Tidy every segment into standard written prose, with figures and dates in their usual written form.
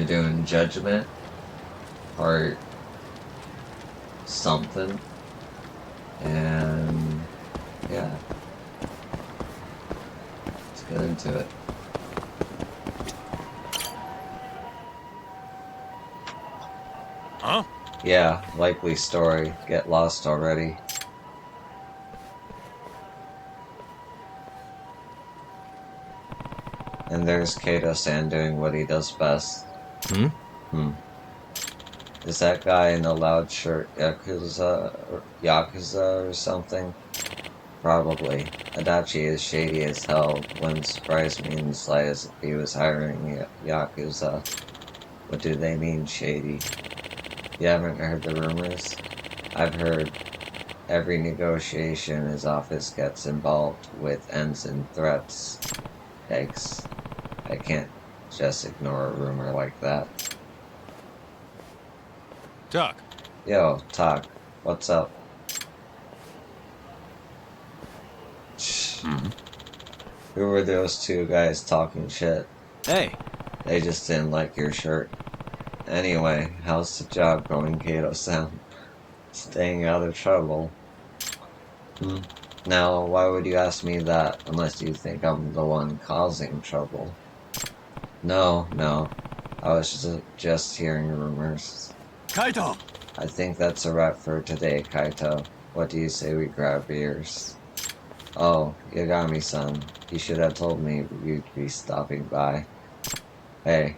They're doing Judgment or something. And yeah, let's get into it. Huh? Yeah, likely story. Get lost already. And there's Kato-san doing what he does best. Hmm? Is that guy in the loud shirt Yakuza or something? Probably. Adachi is shady as hell. Wouldn't surprise me in the slightest if he was hiring Yakuza. What do they mean, shady? You haven't heard the rumors? I've heard every negotiation his office gets involved with ends in threats. Yikes. I can't just ignore a rumor like that. Tuck. Yo, Talk. What's up? Hmm? Who were those two guys talking shit? Hey. They just didn't like your shirt. Anyway, how's the job going, Kato-san? Staying out of trouble. Now, why would you ask me that unless you think I'm the one causing trouble? No, I was just hearing rumors. Kaito! I think that's a wrap for today, Kaito. What do you say we grab beers? Oh, Yagami-san, you should have told me you'd be stopping by. Hey,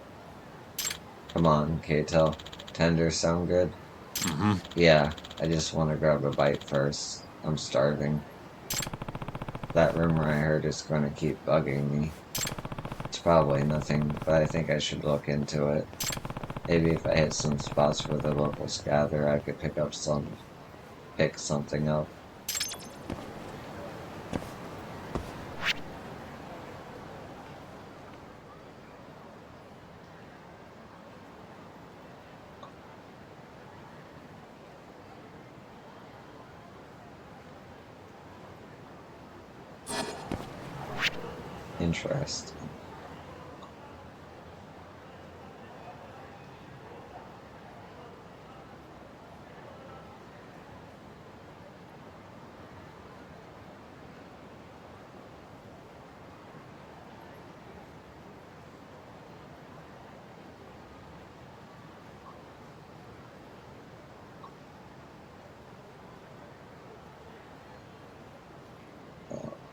come on, Kaito. Tenders sound good? Mm-hmm. Yeah, I just want to grab a bite first. I'm starving. That rumor I heard is going to keep bugging me. It's probably nothing, but I think I should look into it. Maybe if I hit some spots where the locals gather, I could pick something up. Interesting.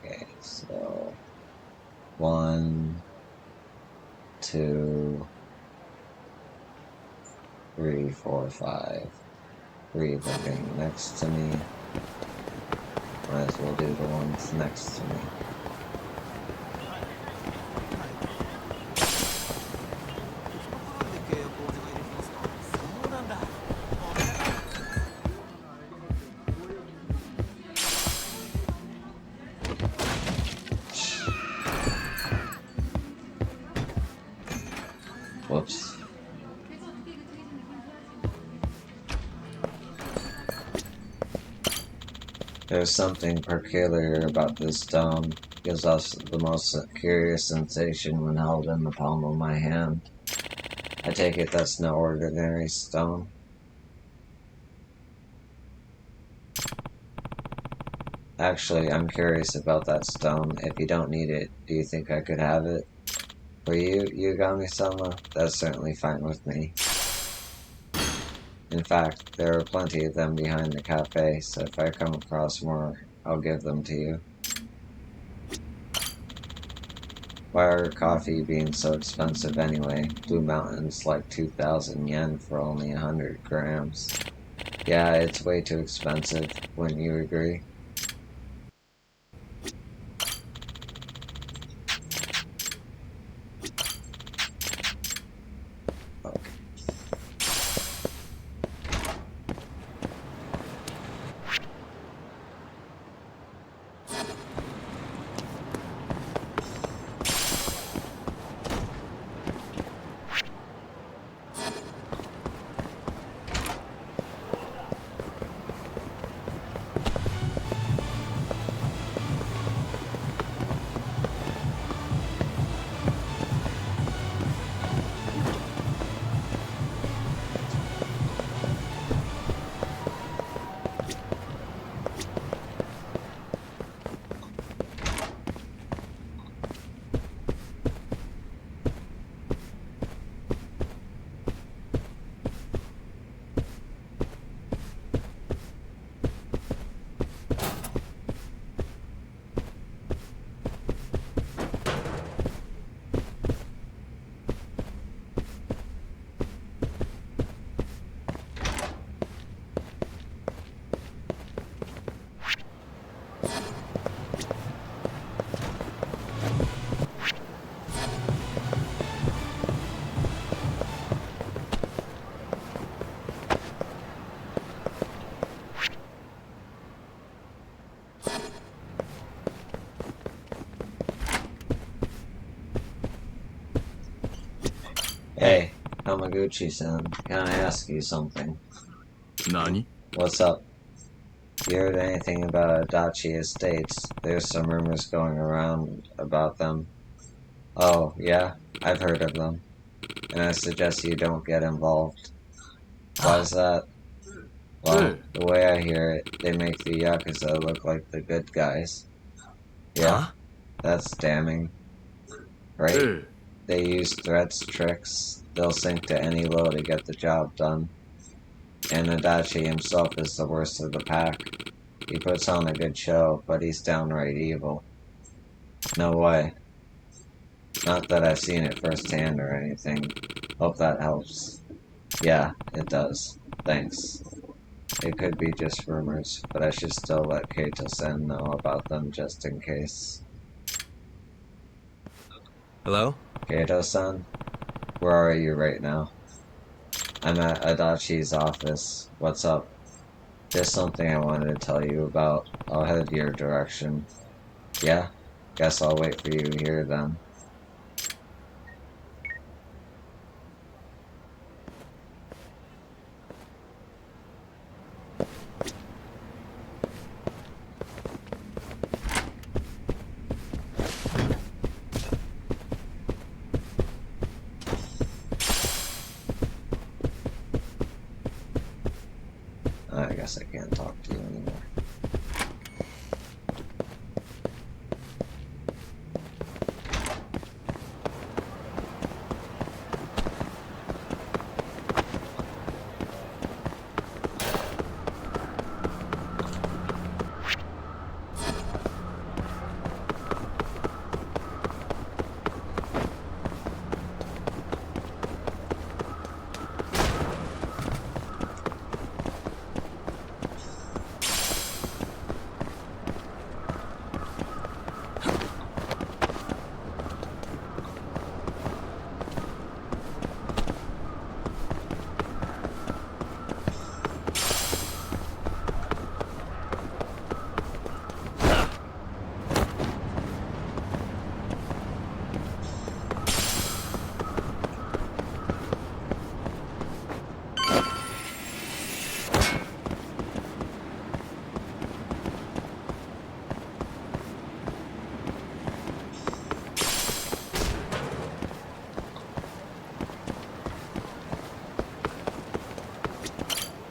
Okay, so 1, 2, 3, 4, 5. 3 living next to me. Might as well do the ones next to me. Whoops. There's something peculiar about this stone. Gives us the most curious sensation when held in the palm of my hand. I take it that's no ordinary stone. Actually, I'm curious about that stone. If you don't need it, do you think I could have it? For you, Yugami-sama, that's certainly fine with me. In fact, there are plenty of them behind the cafe, so if I come across more, I'll give them to you. Why are coffee beans so expensive anyway? Blue Mountain's like 2,000 yen for only 100 grams. Yeah, it's way too expensive, wouldn't you agree? Okay. Hamaguchi-san, can I ask you something? Nani? What's up? You heard anything about Adachi Estates? There's some rumors going around about them. Oh, yeah? I've heard of them. And I suggest you don't get involved. Why is that? Well, the way I hear it, they make the Yakuza look like the good guys. Yeah, that's damning. Right? They use threats, tricks. They'll sink to any low to get the job done. And Adachi himself is the worst of the pack. He puts on a good show, but he's downright evil. No way. Not that I've seen it firsthand or anything. Hope that helps. Yeah, it does. Thanks. It could be just rumors, but I should still let Kato-san know about them just in case. Hello? Kato-san? Where are you right now? I'm at Adachi's office. What's up? Just something I wanted to tell you about. I'll head your direction. Yeah? Guess I'll wait for you here then. I guess I can't talk to you anymore.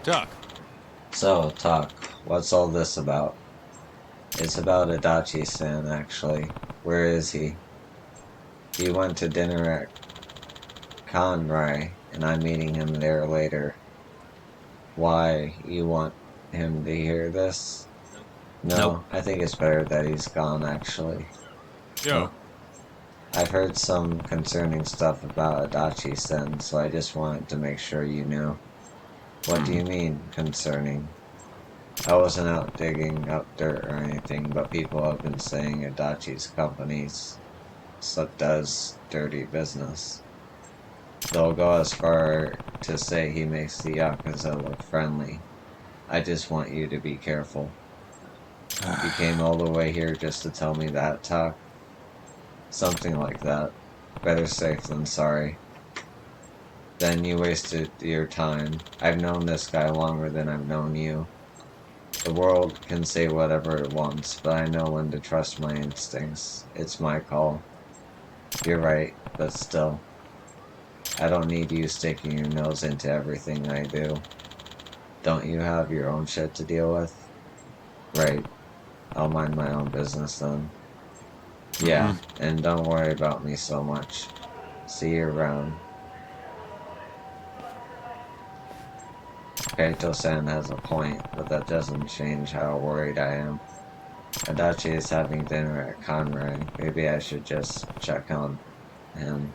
Tuck. So, Talk, what's all this about? It's about Adachi-san, actually. Where is he? He went to dinner at Kanrai, and I'm meeting him there later. Why, you want him to hear this? No, Nope. I think it's better that he's gone, actually. Yo. I've heard some concerning stuff about Adachi-sen, so I just wanted to make sure you knew. What do you mean, concerning? I wasn't out digging up dirt or anything, but people have been saying Adachi's companies does dirty business. They'll go as far to say he makes the Yakuza look friendly. I just want you to be careful. You came all the way here just to tell me that, Talk? Something like that. Better safe than sorry. Then you wasted your time. I've known this guy longer than I've known you. The world can say whatever it wants, but I know when to trust my instincts. It's my call. You're right, but still. I don't need you sticking your nose into everything I do. Don't you have your own shit to deal with? Right. I'll mind my own business then. Yeah, and don't worry about me so much. See you around. Kaito-san has a point, but that doesn't change how worried I am. Adachi is having dinner at Conrad. Maybe I should just check on him.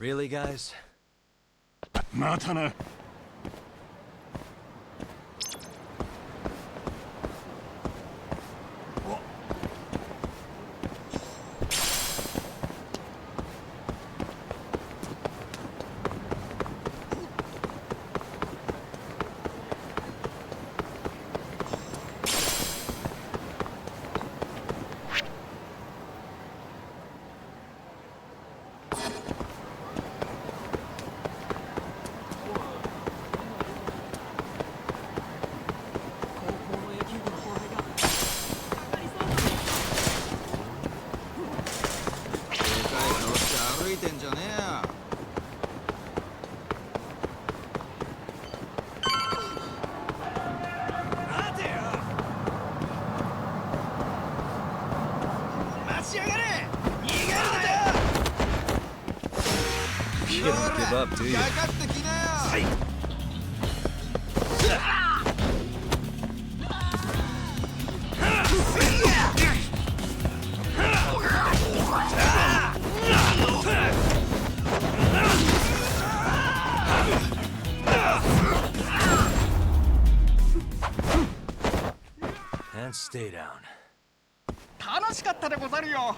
Really, guys? またな。歩いてんじゃねえよ。待てよ。待ちやがれ。逃げるなよ。You don't give up, do you? かかってきなよ。はい。And stay down. 楽しかったでござるよ。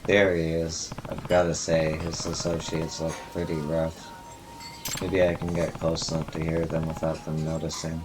There he is. I've gotta say, his associates look pretty rough. Maybe I can get close enough to hear them without them noticing.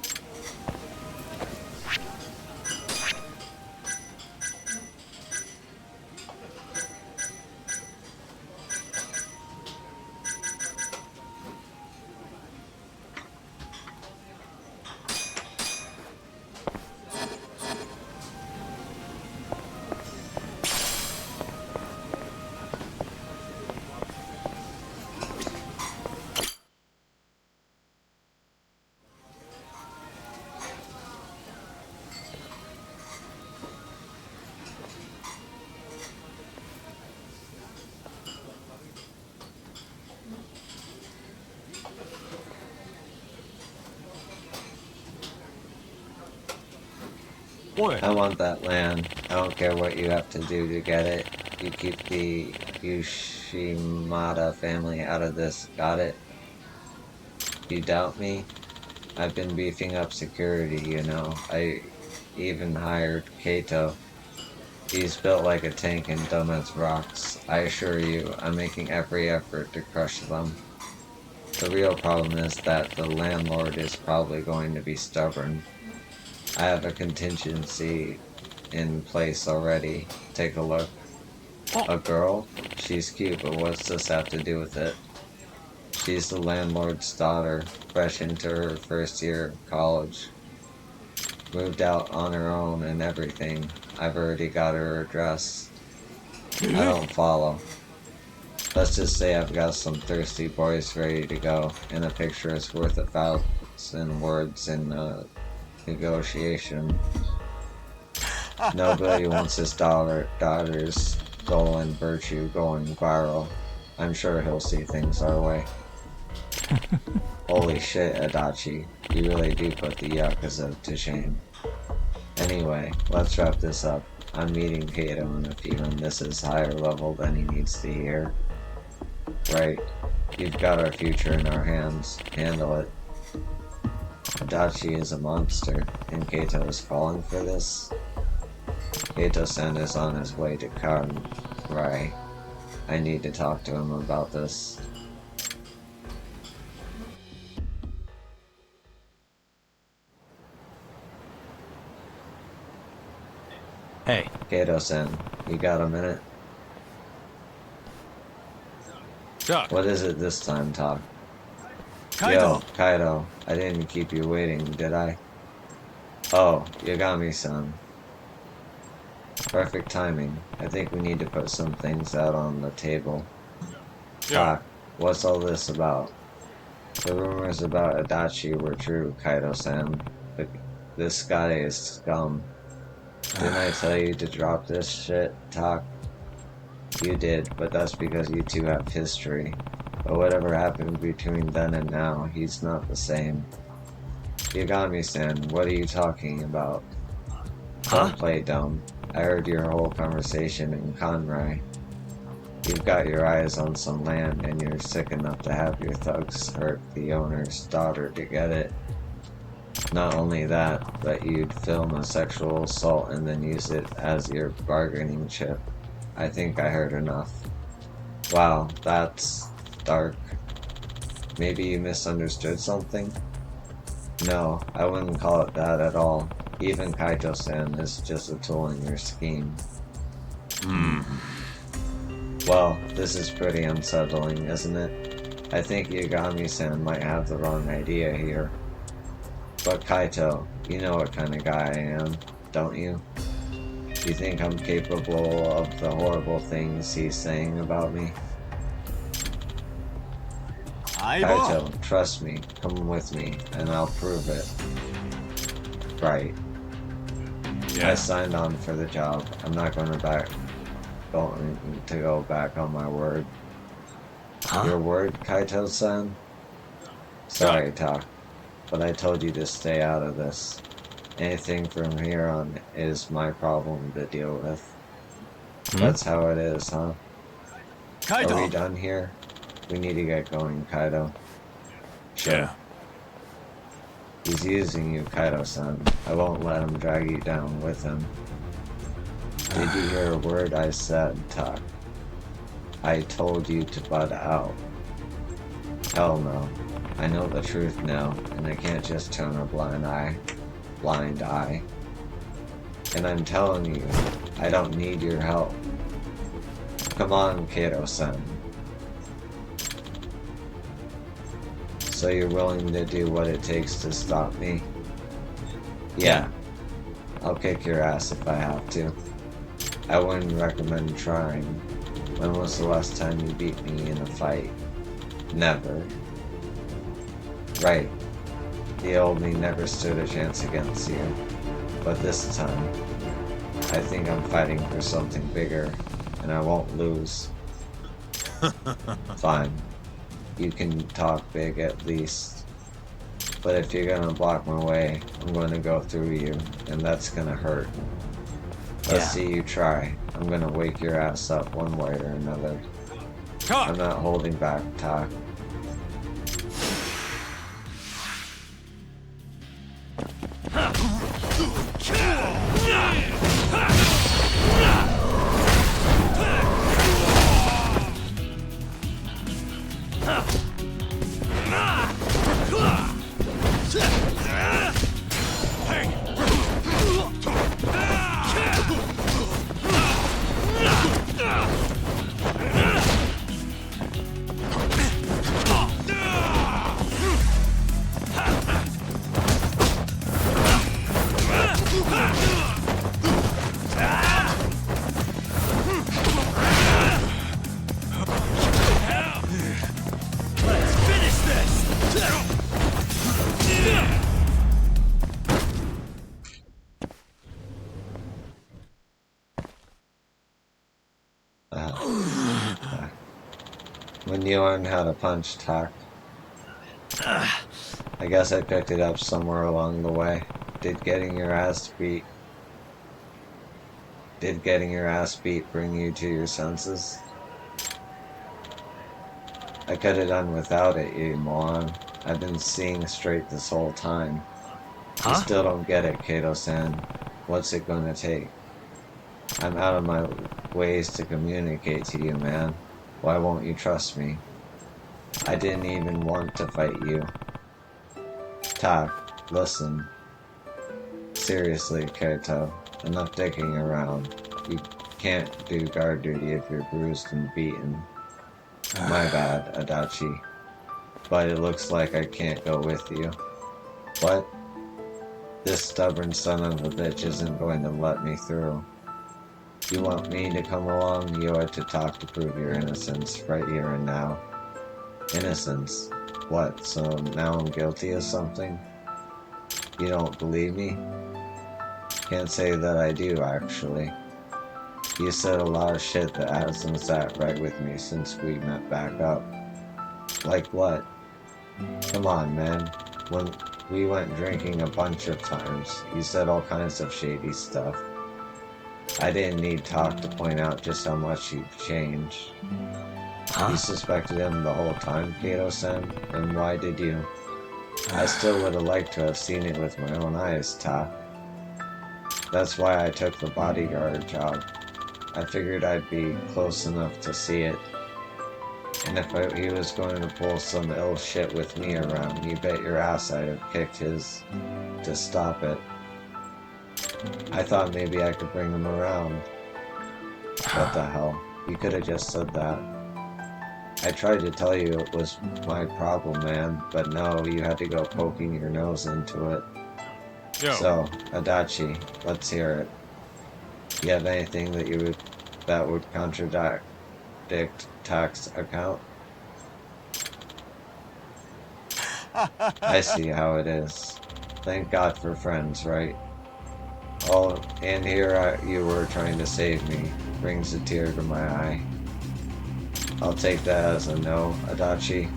I want that land. I don't care what you have to do to get it. You keep the Yushimada family out of this. Got it? You doubt me? I've been beefing up security, you know. I even hired Kato. He's built like a tank and dumb as rocks. I assure you, I'm making every effort to crush them. The real problem is that the landlord is probably going to be stubborn. I have a contingency in place already. Take a look. A girl? She's cute, but what's this have to do with it? She's the landlord's daughter, fresh into her first year of college. Moved out on her own and everything. I've already got her address. I don't follow. Let's just say I've got some thirsty boys ready to go, and a picture is worth 1,000 words in negotiation. Nobody wants his daughter's stolen virtue going viral. I'm sure he'll see things our way. Holy shit, Adachi. You really do put the Yakuza to shame. Anyway, let's wrap this up. I'm meeting Kato in a few, and this is higher level than he needs to hear. Right. You've got our future in our hands. Handle it. Adachi is a monster, and Kato is falling for this? Kato-san is on his way to Kanrai. I need to talk to him about this. Hey. Kato-san, you got a minute? Chuck. What is it this time, Talk? Kaito! Yo, Kaido, I didn't keep you waiting, did I? Oh, Yagami-san. Perfect timing. I think we need to put some things out on the table. Talk, what's all this about? The rumors about Adachi were true, Kaido-san. This guy is scum. Didn't I tell you to drop this shit, Tak? You did, but that's because you two have history. But whatever happened between then and now, he's not the same. Yagami-san, what are you talking about? Don't play dumb. I heard your whole conversation in Conrai. You've got your eyes on some land and you're sick enough to have your thugs hurt the owner's daughter to get it. Not only that, but you'd film a sexual assault and then use it as your bargaining chip. I think I heard enough. Wow, that's dark. Maybe you misunderstood something? No, I wouldn't call it that at all. Even Kaito-san is just a tool in your scheme. Well, this is pretty unsettling, isn't it? I think Yagami-san might have the wrong idea here. But Kaito, you know what kind of guy I am, don't you? You think I'm capable of the horrible things he's saying about me? Kaito, trust me, come with me, and I'll prove it. Right. I signed on for the job. I'm not going to go back on my word. Your word, Kaito-san? Sorry, Tak, but I told you to stay out of this. Anything from here on is my problem to deal with. That's how it is, huh? Kaito! Are we done here? We need to get going, Kaito. Sure. Yeah. He's using you, Kaito-san. I won't let him drag you down with him. Did you hear a word I said, Tak? I told you to butt out. Hell no. I know the truth now, and I can't just turn a blind eye. And I'm telling you, I don't need your help. Come on, Kaito-san. So you're willing to do what it takes to stop me? Yeah. I'll kick your ass if I have to. I wouldn't recommend trying. When was the last time you beat me in a fight? Never. Right. The old me never stood a chance against you. But this time, I think I'm fighting for something bigger, and I won't lose. Fine. You can talk big at least. But if you're gonna block my way, I'm gonna go through you, and that's gonna hurt. Let's see you try. I'm gonna wake your ass up one way or another. I'm not holding back, Tak. When you learn how to punch, Tak. I guess I picked it up somewhere along the way. Did getting your ass beat bring you to your senses? I could have done without it, you moron. I've been seeing straight this whole time. You still don't get it, Kaito-san. What's it gonna take? I'm out of my ways to communicate to you, man. Why won't you trust me? I didn't even want to fight you. Tak, listen. Seriously, Kaito, enough dicking around. You can't do guard duty if you're bruised and beaten. My bad, Adachi. But it looks like I can't go with you. What? This stubborn son of a bitch isn't going to let me through. You want me to come along? You had to talk to prove your innocence right here and now. Innocence? What, so now I'm guilty of something? You don't believe me? Can't say that I do, actually. You said a lot of shit that hasn't sat right with me since we met back up. Like what? Come on, man. When we went drinking a bunch of times, you said all kinds of shady stuff. I didn't need talk to point out just how much you've changed. You suspected him the whole time, Kato-san? And why did you? I still would have liked to have seen it with my own eyes, Ta. That's why I took the bodyguard job. I figured I'd be close enough to see it. And if he was going to pull some ill shit with me around, you bet your ass I'd have kicked his to stop it. I thought maybe I could bring him around. What the hell? You could have just said that. I tried to tell you it was my problem, man, but no, you had to go poking your nose into it. Yo. So, Adachi, let's hear it. You have anything that would contradict Tak's account? I see how it is. Thank God for friends, right? Oh, and here you were trying to save me. Brings a tear to my eye. I'll take that as a no, Adachi.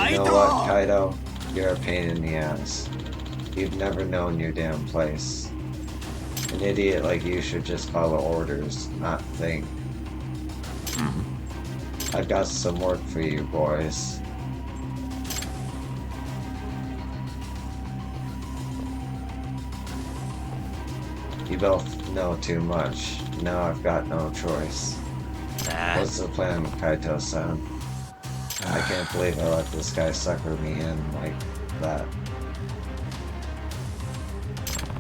You know what, Kaido? You're a pain in the ass. You've never known your damn place. An idiot like you should just follow orders, not think. I've got some work for you, boys. You both know too much. Now I've got no choice. What's the plan, Kaito-san? I can't believe I let this guy sucker me in like that.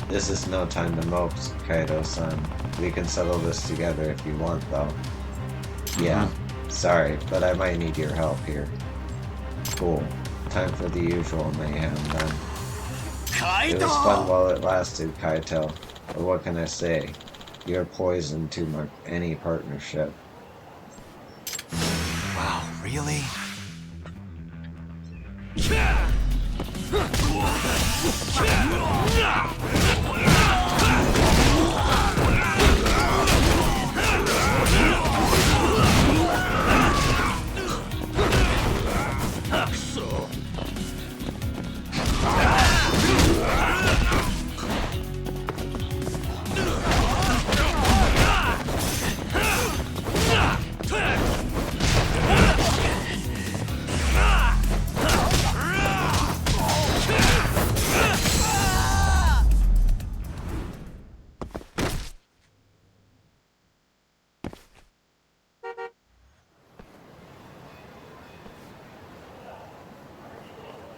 This is no time to mope, Kaito-san. We can settle this together if you want, though. Yeah, sorry, but I might need your help here. Cool. Time for the usual mayhem, then. It was fun while it lasted, Kaito. But what can I say? You're poison to any partnership. Wow, really?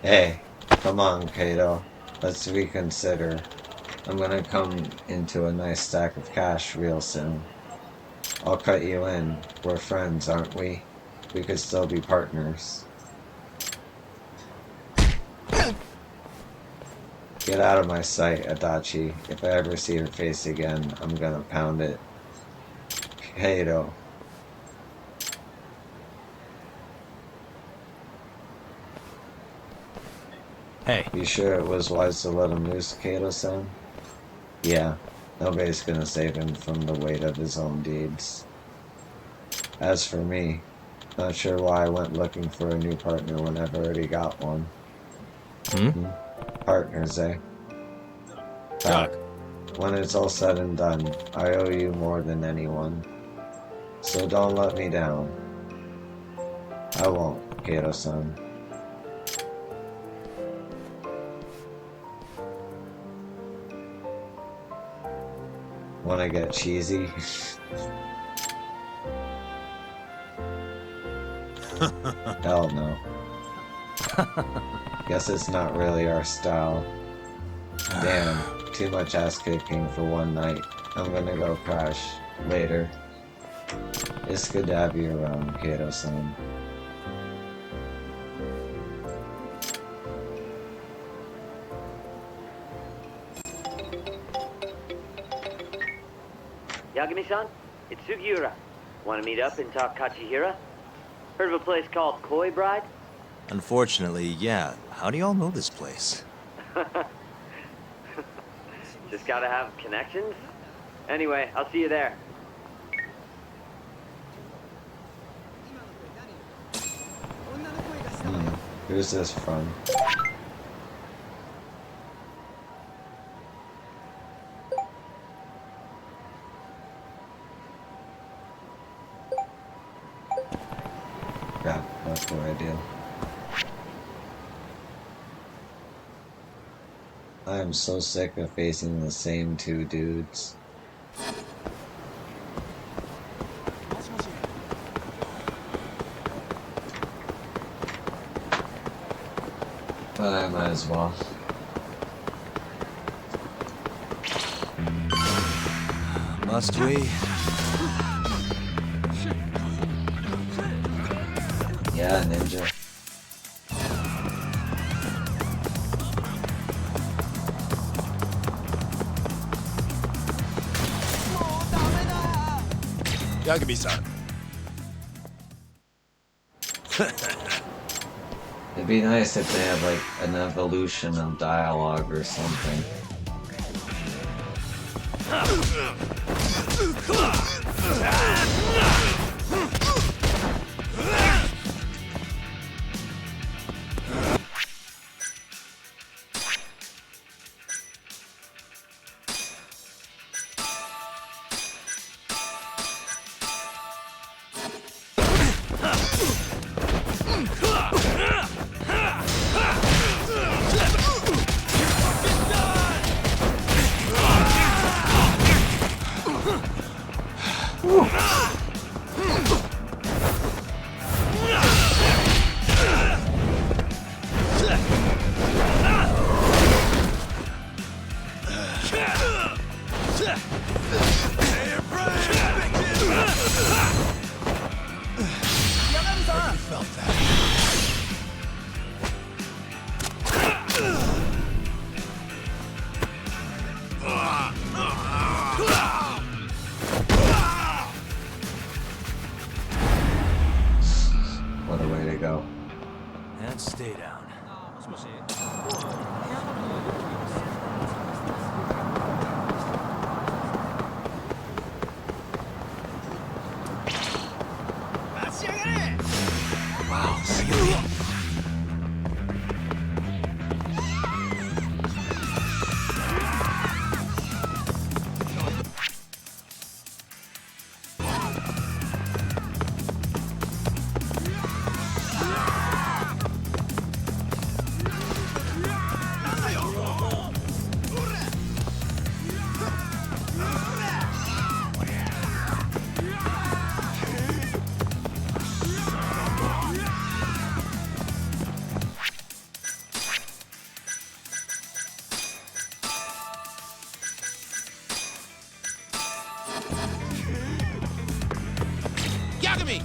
Hey, come on, Kato. Let's reconsider. I'm gonna come into a nice stack of cash real soon. I'll cut you in. We're friends, aren't we? We could still be partners. Get out of my sight, Adachi. If I ever see your face again, I'm gonna pound it. Kato. Hey. You sure it was wise to let him loose, Kato-san? Yeah, nobody's gonna save him from the weight of his own deeds. As for me, not sure why I went looking for a new partner when I've already got one. Partners, eh? Doc. When it's all said and done, I owe you more than anyone. So don't let me down. I won't, Kato-san. Wanna get cheesy? Hell no. Guess it's not really our style. Damn, too much ass kicking for one night. I'm gonna go crash. Later. It's good to have you around, Kato-san. Yagami-san, it's Sugiura. Want to meet up and talk Kachihira? Heard of a place called Koi Bride? Unfortunately, yeah. How do y'all know this place? Just gotta have connections. Anyway, I'll see you there. Who's this from? Crap, what do I do? I am so sick of facing the same two dudes. But I might as well. Must we? Yeah, ninja. Yagami-san. It'd be nice if they had like an evolution of dialogue or something. What a way to go. And stay down. Wow, really? Yagami!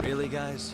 Really, guys?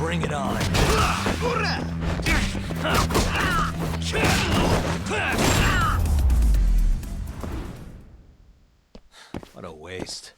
Bring it on. What a waste.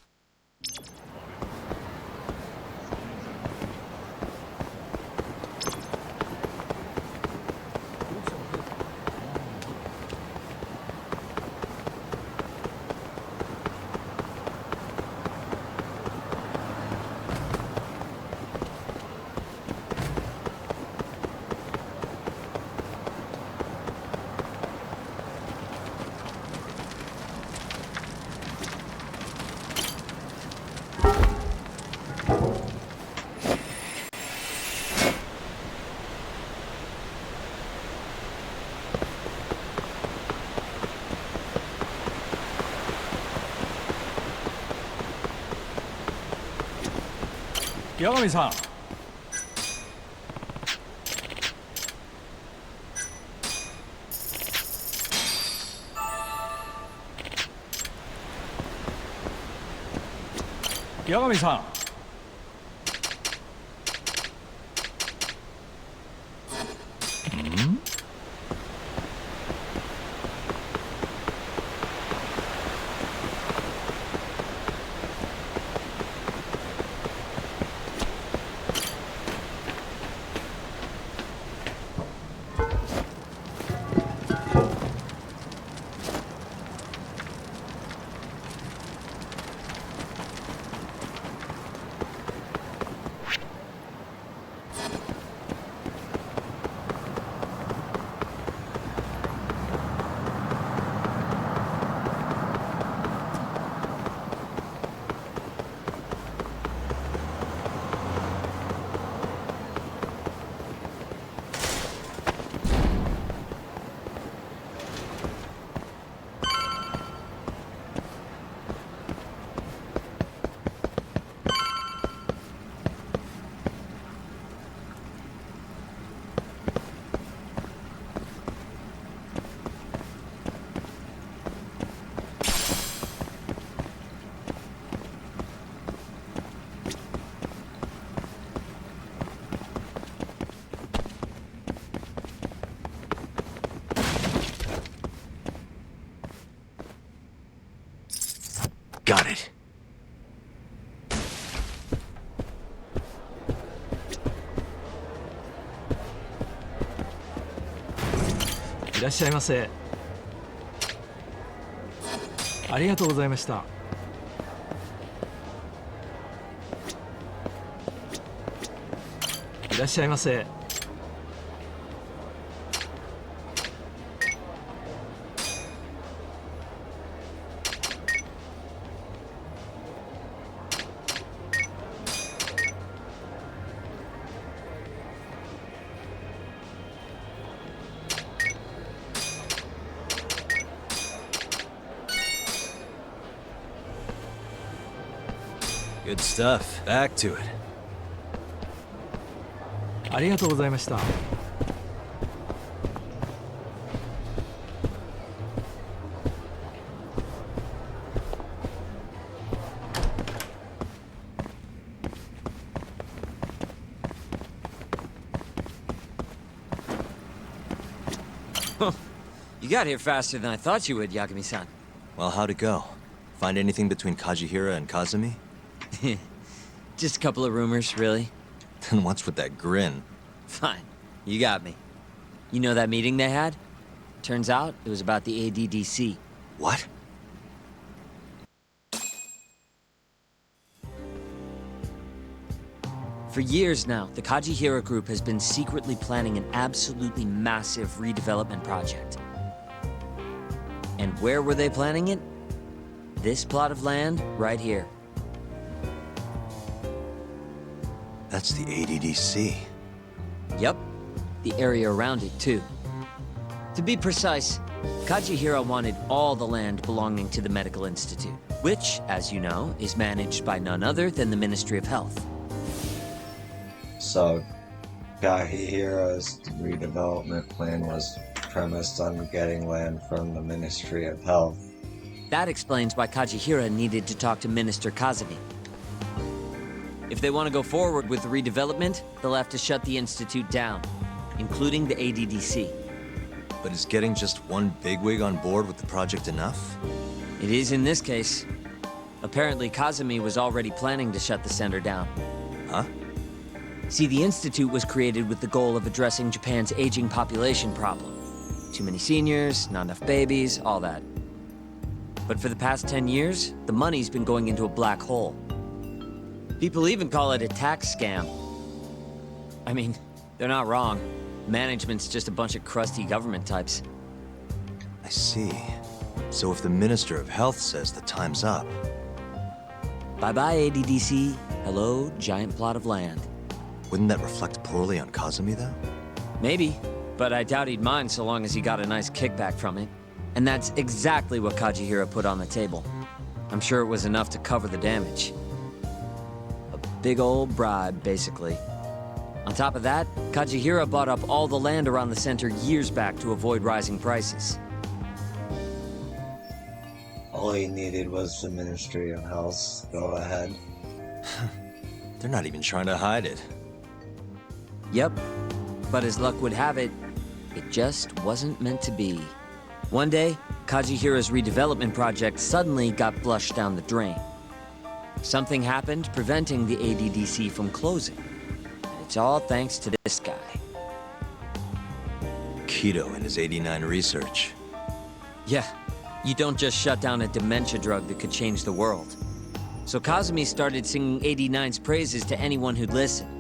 Yagami-san. Yagami-san. Got it.いらっしゃいませ。ありがとうございました。いらっしゃいませ。Good stuff. Back to it. ありがとうございました。You got here faster than I thought you would, Yagami-san. Well, how'd it go? Find anything between Kajihira and Kazumi? Just a couple of rumors, really. Then what's with that grin? Fine. You got me. You know that meeting they had? Turns out it was about the ADDC. What? For years now, the Kajihira Group has been secretly planning an absolutely massive redevelopment project. And where were they planning it? This plot of land right here. That's the ADDC. Yep, the area around it too. To be precise, Kajihira wanted all the land belonging to the Medical Institute, which, as you know, is managed by none other than the Ministry of Health. So, Kajihira's redevelopment plan was premised on getting land from the Ministry of Health. That explains why Kajihira needed to talk to Minister Kazumi. If they want to go forward with the redevelopment, they'll have to shut the Institute down, including the ADDC. But is getting just one bigwig on board with the project enough? It is in this case. Apparently, Kazumi was already planning to shut the center down. Huh? See, the Institute was created with the goal of addressing Japan's aging population problem. Too many seniors, not enough babies, all that. But for the past 10 years, the money's been going into a black hole. People even call it a tax scam. I mean, they're not wrong. Management's just a bunch of crusty government types. I see. So if the Minister of Health says the time's up... Bye-bye, ADDC. Hello, giant plot of land. Wouldn't that reflect poorly on Kazumi, though? Maybe, but I doubt he'd mind so long as he got a nice kickback from it. And that's exactly what Kajihira put on the table. I'm sure it was enough to cover the damage. A big old bribe, basically. On top of that, Kajihira bought up all the land around the center years back to avoid rising prices. All he needed was the Ministry of Health. Go ahead. They're not even trying to hide it. Yep, but as luck would have it, it just wasn't meant to be. One day, Kajihira's redevelopment project suddenly got flushed down the drain. Something happened preventing the ADDC from closing. And it's all thanks to this guy. Keto and his 89 research. Yeah, you don't just shut down a dementia drug that could change the world. So Kazumi started singing 89's praises to anyone who'd listen.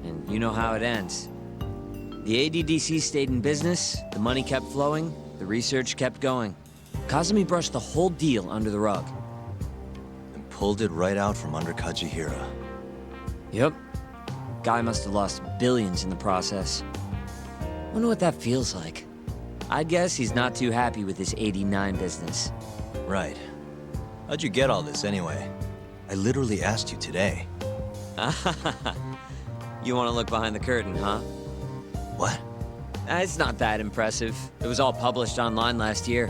And you know how it ends. The ADDC stayed in business, the money kept flowing, the research kept going. Kazumi brushed the whole deal under the rug. And pulled it right out from under Kajihira. Yep. Guy must have lost billions in the process. Wonder what that feels like. I'd guess he's not too happy with his 89 business. Right. How'd you get all this anyway? I literally asked you today. You want to look behind the curtain, huh? What? It's not that impressive. It was all published online last year.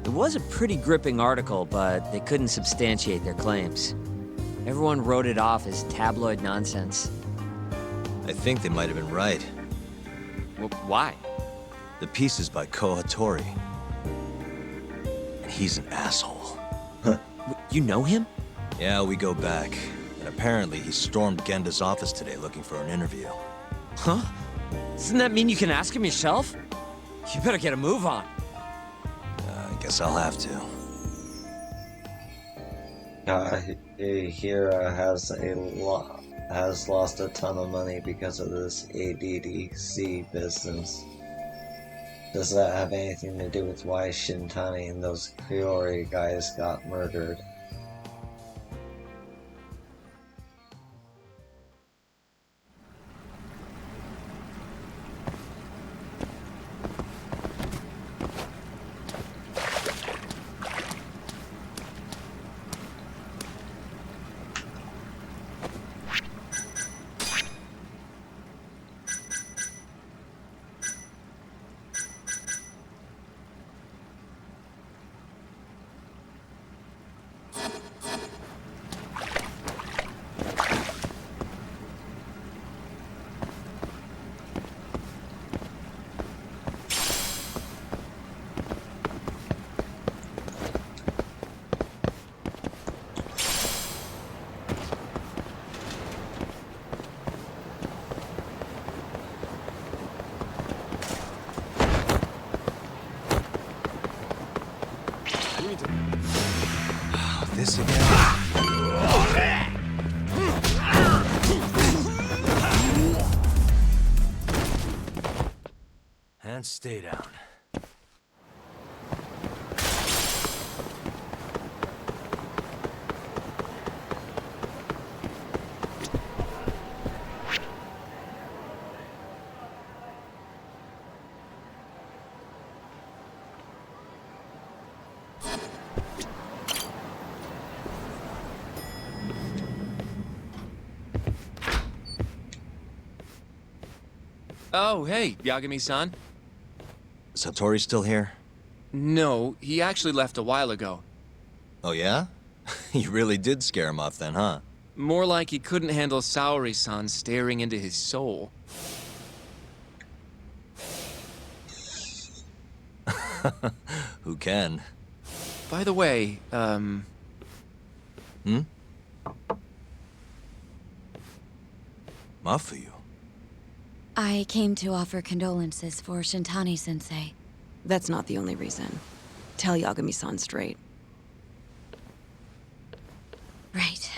It was a pretty gripping article, but they couldn't substantiate their claims. Everyone wrote it off as tabloid nonsense. I think they might have been right. Why? The piece is by Ko Hattori. And he's an asshole. You know him? Yeah, we go back. And apparently he stormed Genda's office today looking for an interview. Huh? Doesn't that mean you can ask him yourself? You better get a move on. I guess I'll have to. Hira has lost a ton of money because of this ADDC business. Does that have anything to do with why Shintani and those Kyori guys got murdered? This again? And stay down. Oh, hey, Yagami-san. Is Hattori still here? No, he actually left a while ago. Oh yeah? You really did scare him off then, huh? More like he couldn't handle Saori-san staring into his soul. Who can? By the way, Mafuyu. I came to offer condolences for Shintani-sensei. That's not the only reason. Tell Yagami-san straight. Right.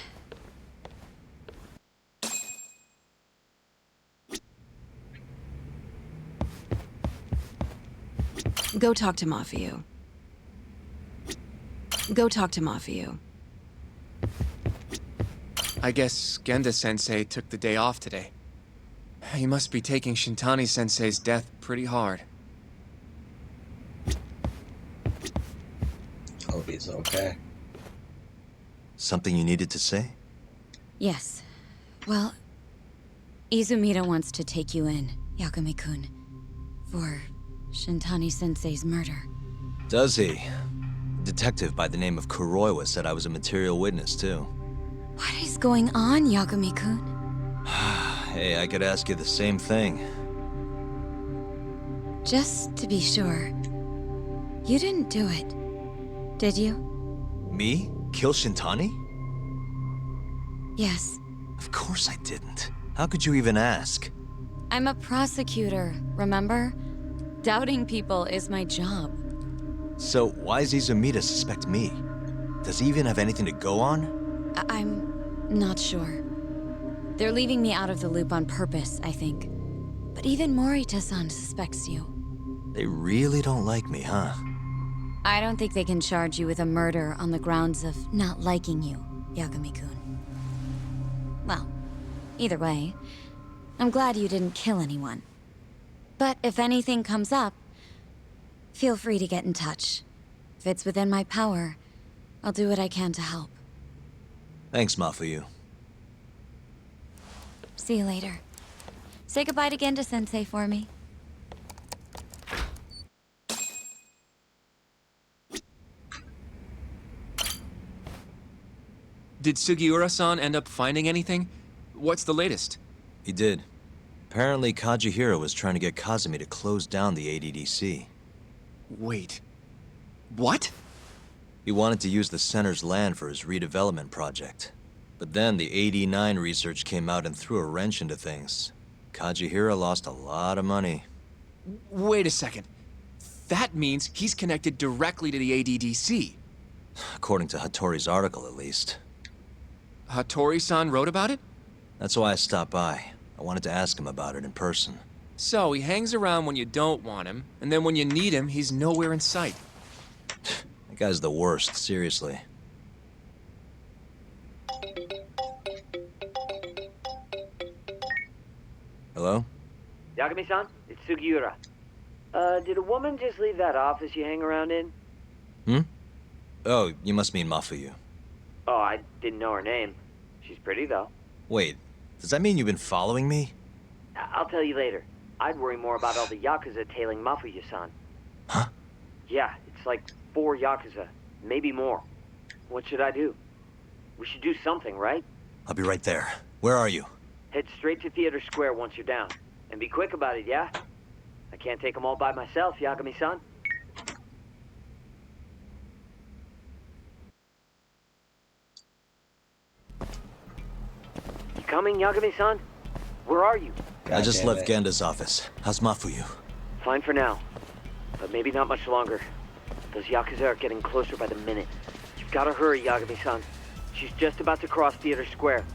Go talk to Mafuyu. Go talk to Mafuyu. I guess Genda-sensei took the day off today. He must be taking Shintani-sensei's death pretty hard. Hope he's okay. Something you needed to say? Yes. Well, Izumida wants to take you in, Yagami-kun, for Shintani-sensei's murder. Does he? A detective by the name of Kuroiwa said I was a material witness, too. What is going on, Yagami-kun? Hey, I could ask you the same thing. Just to be sure, you didn't do it, did you? Me? Kill Shintani? Yes. Of course I didn't. How could you even ask? I'm a prosecutor, remember? Doubting people is my job. So why does Izumida suspect me? Does he even have anything to go on? I'm not sure. They're leaving me out of the loop on purpose, I think. But even Morita-san suspects you. They really don't like me, huh? I don't think they can charge you with a murder on the grounds of not liking you, Yagami-kun. Well, either way, I'm glad you didn't kill anyone. But if anything comes up, feel free to get in touch. If it's within my power, I'll do what I can to help. Thanks, Mafuyu. See you later. Say goodbye to Genda-sensei for me. Did Sugiura-san end up finding anything? What's the latest? He did. Apparently, Kajihira was trying to get Kazumi to close down the ADDC. Wait. What? He wanted to use the center's land for his redevelopment project. But then the AD9 research came out and threw a wrench into things. Kajihira lost a lot of money. Wait a second. That means he's connected directly to the ADDC. According to Hattori's article, at least. Hattori-san wrote about it? That's why I stopped by. I wanted to ask him about it in person. So he hangs around when you don't want him, and then when you need him, he's nowhere in sight. That guy's the worst, seriously. Hello? Yagami-san, it's Sugiura. Did a woman just leave that office you hang around in? Oh, you must mean Mafuyu. Oh, I didn't know her name. She's pretty, though. Wait, does that mean you've been following me? I'll tell you later. I'd worry more about all the Yakuza tailing Mafuyu-san. Huh? Yeah, it's like 4 Yakuza. Maybe more. What should I do? We should do something, right? I'll be right there. Where are you? Head straight to Theater Square once you're down. And be quick about it, yeah? I can't take them all by myself, Yagami-san. You coming, Yagami-san? Where are you? I just damn left it. Genda's office. How's Mafuyu? Fine for now. But maybe not much longer. Those Yakuza are getting closer by the minute. You've gotta hurry, Yagami-san. She's just about to cross Theater Square.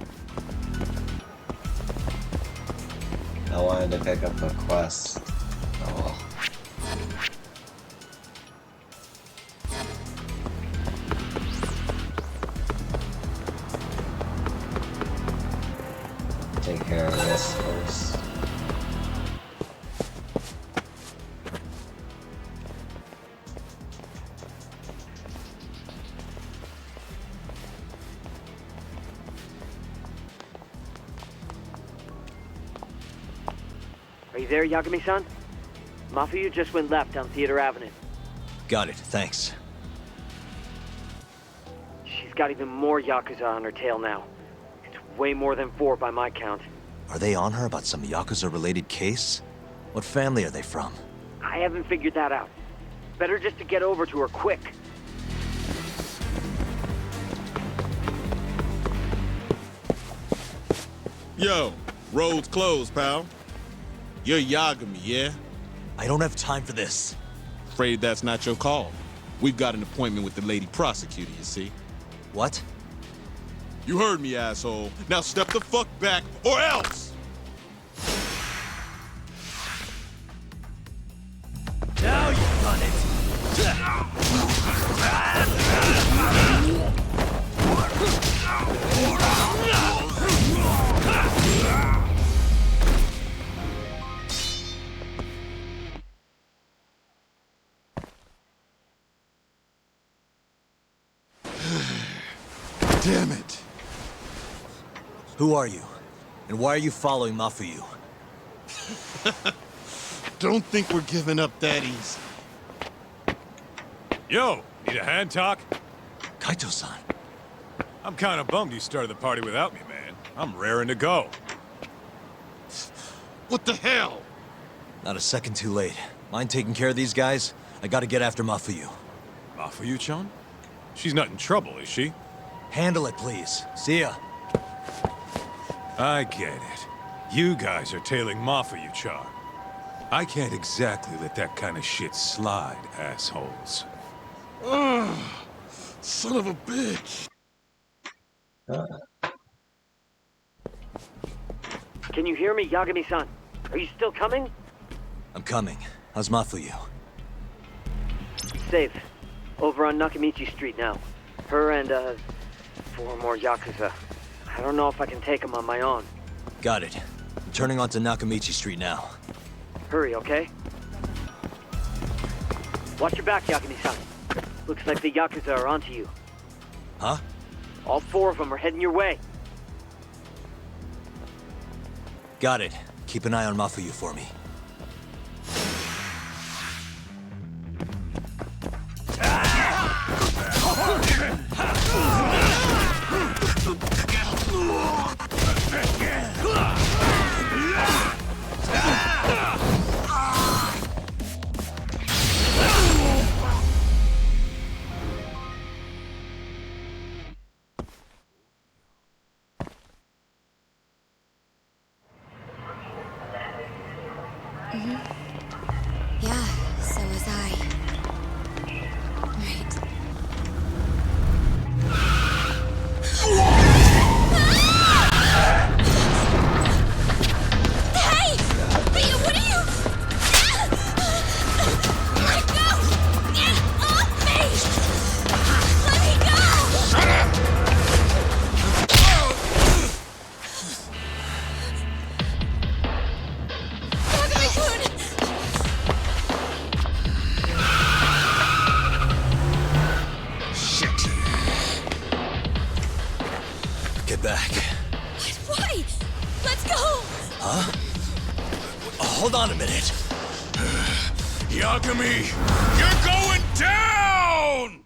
I wanted to pick up a quest. Oh well. Take care of this first. Are you there, Yagami-san? Mafuyu just went left down Theater Avenue. Got it, thanks. She's got even more Yakuza on her tail now. It's way more than 4 by my count. Are they on her about some Yakuza-related case? What family are they from? I haven't figured that out. Better just to get over to her quick. Yo, road's closed, pal. You're Yagami, yeah? I don't have time for this. Afraid that's not your call. We've got an appointment with the lady prosecutor, you see? What? You heard me, asshole. Now step the fuck back, or else! Now you've done it! Damn it. Who are you? And why are you following Mafuyu? Don't think we're giving up that easy. Yo, need a hand talk? Kaito-san. I'm kind of bummed you started the party without me, man. I'm raring to go. What the hell? Not a second too late. Mind taking care of these guys? I gotta get after Mafuyu. Mafuyu-chan? She's not in trouble, is she? Handle it, please. See ya. I get it. You guys are tailing Mafuyu-chan. I can't exactly let that kind of shit slide, assholes. Son of a bitch. Can you hear me, Yagami-san? Are you still coming? I'm coming. How's Mafuyu? Safe. Over on Nakamichi Street now. Her and, 4 more Yakuza. I don't know if I can take them on my own. Got it. I'm turning onto Nakamichi Street now. Hurry, okay? Watch your back, Yagami-san. Looks like the Yakuza are onto you. Huh? All 4 of them are heading your way. Got it. Keep an eye on Mafuyu for me. Yeah, so was I. Right. Hey! Hey, what are you? Let go! Get off me! Let me go! Shut up! Get back. Why? Let's go! Huh? Hold on a minute. Yagami, you're going down!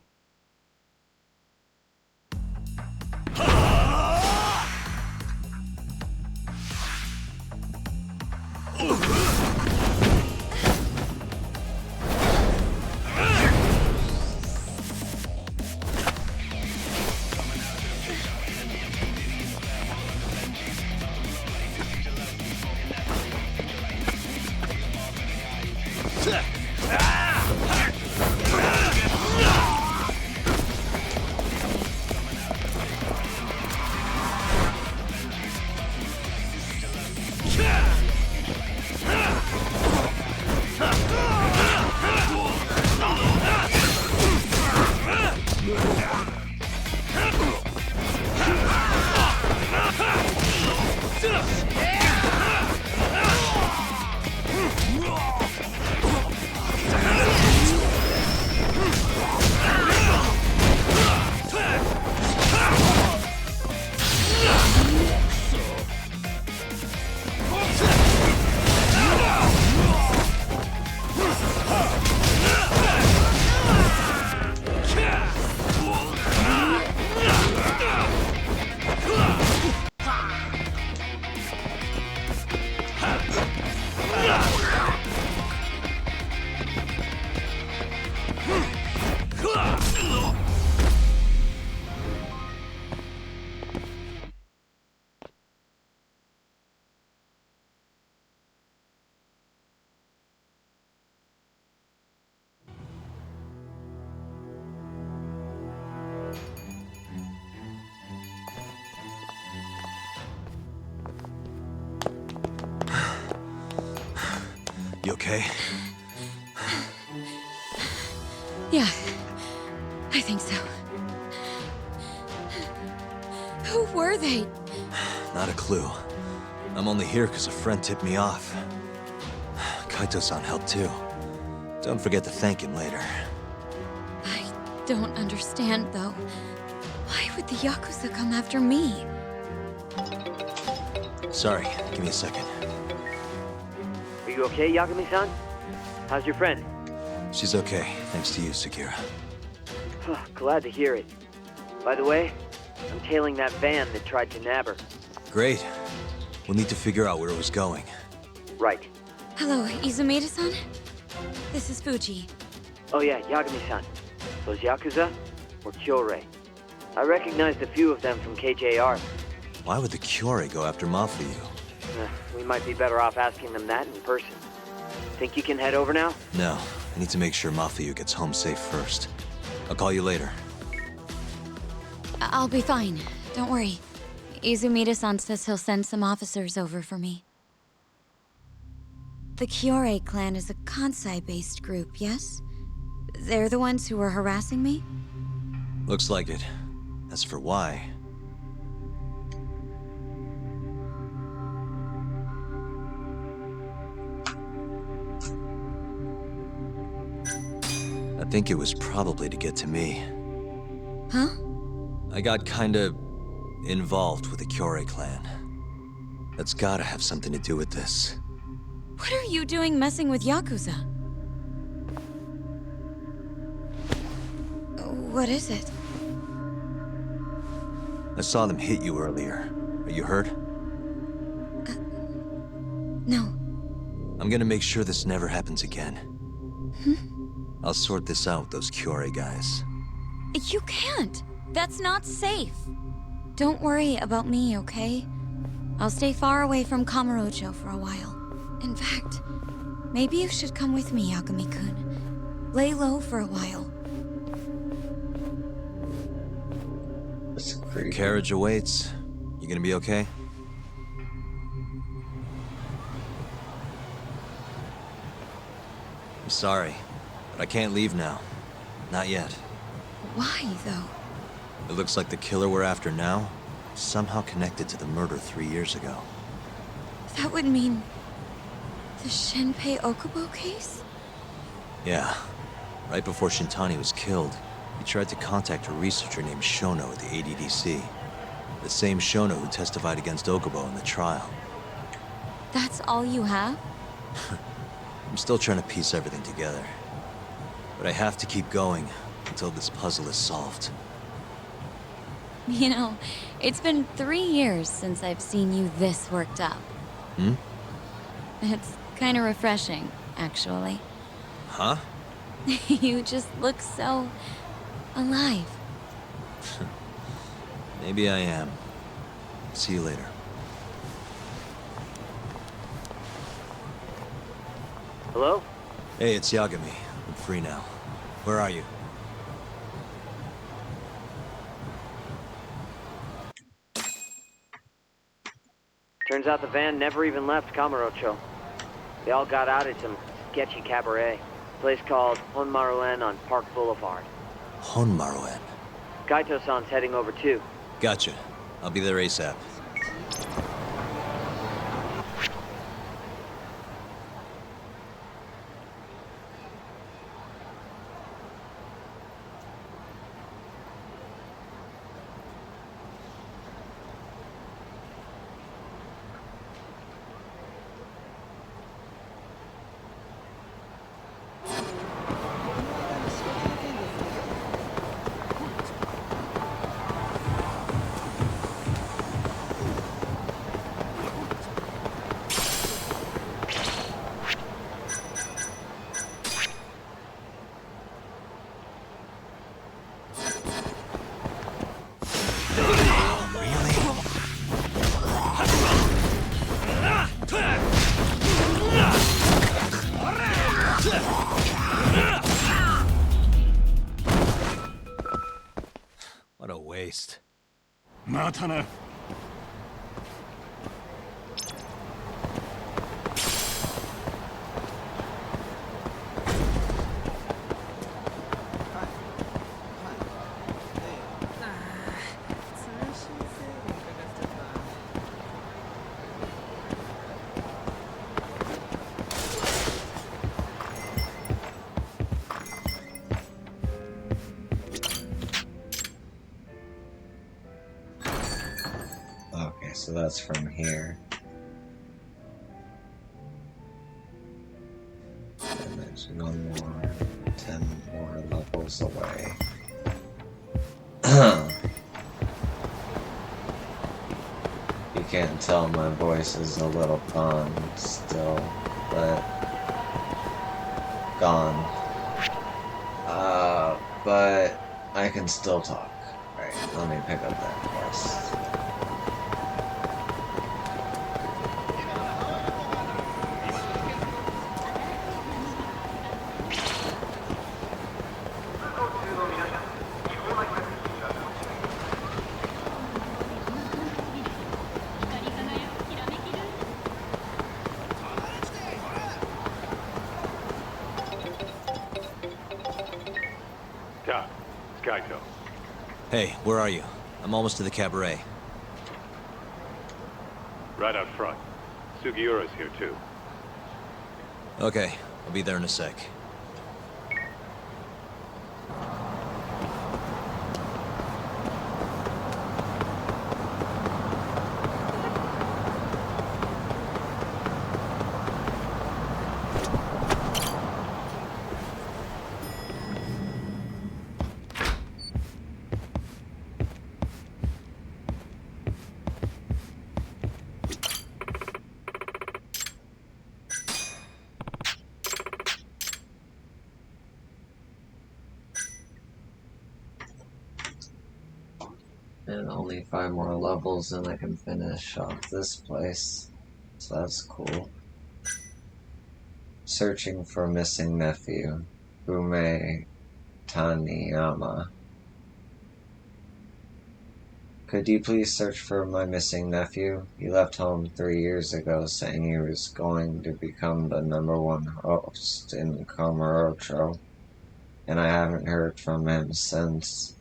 You okay? Yeah, I think so. Who were they? Not a clue. I'm only here because a friend tipped me off. Kaito-san helped too. Don't forget to thank him later. I don't understand, though. Why would the Yakuza come after me? Sorry, give me a second. Are you okay, Yagami-san? How's your friend? She's okay, thanks to you, Sekira. Glad to hear it. By the way, I'm tailing that van that tried to nab her. Great. We'll need to figure out where it was going. Right. Hello, Izumida-san? This is Fuji. Oh yeah, Yagami-san. Those Yakuza were Kyorei. I recognized a few of them from KJR. Why would the Kyorei go after Mafuyu? We might be better off asking them that in person. Think you can head over now? No, I need to make sure Mafuyu gets home safe first. I'll call you later. I'll be fine. Don't worry. Izumida-san says he'll send some officers over for me. The Kyorei clan is a Kansai-based group, yes? They're the ones who were harassing me? Looks like it. As for why... I think it was probably to get to me. Huh? I got kinda... involved with the Kyorei clan. That's gotta have something to do with this. What are you doing messing with Yakuza? What is it? I saw them hit you earlier. Are you hurt? No. I'm gonna make sure this never happens again. I'll sort this out with those Kyorei guys. You can't. That's not safe. Don't worry about me, okay? I'll stay far away from Kamurocho for a while. In fact, maybe you should come with me, Yagami-kun. Lay low for a while. That's creepy. Carriage awaits. You gonna be okay? I'm sorry, but I can't leave now. Not yet. Why, though? It looks like the killer we're after now is somehow connected to the murder 3 years ago. That would mean... the Shenpei Okubo case? Yeah. Right before Shintani was killed, he tried to contact a researcher named Shono at the ADDC. The same Shono who testified against Okubo in the trial. That's all you have? I'm still trying to piece everything together. But I have to keep going until this puzzle is solved. You know, it's been 3 years since I've seen you this worked up. Hmm? It's kind of refreshing, actually. Huh? You just look so... alive. Maybe I am. See you later. Hello? Hey, it's Yagami. I'm free now. Where are you? Turns out the van never even left Kamurocho. They all got out at some sketchy cabaret. Place called Honmaruen on Park Boulevard. Honmaruen. Kaito-san's heading over too. Gotcha. I'll be there ASAP. What a waste. またな。So that's from here. And there's one more, 10 more levels away. You can't tell my voice is a little gone still, but gone. But I can still talk. Alright, let me pick up that quest. Doc, it's Kaito. Hey, where are you? I'm almost to the cabaret. Right out front. Sugiura's here too. Okay, I'll be there in a sec. And only 5 more levels and I can finish off this place. So that's cool. Searching for missing nephew, Ume Taniyama. Could you please search for my missing nephew? He left home 3 years ago saying he was going to become the #1 host in Kamurocho, and I haven't heard from him since.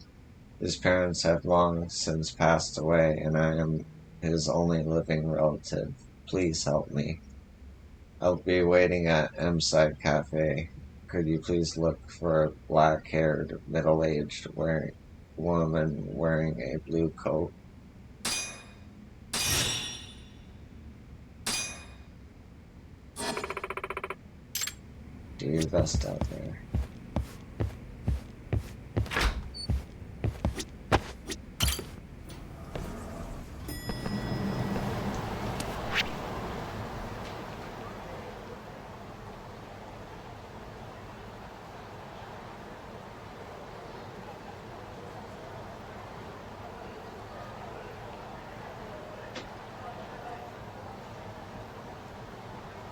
His parents have long since passed away, and I am his only living relative. Please help me. I'll be waiting at M-Side Cafe. Could you please look for a black-haired, middle-aged woman wearing a blue coat? Do your best out there.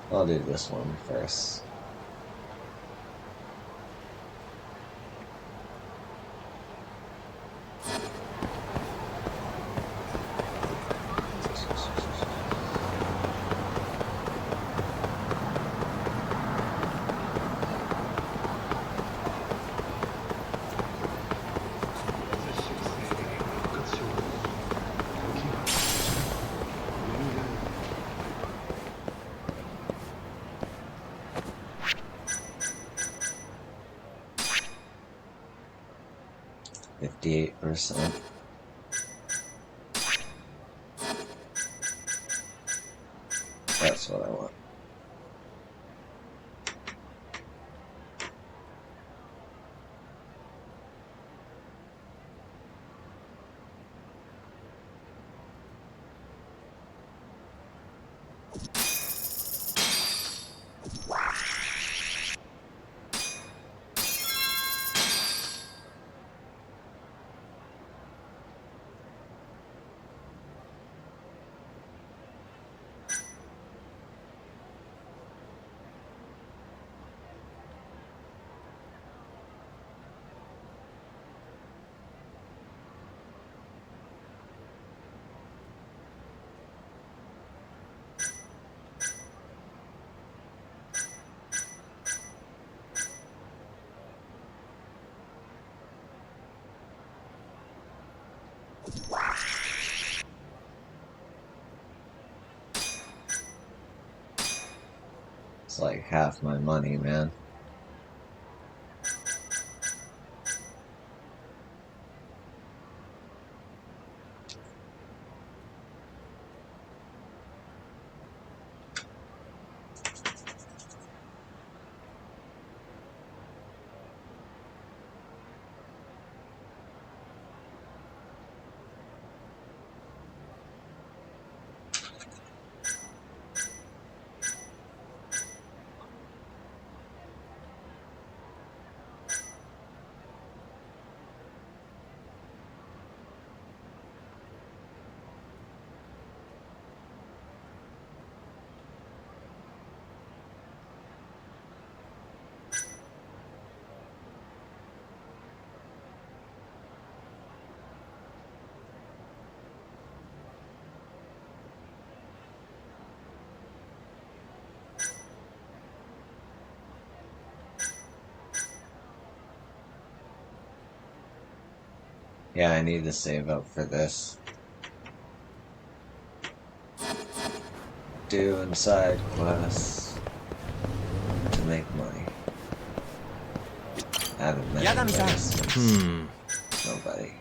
I'll do this one first. %. That's what I want. It's like half my money, man. Yeah, I need to save up for this. Doing side quests to make money. Haven't met anybody since. Nobody.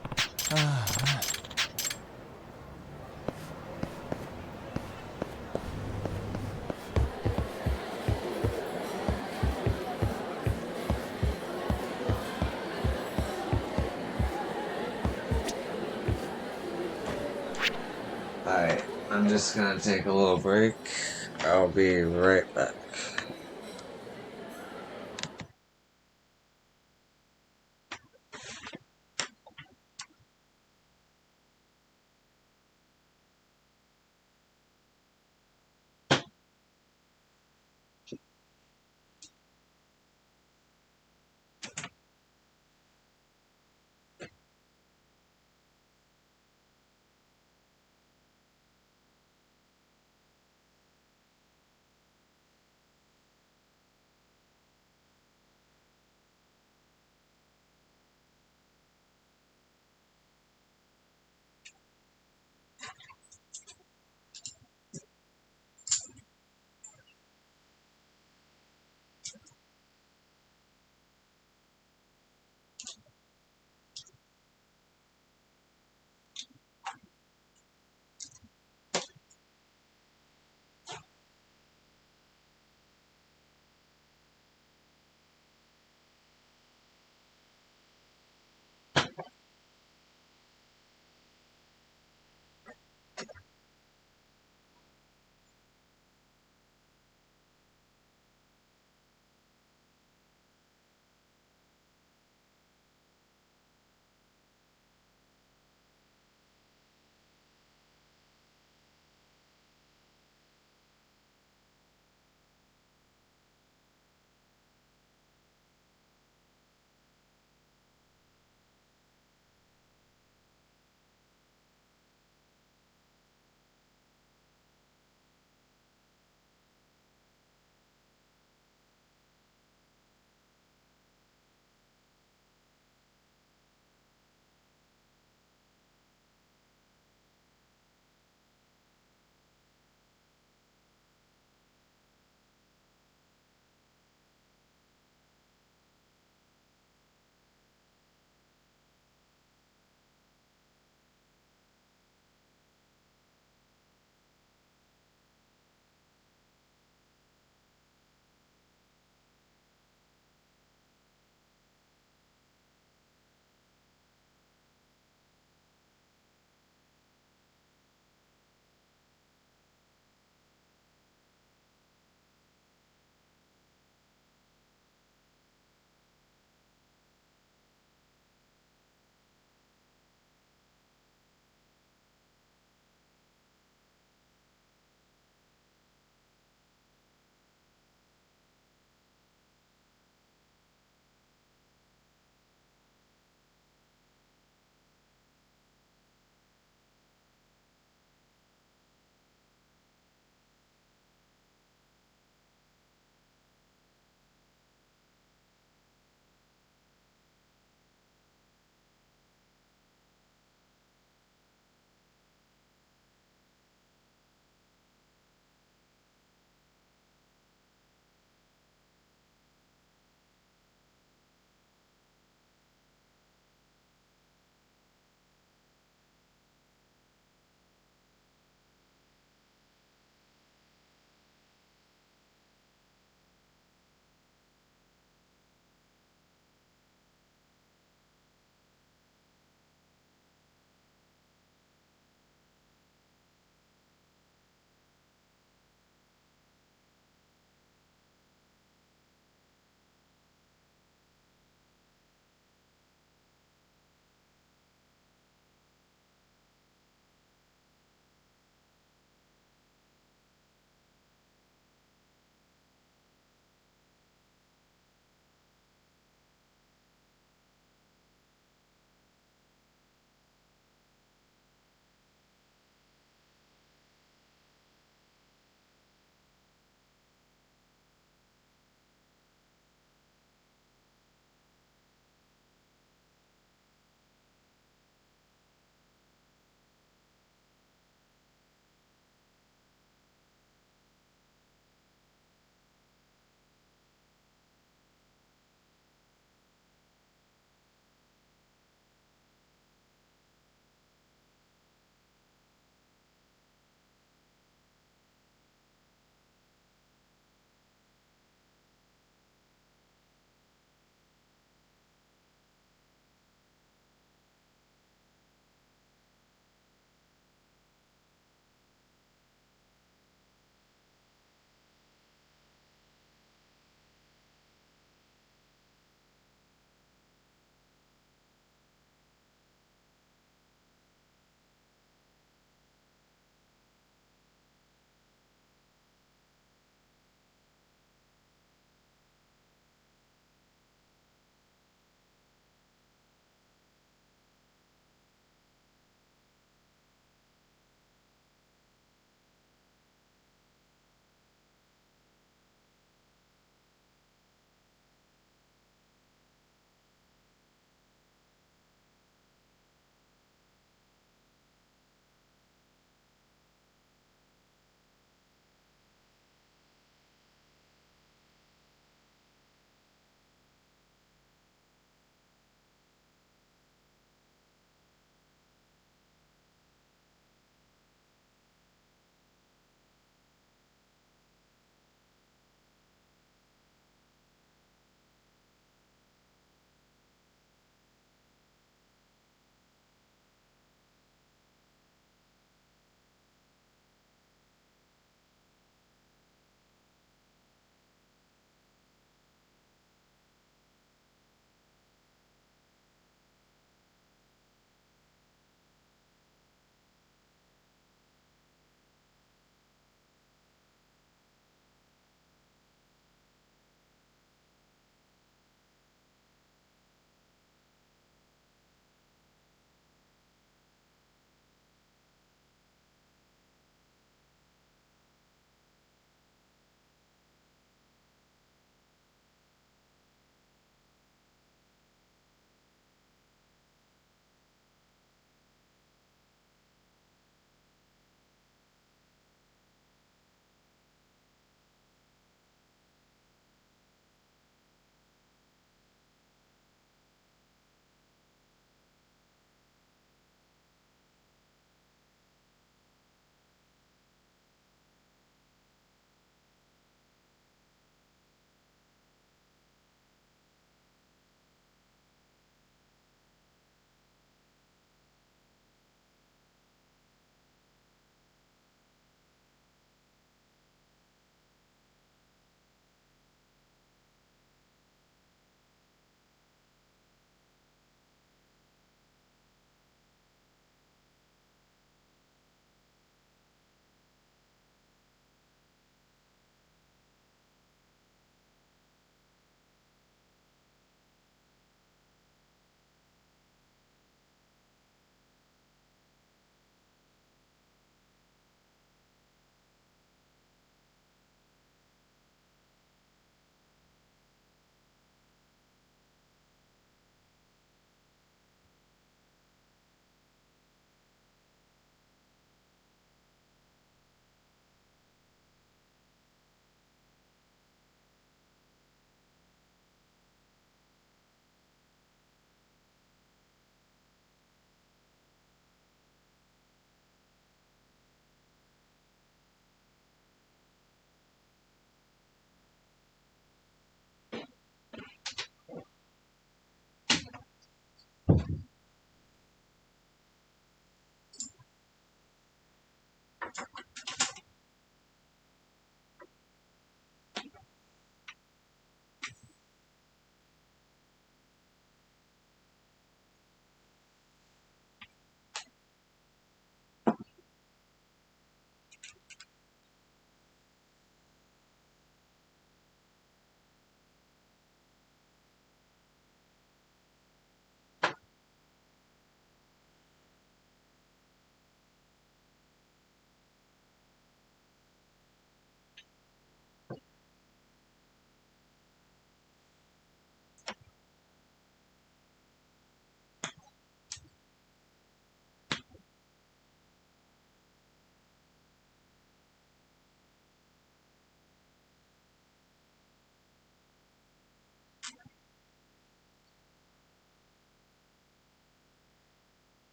Alright, I'm just gonna take a little break. I'll be right back.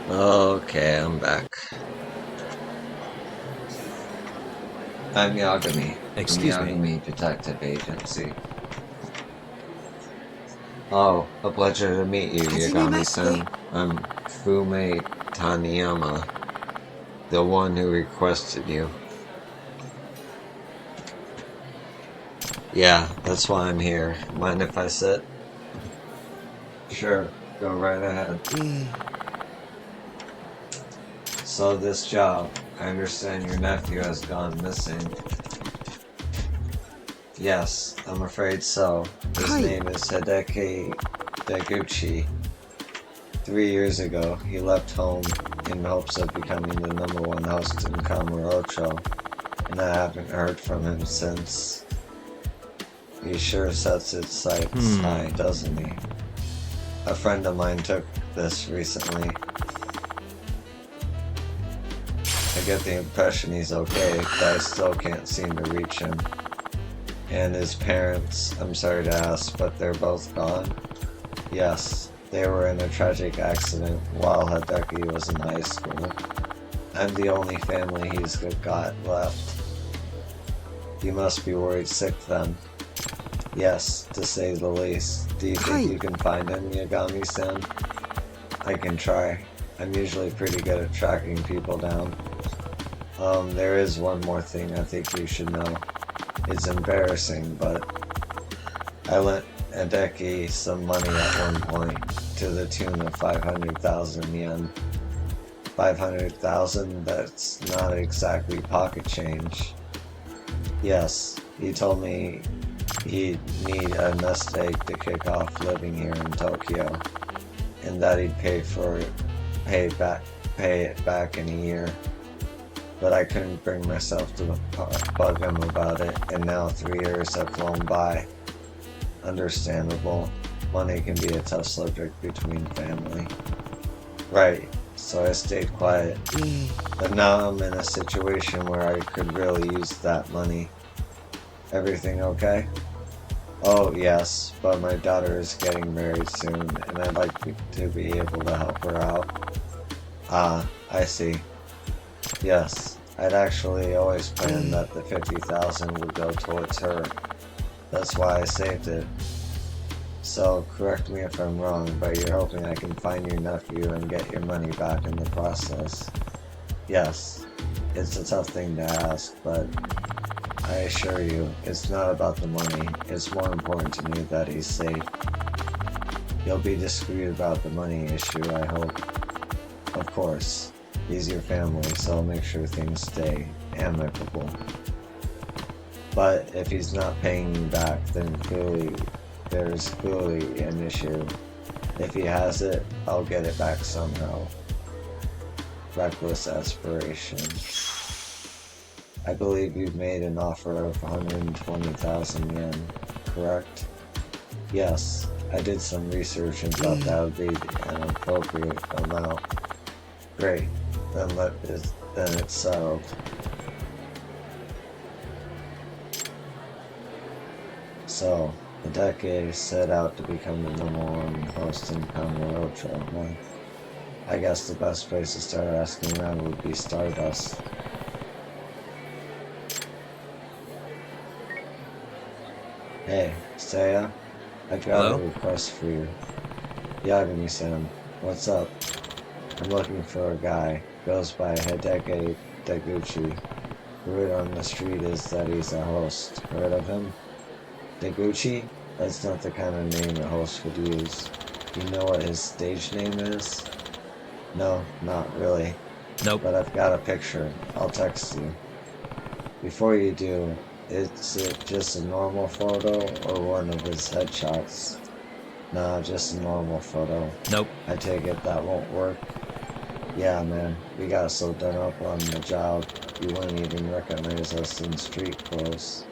Okay, I'm back. I'm Yagami. Excuse from me. Yagami Detective Agency. Oh, a pleasure to meet you, Yagami-san. I'm Fume Taniyama, the one who requested you. Yeah, that's why I'm here. Mind if I sit? Sure, go right ahead. So this job, I understand your nephew has gone missing. Yes, I'm afraid so. His name is Hideki Deguchi. 3 years ago, he left home in hopes of becoming the #1 host in Kamurocho, and I haven't heard from him since. He sure sets his sights high, doesn't he? A friend of mine took this recently. I get the impression he's okay, but I still can't seem to reach him. And his parents, I'm sorry to ask, but they're both gone? Yes, they were in a tragic accident while Hideki was in high school. I'm the only family he's got left. You must be worried sick then. Yes, to say the least. Do you think you can find him, Yagami-san? I can try. I'm usually pretty good at tracking people down. There is one more thing I think you should know. It's embarrassing, but I lent Hideki some money at one point, to the tune of 500,000 yen. 500,000? That's not exactly pocket change. Yes, he told me he'd need a nest egg to kick off living here in Tokyo, and that he'd pay it back in a year. But I couldn't bring myself to bug him about it, and now 3 years have flown by. Understandable. Money can be a tough subject between family. Right, so I stayed quiet. But now I'm in a situation where I could really use that money. Everything okay? Oh, yes, but my daughter is getting married soon, and I'd like to be able to help her out. Ah, I see. Yes, I'd actually always planned that the 50,000 would go towards her. That's why I saved it. So, correct me if I'm wrong, but you're hoping I can find your nephew and get your money back in the process. Yes, it's a tough thing to ask, but I assure you, it's not about the money. It's more important to me that he's safe. You'll be discreet about the money issue, I hope. Of course. He's your family, so I'll make sure things stay amicable. But if he's not paying you back, then there's clearly an issue. If he has it, I'll get it back somehow. Reckless aspiration. I believe you've made an offer of 120,000 yen, correct? Yes, I did some research and thought that would be an appropriate amount. Great. Then it's settled. So, Hideki set out to become the #1 host in Kamurocho, huh? I guess the best place to start asking around would be Stardust. Hey, Seiya, I got a request for you. Yagami-san, what's up? I'm looking for a guy. Goes by Hideki Deguchi. Word on the street is that he's a host. Heard of him? Deguchi? That's not the kind of name a host would use. You know what his stage name is? No, not really. Nope. But I've got a picture. I'll text you. Before you do, is it just a normal photo or one of his headshots? Nah, just a normal photo. Nope. I take it that won't work. Yeah, man, we got so done up on the job, you wouldn't even recognize us in street clothes.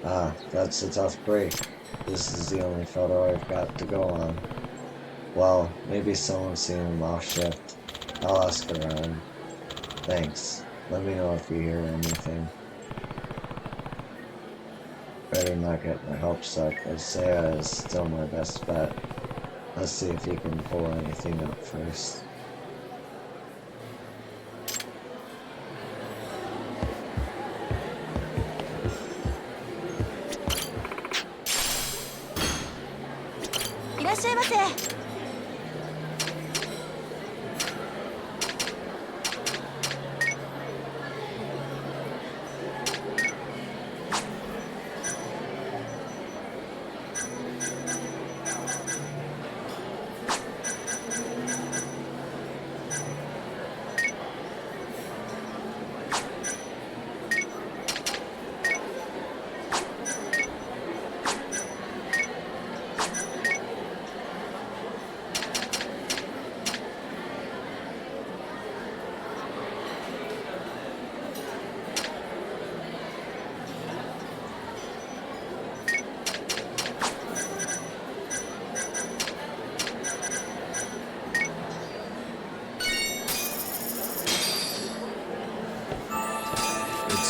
Ah, that's a tough break. This is the only photo I've got to go on. Well, maybe someone's seen him off shift. I'll ask around. Thanks. Let me know if you hear anything. Better not get my hopes up, as Seiya is still my best bet. Let's see if he can pull anything up first.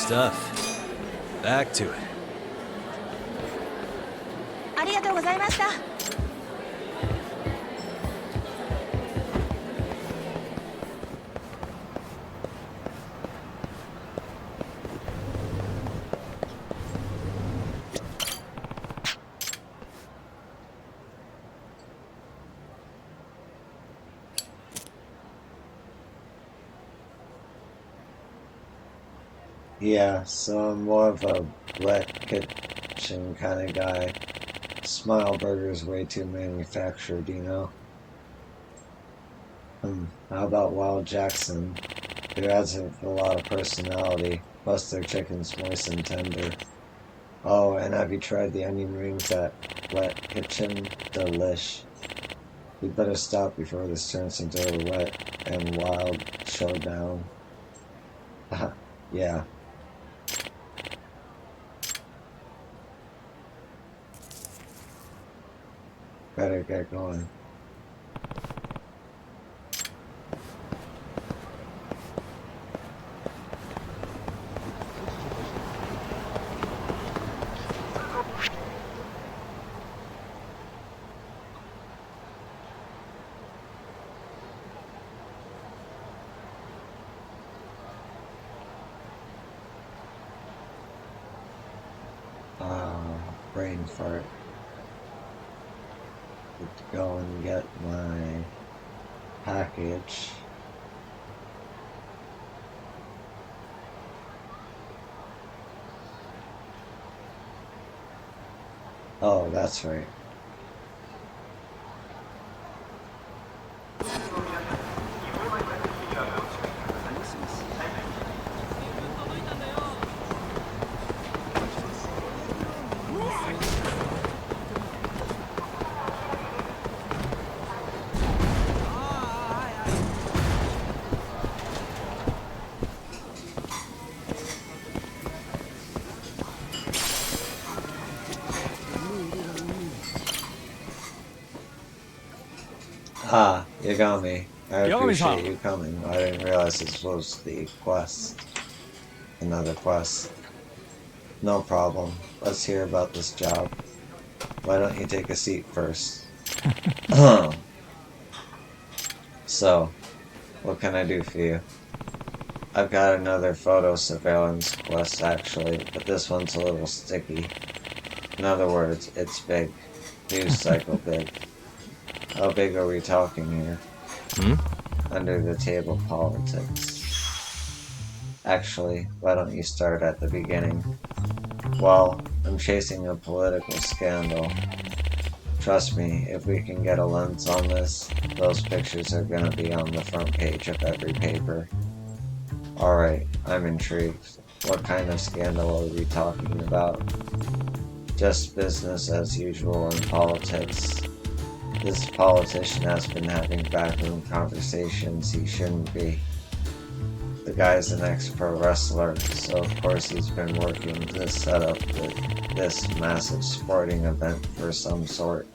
stuff. Back to it. ありがとうございました。Yeah, so I'm more of a black kitchen kind of guy. Smile Burger's way too manufactured, you know? How about Wild Jackson? Who adds a lot of personality, plus their chicken's moist and tender. Oh, and have you tried the onion rings at Wet Kitchen? Delish. We better stop before this turns into a wet and wild showdown. Yeah. Better get going. Brain fart. Need to go and get my package. Oh, that's right. Ah, you got me. I appreciate you coming. I didn't realize this was the quest. Another quest. No problem. Let's hear about this job. Why don't you take a seat first? So, what can I do for you? I've got another photo surveillance quest actually, but this one's a little sticky. In other words, it's big. News cycle big. How big are we talking here? Under the table politics. Actually, why don't you start at the beginning? Well, I'm chasing a political scandal. Trust me, if we can get a lens on this, those pictures are gonna be on the front page of every paper. Alright, I'm intrigued. What kind of scandal are we talking about? Just business as usual in politics. This politician has been having backroom conversations he shouldn't be. The guy's an ex-pro wrestler, so of course he's been working to set up this massive sporting event for some sort.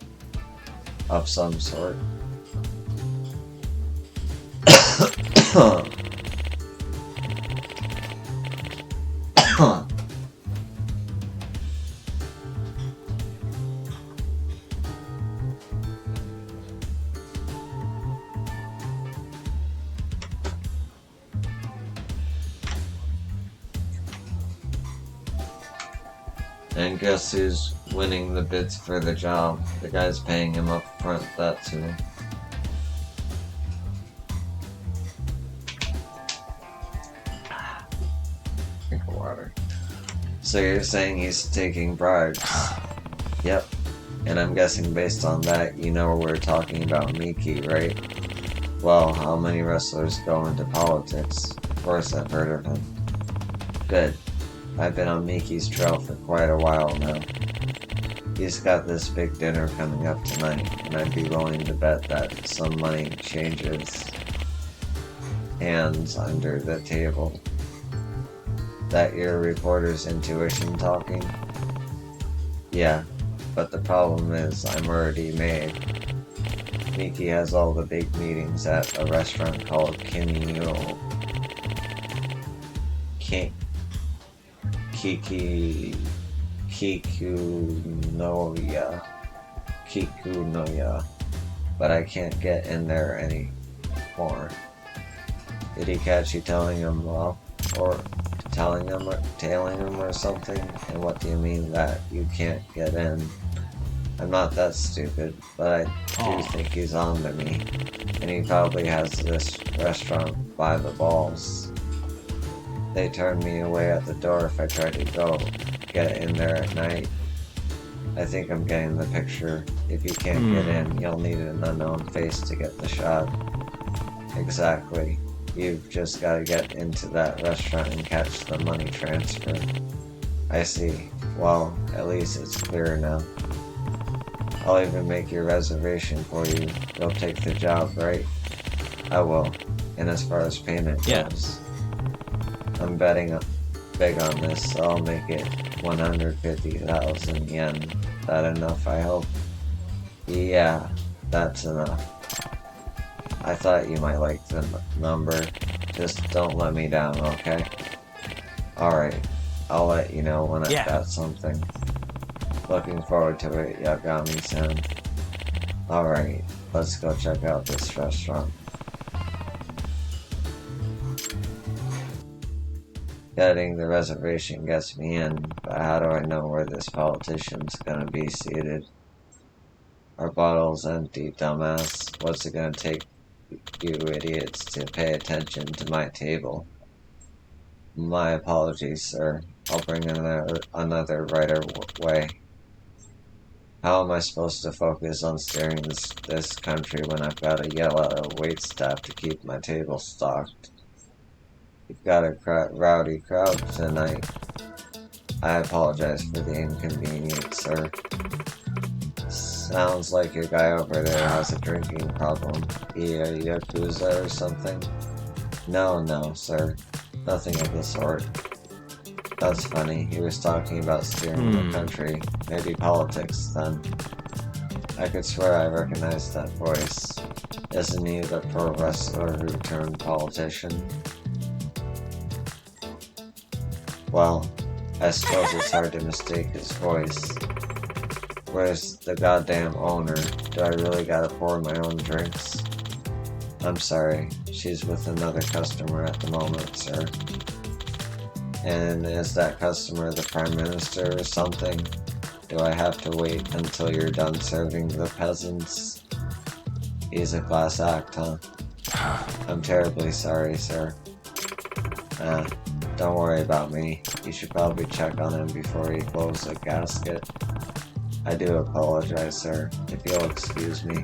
And guess who's winning the bids for the job? The guy's paying him up front, that too. Drink of water. So you're saying he's taking bribes? Yep. And I'm guessing based on that, you know we're talking about Miki, right? Well, how many wrestlers go into politics? Of course I've heard of him. Good. I've been on Miki's trail for quite a while now. He's got this big dinner coming up tonight, and I'd be willing to bet that some money changes hands under the table. That your reporter's intuition talking? Yeah, but the problem is I'm already made. Miki has all the big meetings at a restaurant called Kimio. Kikunoya, but I can't get in there anymore. Did he catch you telling him off, or tailing him or something? And what do you mean that you can't get in? I'm not that stupid, but I do think he's on to me, and he probably has this restaurant by the balls. They turned me away at the door if I tried to go get in there at night. I think I'm getting the picture. If you can't get in, you'll need an unknown face to get the shot. Exactly. You've just got to get into that restaurant and catch the money transfer. I see. Well, at least it's clear now. I'll even make your reservation for you. You'll take the job, right? I will. And as far as payment goes, I'm betting big on this, so I'll make it 150,000 yen. That enough, I hope? Yeah, that's enough. I thought you might like the number. Just don't let me down, okay? Alright, I'll let you know when I've got something. Looking forward to it, Yagami-san. Alright, let's go check out this restaurant. Getting the reservation gets me in, but how do I know where this politician's gonna be seated? Our bottle's empty, dumbass. What's it gonna take you idiots to pay attention to my table? My apologies, sir. I'll bring another right away. How am I supposed to focus on steering this country when I've got to yell at a waitstaff to keep my table stocked? You've got a rowdy crowd tonight. I apologize for the inconvenience, sir. Sounds like your guy over there has a drinking problem. Yakuza or something? No, sir. Nothing of the sort. That's funny. He was talking about steering the country. Maybe politics, then. I could swear I recognized that voice. Isn't he the pro wrestler who turned politician? Well, I suppose it's hard to mistake his voice. Where's the goddamn owner? Do I really gotta pour my own drinks? I'm sorry, she's with another customer at the moment, sir. And is that customer the Prime Minister or something? Do I have to wait until you're done serving the peasants? He's a class act, huh? I'm terribly sorry, sir. Don't worry about me. You should probably check on him before he blows the gasket. I do apologize, sir, if you'll excuse me.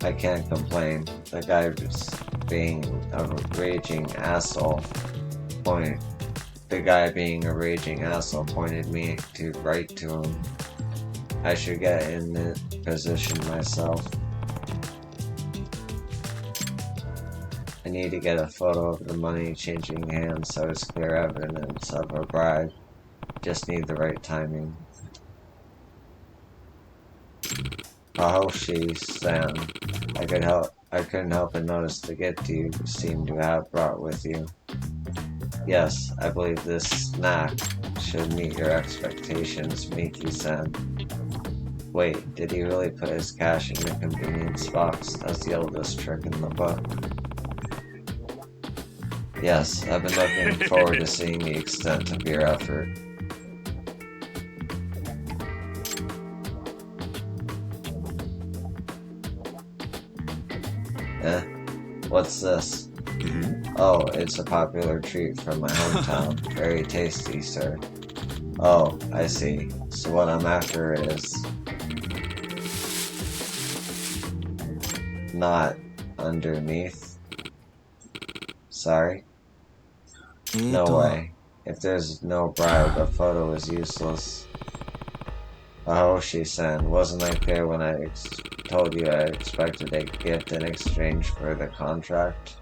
I can't complain. The guy was being a raging asshole pointed me right to him. I should get in the position myself. I need to get a photo of the money changing hands so it's clear evidence of a bribe. Just need the right timing. Ahoshi-san, I couldn't help but notice the gift you seem to have brought with you. Yes, I believe this snack should meet your expectations, Miki-san. Wait, did he really put his cash in the convenience box? That's the oldest trick in the book. Yes, I've been looking forward to seeing the extent of your effort. What's this? Oh, it's a popular treat from my hometown. Very tasty, sir. Oh, I see. So what I'm after is... not underneath. Sorry? No way. If there's no bribe, a photo is useless. Ahoshi-san, wasn't I clear when I told you I expected a gift in exchange for the contract?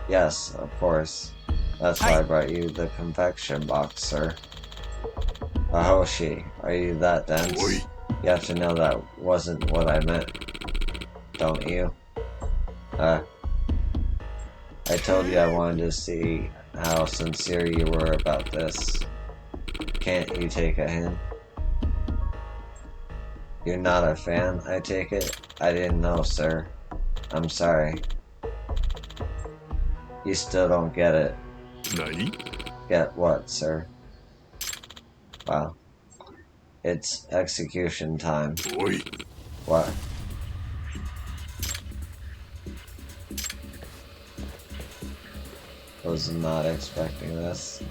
Yes, of course. That's why I brought you the confection box, sir. Ahoshi, are you that dense? You have to know that wasn't what I meant, don't you? I told you I wanted to see how sincere you were about this. Can't you take a hint? You're not a fan, I take it? I didn't know, sir. I'm sorry. You still don't get it. Nani? Get what, sir? Wow. It's execution time. Oi. What? Was not expecting this.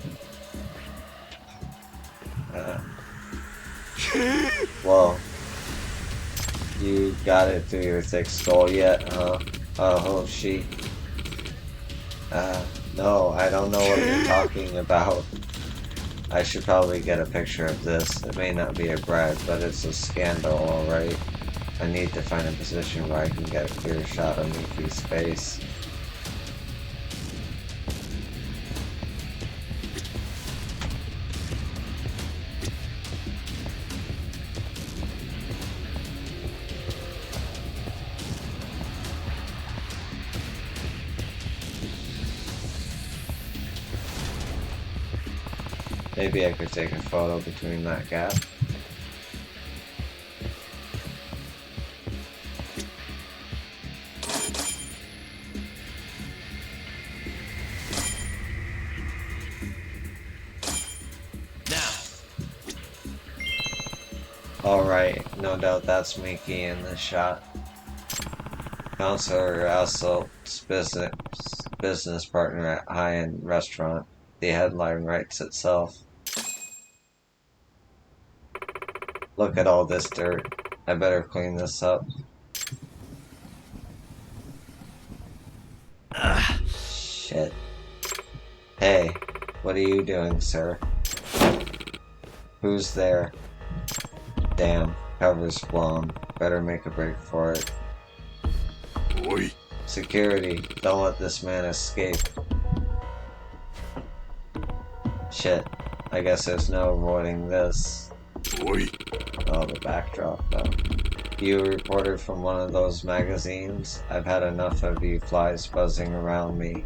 Whoa. You got it through your thick skull yet, huh? Oh, she. No, I don't know what you're talking about. I should probably get a picture of this. It may not be a brag, but it's a scandal, alright? I need to find a position where I can get a clear shot of Miki's face. Maybe I could take a photo between that gap. Alright, no doubt that's Miki in this shot. Counselor Assault's business partner at high-end restaurant. The headline writes itself. Look at all this dirt. I better clean this up. Shit. Hey, what are you doing, sir? Who's there? Damn, cover's blown. Better make a break for it. Oi. Security, don't let this man escape. Shit, I guess there's no avoiding this. Oi. Oh, the backdrop, though. You a reporter from one of those magazines? I've had enough of you flies buzzing around me.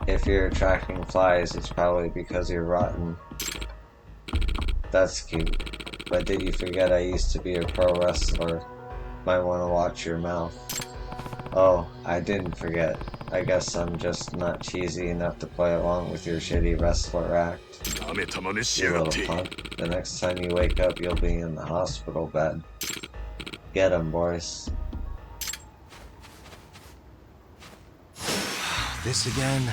If you're attracting flies, it's probably because you're rotten. That's cute. But did you forget I used to be a pro wrestler? Might want to watch your mouth. Oh, I didn't forget. I guess I'm just not cheesy enough to play along with your shitty wrestler act. You little punk. The next time you wake up, you'll be in the hospital bed. Get him, boys. This again?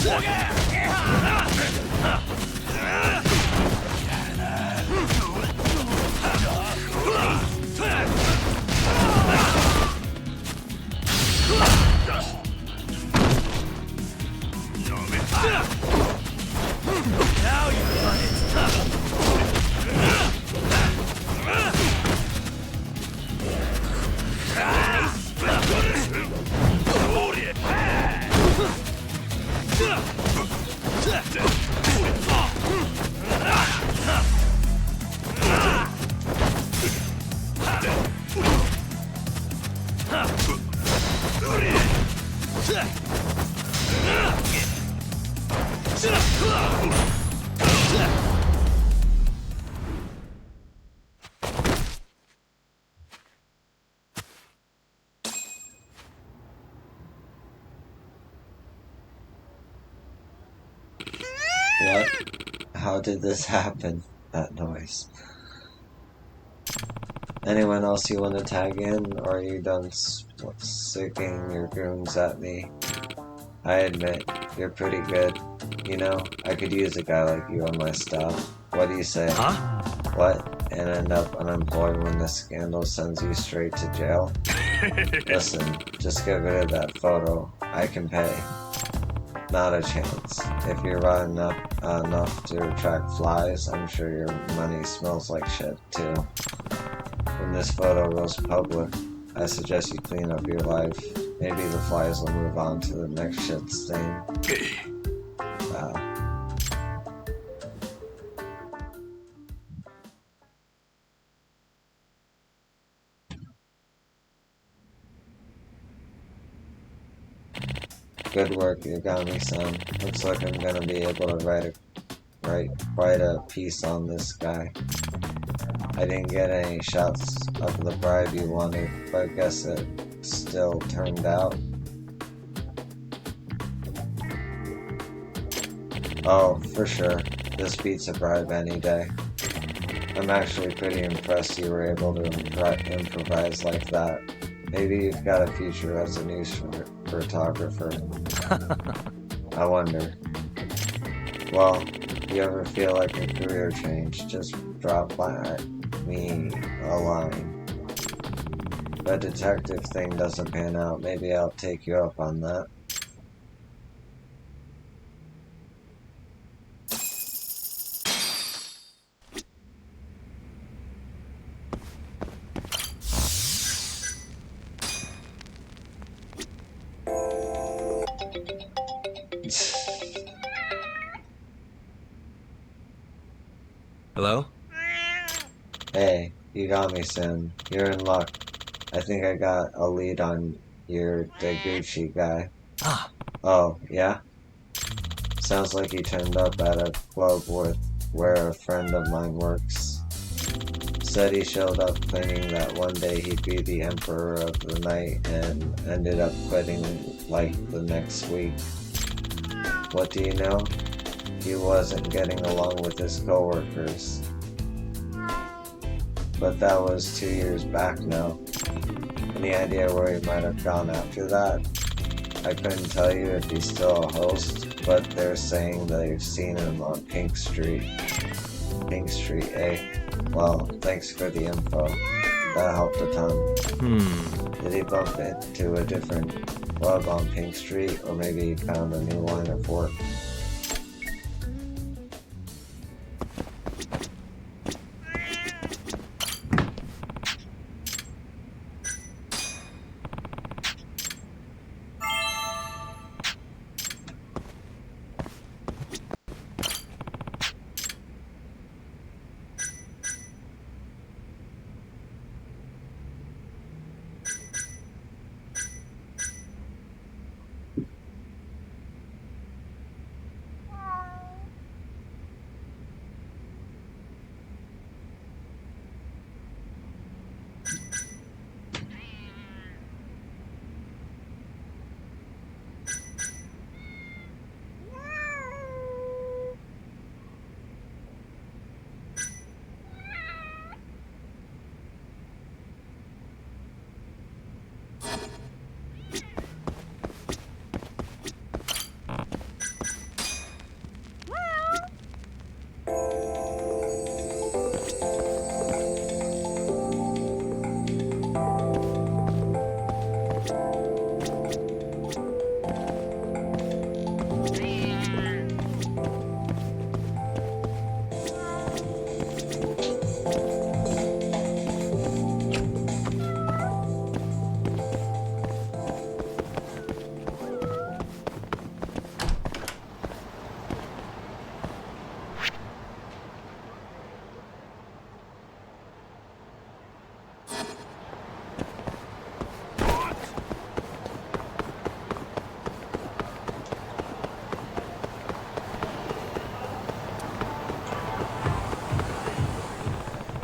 What? How did this happen? That noise. Anyone else you want to tag in, or are you done sicking your goons at me? I admit, you're pretty good. You know, I could use a guy like you on my staff. What do you say? Huh? What? And end up unemployed when the scandal sends you straight to jail? Listen, just get rid of that photo. I can pay. Not a chance. If you're rotten enough to attract flies, I'm sure your money smells like shit, too. When this photo goes public, I suggest you clean up your life. Maybe the flies will move on to the next shit stain. Good work, Yagami-san. Looks like I'm gonna be able to write quite a piece on this guy. I didn't get any shots of the bride you wanted, but I guess it still turned out. Oh, for sure. This beats a bribe any day. I'm actually pretty impressed you were able to improvise like that. Maybe you've got a future as a news photographer. I wonder. Well, if you ever feel like a career change, just drop me a line. If a detective thing doesn't pan out, maybe I'll take you up on that. Hello? Hey, Yagami-san, you're in luck. I think I got a lead on your Deguchi guy. Ah. Oh, yeah? Sounds like he turned up at a club where a friend of mine works. Said he showed up claiming that one day he'd be the emperor of the night and ended up quitting like the next week. What do you know? He wasn't getting along with his coworkers. But that was 2 years back now. Any idea where he might have gone after that? I couldn't tell you if he's still a host, but they're saying they've seen him on Pink Street. Pink Street, eh? Well, thanks for the info. That helped a ton. Did he bump into a different club on Pink Street, or maybe he found a new line of work?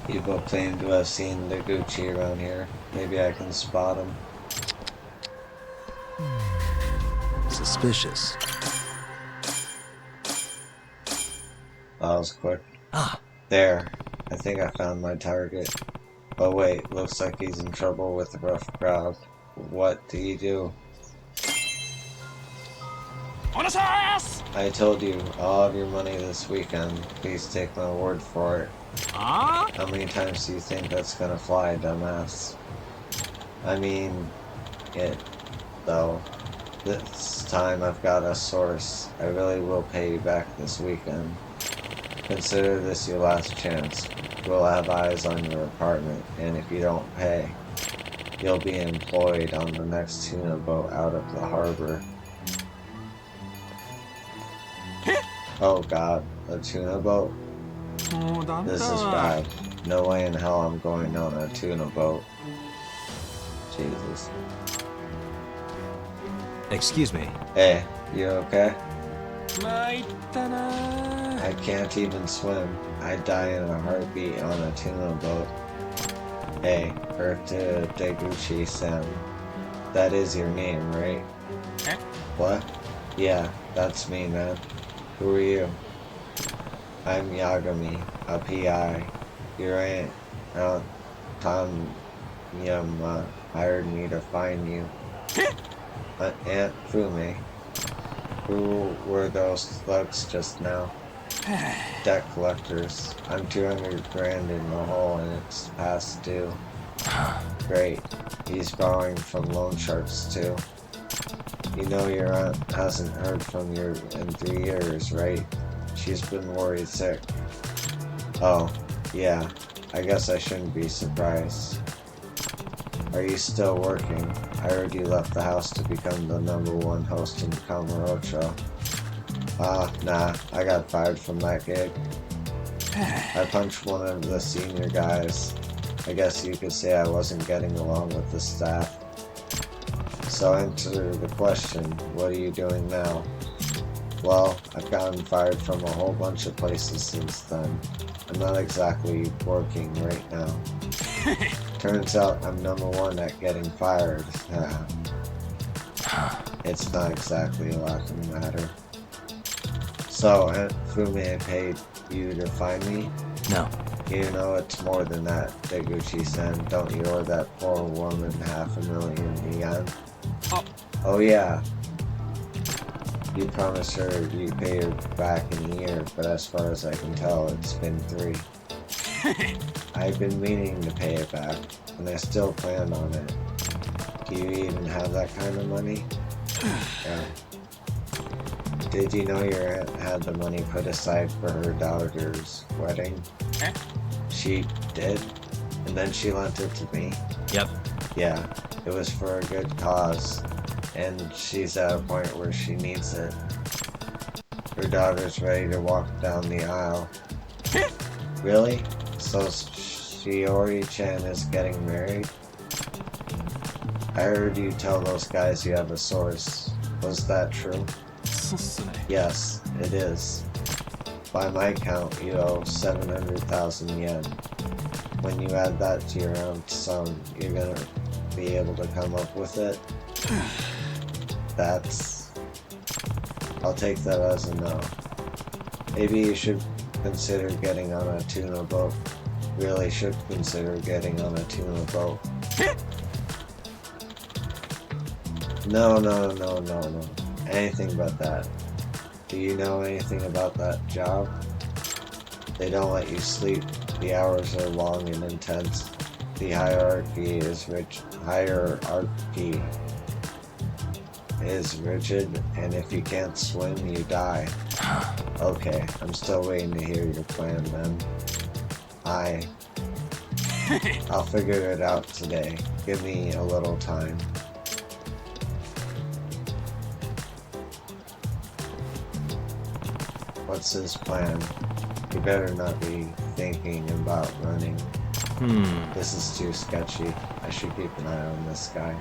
People claim to have seen Deguchi around here. Maybe I can spot him. Suspicious. That was quick. Ah. There. I think I found my target. Oh wait, looks like he's in trouble with the rough crowd. What do you do? I told you, I'll have your money this weekend. Please take my word for it. How many times do you think that's gonna fly, dumbass? I mean, it, though. This time I've got a source. I really will pay you back this weekend. Consider this your last chance. We'll have eyes on your apartment, and if you don't pay, You'll be employed on the next tuna boat out of the harbor. Oh god, a tuna boat? This is bad. No way in hell I'm going on a tuna boat. Jesus. Excuse me. Hey, you okay? I can't even swim. I'd die in a heartbeat on a tuna boat. Hey, Earth to Deguchi-san. That is your name, right? What? Yeah, that's me, man. Who are you? I'm Yagami, a PI. Your aunt, Tom hired me to find you. Aunt Fume. Who were those thugs just now? Debt collectors. I'm 200 grand in the hole and it's past due. Great. He's borrowing from loan sharks too. You know your aunt hasn't heard from you in 3 years, right? She's been worried sick. Oh, yeah. I guess I shouldn't be surprised. Are you still working? I heard you left the house to become the #1 host in Kamurocho. Nah, I got fired from that gig. I punched one of the senior guys. I guess you could say I wasn't getting along with the staff. So answer the question, what are you doing now? Well, I've gotten fired from a whole bunch of places since then. I'm not exactly working right now. Turns out I'm #1 at getting fired. It's not exactly a laughing matter. So, Aunt Fume paid you to find me? No. You know it's more than that, Deguchi-san. Don't you owe that poor woman 500,000 yen? Oh yeah. You promised her you'd pay her back in a year, but as far as I can tell, it's been 3. I've been meaning to pay it back, and I still plan on it. Do you even have that kind of money? Yeah. Did you know your aunt had the money put aside for her daughter's wedding? She did? And then she lent it to me? Yep. Yeah, it was for a good cause, and she's at a point where she needs it. Her daughter's ready to walk down the aisle. Really? So Shiori-chan is getting married? I heard you tell those guys you have a source. Was that true? Yes, it is. By my count, you owe 700,000 yen. When you add that to your own sum, you're gonna be able to come up with it? I'll take that as a no. Maybe you should consider getting on a tuna boat. Really should consider getting on a tuna boat. No. Anything but that. Do you know anything about that job? They don't let you sleep. The hours are long and intense. The hierarchy is rigid, and if you can't swim, you die. Okay, I'm still waiting to hear your plan then. I'll figure it out today. Give me a little time. What's his plan? He better not be thinking about running. This is too sketchy. I should keep an eye on this guy.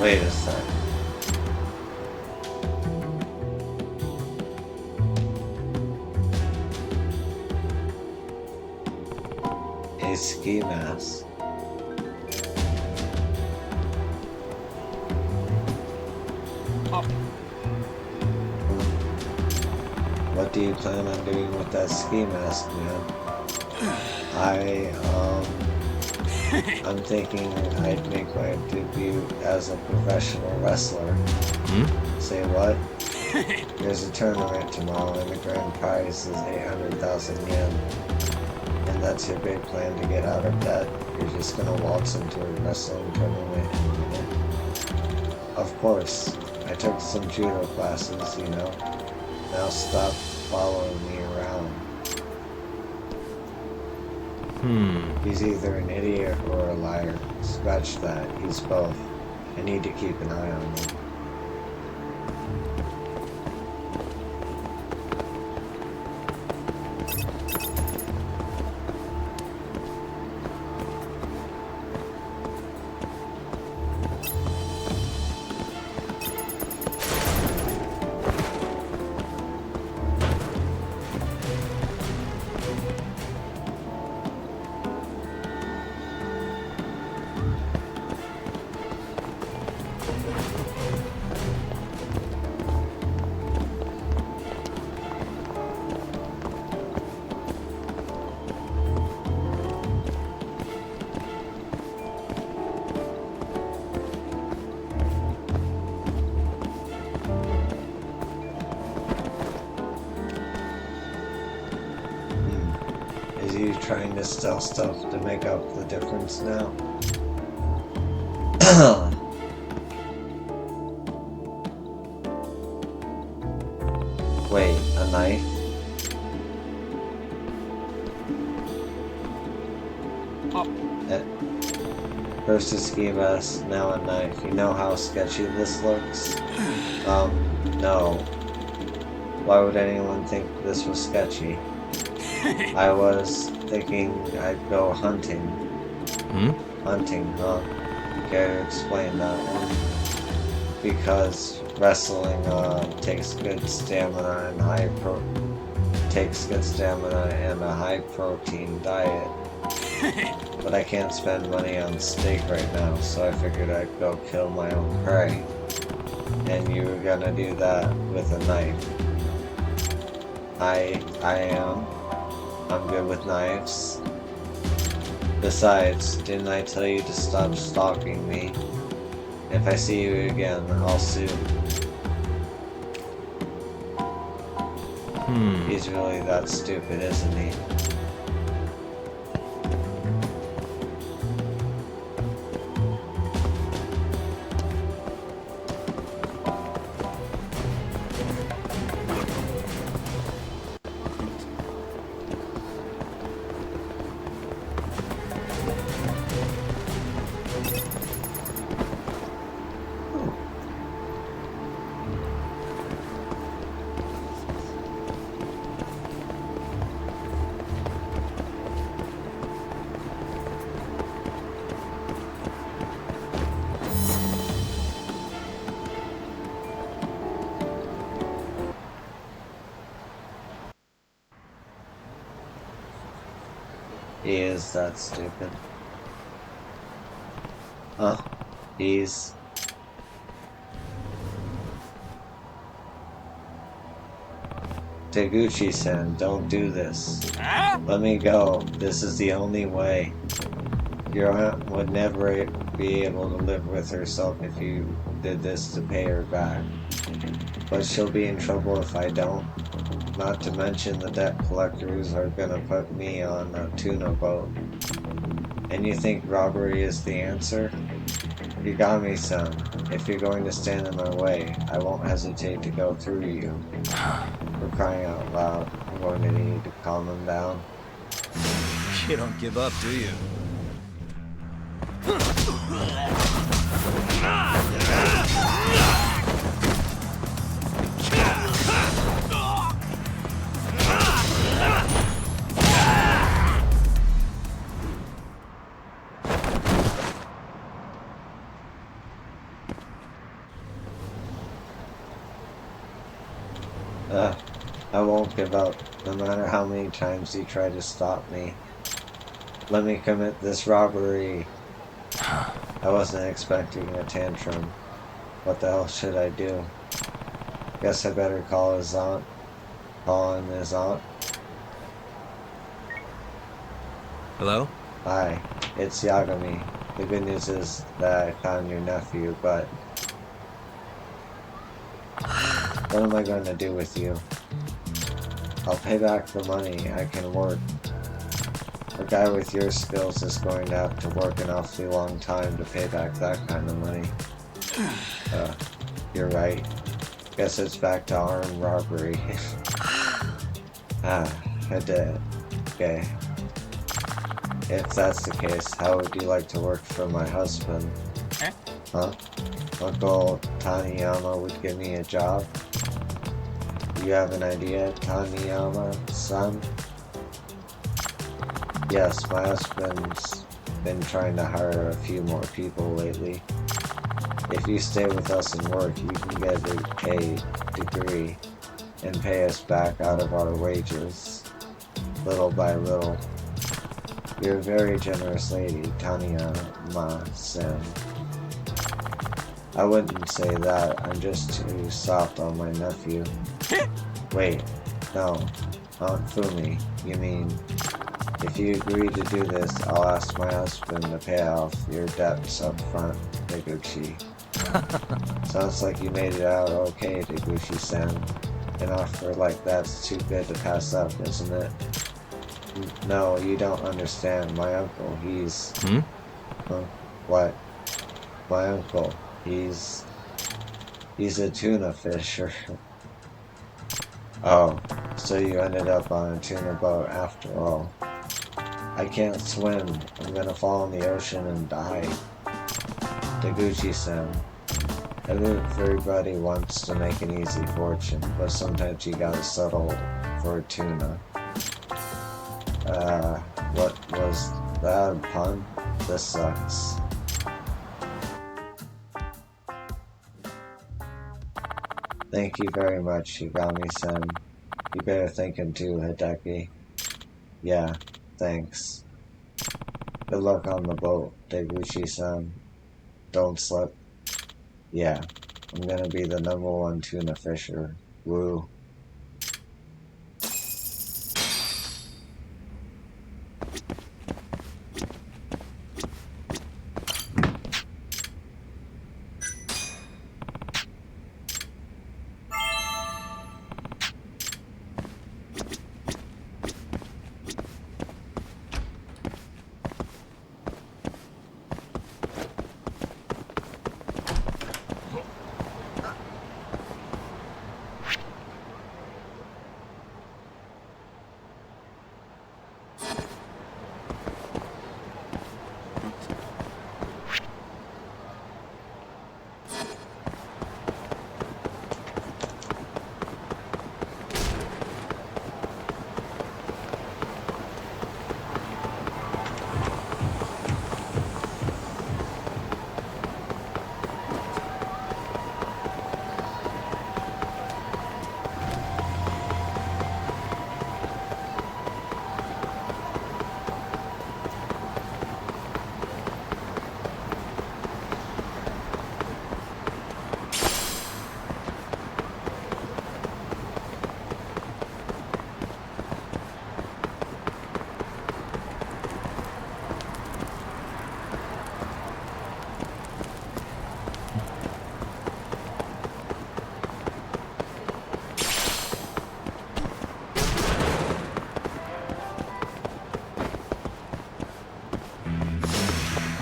Wait a sec. A ski mask. What do you plan on doing with that ski mask, man? I'm thinking I'd make my debut as a professional wrestler. Say what? There's a tournament tomorrow and the grand prize is 800,000 yen. And that's your big plan to get out of debt? You're just gonna waltz into a wrestling tournament and win it? Of course. I took some judo classes, you know. Now stop following me around. He's either an idiot or a liar. Scratch that. He's both. I need to keep an eye on him. Is he trying to sell stuff to make up the difference now? Wait, a knife? First a ski mask, now a knife. You know how sketchy this looks? No. Why would anyone think this was sketchy? I was thinking I'd go hunting. Hunting, huh? Care to explain that one? Because wrestling takes good stamina and a high protein diet. But I can't spend money on steak right now, so I figured I'd go kill my own prey. And you were gonna do that with a knife. I am. I'm good with knives. Besides, didn't I tell you to stop stalking me? If I see you again, I'll sue. He's really that stupid, isn't he? He is that stupid. Huh? He's... Taguchi-san, don't do this. Let me go. This is the only way. Your aunt would never be able to live with herself if you did this to pay her back. But she'll be in trouble if I don't. Not to mention the debt collectors are gonna put me on a tuna boat. And you think robbery is the answer? You got me, son. If you're going to stand in my way, I won't hesitate to go through you. For crying out loud, I'm going to need to calm him down. You don't give up, do you? I won't give up, no matter how many times you try to stop me. Let me commit this robbery. I wasn't expecting a tantrum. What the hell should I do? Guess I better call his aunt. Call in his aunt. Hello? Hi, it's Yagami. The good news is that I found your nephew, but... what am I going to do with you? I'll pay back the money. I can work. A guy with your skills is going to have to work an awfully long time to pay back that kind of money. You're right. Guess it's back to armed robbery. I did. Okay. If that's the case, how would you like to work for my husband? Huh? Uncle Taniyama would give me a job? You have an idea, Taniyama-san? Yes, my husband's been trying to hire a few more people lately. If you stay with us and work, you can get a degree and pay us back out of our wages, little by little. You're a very generous lady, Taniyama-san. I wouldn't say that, I'm just too soft on my nephew. Wait, no, Aunt Fumi, you mean, if you agree to do this, I'll ask my husband to pay off your debts up front, Deguchi. Sounds like you made it out okay, Deguchi-san. An offer like that's too good to pass up, isn't it? No, you don't understand. My uncle, he's... Huh? What? My uncle, he's a tuna fisher. Oh, so you ended up on a tuna boat after all. I can't swim. I'm gonna fall in the ocean and die. Deguchi-san. Everybody wants to make an easy fortune, but sometimes you gotta settle for a tuna. What was that, a pun? This sucks. Thank you very much, Yagami-san. You better thank him too, Hideki. Yeah, thanks. Good luck on the boat, Deguchi-san. Don't slip. Yeah, I'm gonna be the #1 tuna fisher. Woo.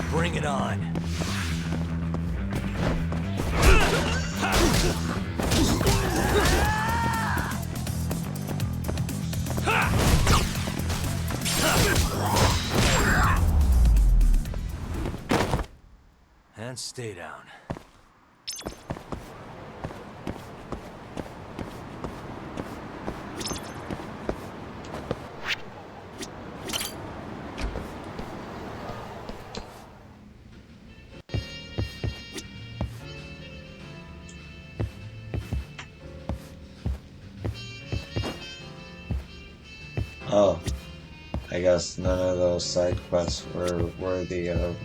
Bring it on. And stay down. Oh, I guess none of those side quests were worthy of.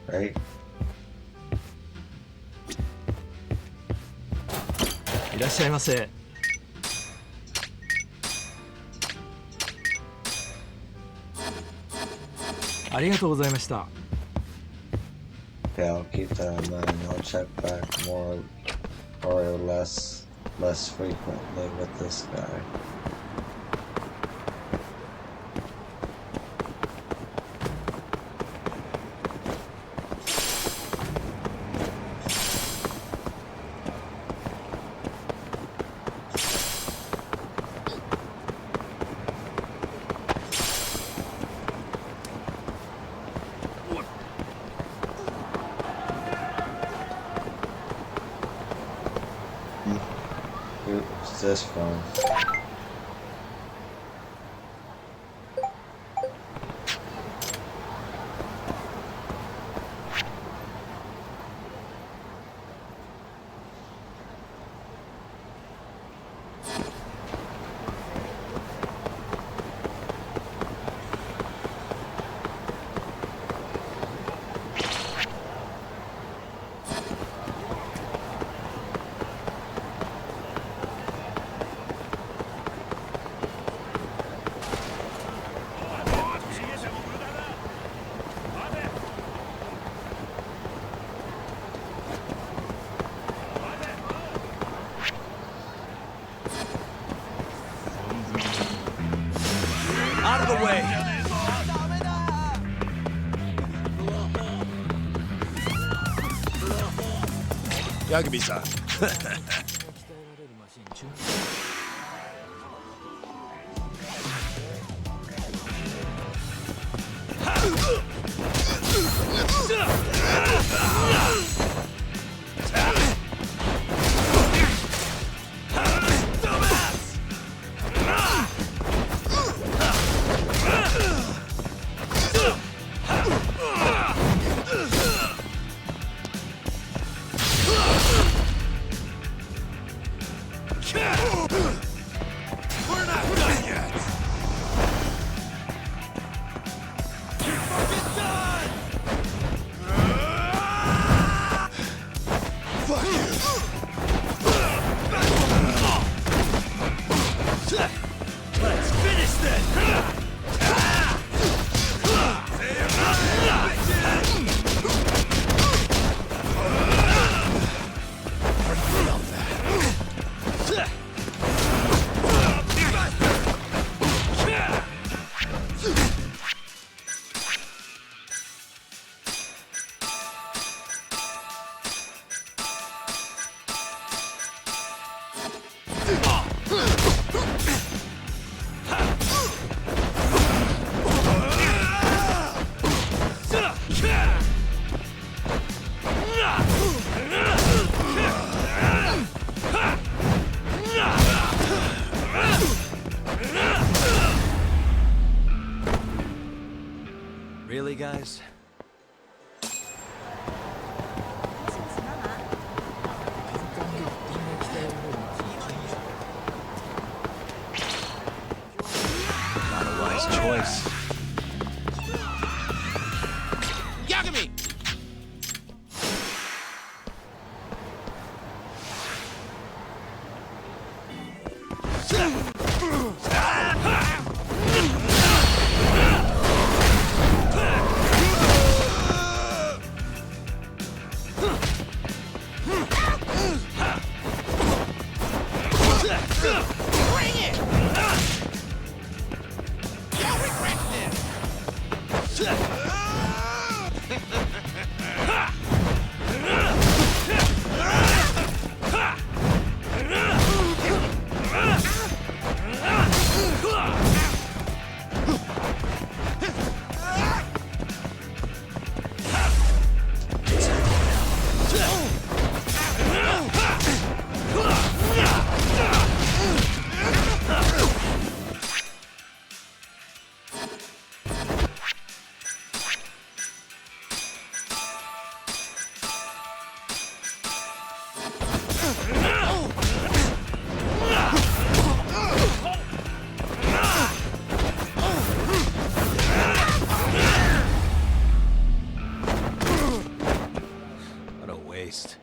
Right? いらっしゃいませ。ありがとうございました。 Okay, I'll keep that in mind. I'll check back more or less frequently with this guy. Who's this from? Out of the way! Yagami-san. waste.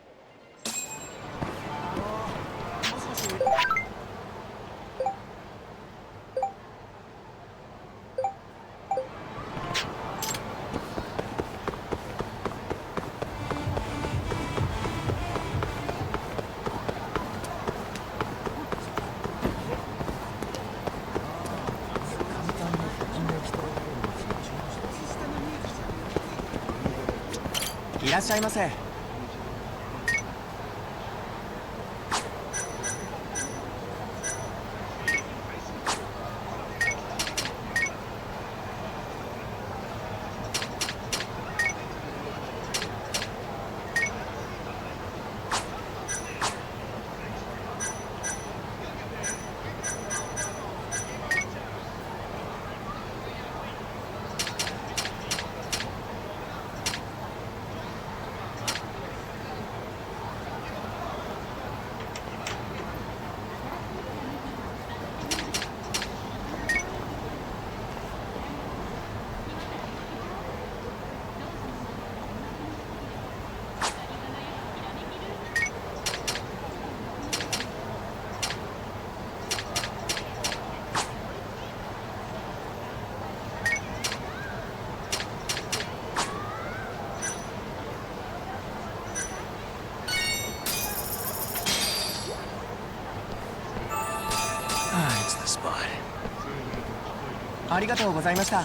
It's the spot. ありがとうございました。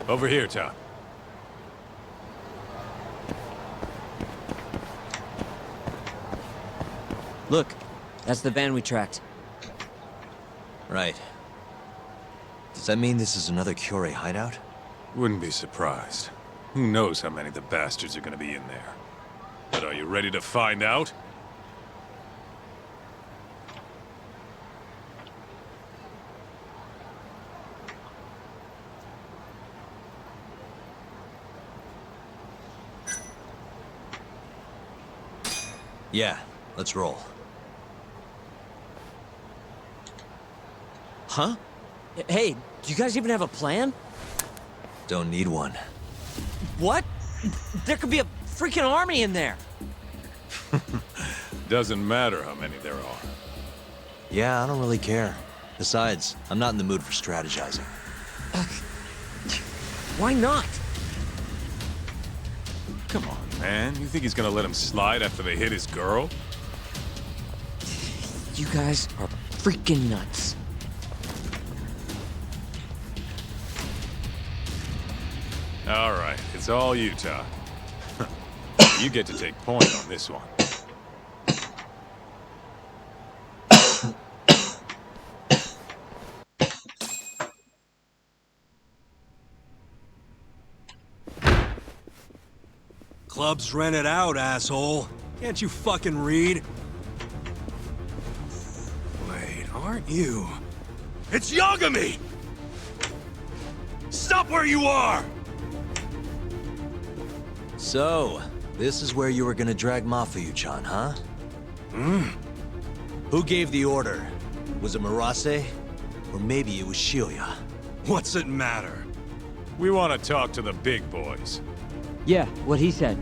Over here, Tom. Look, that's the van we tracked. Right. Does that mean this is another Curie hideout? Wouldn't be surprised. Who knows how many of the bastards are gonna be in there. But are you ready to find out? Yeah, let's roll. Huh? Hey, do you guys even have a plan? Don't need one. What? There could be a freaking army in there! Doesn't matter how many there are. Yeah, I don't really care. Besides, I'm not in the mood for strategizing. Why not? Come on, man. You think he's gonna let him slide after they hit his girl? You guys are freaking nuts. All right, it's all you, Todd. You get to take point on this one. Club's rented out, asshole. Can't you fucking read? Wait, aren't you? It's Yagami! Stop where you are! So, this is where you were gonna drag Mafuyu-chan, huh? Who gave the order? Was it Murase? Or maybe it was Shibuya? What's it matter? We want to talk to the big boys. Yeah, what he said.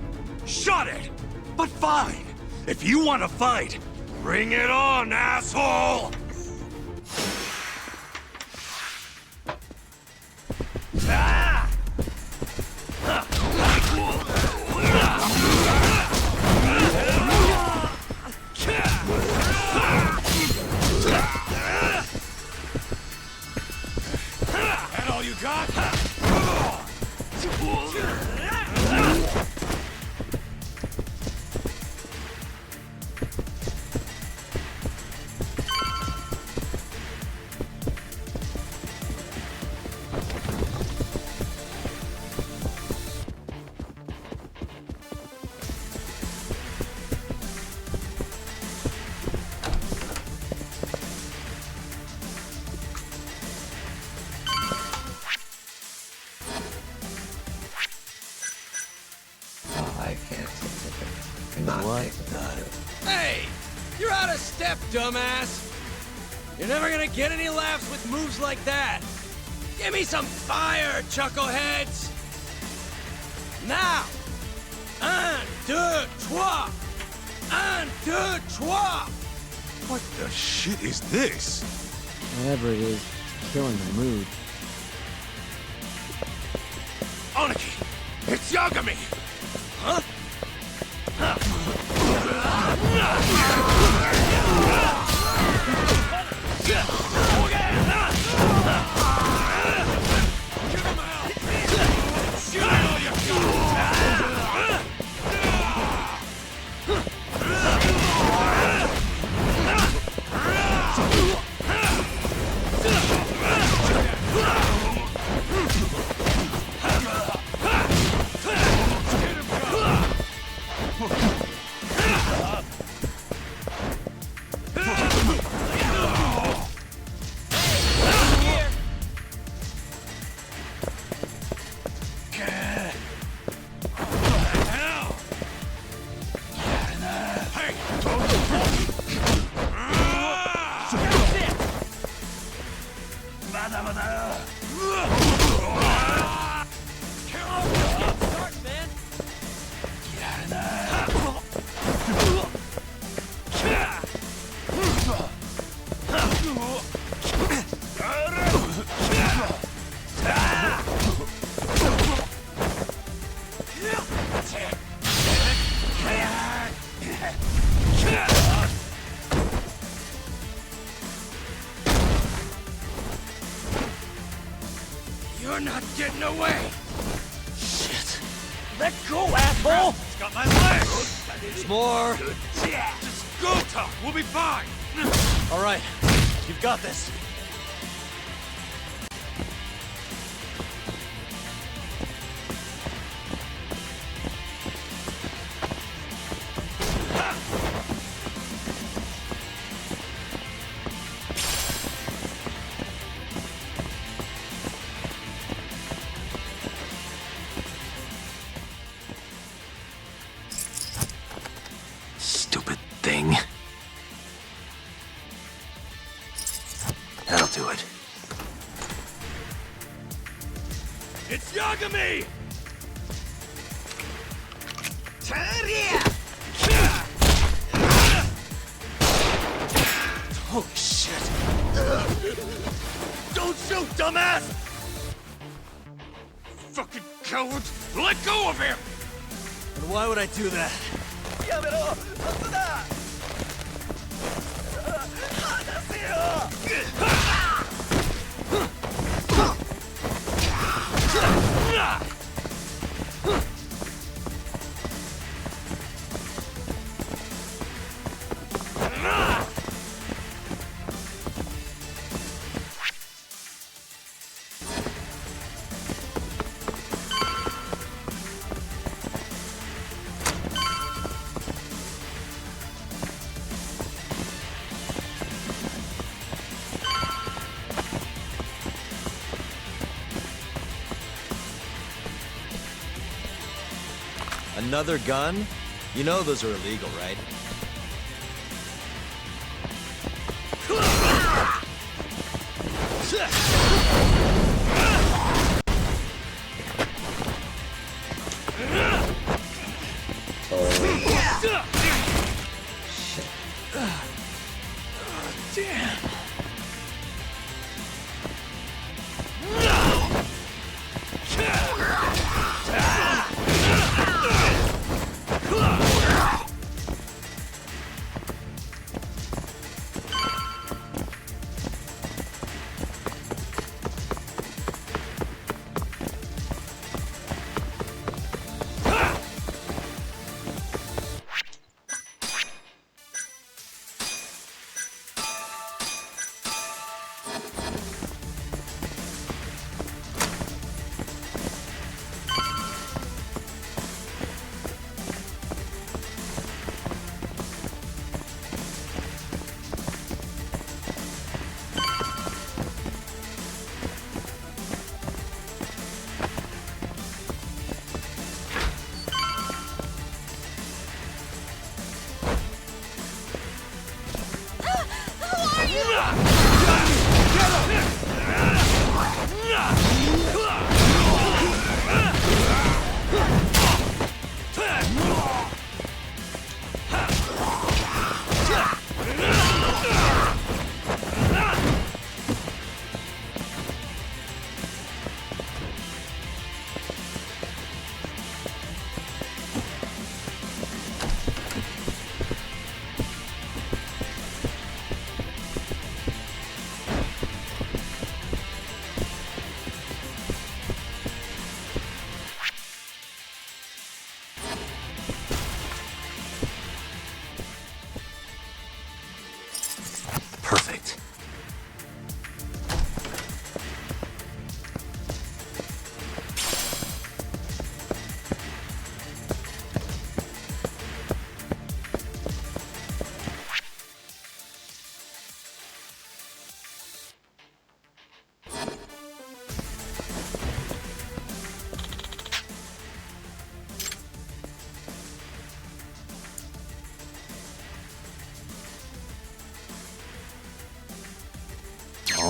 Shut it! But fine! If you want to fight, bring it on, asshole! Ah! got? Oh, I can't take it. I'm not What taking it. Hey! You're out of step, dumbass! You're never gonna get any laughs with moves like that! Give me some fire, chuckleheads! Now! Un, deux, trois! Un, deux, trois! What the shit is this? Whatever it is, it's killing the mood. Aniki! It's Yagami! Huh? You're not getting away! Shit! Let go, asshole! It's got my legs! There's more! Just go, Tough! We'll be fine! Alright, you've got this. Stupid thing. That'll do it. It's Yagami! Holy shit! Don't shoot, dumbass! Fucking coward! Let go of him! And why would I do that? Another gun? You know those are illegal, right?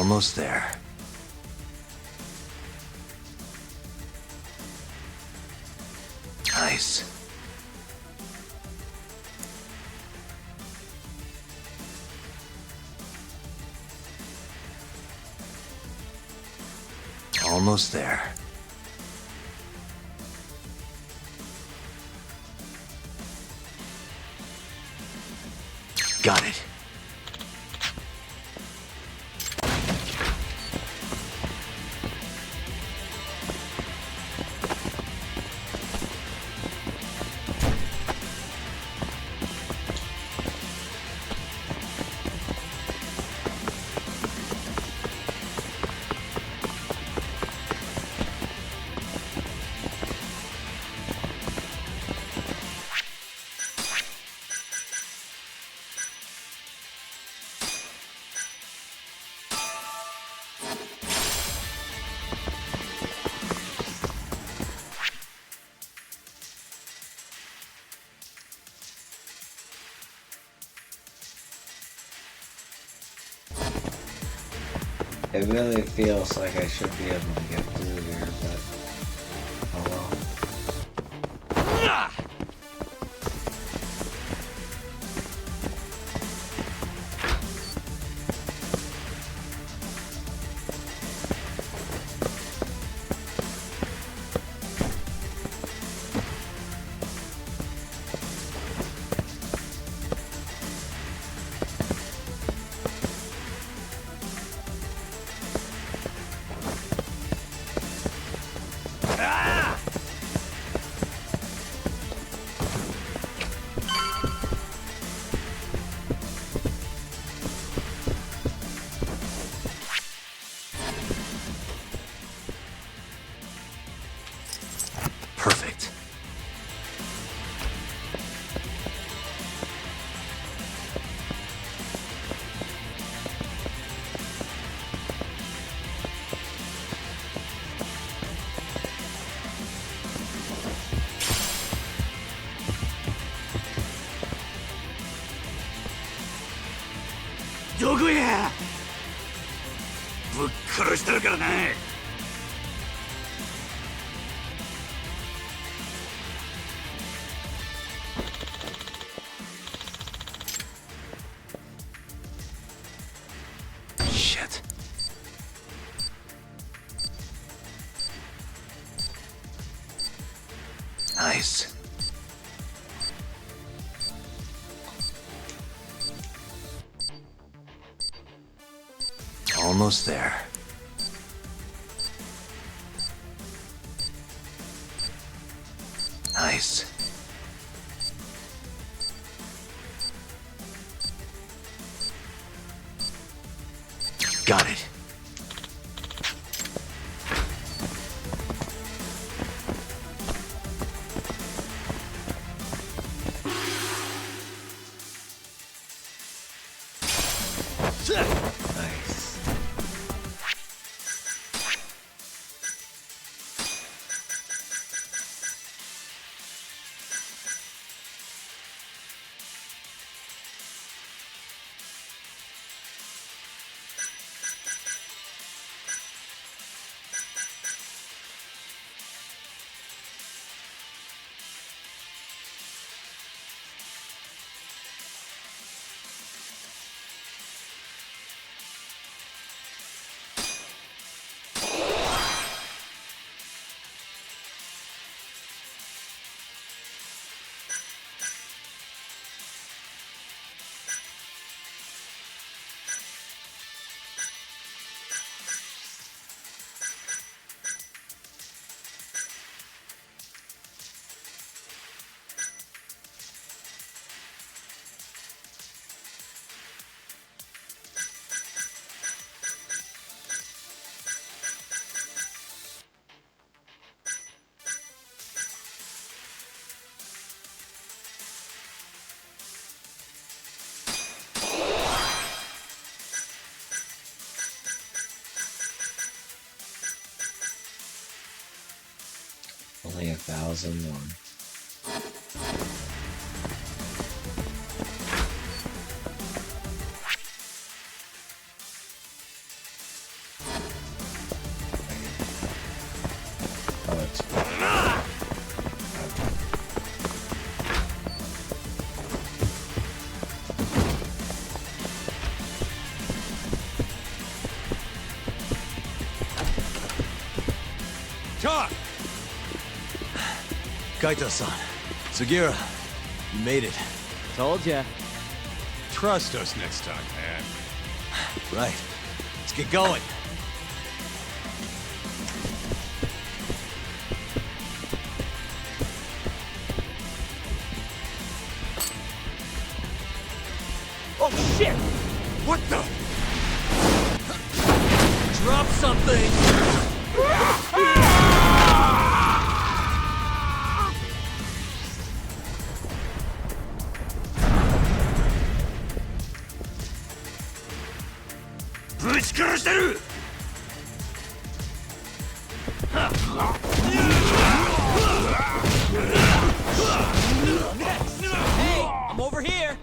Almost there. Nice. Almost there. Got it. It really feels like I should be able to get through here, but oh well. Perfect. Shit. Nice. Almost there. Nice. Got it. Nice. Only 1,000 more. Oh, it's... Talk! Kaito-san. Sugira. You made it. Told ya. Trust us next time, man. Right. Let's get going. Oh shit! What the? Drop something! Hey, I'm over here.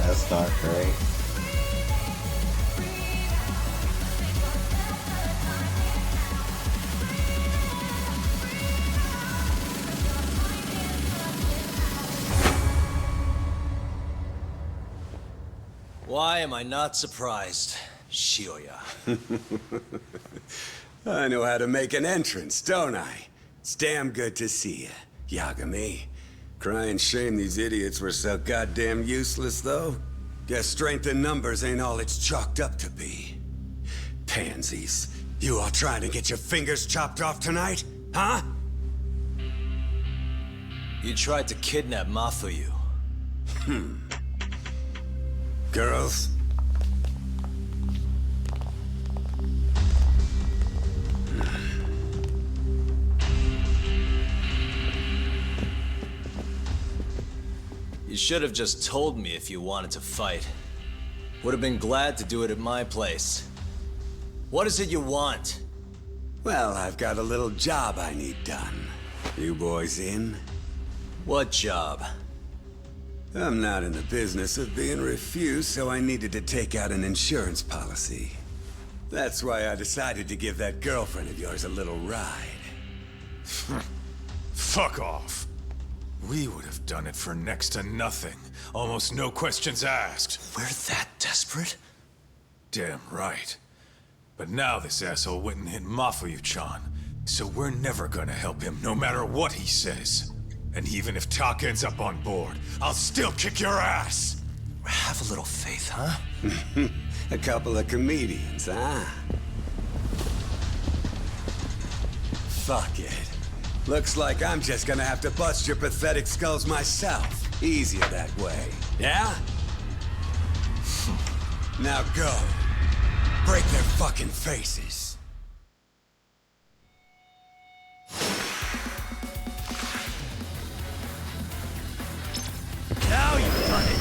That's not great. Why am I not surprised, Shioya? I know how to make an entrance, don't I? It's damn good to see you, Yagami. Crying shame these idiots were so goddamn useless, though. Guess strength in numbers ain't all it's chalked up to be. Pansies. You all trying to get your fingers chopped off tonight? Huh? You tried to kidnap Mafuyu. Girls? You should have just told me if you wanted to fight. Would have been glad to do it at my place. What is it you want? Well, I've got a little job I need done. You boys in? What job? I'm not in the business of being refused, so I needed to take out an insurance policy. That's why I decided to give that girlfriend of yours a little ride. Fuck off. We would have done it for next to nothing. Almost no questions asked. We're that desperate? Damn right. But now this asshole went and hit Mafuyu-chan, so we're never gonna help him no matter what he says. And even if Tak ends up on board, I'll still kick your ass! Have a little faith, huh? A couple of comedians, huh? Fuck it. Looks like I'm just gonna have to bust your pathetic skulls myself. Easier that way, yeah? Now go. Break their fucking faces. Now you've done it!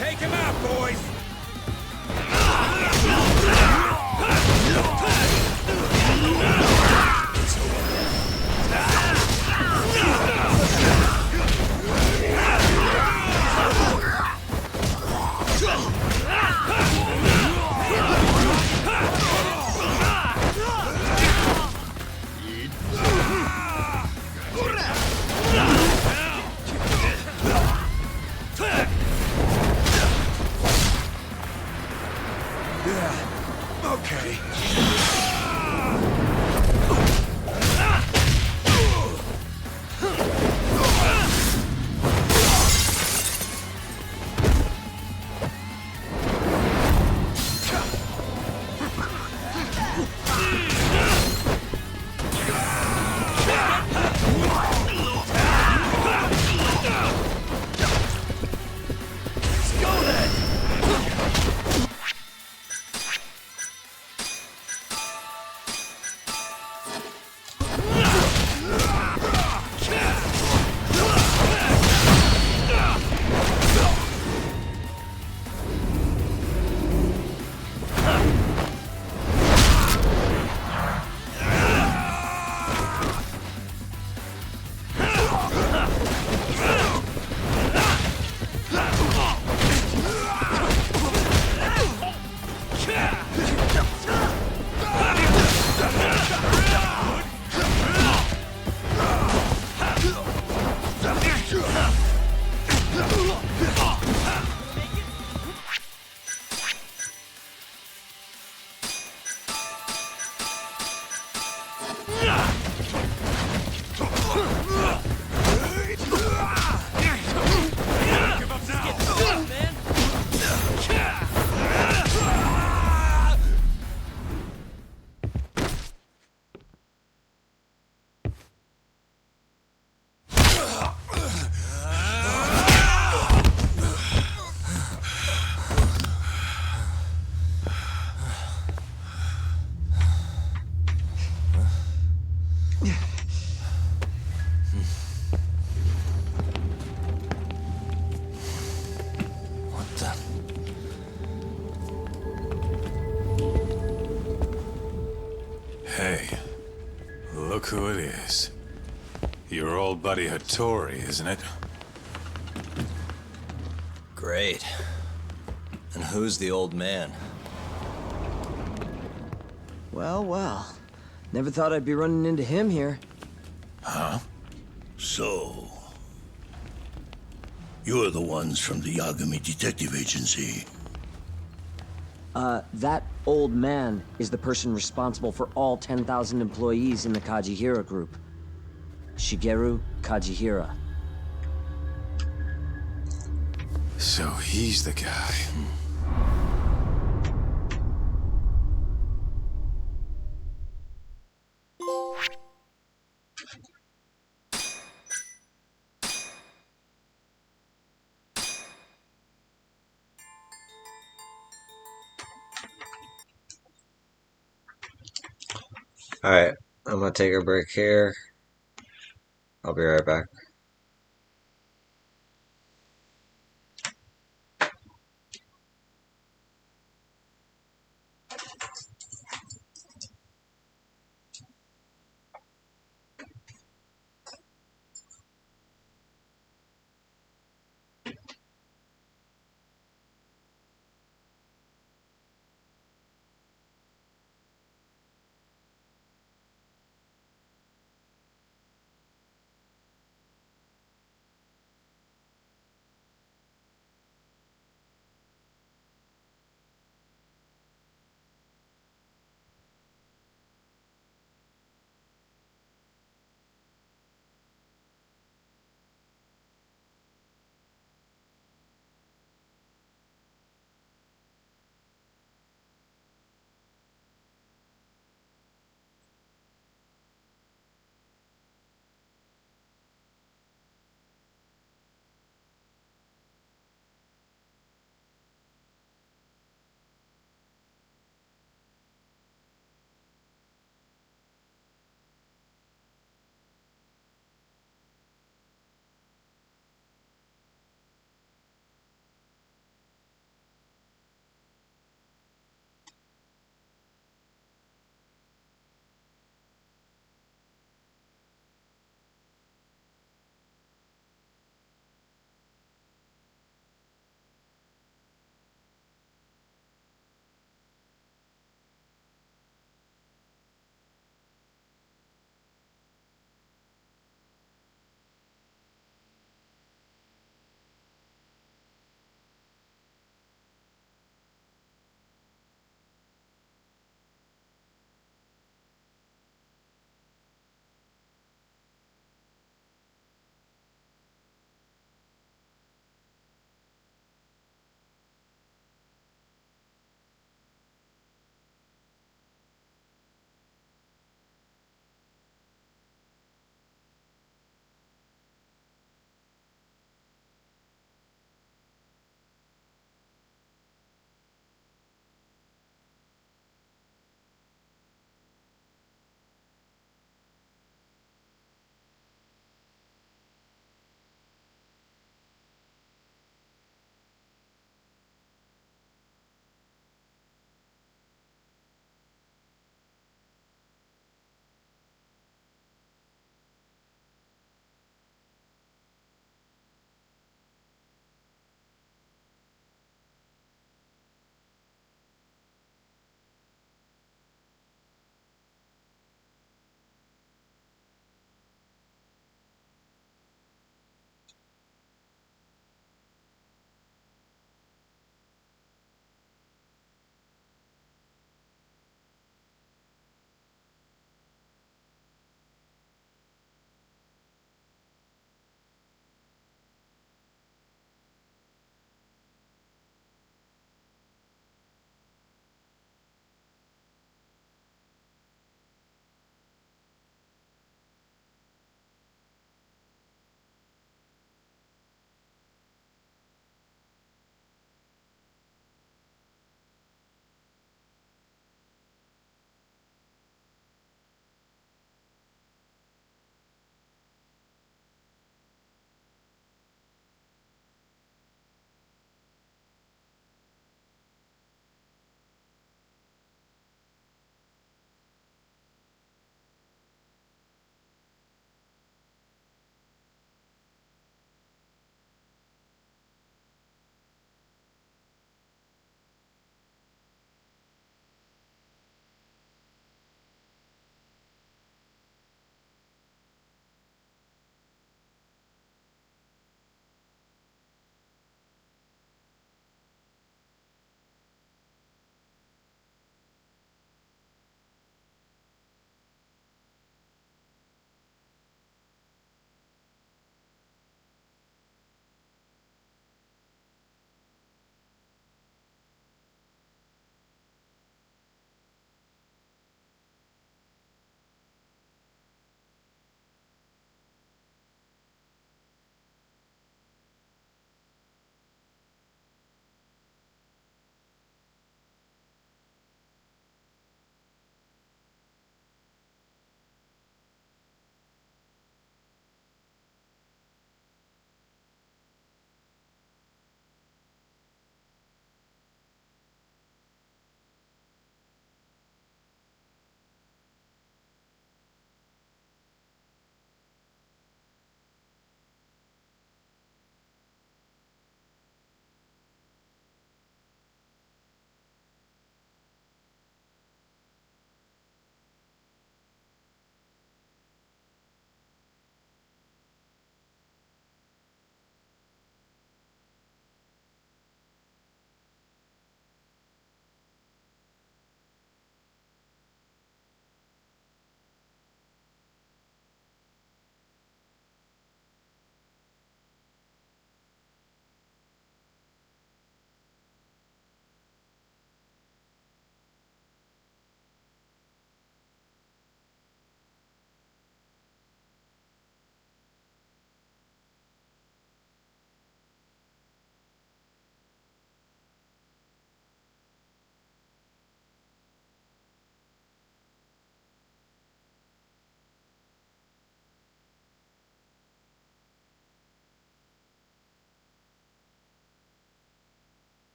Take him out, boys! Hey, look who it is. Your old buddy Hattori, isn't it? Great. And who's the old man? Well, well. Never thought I'd be running into him here. Huh? So, you're the ones from the Yagami Detective Agency. That old man is the person responsible for all 10,000 employees in the Kajihira group. Shigeru Kajihira. So he's the guy. Alright, I'm gonna take a break here. I'll be right back.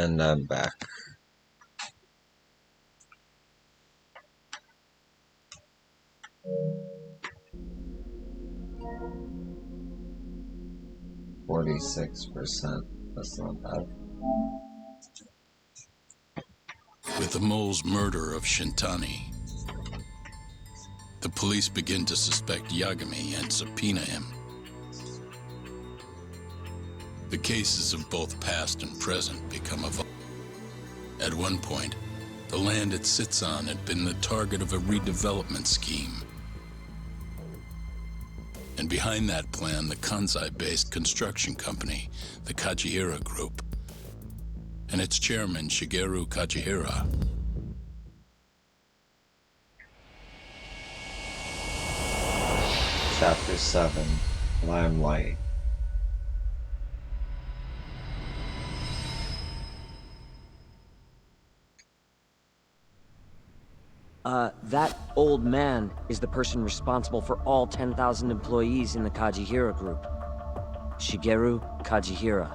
And I'm back. %. That's not bad. With the mole's murder of Shintani, the police begin to suspect Yagami and subpoena him. The cases of both past and present become evolved. At one point, the land it sits on had been the target of a redevelopment scheme. And behind that plan, the Kansai-based construction company, the Kajihira Group, and its chairman, Shigeru Kajihira. Chapter 7, Limelight. That old man is the person responsible for all 10,000 employees in the Kajihira Group. Shigeru Kajihira.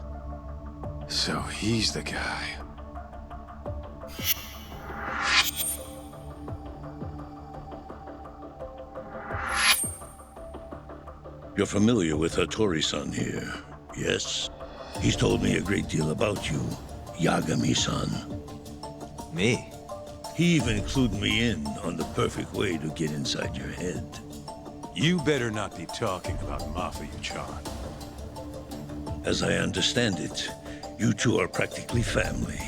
So he's the guy. You're familiar with Hattori-san here, yes? He's told me a great deal about you, Yagami-san. Me? He even clued me in on the perfect way to get inside your head. You better not be talking about Mafuyu-chan. As I understand it, you two are practically family.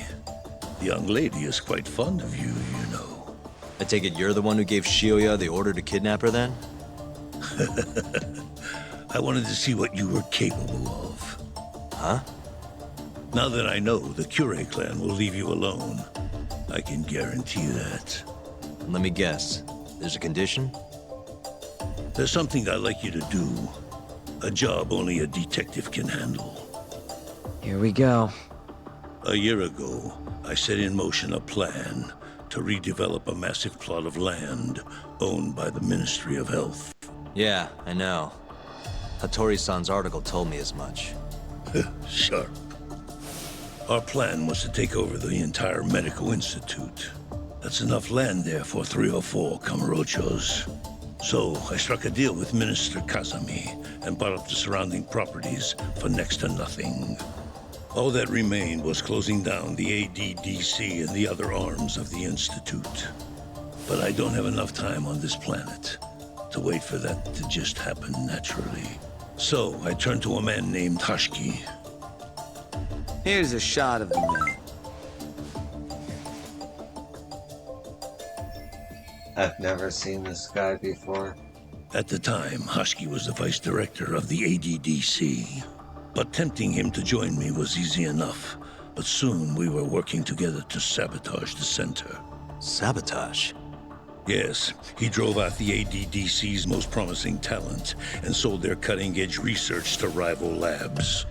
The young lady is quite fond of you, you know. I take it you're the one who gave Shioya the order to kidnap her then? I wanted to see what you were capable of. Huh? Now that I know the Kure clan will leave you alone, I can guarantee that. Let me guess. There's a condition? There's something I'd like you to do. A job only a detective can handle. Here we go. A year ago, I set in motion a plan to redevelop a massive plot of land owned by the Ministry of Health. Yeah, I know. Hattori-san's article told me as much. Sharp. Our plan was to take over the entire medical institute. That's enough land there for 3 or 4 Kamurochos. So I struck a deal with Minister Kazami and bought up the surrounding properties for next to nothing. All that remained was closing down the ADDC and the other arms of the institute. But I don't have enough time on this planet to wait for that to just happen naturally. So I turned to a man named Hashiki. Here's a shot of the man. I've never seen this guy before. At the time, Hashiki was the vice director of the ADDC. But tempting him to join me was easy enough. But soon we were working together to sabotage the center. Sabotage? Yes, he drove out the ADDC's most promising talent and sold their cutting-edge research to rival labs.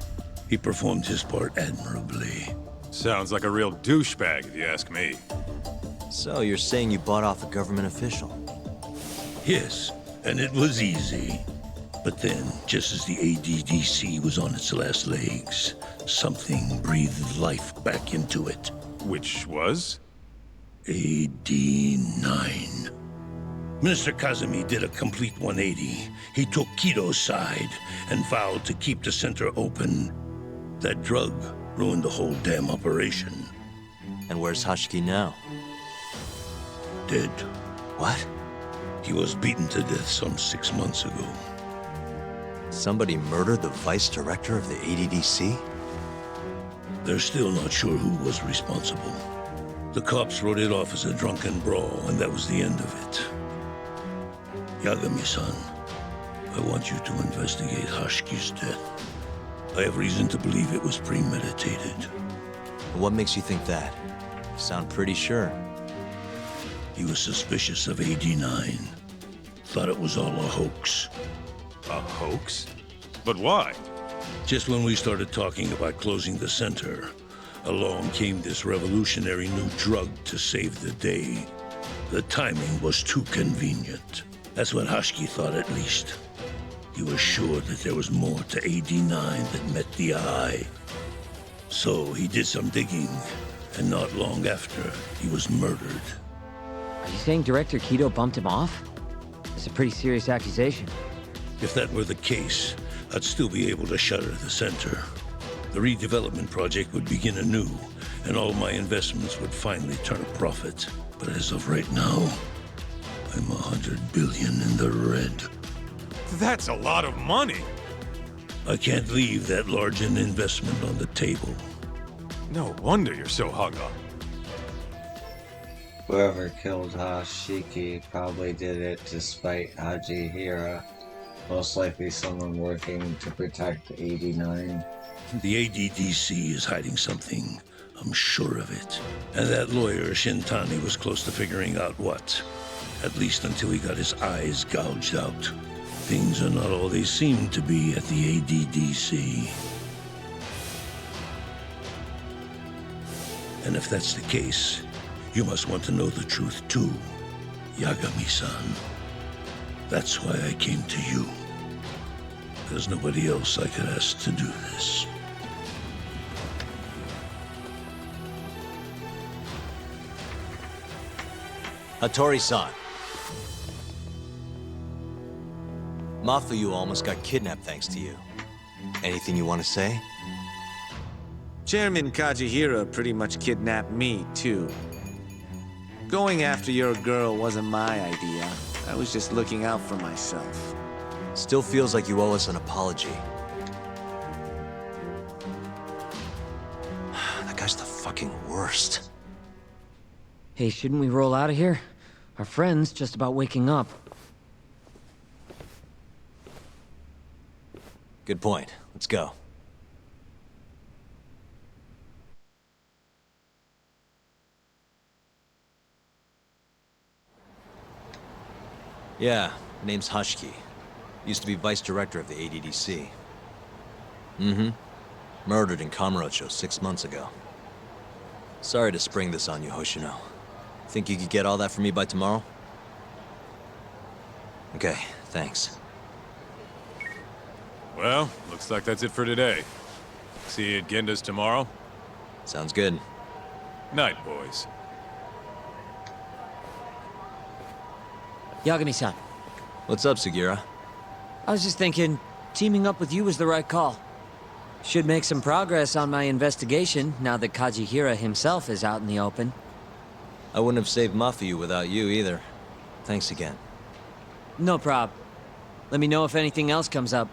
He performed his part admirably. Sounds like a real douchebag, if you ask me. So you're saying you bought off a government official? Yes, and it was easy. But then, just as the ADDC was on its last legs, something breathed life back into it. Which was? AD9. Minister Kazami did a complete 180. He took Kido's side and vowed to keep the center open. That drug ruined the whole damn operation. And where's Hashiki now? Dead. What? He was beaten to death some 6 months ago. Somebody murdered the vice director of the ADDC? They're still not sure who was responsible. The cops wrote it off as a drunken brawl, and that was the end of it. Yagami-san, I want you to investigate Hashiki's death. I have reason to believe it was premeditated. What makes you think that? You sound pretty sure. He was suspicious of AD9. Thought it was all a hoax. A hoax? But why? Just when we started talking about closing the center, along came this revolutionary new drug to save the day. The timing was too convenient. That's what Hashiki thought, at least. He was sure that there was more to AD9 that met the eye. So he did some digging, and not long after, he was murdered. Are you saying Director Kido bumped him off? That's a pretty serious accusation. If that were the case, I'd still be able to shutter the center. The redevelopment project would begin anew, and all my investments would finally turn a profit. But as of right now, I'm 100 billion in the red. That's a lot of money. I can't leave that large an investment on the table. No wonder you're so hung up. Whoever killed Hashiki probably did it to spite Hajihira. Most likely someone working to protect 89. The ADDC is hiding something. I'm sure of it. And that lawyer, Shintani, was close to figuring out what. At least until he got his eyes gouged out. Things are not all they seem to be at the ADDC. And if that's the case, you must want to know the truth too, Yagami-san. That's why I came to you. There's nobody else I could ask to do this. Hattori-san. Mafuyu almost got kidnapped thanks to you. Anything you want to say? Chairman Kajihira pretty much kidnapped me, too. Going after your girl wasn't my idea. I was just looking out for myself. Still feels like you owe us an apology. That guy's the fucking worst. Hey, shouldn't we roll out of here? Our friend's just about waking up. Good point. Let's go. Yeah, name's Hashiki. Used to be vice director of the ADDC. Mm-hmm. Murdered in Kamurocho 6 months ago. Sorry to spring this on you, Hoshino. Think you could get all that for me by tomorrow? Okay, thanks. Well, looks like that's it for today. See you at Genda's tomorrow? Sounds good. Night, boys. Yagami-san. What's up, Sugira? I was just thinking, teaming up with you was the right call. Should make some progress on my investigation now that Kajihira himself is out in the open. I wouldn't have saved Mafuyu without you either. Thanks again. No prob. Let me know if anything else comes up.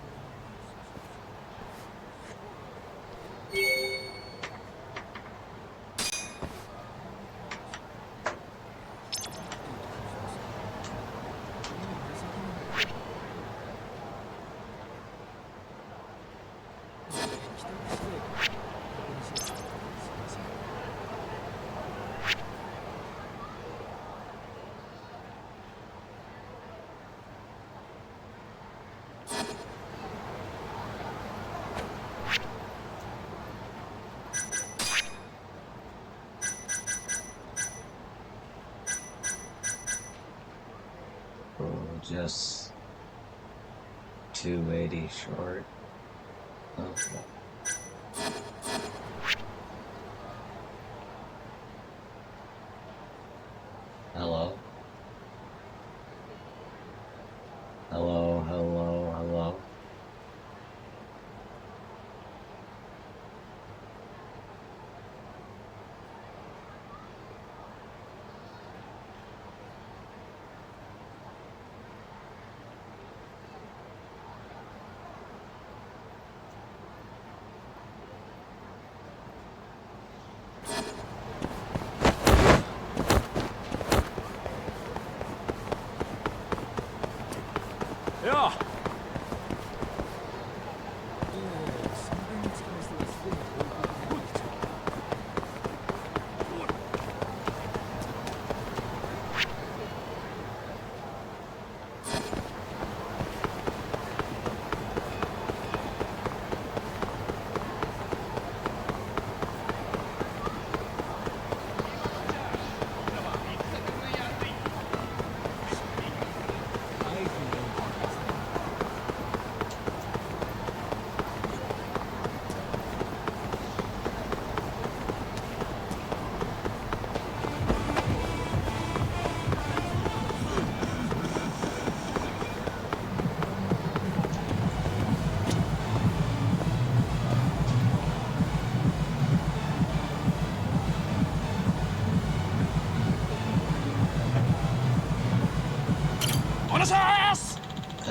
Just 280 short. Okay. Hello? Hello, hello, hello?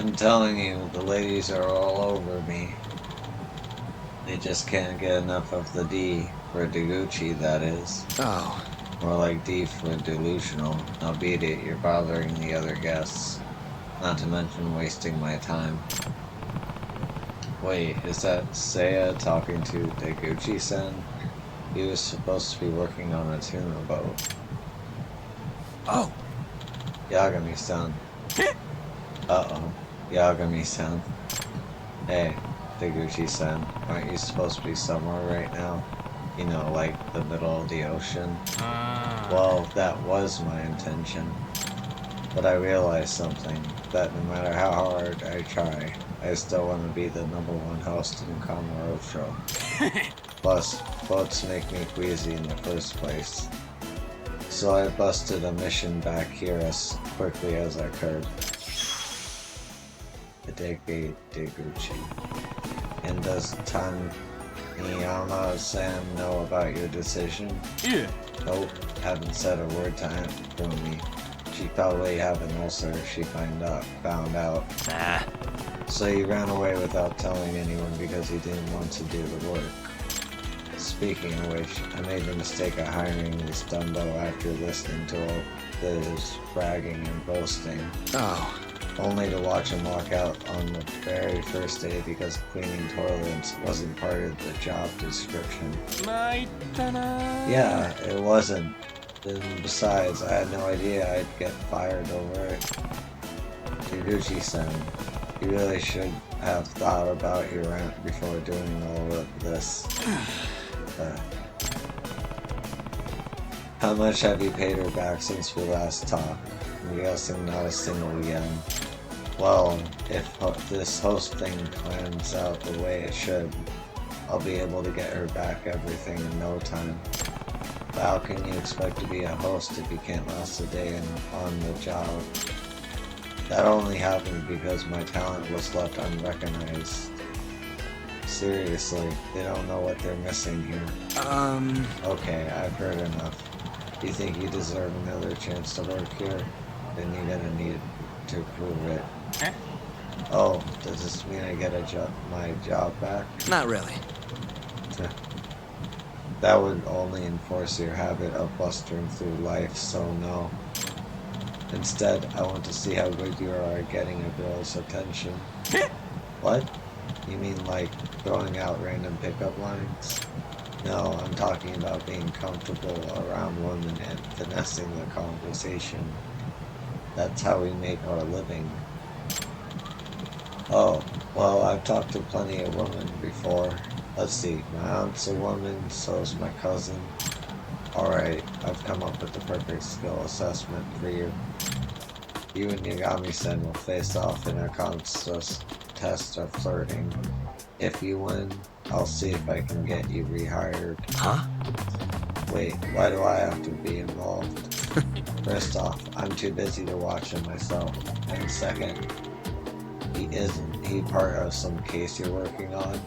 I'm telling you, the ladies are all over me. They just can't get enough of the D for Deguchi, that is. Oh. More like D for delusional. Now beat it, you're bothering the other guests. Not to mention wasting my time. Wait, is that Seiya talking to Deguchi-sen? He was supposed to be working on a tuna boat. Oh! Yagami-san. Uh-oh. Yagami-san. Hey, Deguchi-san. Aren't you supposed to be somewhere right now? You know, like the middle of the ocean? Well, that was my intention. But I realized something. That no matter how hard I try, I still want to be the #1 host in Kamurocho. Plus, boats make me queasy in the first place. So I busted a mission back here as quickly as I could. Hideki Deguchi. And does Taniyama-san know about your decision? Yeah. Nope, haven't said a word to me. She probably have an ulcer if she found out. Nah. So he ran away without telling anyone because he didn't want to do the work. Speaking of which, I made the mistake of hiring this Dumbo after listening to all his bragging and boasting. Oh. Only to watch him walk out on the very first day because cleaning toilets wasn't part of the job description. Yeah, it wasn't. And besides, I had no idea I'd get fired over it. Deguchi-san, you really should have thought about your rent before doing all of this. How much have you paid her back since we last talked? I'm guessing not a single yen. Well, if this host thing plans out the way it should, I'll be able to get her back everything in no time. But how can you expect to be a host if you can't last a day on the job? That only happened because my talent was left unrecognized. Seriously, they don't know what they're missing here. Okay, I've heard enough. You think you deserve another chance to work here? Then you're gonna need to prove it. Oh, does this mean I get my job back? Not really. That would only enforce your habit of blustering through life, so no. Instead, I want to see how good you are at getting a girl's attention. What? You mean like throwing out random pickup lines? No, I'm talking about being comfortable around women and finessing the conversation. That's how we make our living. Oh, well, I've talked to plenty of women before. Let's see, my aunt's a woman, so is my cousin. Alright, I've come up with the perfect skill assessment for you. You and Yagami-sen will face off in a contest of flirting. If you win, I'll see if I can get you rehired. Huh? Wait, why do I have to be involved? First off, I'm too busy to watch him myself. And second, isn't he part of some case you're working on?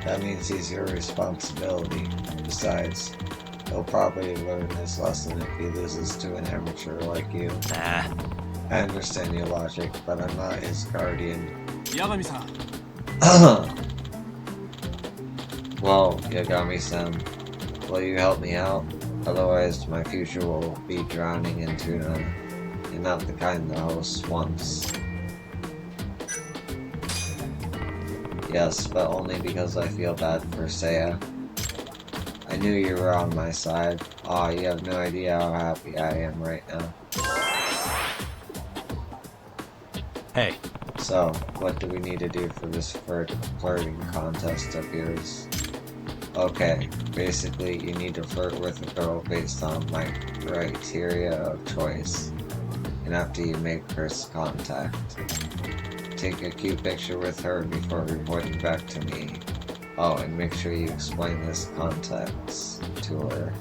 That means he's your responsibility. Besides, he'll probably learn his lesson if he loses to an amateur like you. Nah. I understand your logic, but I'm not his guardian. Yagami-san. Well, Yagami-san, will you help me out? Otherwise, my future will be drowning in tuna, and not the kind the host wants. Yes, but only because I feel bad for Seiya. I knew you were on my side. Aw, you have no idea how happy I am right now. Hey. So, what do we need to do for this flirting contest of yours? Okay, basically you need to flirt with a girl based on my criteria of choice. And after you make first contact, take a cute picture with her before reporting back to me. Oh, and make sure you explain this context to her.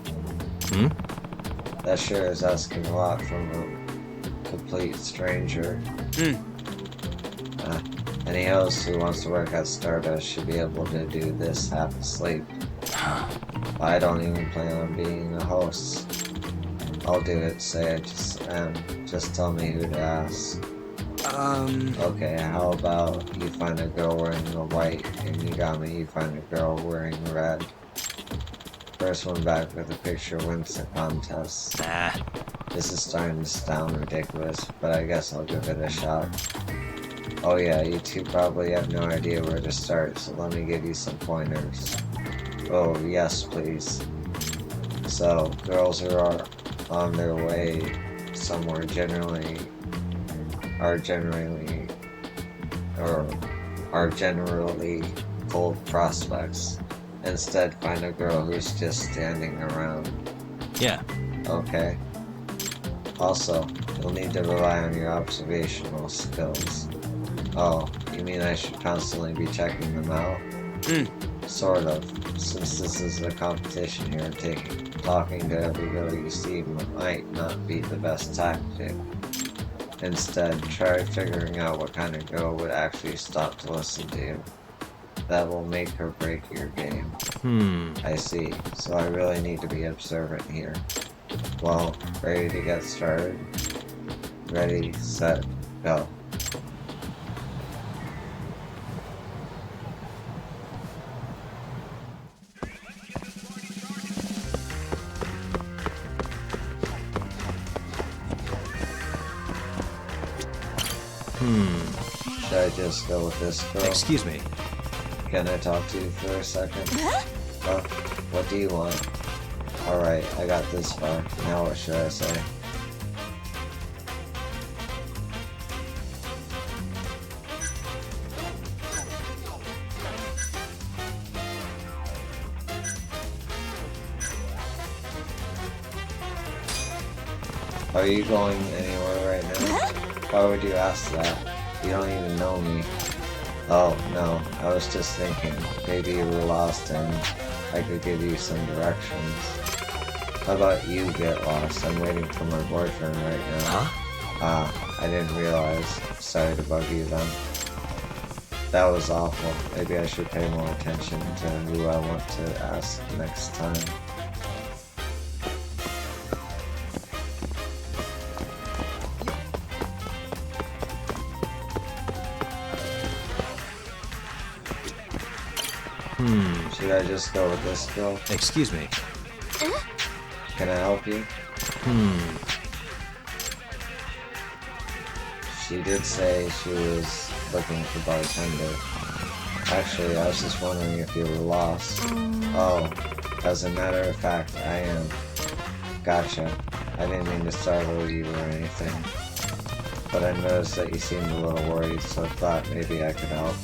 That sure is asking a lot from a complete stranger. Any host who wants to work at Stardust should be able to do this half asleep. I don't even plan on being a host. I'll do it, say I just am. Just tell me who to ask. Okay, how about you find a girl wearing the white, and you find a girl wearing red. First one back with a picture wins the contest. Nah. This is starting to sound ridiculous, but I guess I'll give it a shot. Oh yeah, you two probably have no idea where to start, so let me give you some pointers. Oh, yes, please. So, girls who are on their way somewhere are generally cold prospects. Instead, find a girl who's just standing around. Yeah. Okay. Also, you'll need to rely on your observational skills. Oh, you mean I should constantly be checking them out? Sort of. Since this is a competition here, talking to every girl you see might not be the best tactic. Instead, try figuring out what kind of girl would actually stop to listen to you. That will make or break your game. I see. So I really need to be observant here. Well, ready to get started? Ready, set, go. Should I just go with this girl? Excuse me. Can I talk to you for a second? Huh? What do you want? Alright, I got this far. Now what should I say? Are you going anywhere right now? Why would you ask that? You don't even know me. Oh, no, I was just thinking, maybe you were lost and I could give you some directions. How about you get lost? I'm waiting for my boyfriend right now. Huh? I didn't realize. Sorry to bug you then. That was awful. Maybe I should pay more attention to who I want to ask next time. Should I just go with this girl? Excuse me. Can I help you? She did say she was looking for bartender. Actually, I was just wondering if you were lost. Oh, as a matter of fact, I am. Gotcha. I didn't mean to startle you or anything. But I noticed that you seemed a little worried, so I thought maybe I could help.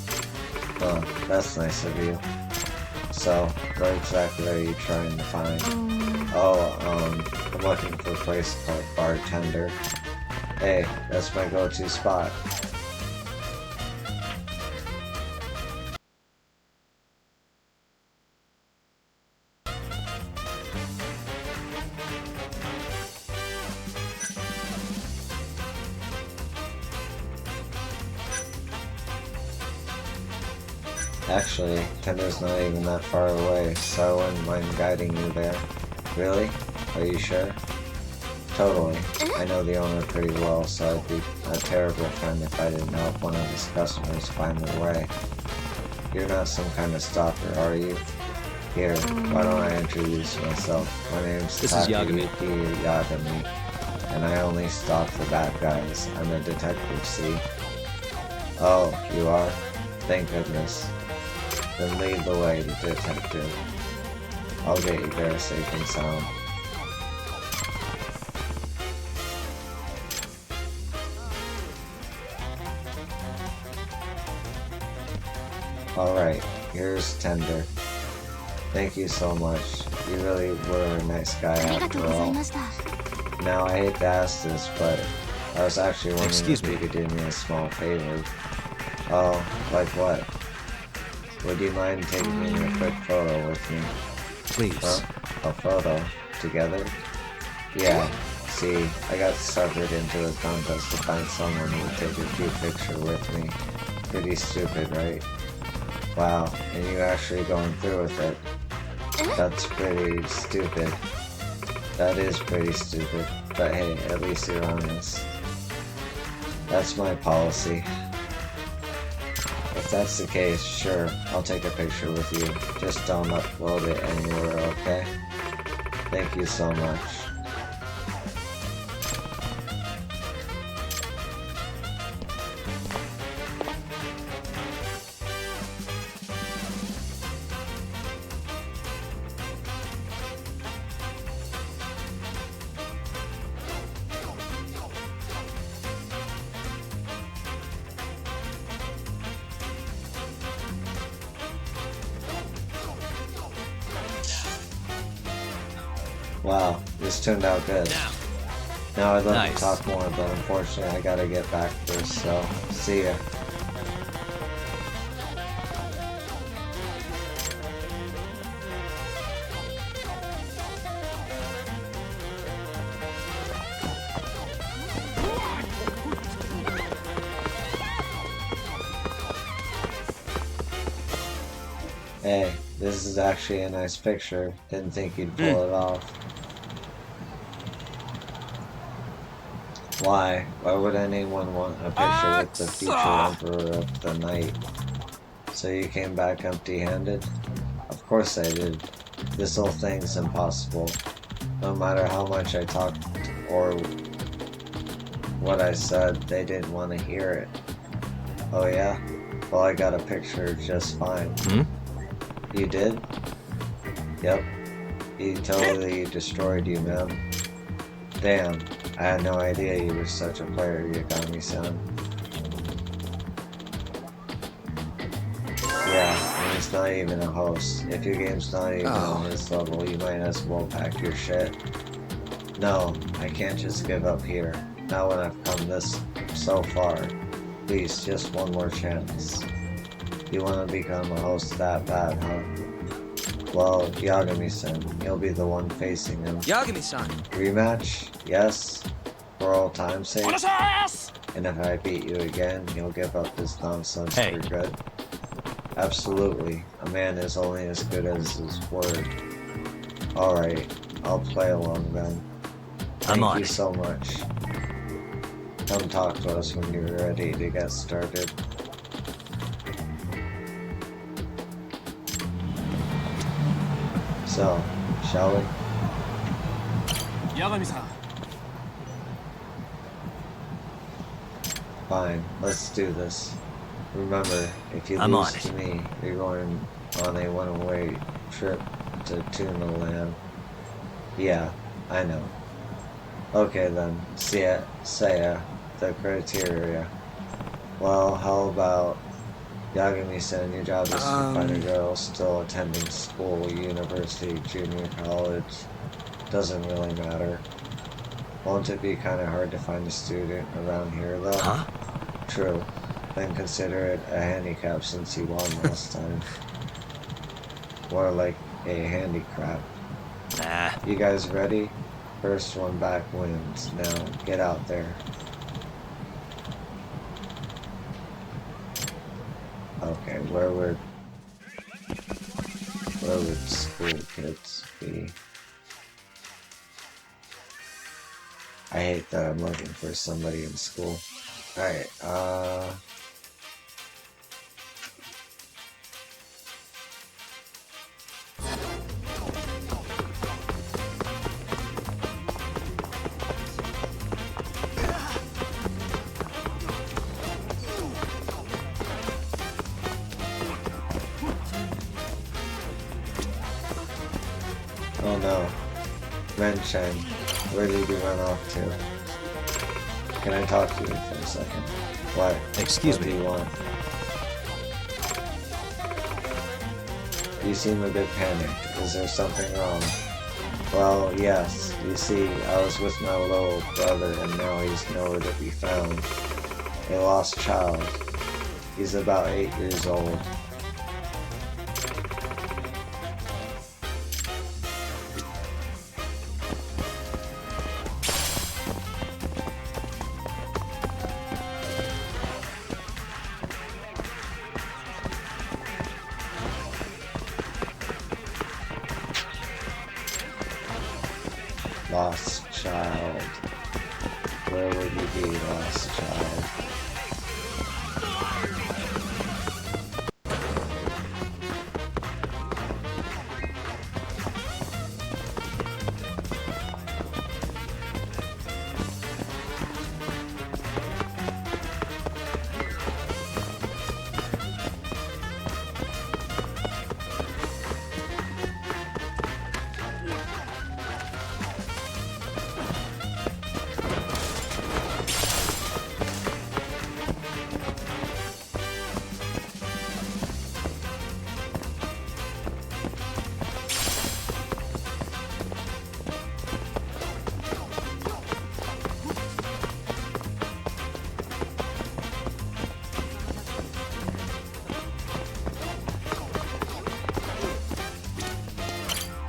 Oh, that's nice of you. So, what exactly are you trying to find? I'm looking for a place called Bartender. Hey, that's my go-to spot. Actually, Tender's not even that far away, so I wouldn't mind guiding you there. Really? Are you sure? Totally. I know the owner pretty well, so I'd be a terrible friend if I didn't help one of his customers find their way. You're not some kind of stalker, are you? Here, why don't I introduce myself? My name's This is Yagami. Yagami, and I only stalk the bad guys. I'm a detective, see? Oh, you are? Thank goodness. Then lead the way, detective. I'll get you there safe and sound. Alright, here's Tender. Thank you so much. You really were a nice guy after all. Now, I hate to ask this, but I was actually wondering if you could do me a small favor. Oh, like what? Would you mind taking a quick photo with me? Please. Huh? A photo? Together? Yeah. See, I got suckered into a contest to find someone who would take a cute picture with me. Pretty stupid, right? Wow, and you actually going through with it. That's pretty stupid. That is pretty stupid. But hey, at least you're honest. That's my policy. If that's the case, sure, I'll take a picture with you. Just don't upload it anywhere, okay? Thank you so much. Wow, this turned out good. Now I'd love to talk more, but unfortunately I gotta get back first, so see ya. Hey, this is actually a nice picture. Didn't think you'd pull it off. Why? Why would anyone want a picture with the future Emperor of the Night? So you came back empty-handed? Of course I did. This whole thing's impossible. No matter how much I talked or what I said, they didn't want to hear it. Oh yeah? Well, I got a picture just fine. You did? Yep. He totally destroyed you, man. Damn. I had no idea you were such a player, Yagami-san. Yeah, and he's not even a host. If your game's not even on this level, you might as well pack your shit. No, I can't just give up here. Not when I've come this so far. Please, just one more chance. You want to become a host that bad, huh? Well, Yagami-san, you'll be the one facing him. Yagami-san! Rematch? Yes. For all time's sake. And if I beat you again, you'll give up this nonsense for good. Absolutely. A man is only as good as his word. Alright, I'll play along then. Thank you so much. Come talk to us when you're ready to get started. So, shall we? Yagami-san. Fine, let's do this. Remember, if you lose to me, you're going on a one-way trip to Tuna Land. Yeah, I know. Okay then, Seiya, the criteria. Well, how about Yagami-san, your job is to find a girl still attending school, university, junior college. Doesn't really matter. Won't it be kind of hard to find a student around here, though? Huh? True. Then consider it a handicap since you won last time. More like a handicap. Nah. You guys ready? First one back wins. Now, get out there. Okay, where would school kids be? I hate that I'm looking for somebody in school. Alright, oh no. Renshine, where did you run off to? Can I talk to you for a second? What? Excuse me. What do you want? You seem a bit panicked. Is there something wrong? Well, yes. You see, I was with my little brother and now he's nowhere to be found. A lost child. He's about 8 years old. Lost child. Where would you be, lost child?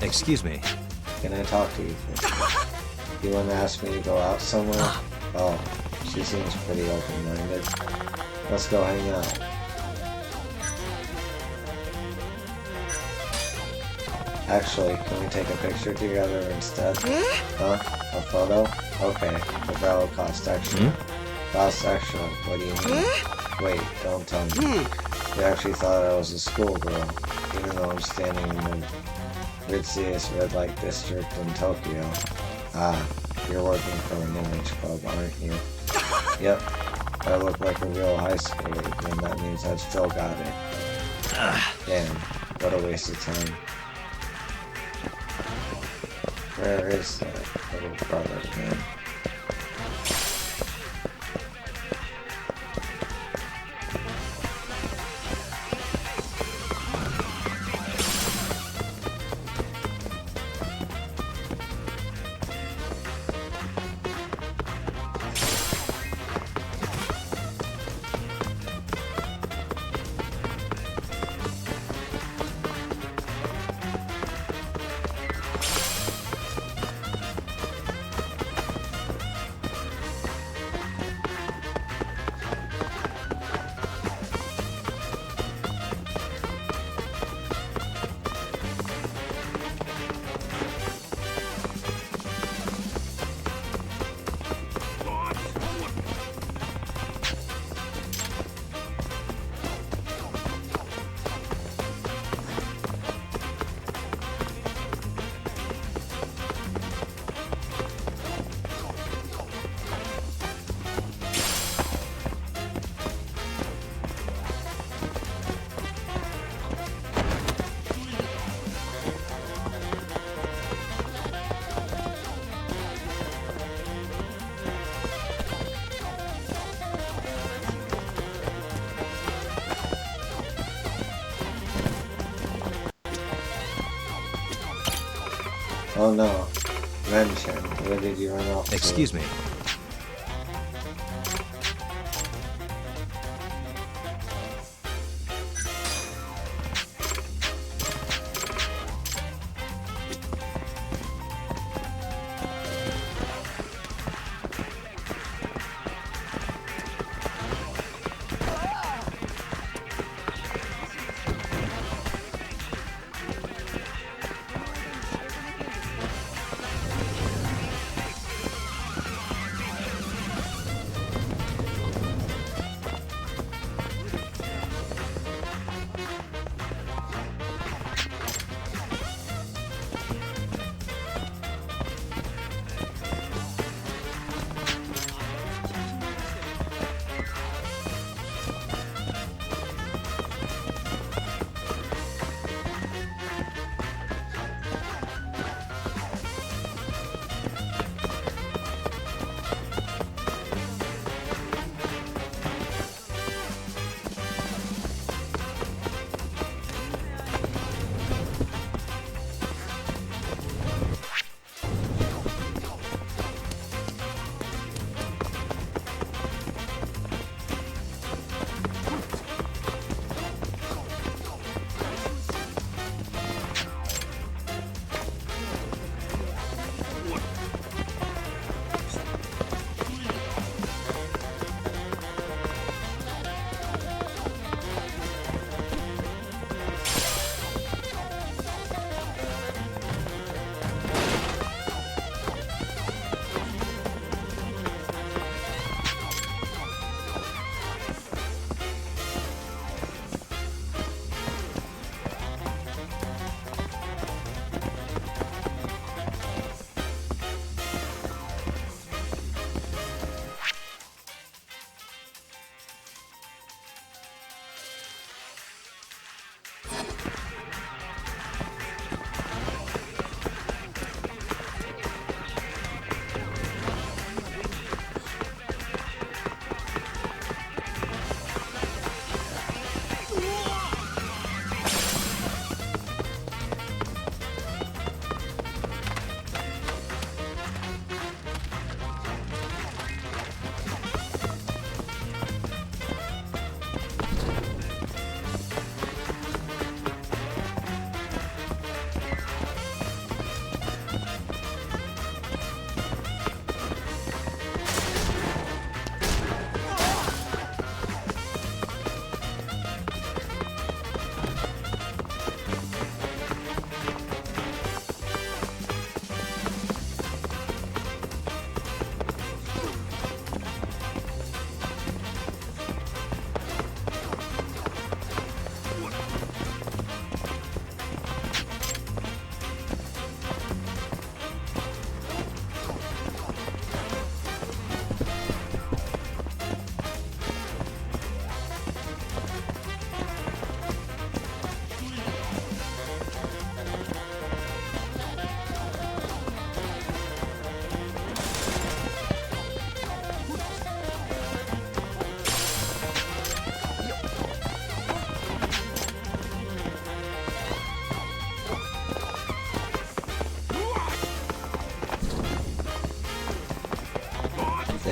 Excuse me. Can I talk to you? You want to ask me to go out somewhere? Oh, she seems pretty open-minded. Let's go hang out. Actually, can we take a picture together instead? Huh? A photo? Okay, but that'll cost extra. Cost extra? What do you mean? Wait, don't tell me. You actually thought I was a schoolgirl, even though I'm standing in the ritziest red light district in Tokyo. Ah, you're working for an image club, aren't you? Yep. I look like a real high schooler, and that means I've still got it. Damn, what a waste of time. Where is that little brother, man? Oh no. Mention, where did you run off to? Excuse me.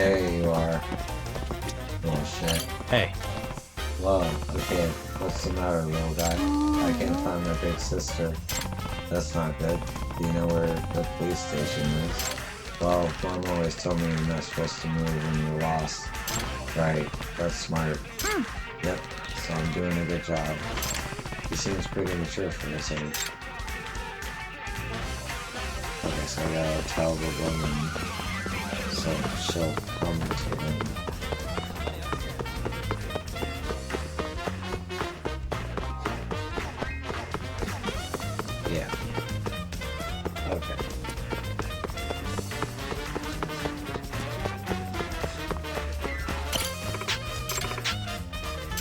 There you are. Oh shit. Hey. Whoa, okay. What's the matter, little guy? I can't find my big sister. That's not good. Do you know where the police station is? Well, Mom always told me you're not supposed to move when you're lost. Right, that's smart. Yep, so I'm doing a good job. He seems pretty mature for his age. Okay, so I gotta tell the woman so she'll come to him. Yeah. Okay.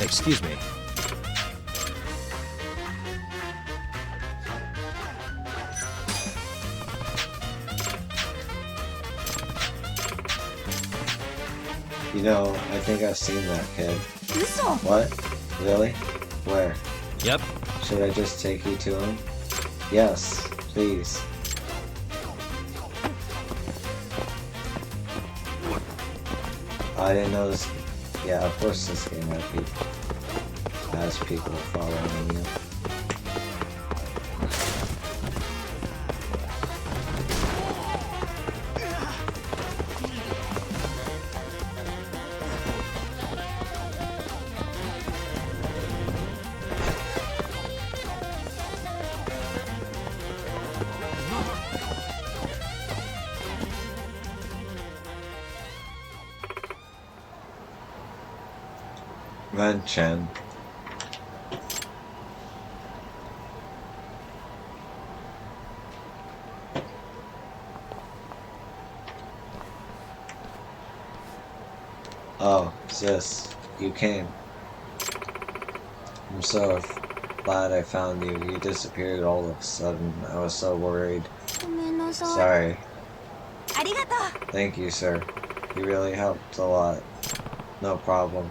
Excuse me. You know, I think I've seen that kid. Uso. What? Really? Where? Yep. Should I just take you to him? Yes, please. I didn't know this. Yeah, of course this game has people following you. Ren Chen. Oh, sis, you came. I'm so glad I found you. You disappeared all of a sudden. I was so worried. Sorry. Thank you, sir. You really helped a lot. No problem.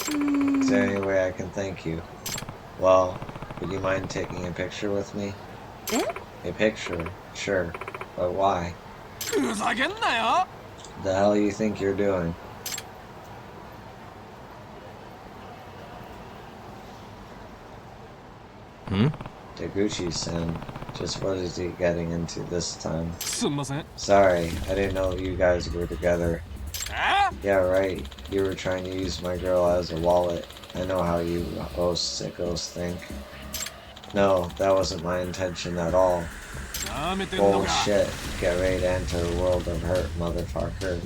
Is there any way I can thank you? Well, would you mind taking a picture with me? A picture? Sure. But why? The hell you think you're doing? Deguchi-san, just what is he getting into this time? Sorry, I didn't know you guys were together. Yeah, right. You were trying to use my girl as a wallet. I know how you sickos think. No, that wasn't my intention at all. Bullshit. Get ready to enter a world of hurt, motherfucker.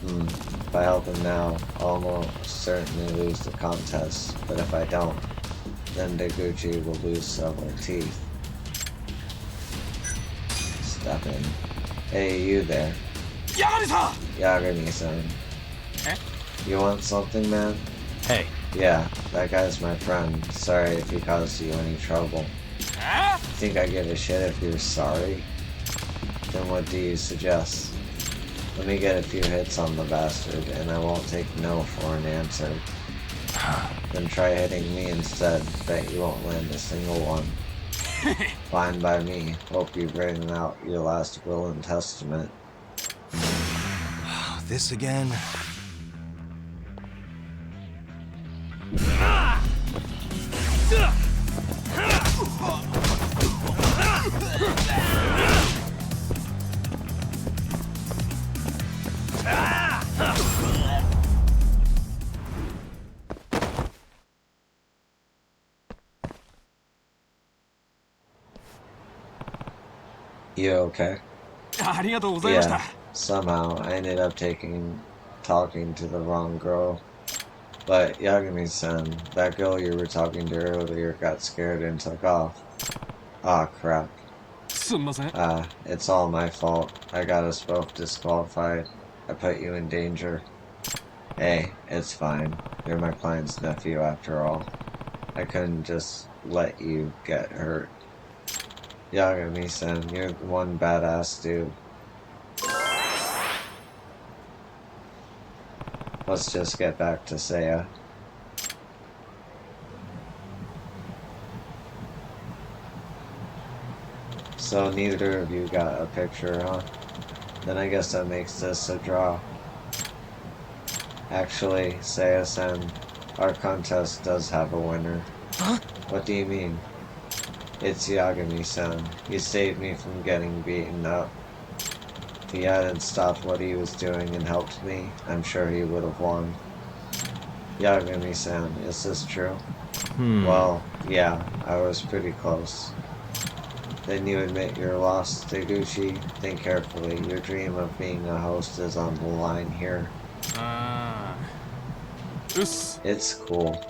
If I help him now, I'll almost certainly lose the contest. But if I don't, then Deguchi will lose several teeth. Step in. Hey, you there. Yagami-san. You want something, man? Hey. Yeah, that guy's my friend. Sorry if he caused you any trouble. Think I give a shit if you're sorry? Then what do you suggest? Let me get a few hits on the bastard, and I won't take no for an answer. Then try hitting me instead. Bet you won't land a single one. Fine by me. Hope you've written out your last will and testament. This again? You okay? Yeah, somehow I ended up talking to the wrong girl. But Yagami-san, that girl you were talking to earlier got scared and took off. Ah, crap. It's all my fault. I got us both disqualified. I put you in danger. Hey, it's fine. You're my client's nephew after all. I couldn't just let you get hurt. Yagami-san, you're one badass dude. Let's just get back to Seiya. So neither of you got a picture, huh? Then I guess that makes this a draw. Actually, Seiya-san, our contest does have a winner. Huh? What do you mean? It's Yagami-san. He saved me from getting beaten up. If he hadn't stopped what he was doing and helped me, I'm sure he would have won. Yagami-san, is this true? Well, yeah, I was pretty close. Then you admit you're lost, Taguchi? Think carefully. Your dream of being a host is on the line here. It's cool.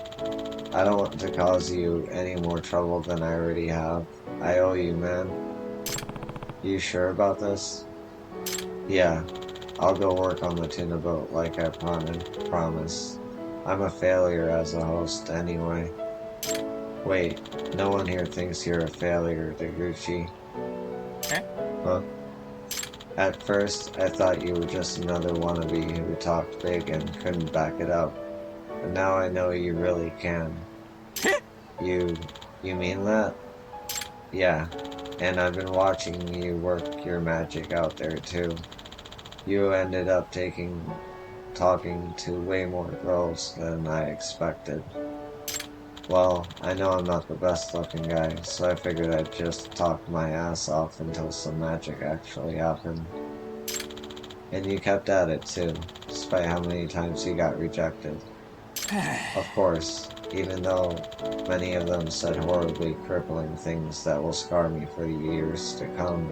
I don't want to cause you any more trouble than I already have. I owe you, man. You sure about this? Yeah, I'll go work on the tuna boat like I promised. I'm a failure as a host anyway. Wait, no one here thinks you're a failure, Taguchi. Huh? At first, I thought you were just another wannabe who talked big and couldn't back it up. But now I know you really can. You mean that? Yeah, and I've been watching you work your magic out there too. You ended up talking to way more girls than I expected. Well, I know I'm not the best looking guy, so I figured I'd just talk my ass off until some magic actually happened. And you kept at it too, despite how many times you got rejected. Of course, even though many of them said horribly crippling things that will scar me for years to come.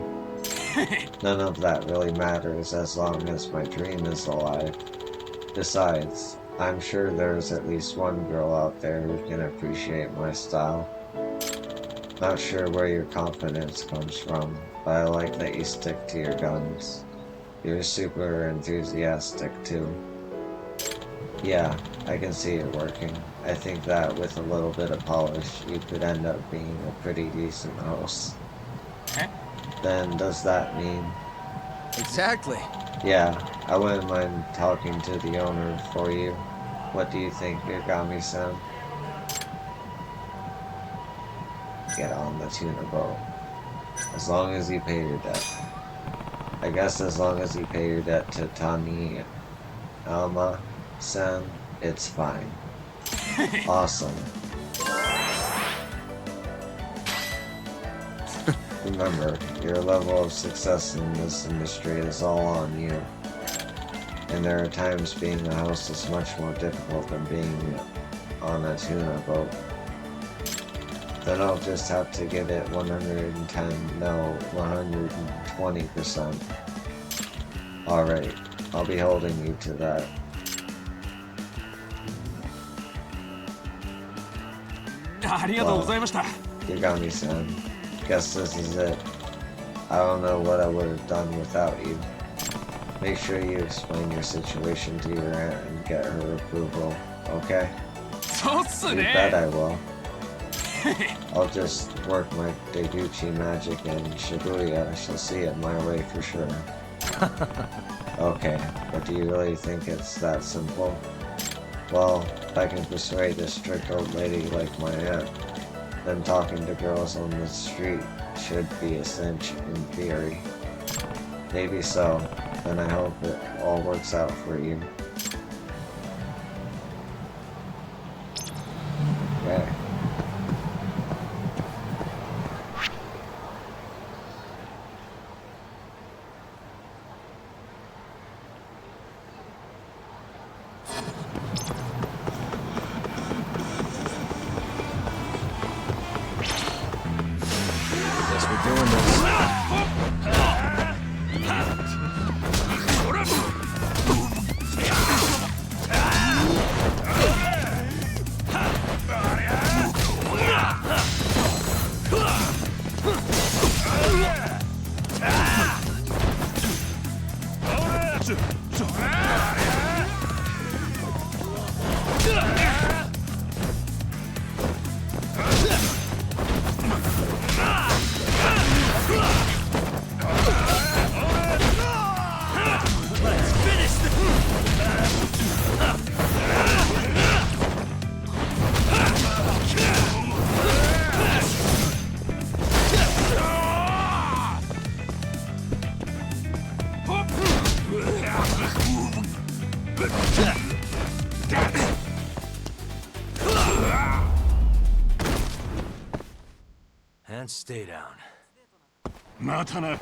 None of that really matters as long as my dream is alive. Besides, I'm sure there's at least one girl out there who can appreciate my style. Not sure where your confidence comes from, but I like that you stick to your guns. You're super enthusiastic too. Yeah, I can see it working. I think that with a little bit of polish, you could end up being a pretty decent host. Then does that mean... Exactly. Yeah, I wouldn't mind talking to the owner for you. What do you think, Yagami-san? Get on the tuna boat. As long as you pay your debt. I guess as long as you pay your debt to Tani Alma-san, it's fine. Awesome. Remember, your level of success in this industry is all on you. And there are times being a host is much more difficult than being on a tuna boat. Then I'll just have to give it 120%. Alright, I'll be holding you to that. Yagami-san, guess this is it. I don't know what I would have done without you. Make sure you explain your situation to your aunt and get her approval, okay? You bet I will. I'll just work my Taguchi magic and Shibuya. She'll see it my way for sure. Okay, but do you really think it's that simple? Well, if I can persuade a strict old lady like my aunt, then talking to girls on the street should be a cinch in theory. Maybe so, then I hope it all works out for you. Okay. Guess we're doing this. stay down. またな。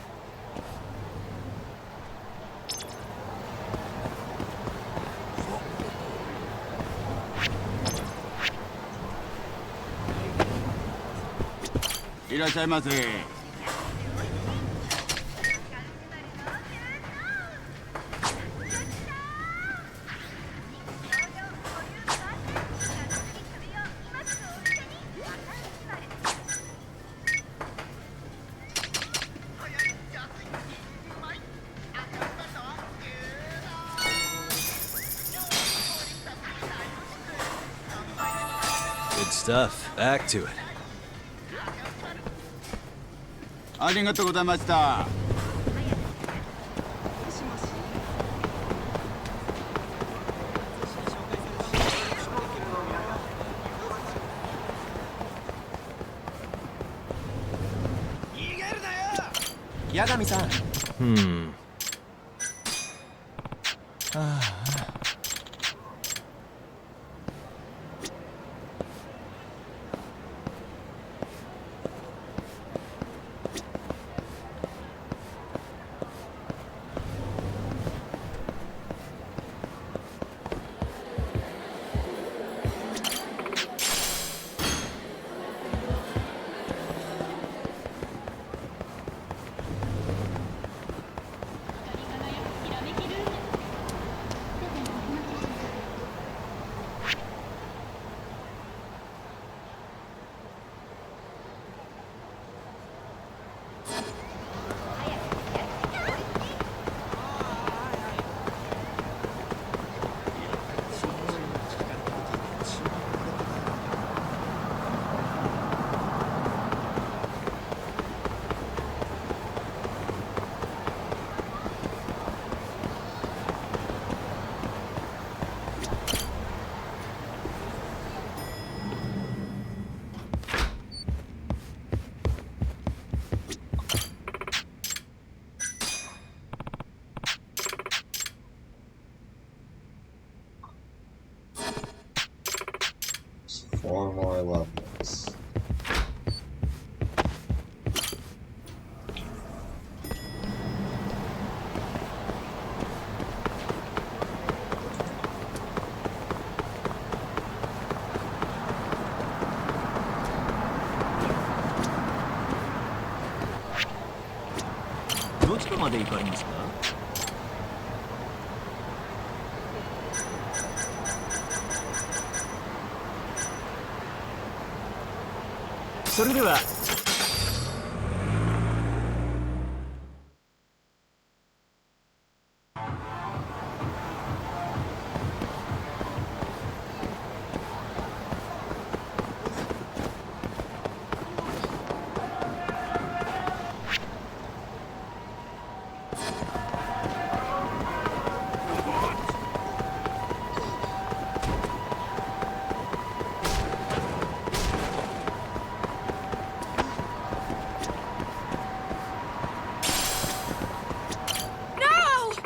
いらっしゃいませ。Good stuff. Back to it. ありがとうございました。八神さん。4 more levels.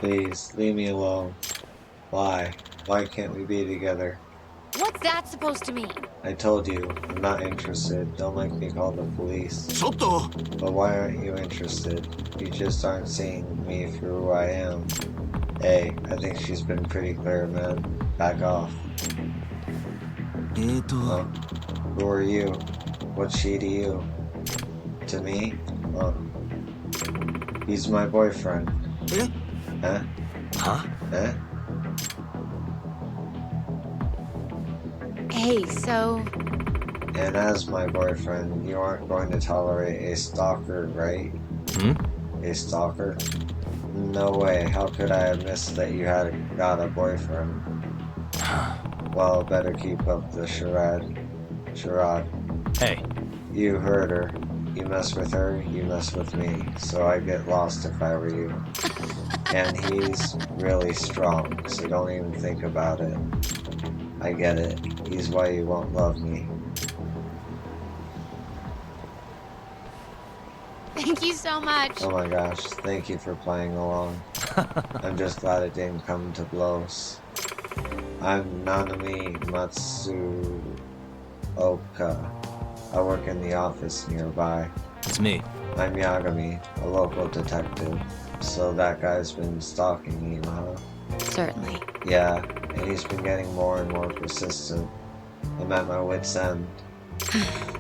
Please, leave me alone. Why? Why can't we be together? What's that supposed to mean? I told you, I'm not interested. Don't make me call the police. But why aren't you interested? You just aren't seeing me for who I am. Hey, I think she's been pretty clear, man. Back off. Who are you? What's she to you? To me? He's my boyfriend. Huh? Huh? Hey, so... And as my boyfriend, you aren't going to tolerate a stalker, right? A stalker? No way. How could I have missed that you got a boyfriend? Well, better keep up the charade. Hey. You heard her. You mess with her, you mess with me. So I'd get lost if I were you. And he's really strong, so don't even think about it. I get it. He's why you won't love me. Thank you so much. Oh my gosh, thank you for playing along. I'm just glad it didn't come to blows. I'm Nanami Matsuoka. I work in the office nearby. It's me. I'm Yagami, a local detective. So that guy's been stalking you, huh? Certainly. Yeah, and he's been getting more and more persistent. I'm at my wit's end.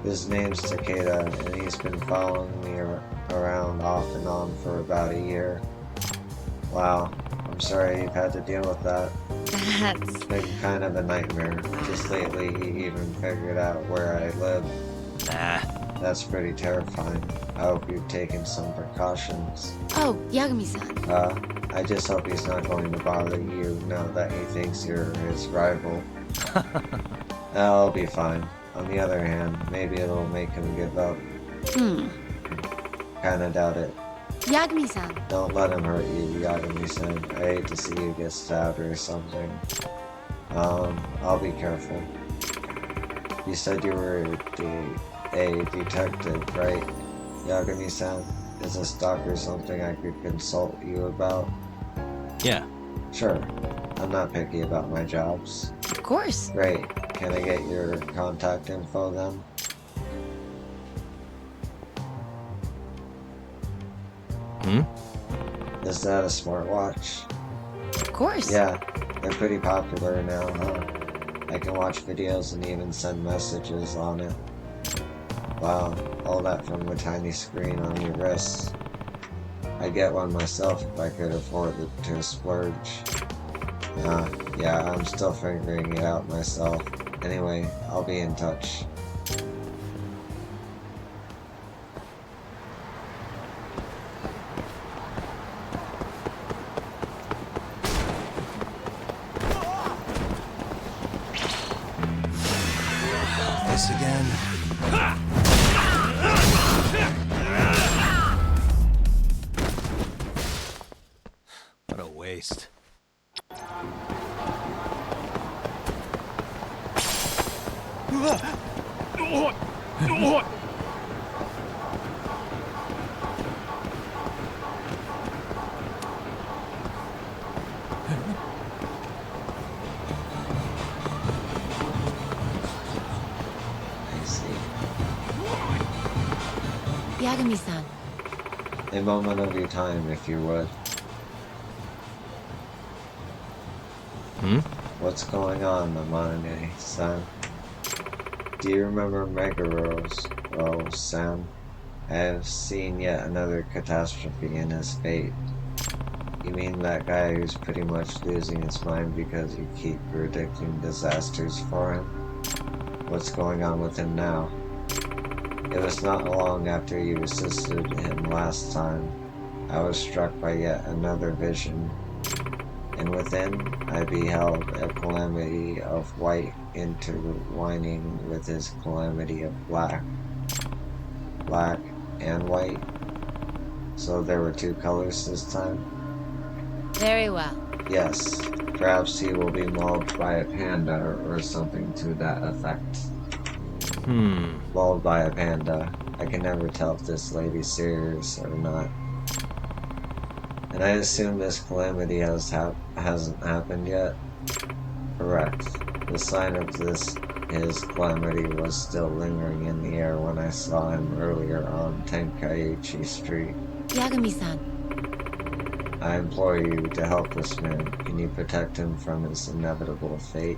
His name's Takeda, and he's been following me around off and on for about a year. Wow, I'm sorry you've had to deal with that. It's been kind of a nightmare. Just lately, he even figured out where I live. Nah. That's pretty terrifying. I hope you've taken some precautions. Oh, Yagami-san. I just hope he's not going to bother you now that he thinks you're his rival. I'll be fine. On the other hand, maybe it'll make him give up. Kinda doubt it. Yagami-san. Don't let him hurt you, Yagami-san. I hate to see you get stabbed or something. I'll be careful. You said you were a detective, right? Yagami-san? Is a stalker something I could consult you about? Yeah. Sure. I'm not picky about my jobs. Of course. Great. Can I get your contact info then? Is that a smartwatch? Of course. Yeah, they're pretty popular now, huh? I can watch videos and even send messages on it. Wow, all that from a tiny screen on your wrist. I'd get one myself if I could afford to splurge. Yeah, I'm still figuring it out myself. Anyway, I'll be in touch. This again. What a waste. Yagami-san. A moment of your time, if you would. What's going on, Amane-san? Do you remember Megaros? Oh, Sam. I have seen yet another catastrophe in his fate. You mean that guy who's pretty much losing his mind because you keep predicting disasters for him? What's going on with him now? It was not long after you assisted him last time. I was struck by yet another vision. And within, I beheld a calamity of white intertwining with his calamity of black. Black and white. So there were two colors this time? Very well. Yes. Perhaps he will be mauled by a panda or something to that effect. Mauled by a panda. I can never tell if this lady's serious or not. And I assume this calamity hasn't happened yet? Correct. The sign of his calamity was still lingering in the air when I saw him earlier on Tenkaichi Street. Yagami-san. I implore you to help this man. Can you protect him from his inevitable fate?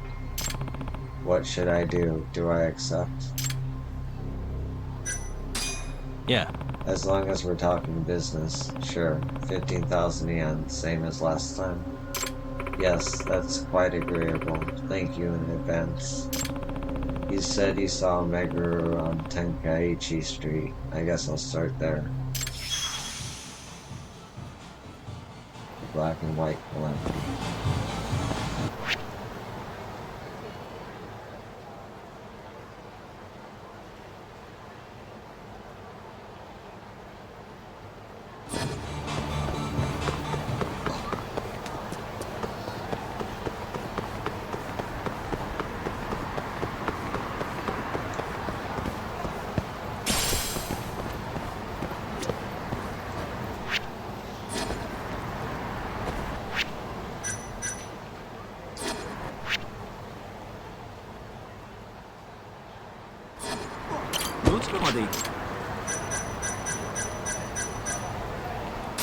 What should I do? Do I accept? Yeah. As long as we're talking business, sure. 15,000 yen, same as last time. Yes, that's quite agreeable. Thank you in advance. You said you saw Meguru on Tenkaichi Street. I guess I'll start there. Black and white calamity.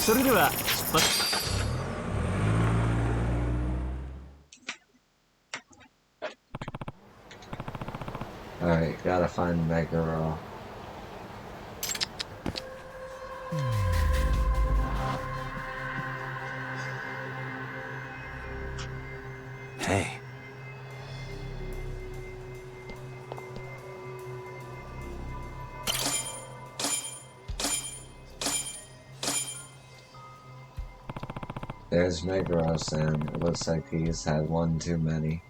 それでは出発。Alright, gotta find Megara. Hey. There's Megara-san. It looks like he's had one too many.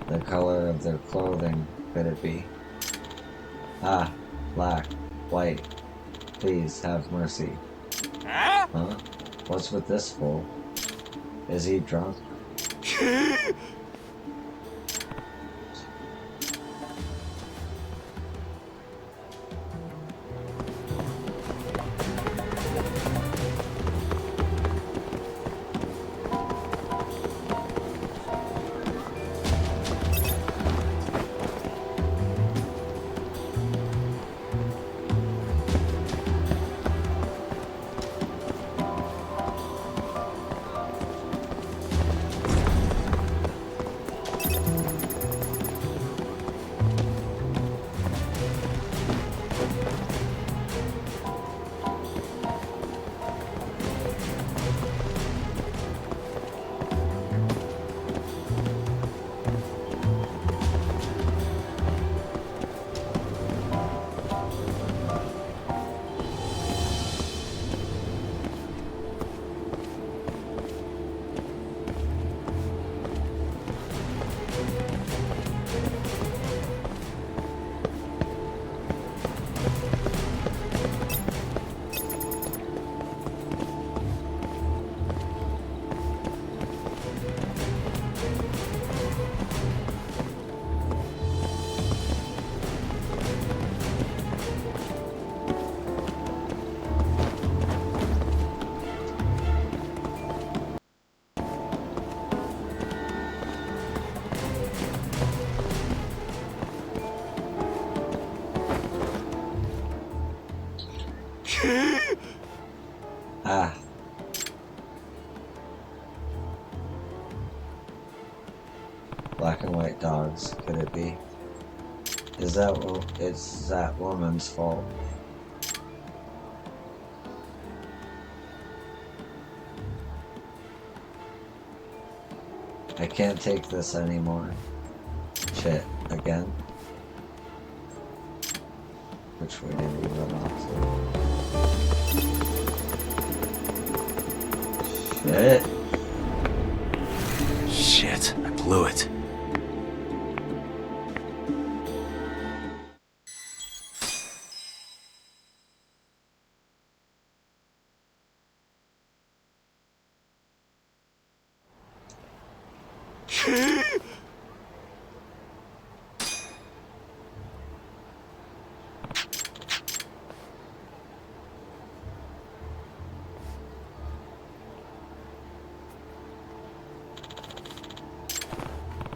The color of their clothing, could it be? Ah, black, white. Please have mercy. Huh? What's with this fool? Is he drunk? Ah. Black and white dogs, could it be? It's that woman's fault. I can't take this anymore. Shit, again? Which way did we run off to? Shit. Shit, I blew it.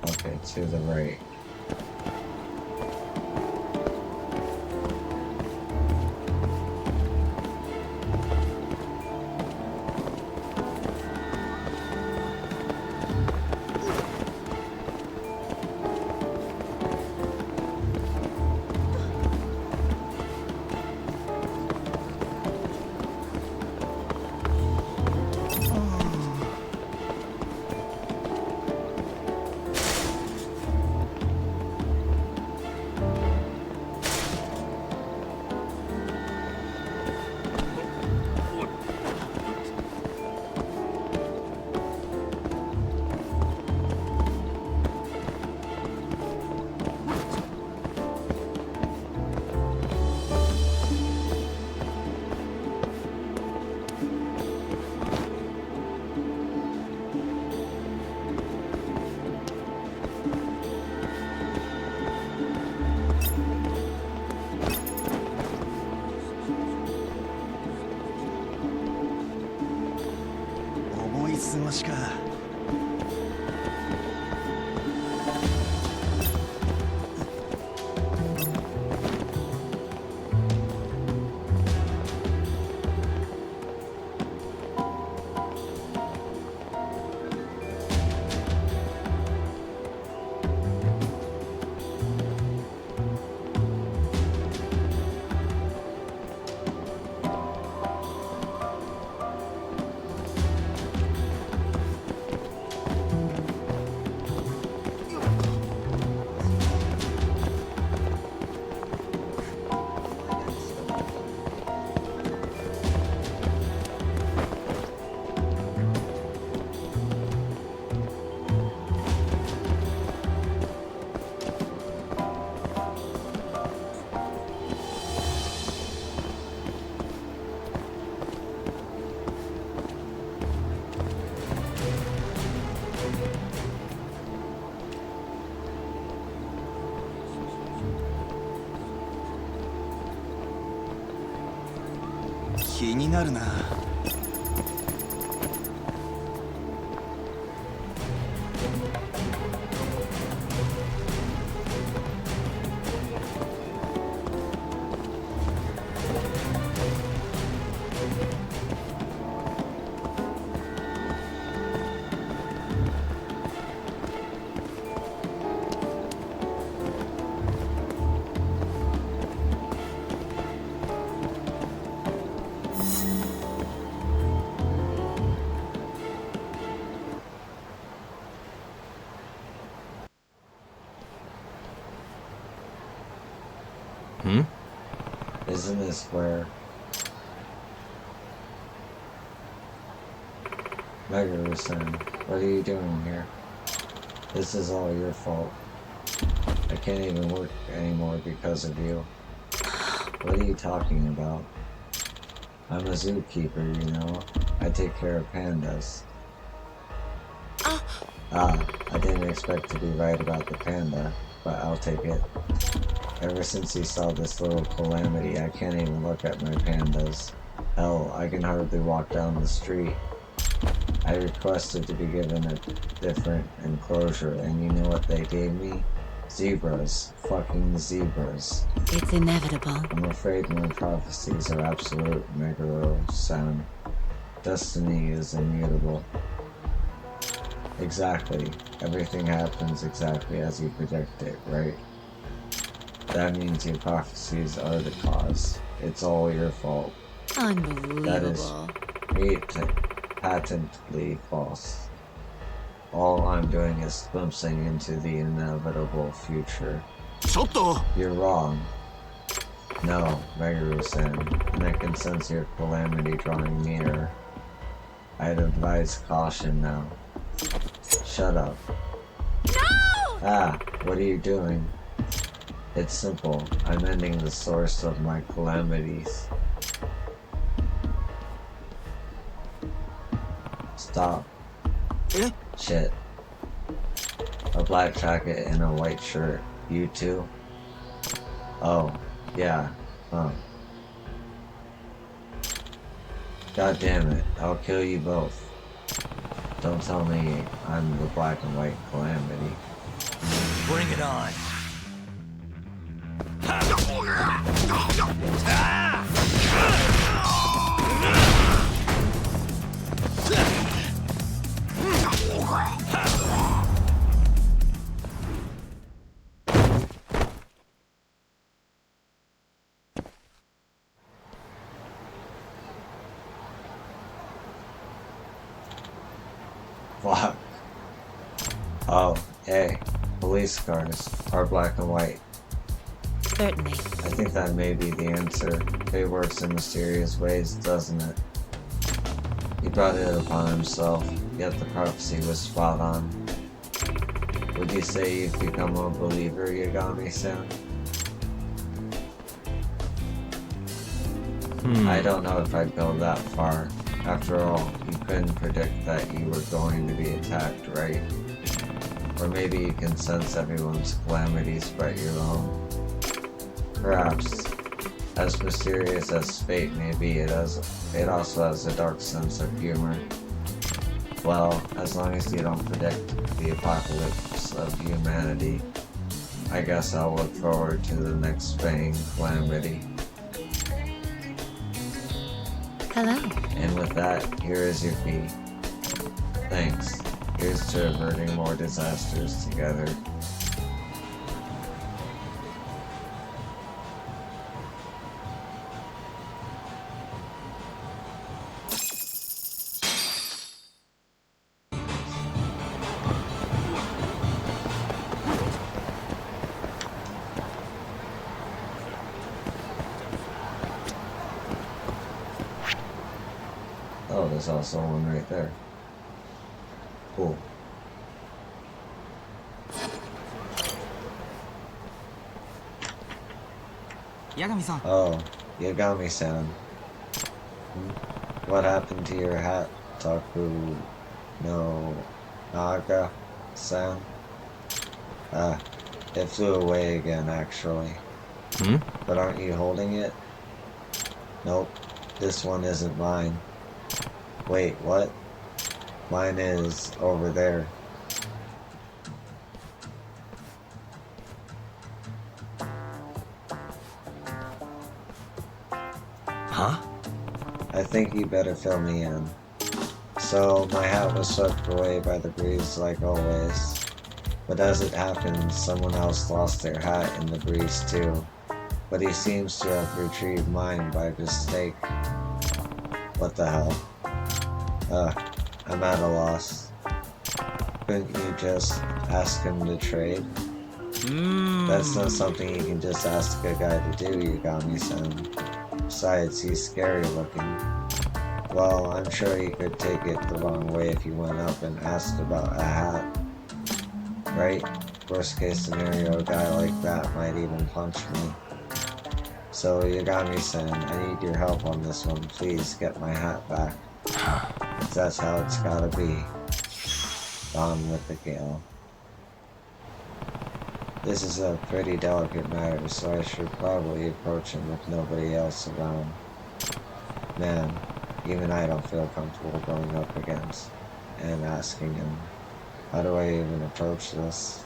Okay, to the right. 思い過ごしか。気になるな。Isn't this where Meguru-san, what are you doing here? This is all your fault. I can't even work anymore because of you. What are you talking about? I'm a zookeeper, you know. I take care of pandas. I didn't expect to be right about the panda, but I'll take it. Ever since he saw this little calamity, I can't even look at my pandas. Hell, I can hardly walk down the street. I requested to be given a different enclosure, and you know what they gave me? Zebras. Fucking zebras. It's inevitable. I'm afraid my prophecies are absolute, Meguro-san. Destiny is immutable. Exactly. Everything happens exactly as you predict it, right? That means your prophecies are the cause. It's all your fault. Unbelievable. That is patently false. All I'm doing is glimpsing into the inevitable future. You're wrong. No, Meguru-san, and I can sense your calamity drawing nearer. I'd advise caution now. Shut up. No! What are you doing? It's simple. I'm ending the source of my calamities. Stop. Shit. A black jacket and a white shirt. You too? Oh, yeah. Huh. God damn it. I'll kill you both. Don't tell me I'm the black and white calamity. Bring it on. Fuck. Oh, hey. Police cars are black and white. Certainly. I think that may be the answer. Fate works in mysterious ways, doesn't it? He brought it upon himself, yet the prophecy was spot on. Would you say you've become a believer, Yagami-san? I don't know if I'd go that far. After all, you couldn't predict that you were going to be attacked, right? Or maybe you can sense everyone's calamities but your own. Perhaps. As mysterious as fate may be, it also has a dark sense of humor. Well, as long as you don't predict the apocalypse of humanity, I guess I'll look forward to the next Fang calamity. Hello. And with that, here is your fee. Thanks. Here's to averting more disasters together. Oh, there's also one right there. Cool. Yagami-san. Oh, Yagami-san. What happened to your hat, Taku no Naga-san? It flew away again, actually. But aren't you holding it? Nope, this one isn't mine. Wait, what? Mine is over there. Huh? I think you better fill me in. So, my hat was swept away by the breeze like always. But as it happened, someone else lost their hat in the breeze too. But he seems to have retrieved mine by mistake. What the hell? I'm at a loss. Couldn't you just ask him to trade? That's not something you can just ask a guy to do, Yagami-san. Besides, he's scary looking. Well, I'm sure he could take it the wrong way if you went up and asked about a hat. Right? Worst case scenario, a guy like that might even punch me. So, Yagami-san, I need your help on this one. Please get my hat back. That's how it's gotta be. Gone with the gale. This is a pretty delicate matter, so I should probably approach him with nobody else around. Man, even I don't feel comfortable going up against and asking him. How do I even approach this?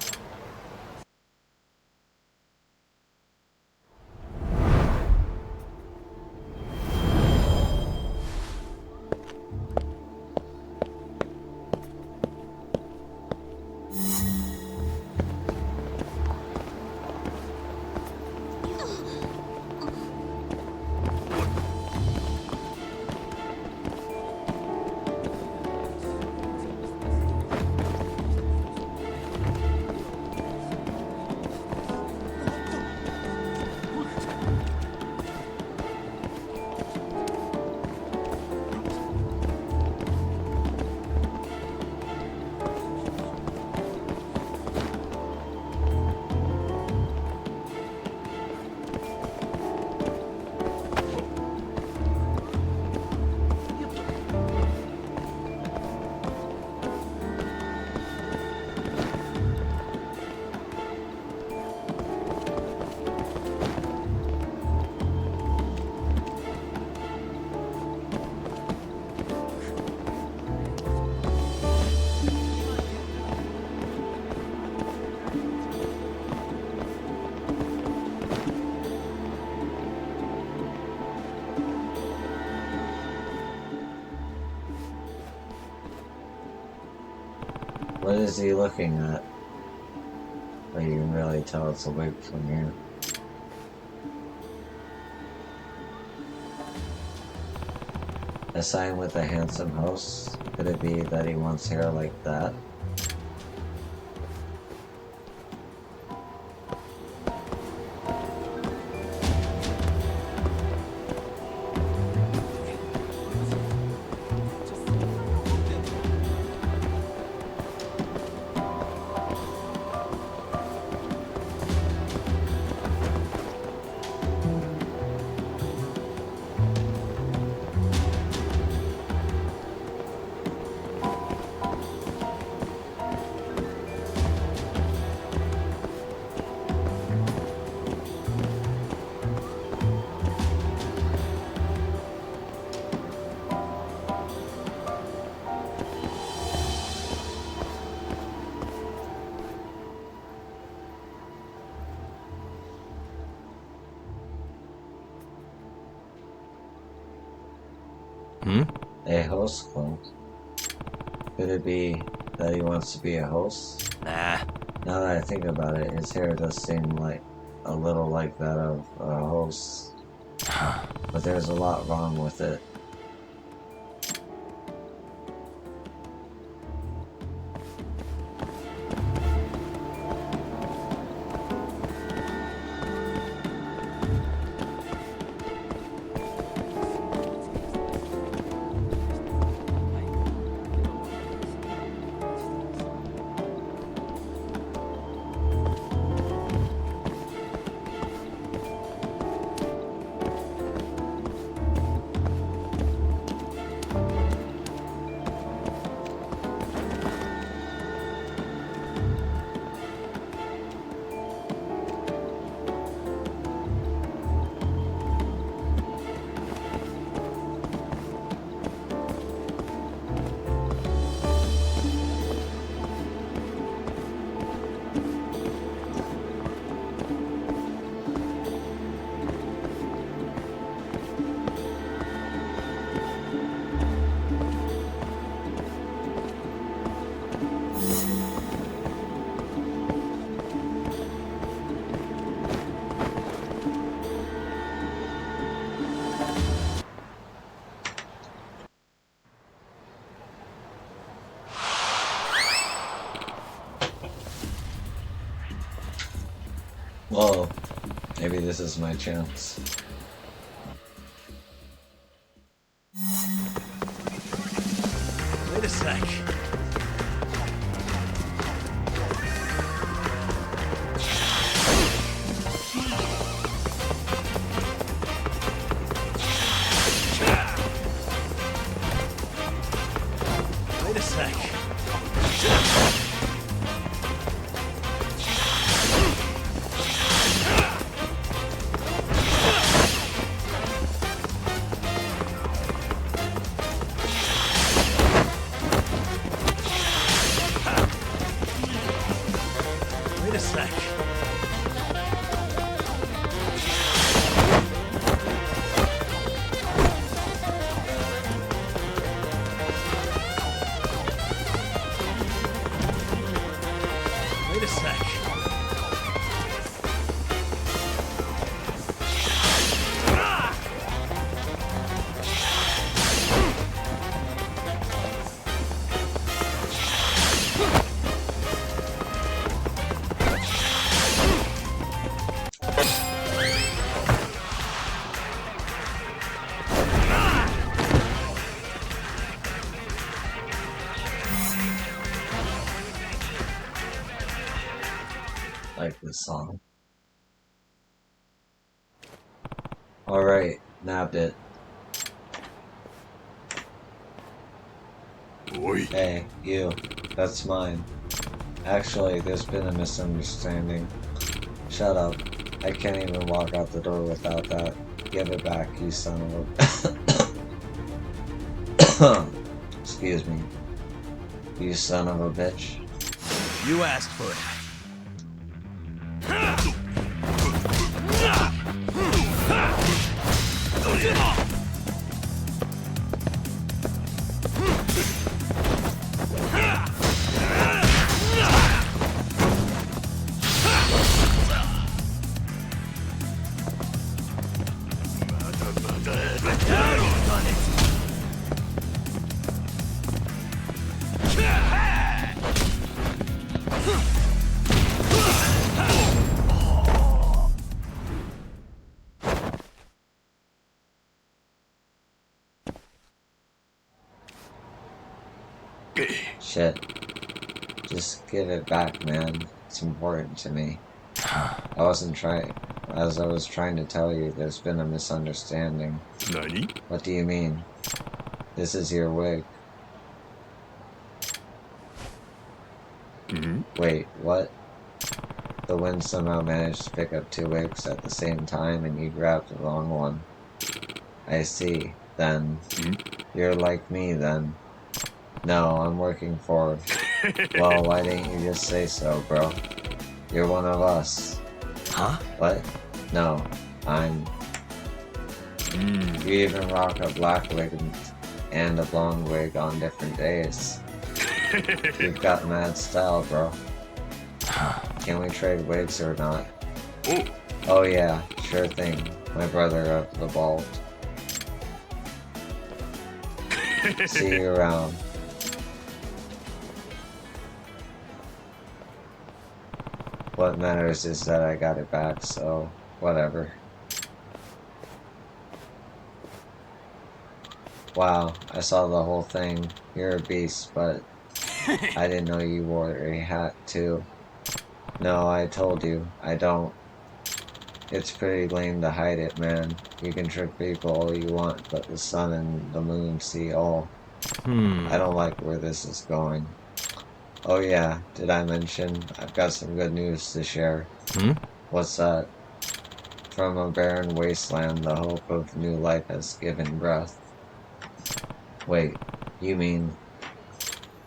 What is he looking at? But you can really tell it's a wig from here. A sign with a handsome host? Could it be that he wants hair like that? A host clone. Could it be that he wants to be a host? Nah. Now that I think about it, his hair does seem like a little like that of a host. But there's a lot wrong with it. Whoa, maybe this is my chance. Wait a sec. Wait a sec. Wait a sec. Wait a sec. Like this song. Alright, nabbed it. Oi. Hey, you. That's mine. Actually, there's been a misunderstanding. Shut up. I can't even walk out the door without that. Give it back, you son of a... Excuse me. You son of a bitch. You asked for it. Shit. Just give it back, man. It's important to me. As I was trying to tell you, there's been a misunderstanding. Nani? What do you mean? This is your wig. Wait, what? The wind somehow managed to pick up two wigs at the same time and you grabbed the wrong one. I see. Then, you're like me then. No, I'm working for... Well, why didn't you just say so, bro? You're one of us. Huh? What? No, I'm... You even rock a black wig and a blonde wig on different days. You've got mad style, bro. Can we trade wigs or not? Oh yeah, sure thing. My brother evolved. See you around. What matters is that I got it back, so whatever. Wow, I saw the whole thing. You're a beast, but I didn't know you wore a hat too. No, I told you, I don't. It's pretty lame to hide it, man. You can trick people all you want, but the sun and the moon see all. I don't like where this is going. Oh yeah, did I mention I've got some good news to share? What's that? From a barren wasteland, the hope of new life has given breath. Wait, you mean...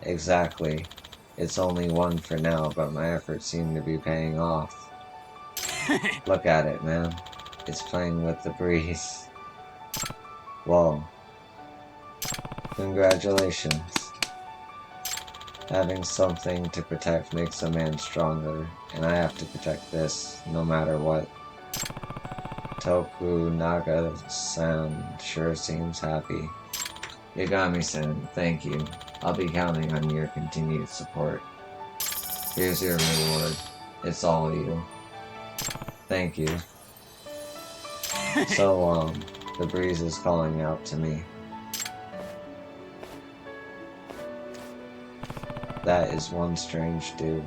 Exactly. It's only one for now, but my efforts seem to be paying off. Look at it, man. It's playing with the breeze. Whoa. Congratulations. Having something to protect makes a man stronger, and I have to protect this, no matter what. Tokunaga-san sure seems happy. Yagami-san, thank you. I'll be counting on your continued support. Here's your reward. It's all you. Thank you. So, the breeze is calling out to me. That is one strange dude.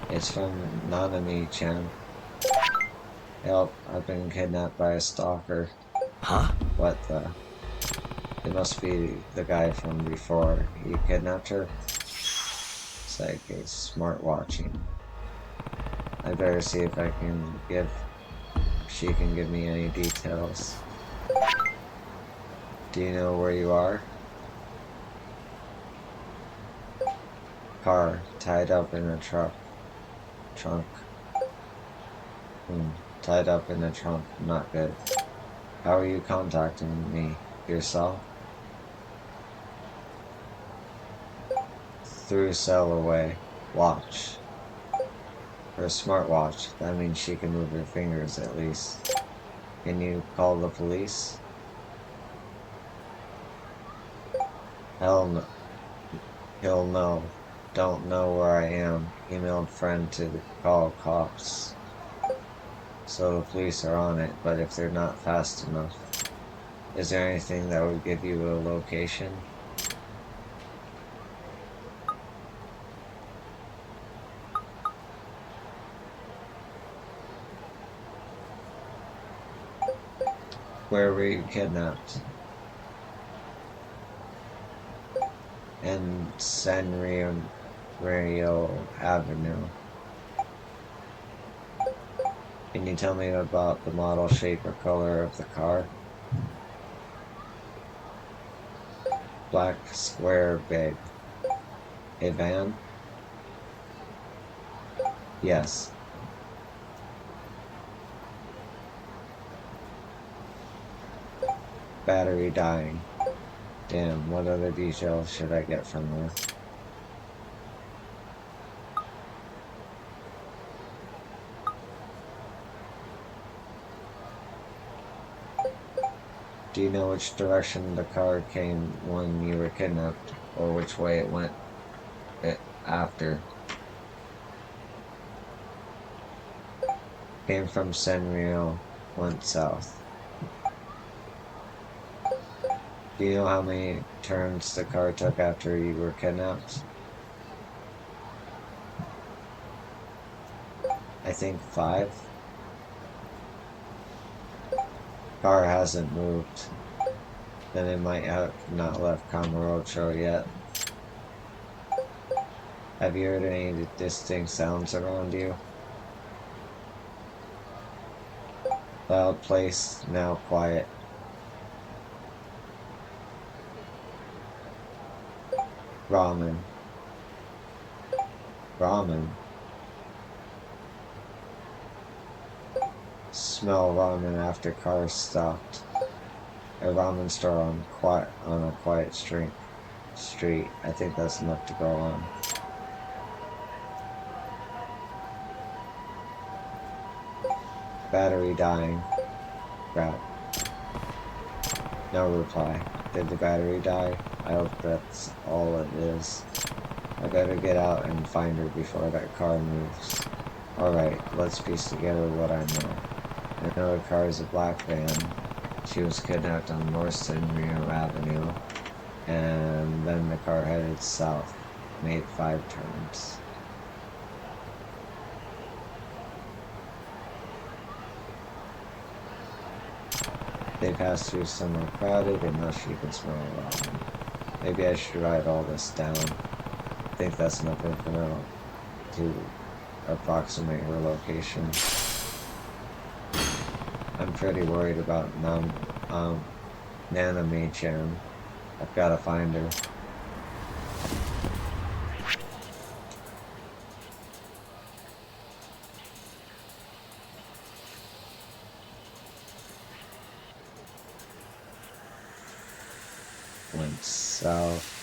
It's from Nanami-chan. Help, I've been kidnapped by a stalker. Huh? What the? It must be the guy from before. He kidnapped her? It's like a smartwatching. I better see if she can give me any details. Do you know where you are? Car, tied up in a trunk. Tied up in a trunk, not good. How are you contacting me? Yourself? Through cell away. Watch. Her smartwatch. That means she can move her fingers at least. Can you call the police? Hell no. He'll know. Don't know where I am. Emailed friend to call cops. So the police are on it, but if they're not fast enough. Is there anything that would give you a location? Where were you kidnapped? In Sanrio Avenue. Can you tell me about the model, shape, or color of the car? Black, square, big. A van? Yes. Battery dying. Damn, what other details should I get from there? Do you know which direction the car came when you were kidnapped, or which way it went after? Came from Senrio, went south. Do you know how many turns the car took after you were kidnapped? I think 5. Car hasn't moved. Then it might have not left Kamurocho yet. Have you heard any distinct sounds around you? Loud place, now quiet. Ramen. Ramen. Smell ramen after cars stopped. A ramen store on a quiet street. I think that's enough to go on. Battery dying. Crap. No reply. Did the battery die? I hope that's all it is. I better get out and find her before that car moves. Alright, let's piece together what I know. I know the car is a black van. She was kidnapped on North Senrio Avenue, and then the car headed south, made 5 turns. They passed through somewhere crowded, and now she can smell a lot. Maybe I should write all this down. I think that's enough info to approximate her location. I'm pretty worried about Nanami-chan. I've got to find her. Went south.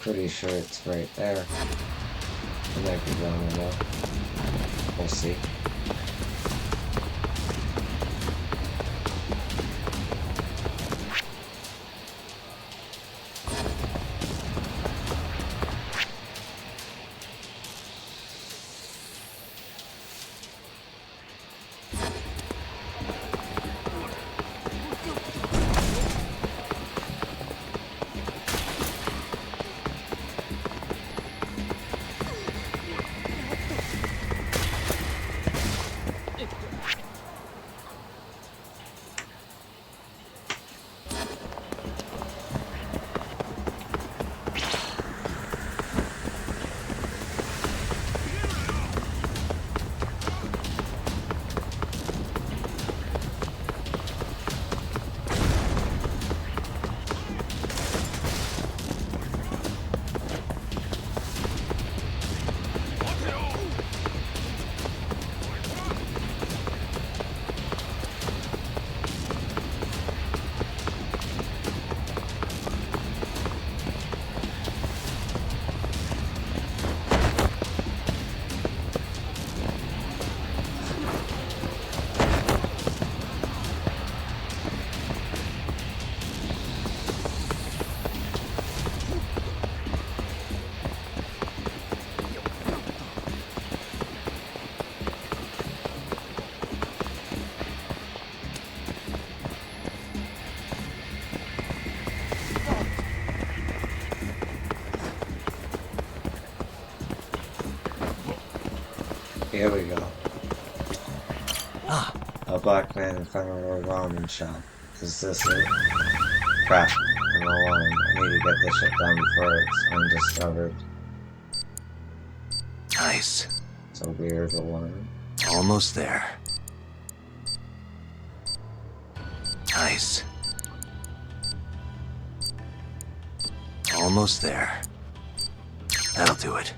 Pretty sure it's right there. I might be wrong though. We'll see. Here we go. A black man in front of a ramen shop. Is this it? Crap. I'm alone. I need to get this shit done before it's undiscovered. Nice. It's a weird alarm. Almost there. Nice. Almost there. That'll do it.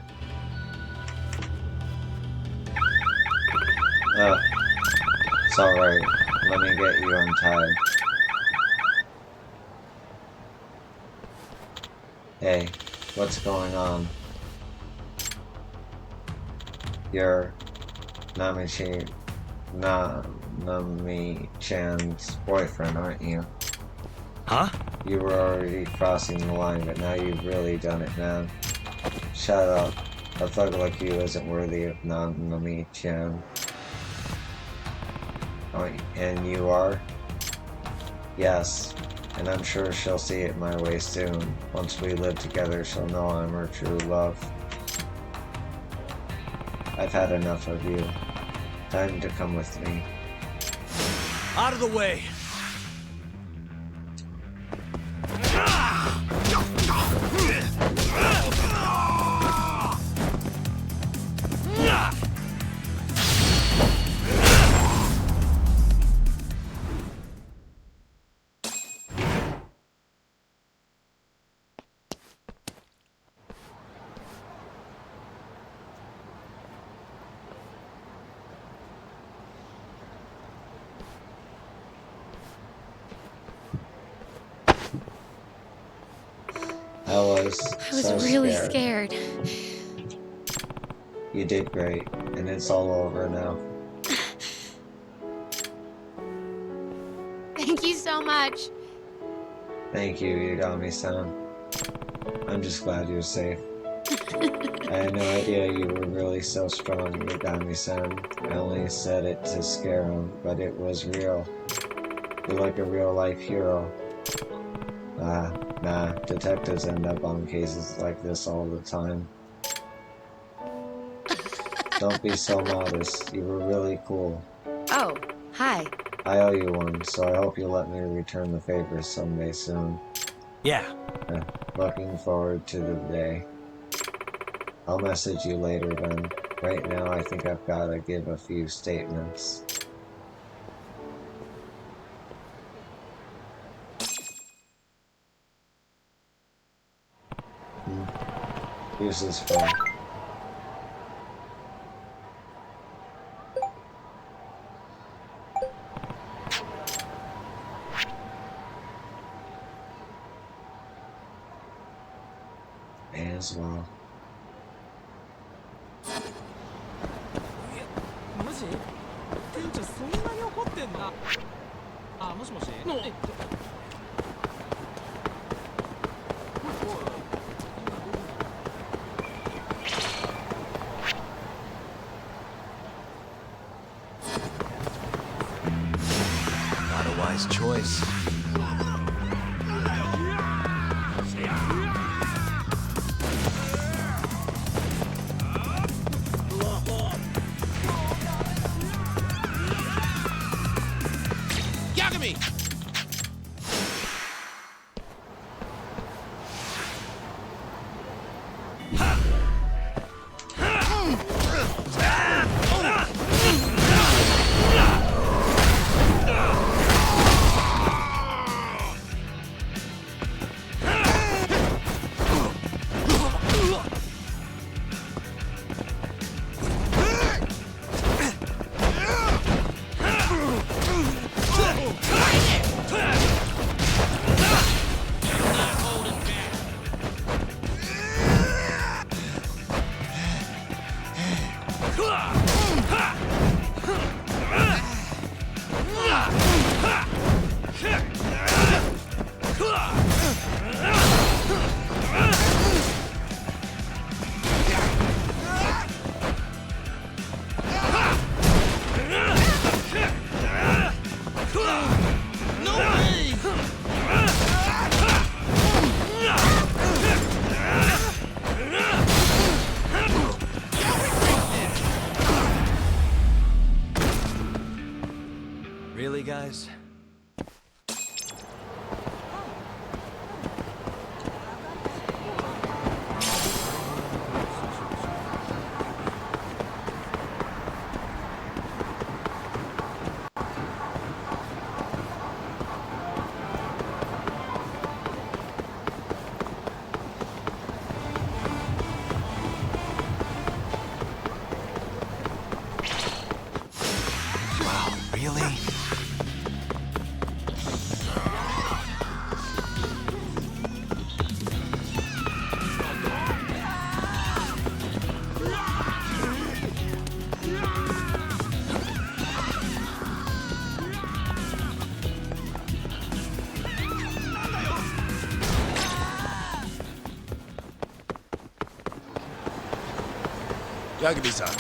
It's alright. Let me get you untied. Hey, what's going on? You're Nami-chan's boyfriend, aren't you? Huh? You were already crossing the line, but now you've really done it, man. Shut up. A thug like you isn't worthy of Nami-chan. Oh, and you are? Yes. And I'm sure she'll see it my way soon. Once we live together, she'll know I'm her true love. I've had enough of you. Time to come with me. Out of the way! I was so really scared. You did great, and it's all over now. Thank you so much. Thank you, Yagami-san. I'm just glad you're safe. I had no idea you were really so strong, Yagami-san. I only said it to scare him, but it was real. You're like a real-life hero. Nah, detectives end up on cases like this all the time. Don't be so modest. You were really cool. Oh, hi. I owe you one, so I hope you'll let me return the favor someday soon. Yeah. Looking forward to the day. I'll message you later then. Right now, I think I've got to give a few statements. Here's his phone. May as well. マジ？店長そんなに怒ってんだ。あ、もしもし。Not a wise choice. Yagami! Yagami-san.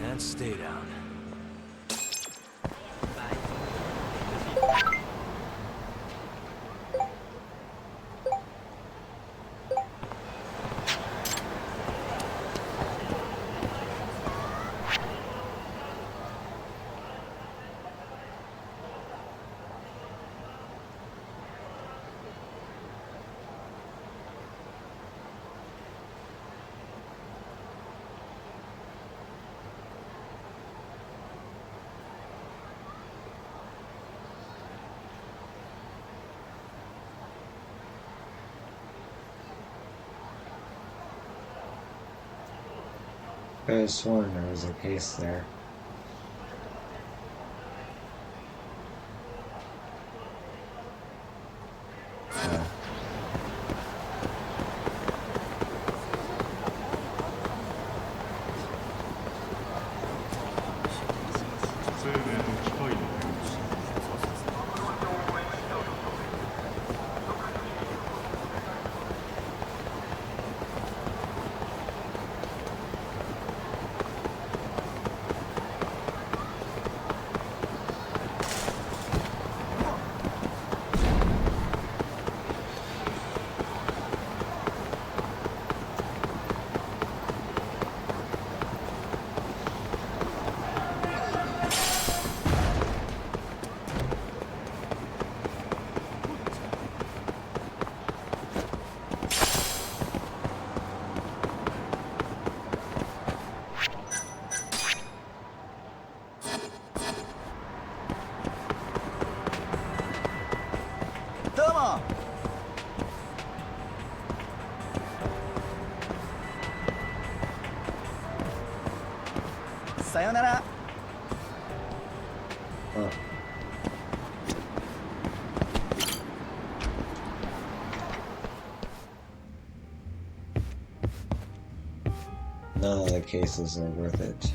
And stay down. I could have sworn there was a case there. None of the cases are worth it.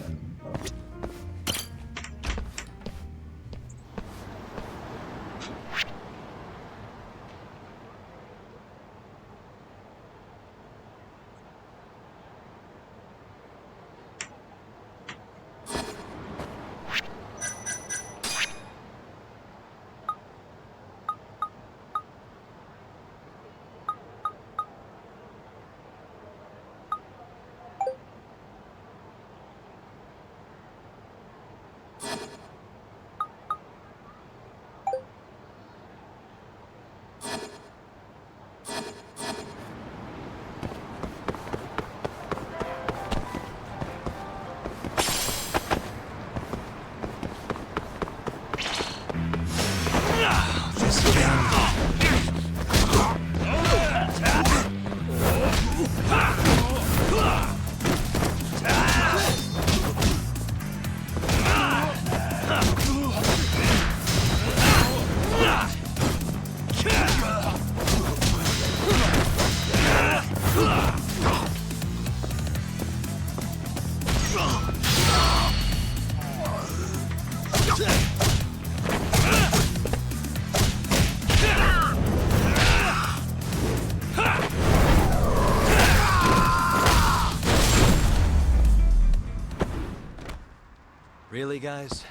Really, guys?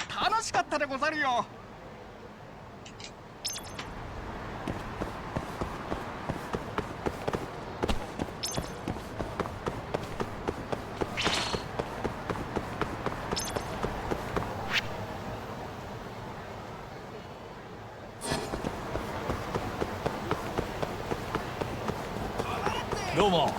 楽しかったでござるよ。どうも。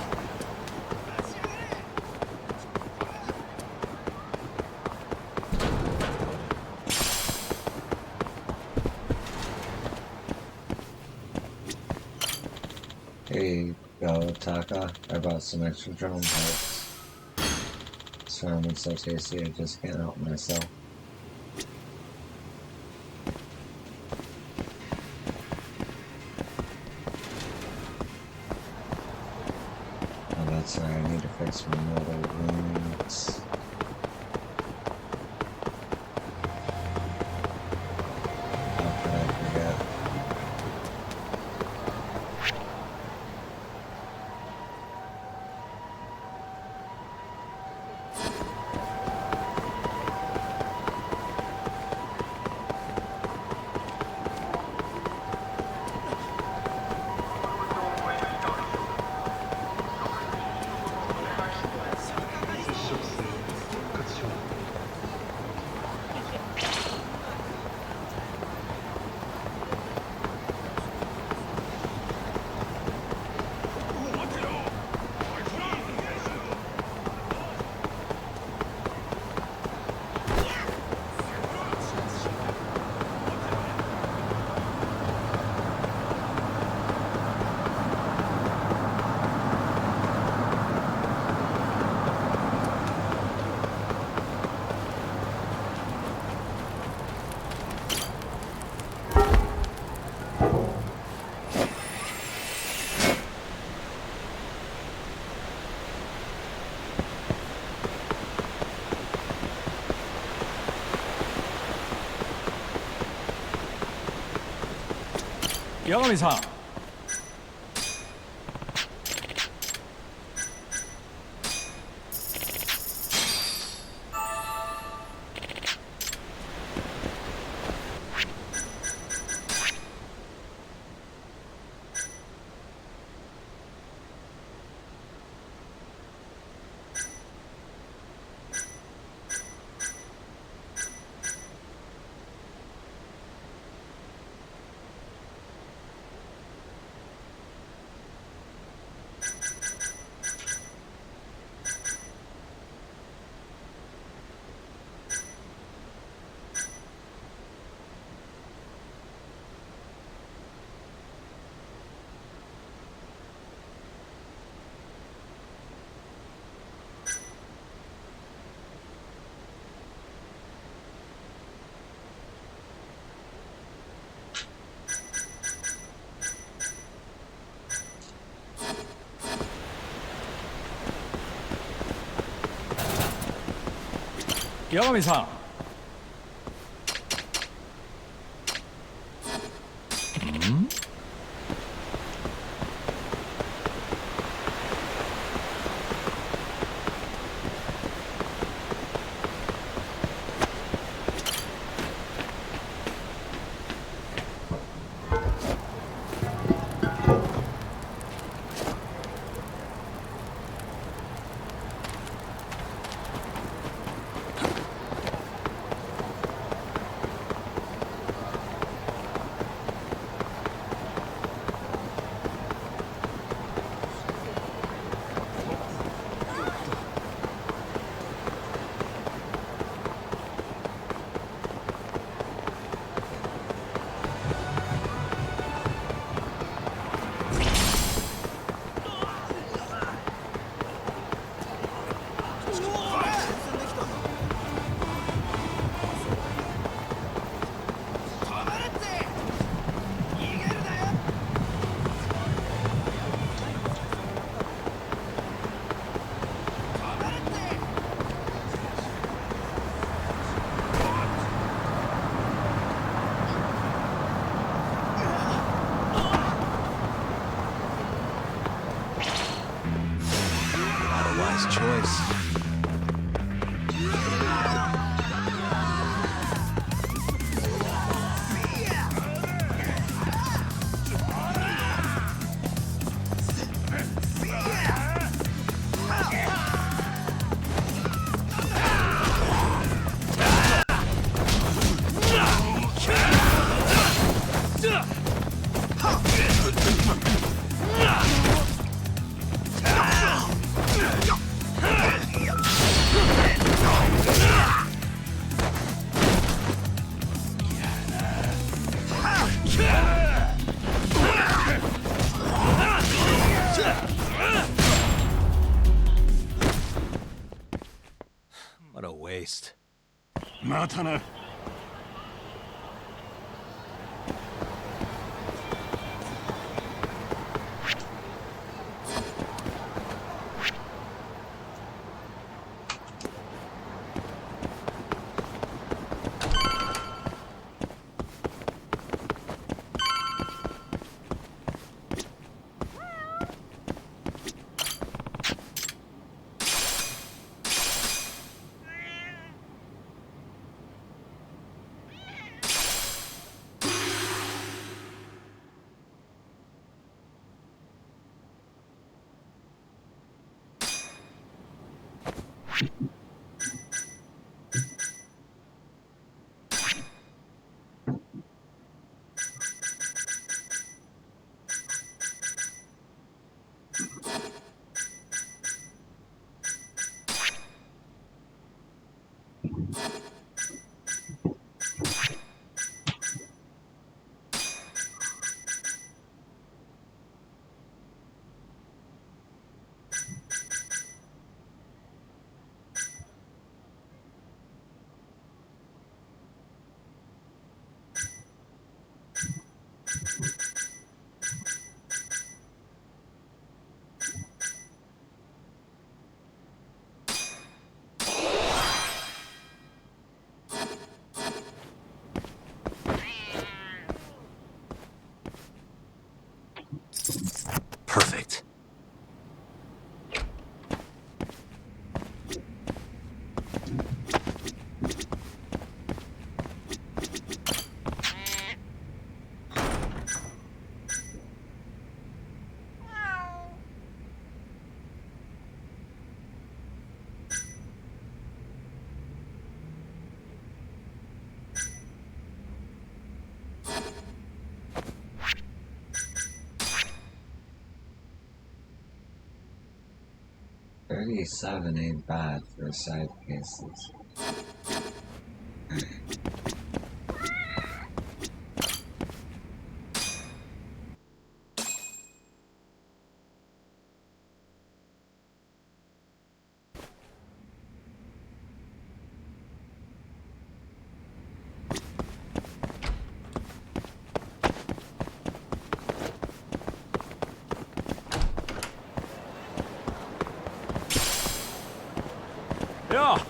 Here you go, Taka. I brought some extra drone parts. This ramen's so tasty, I just can't help myself. Oh, that's right, I need to fix my mortal wounds. How could I forget? Yagami-san. Yagami-san. またな。Perfect. $37 ain't bad for side cases. Yeah.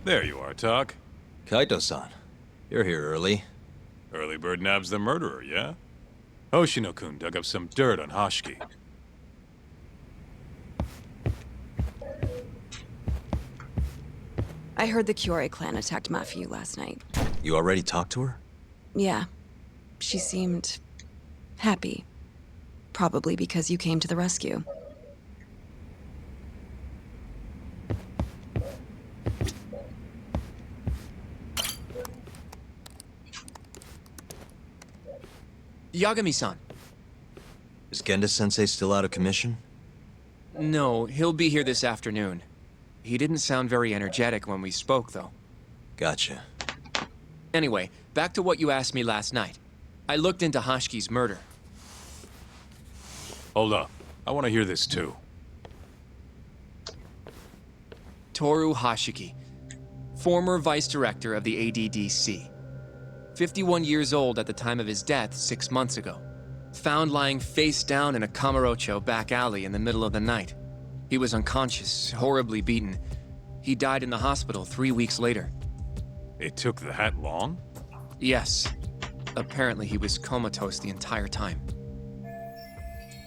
There you are, Tak. Kaito-san, you're here early. Early bird nabs the murderer, yeah? Hoshino-kun dug up some dirt on Hashiki. I heard the Kyorei clan attacked Mafuyu last night. You already talked to her? Yeah. She seemed happy. Probably because you came to the rescue. Yagami-san. Is Genda-sensei still out of commission? No, he'll be here this afternoon. He didn't sound very energetic when we spoke, though. Gotcha. Anyway, back to what you asked me last night. I looked into Hashiki's murder. Hold up. I want to hear this too. Toru Hashiki, former vice director of the ADDC. 51 years old at the time of his death 6 months ago. Found lying face down in a Kamurocho back alley in the middle of the night. He was unconscious, horribly beaten. He died in the hospital 3 weeks later. It took that long? Yes. Apparently he was comatose the entire time.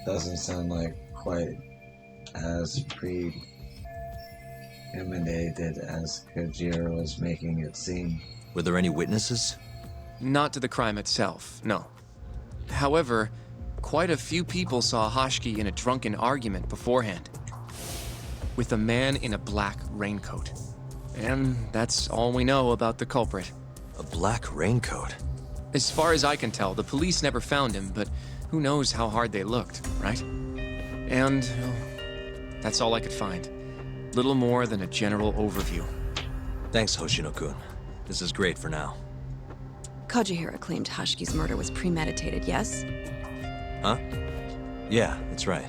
Doesn't sound like quite as premeditated as Kojiro was making it seem. Were there any witnesses? Not to the crime itself, no. However, quite a few people saw Hashiki in a drunken argument beforehand, with a man in a black raincoat. And that's all we know about the culprit. A black raincoat? As far as I can tell, the police never found him, but who knows how hard they looked, right? And well, that's all I could find. Little more than a general overview. Thanks, Hoshino-kun. This is great for now. Kojihira claimed Hashiki's murder was premeditated, yes? Huh? Yeah, that's right.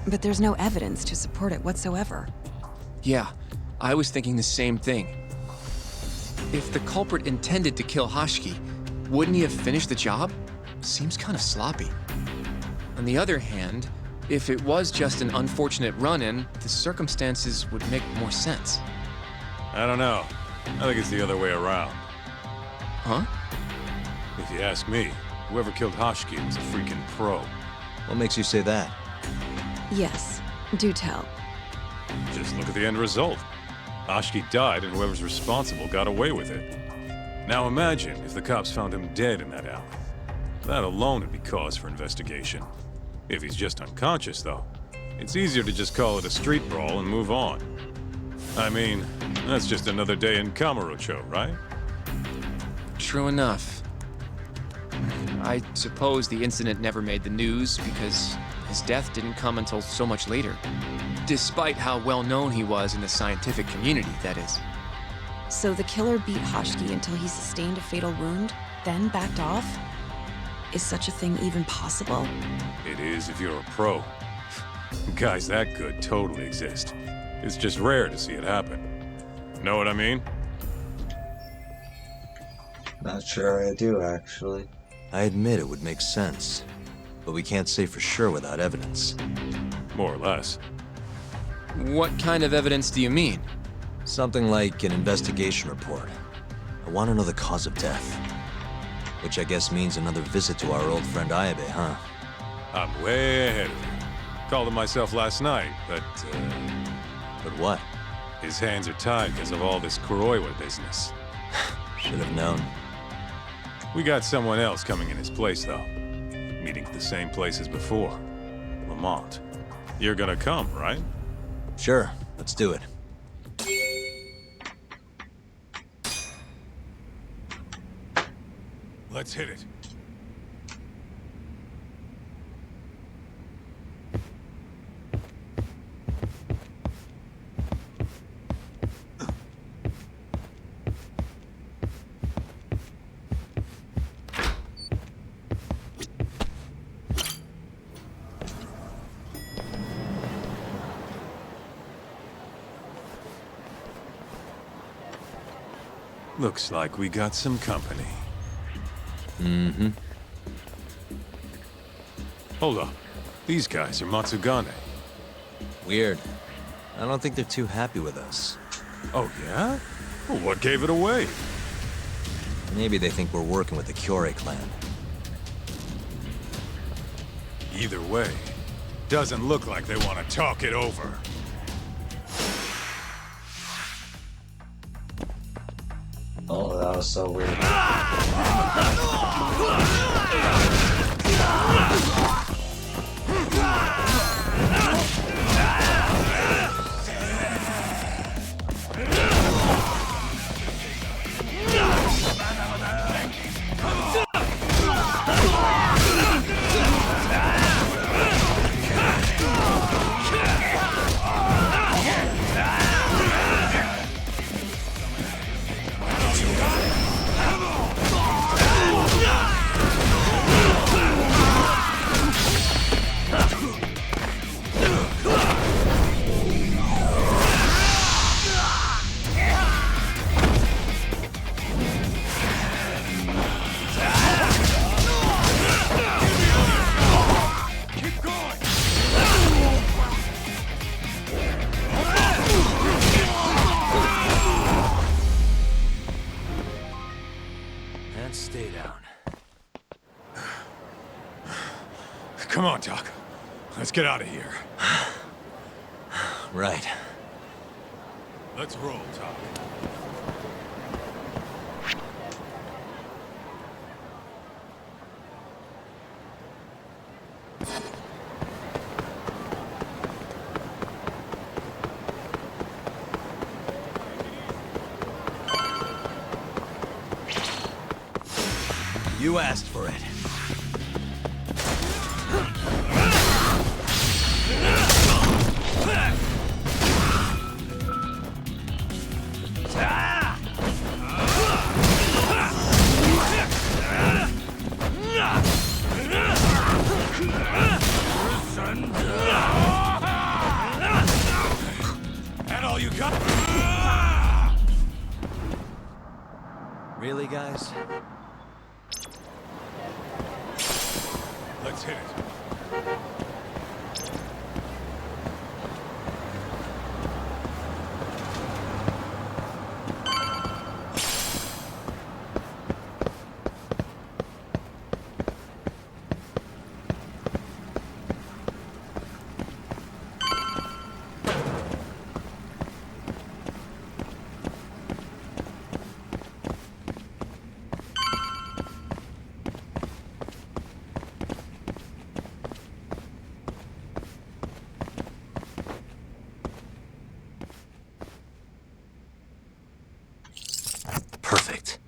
But there's no evidence to support it whatsoever. Yeah, I was thinking the same thing. If the culprit intended to kill Hashiki, wouldn't he have finished the job? Seems kind of sloppy. On the other hand, if it was just an unfortunate run-in, the circumstances would make more sense. I don't know. I think it's the other way around. Huh? If you ask me, whoever killed Hashiki was a freaking pro. What makes you say that? Yes, do tell. Just look at the end result. Hashiki died and whoever's responsible got away with it. Now imagine if the cops found him dead in that alley. That alone would be cause for investigation. If he's just unconscious, though, it's easier to just call it a street brawl and move on. I mean, that's just another day in Kamurocho, right? True enough. I suppose the incident never made the news because his death didn't come until so much later. Despite how well known he was in the scientific community, that is. So the killer beat Hashiki until he sustained a fatal wound, then backed off? Is such a thing even possible? It is if you're a pro. Guys that good totally exist. It's just rare to see it happen. Know what I mean? Not sure I do, actually. I admit it would make sense, but we can't say for sure without evidence. More or less. What kind of evidence do you mean? Something like an investigation report. I want to know the cause of death. Which I guess means another visit to our old friend Ayabe, huh? I'm way ahead of you. Called him myself last night, but But what? His hands are tied because of all this Kuroiwa business. Should have known. We got someone else coming in his place, though. Meeting at the same place as before. Lamont. You're gonna come, right? Sure, let's do it. Let's hit it. Looks like we got some company. Mm-hmm. Hold up. These guys are Matsugane. Weird. I don't think they're too happy with us. Oh, yeah? Well, what gave it away? Maybe they think we're working with the Kyorei clan. Either way, doesn't look like they want to talk it over. Oh, that was so weird. Come on, Doc. Let's get out of here. Right. Let's roll, Doc. You asked for it. That all you got? Really, guys? Let's hit it. Perfect.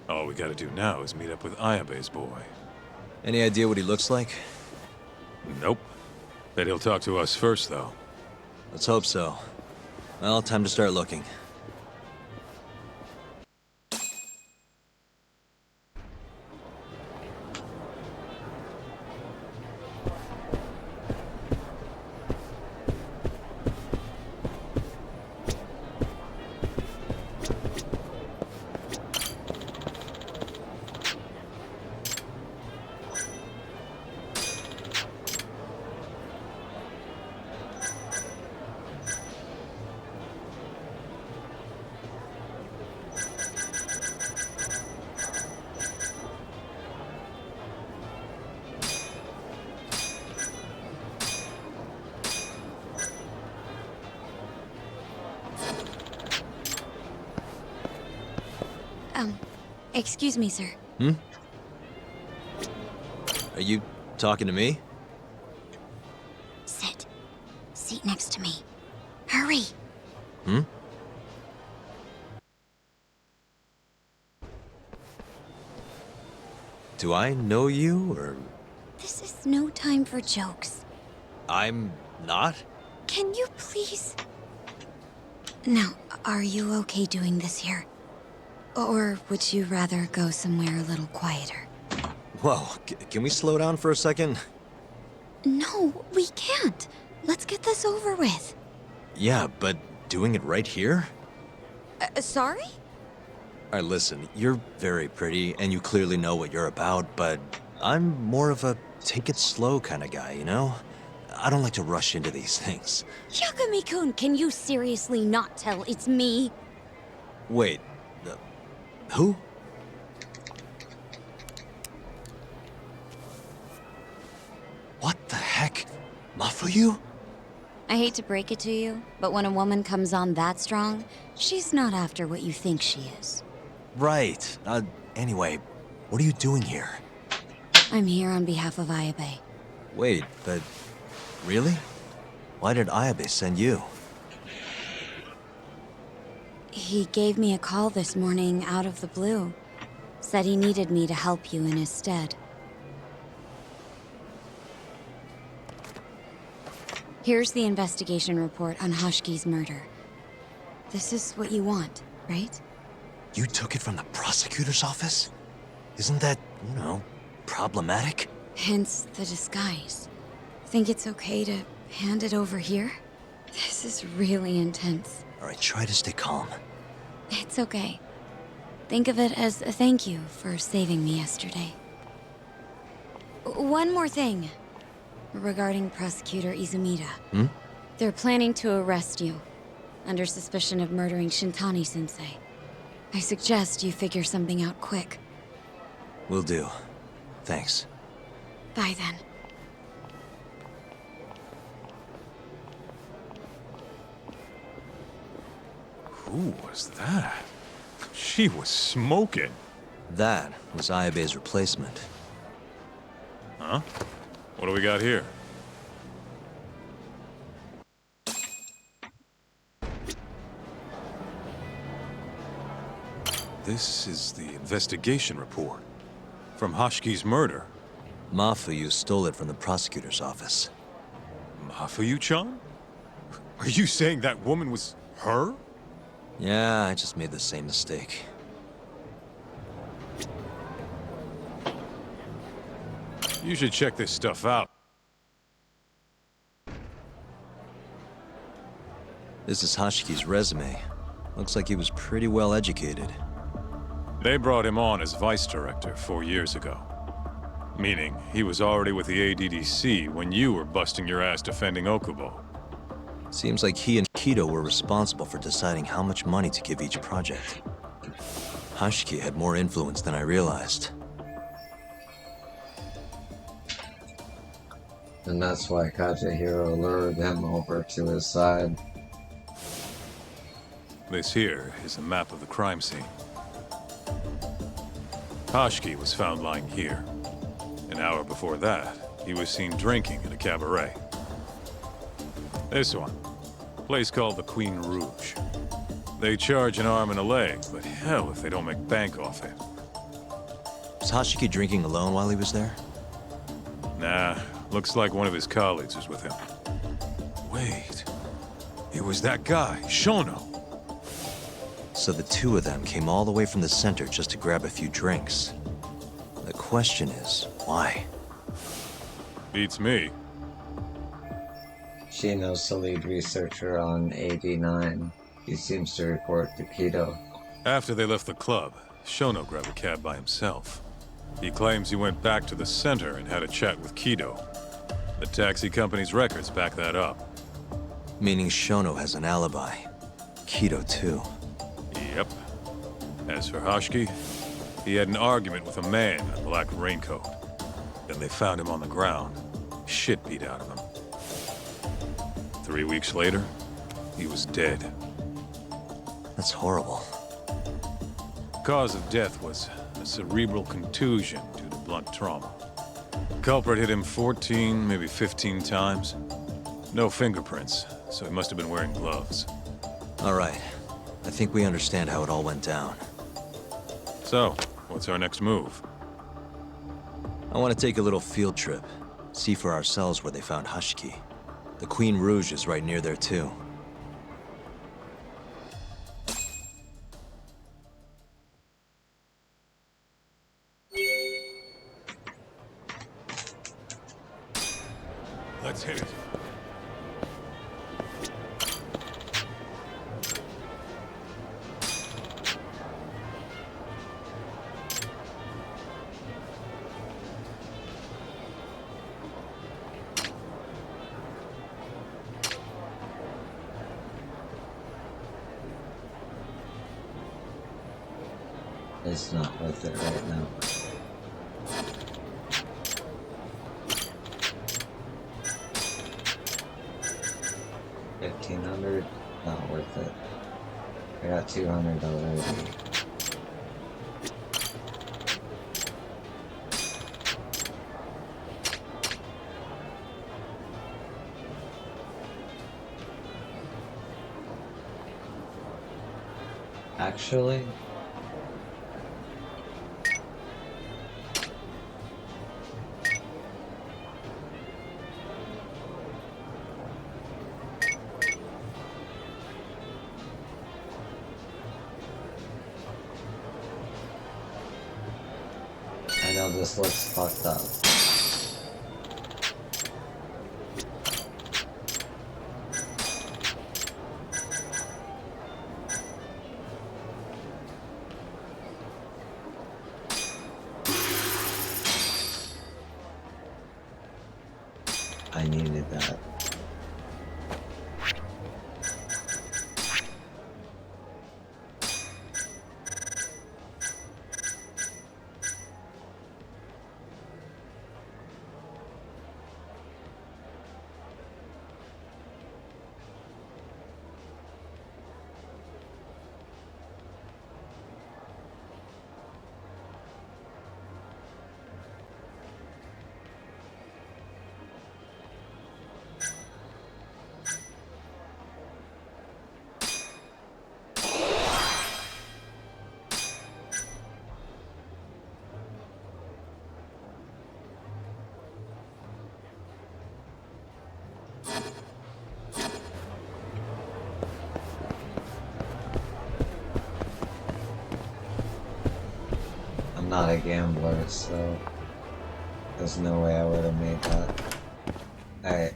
All we gotta do now is meet up with Ayabe's boy. Any idea what he looks like? Nope. Bet he'll talk to us first, though. Let's hope so. Well, time to start looking. Excuse me, sir. Hmm? Are you talking to me? Sit. Seat next to me. Hurry. Hmm? Do I know you, or...? This is no time for jokes. I'm not? Can you please... Now, are you okay doing this here? Or would you rather go somewhere a little quieter? Whoa, can we slow down for a second? No, we can't. Let's get this over with. Yeah, but doing it right here? Sorry? Alright, listen, you're very pretty, and you clearly know what you're about, but I'm more of a take it slow kind of guy, you know? I don't like to rush into these things. Yagami-kun, can you seriously not tell it's me? Wait, who? What the heck? Mafuyu? I hate to break it to you, but when a woman comes on that strong, she's not after what you think she is. Right. Anyway, what are you doing here? I'm here on behalf of Ayabe. Wait, but... really? Why did Ayabe send you? He gave me a call this morning out of the blue. Said he needed me to help you in his stead. Here's the investigation report on Hoshki's murder. This is what you want, right? You took it from the prosecutor's office? Isn't that, you know, problematic? Hence the disguise. Think it's okay to hand it over here? This is really intense. Alright, try to stay calm. It's okay. Think of it as a thank you for saving me yesterday. One more thing. Regarding Prosecutor Izumida. Hmm? They're planning to arrest you, under suspicion of murdering Shintani-sensei. I suggest you figure something out quick. Will do. Thanks. Bye then. Who was that? She was smoking. That was Ayabe's replacement. Huh? What do we got here? This is the investigation report. From Hashki's murder. Mafuyu stole it from the prosecutor's office. Mafuyu-chan? Are you saying that woman was her? Yeah, I just made the same mistake. You should check this stuff out. This is Hashiki's resume. Looks like he was pretty well educated. They brought him on as vice director 4 years ago. Meaning, he was already with the ADDC when you were busting your ass defending Okubo. Seems like he and Kido were responsible for deciding how much money to give each project. Hashiki had more influence than I realized. And that's why Katsuhiro lured him over to his side. This here is a map of the crime scene. Hashiki was found lying here. An hour before that, he was seen drinking at a cabaret. This one, a place called the Queen Rouge. They charge an arm and a leg, but hell if they don't make bank off it. Was Hashiki drinking alone while he was there? Nah, looks like one of his colleagues was with him. Wait, it was that guy, Shono. So the two of them came all the way from the center just to grab a few drinks. The question is, why? Beats me. Shino's the lead researcher on AD9. He seems to report to Kido. After they left the club, Shono grabbed a cab by himself. He claims he went back to the center and had a chat with Kido. The taxi company's records back that up. Meaning Shono has an alibi. Kido too. Yep. As for Hashiki, he had an argument with a man in a black raincoat. Then they found him on the ground, shit beat out of him. 3 weeks later, he was dead. That's horrible. Cause of death was a cerebral contusion due to blunt trauma. Culprit hit him 14, maybe 15 times. No fingerprints, so he must have been wearing gloves. All right. I think we understand how it all went down. So, what's our next move? I want to take a little field trip. See for ourselves where they found Hashiki. The Queen Rouge is right near there too. Let's hit it. It's not worth it right now. $1,500, not worth it. I got $200 already. Actually, I know this looks fucked up. I needed that. not a gambler, so there's no way I would have made that. Alright.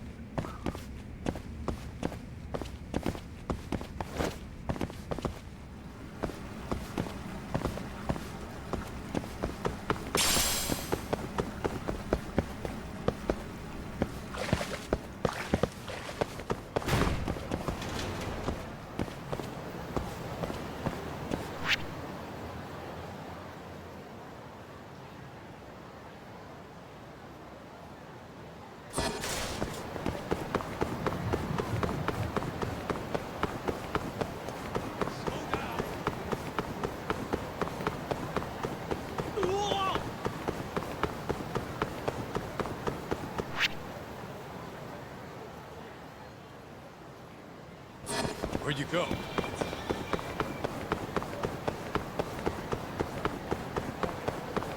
Where'd you go?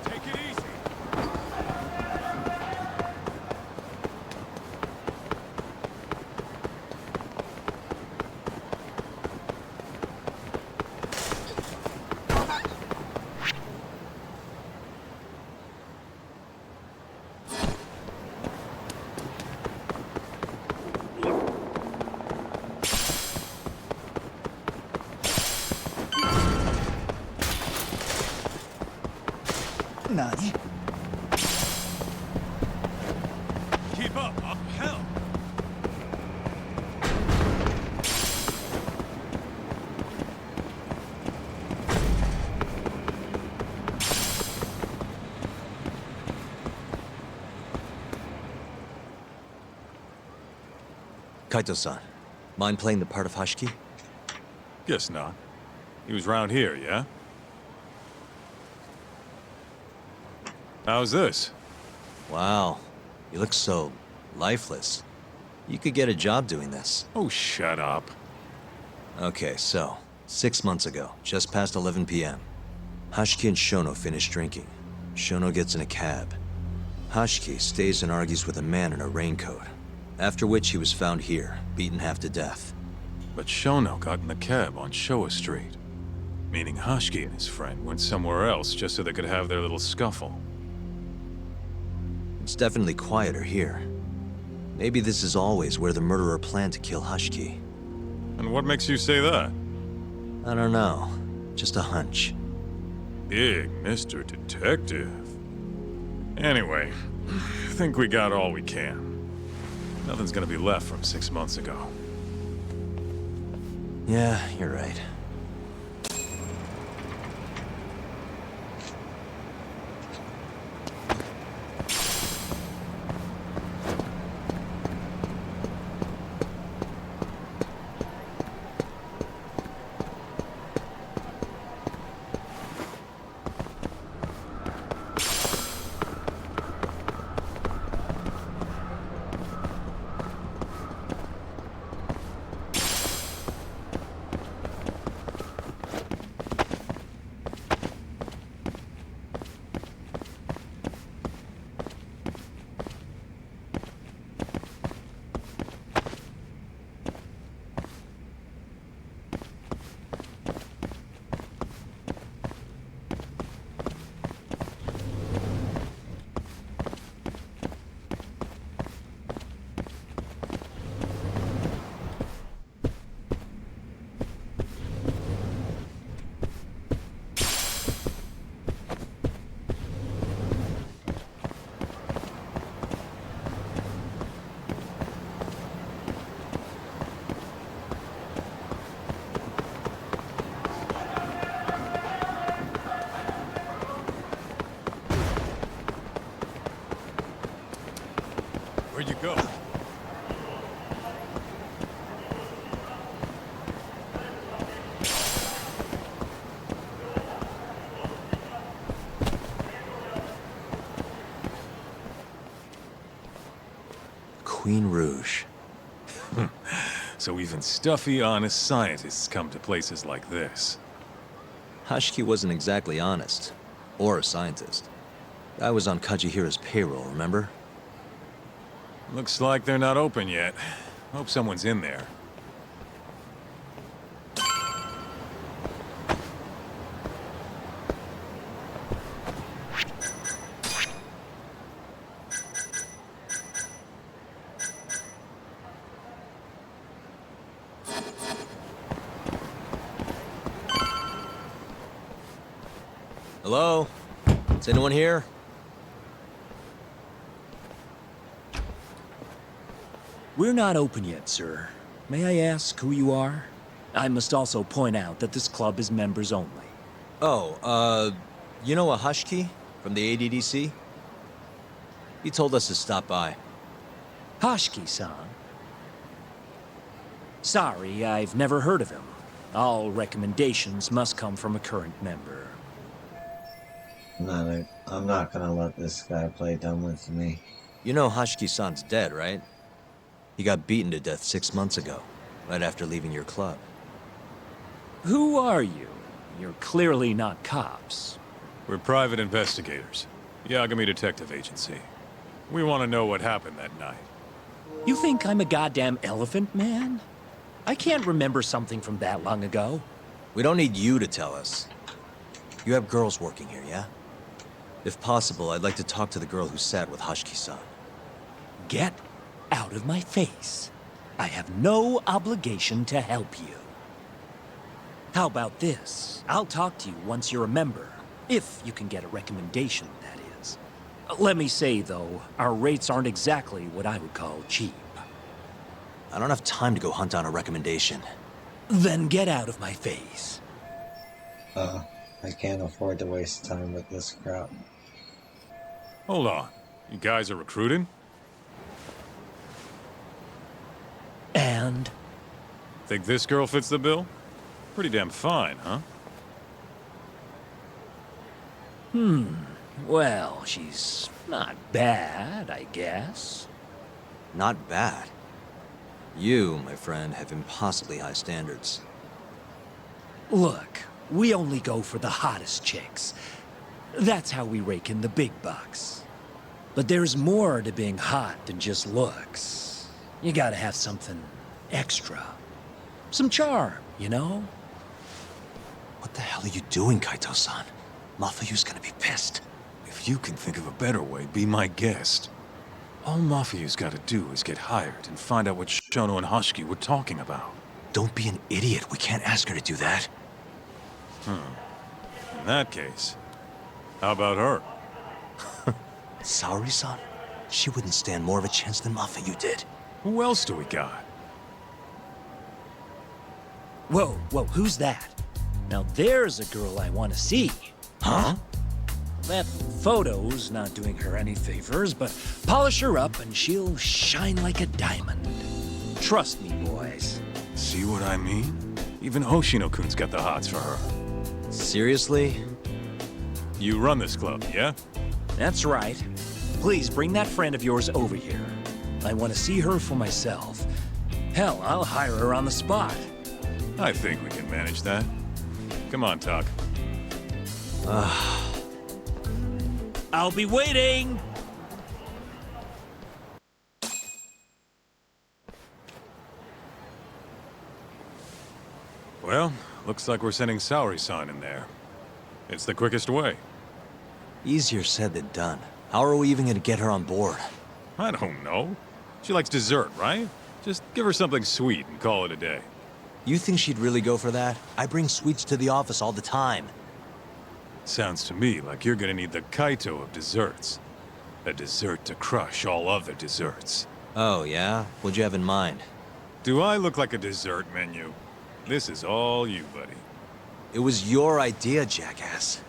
Take it easy. Nani? Keep up. Oh, hell. Kaito-san, mind playing the part of Hashiki? Guess not. He was round here, yeah? How's this? Wow, you look so lifeless. You could get a job doing this. Oh, shut up. Okay, so, 6 months ago, just past 11 p.m., Hashiki and Shono finish drinking. Shono gets in a cab. Hashiki stays and argues with a man in a raincoat, after which he was found here, beaten half to death. But Shono got in the cab on Showa Street. Meaning Hashiki and his friend went somewhere else just so they could have their little scuffle. It's definitely quieter here. Maybe this is always where the murderer planned to kill Hashiki. And what makes you say that? I don't know. Just a hunch. Big Mr. Detective. Anyway, I think we got all we can. Nothing's gonna be left from 6 months ago. Yeah, you're right. Where'd you go? Queen Rouge. So even stuffy, honest scientists come to places like this. Hashiki wasn't exactly honest. Or a scientist. I was on Kajihira's payroll, remember? Looks like they're not open yet. Hope someone's in there. Hello? Is anyone here? We're not open yet, sir. May I ask who you are? I must also point out that this club is members only. Oh, you know a Hashki from the ADDC? He told us to stop by. Hashki-san? Sorry, I've never heard of him. All recommendations must come from a current member. I'm not gonna let this guy play dumb with me. You know Hashki-san's dead, right? He got beaten to death 6 months ago, right after leaving your club. Who are you? You're clearly not cops. We're private investigators. Yagami Detective Agency. We want to know what happened that night. You think I'm a goddamn elephant man? I can't remember something from that long ago. We don't need you to tell us. You have girls working here, yeah? If possible, I'd like to talk to the girl who sat with Hashki-san. Get out of my face. I have no obligation to help you. How about this? I'll talk to you once you're a member. If you can get a recommendation, that is. Let me say, though, our rates aren't exactly what I would call cheap. I don't have time to go hunt down a recommendation. Then get out of my face. I can't afford to waste time with this crap. Hold on. You guys are recruiting? And? Think this girl fits the bill? Pretty damn fine, huh? Well, she's not bad, I guess. Not bad. You, my friend, have impossibly high standards. Look, we only go for the hottest chicks. That's how we rake in the big bucks. But there's more to being hot than just looks. You gotta have something extra. Some charm, you know? What the hell are you doing, Kaito-san? Mafuyu's gonna be pissed. If you can think of a better way, be my guest. All Mafuyu's gotta do is get hired and find out what Shono and Hashki were talking about. Don't be an idiot. We can't ask her to do that. In that case, how about her? Saori-san? She wouldn't stand more of a chance than Mafuyu did. Who else do we got? Whoa, who's that? Now there's a girl I want to see. Huh? That photo's not doing her any favors, but polish her up and she'll shine like a diamond. Trust me, boys. See what I mean? Even Hoshino-kun's got the hots for her. Seriously? You run this club, yeah? That's right. Please bring that friend of yours over here. I want to see her for myself. Hell, I'll hire her on the spot. I think we can manage that. Come on, Talk. I'll be waiting! Well, looks like we're sending Saori-san in there. It's the quickest way. Easier said than done. How are we even gonna get her on board? I don't know. She likes dessert, right? Just give her something sweet and call it a day. You think she'd really go for that? I bring sweets to the office all the time. Sounds to me like you're gonna need the Kaito of desserts. A dessert to crush all other desserts. Oh, yeah? What'd you have in mind? Do I look like a dessert menu? This is all you, buddy. It was your idea, jackass.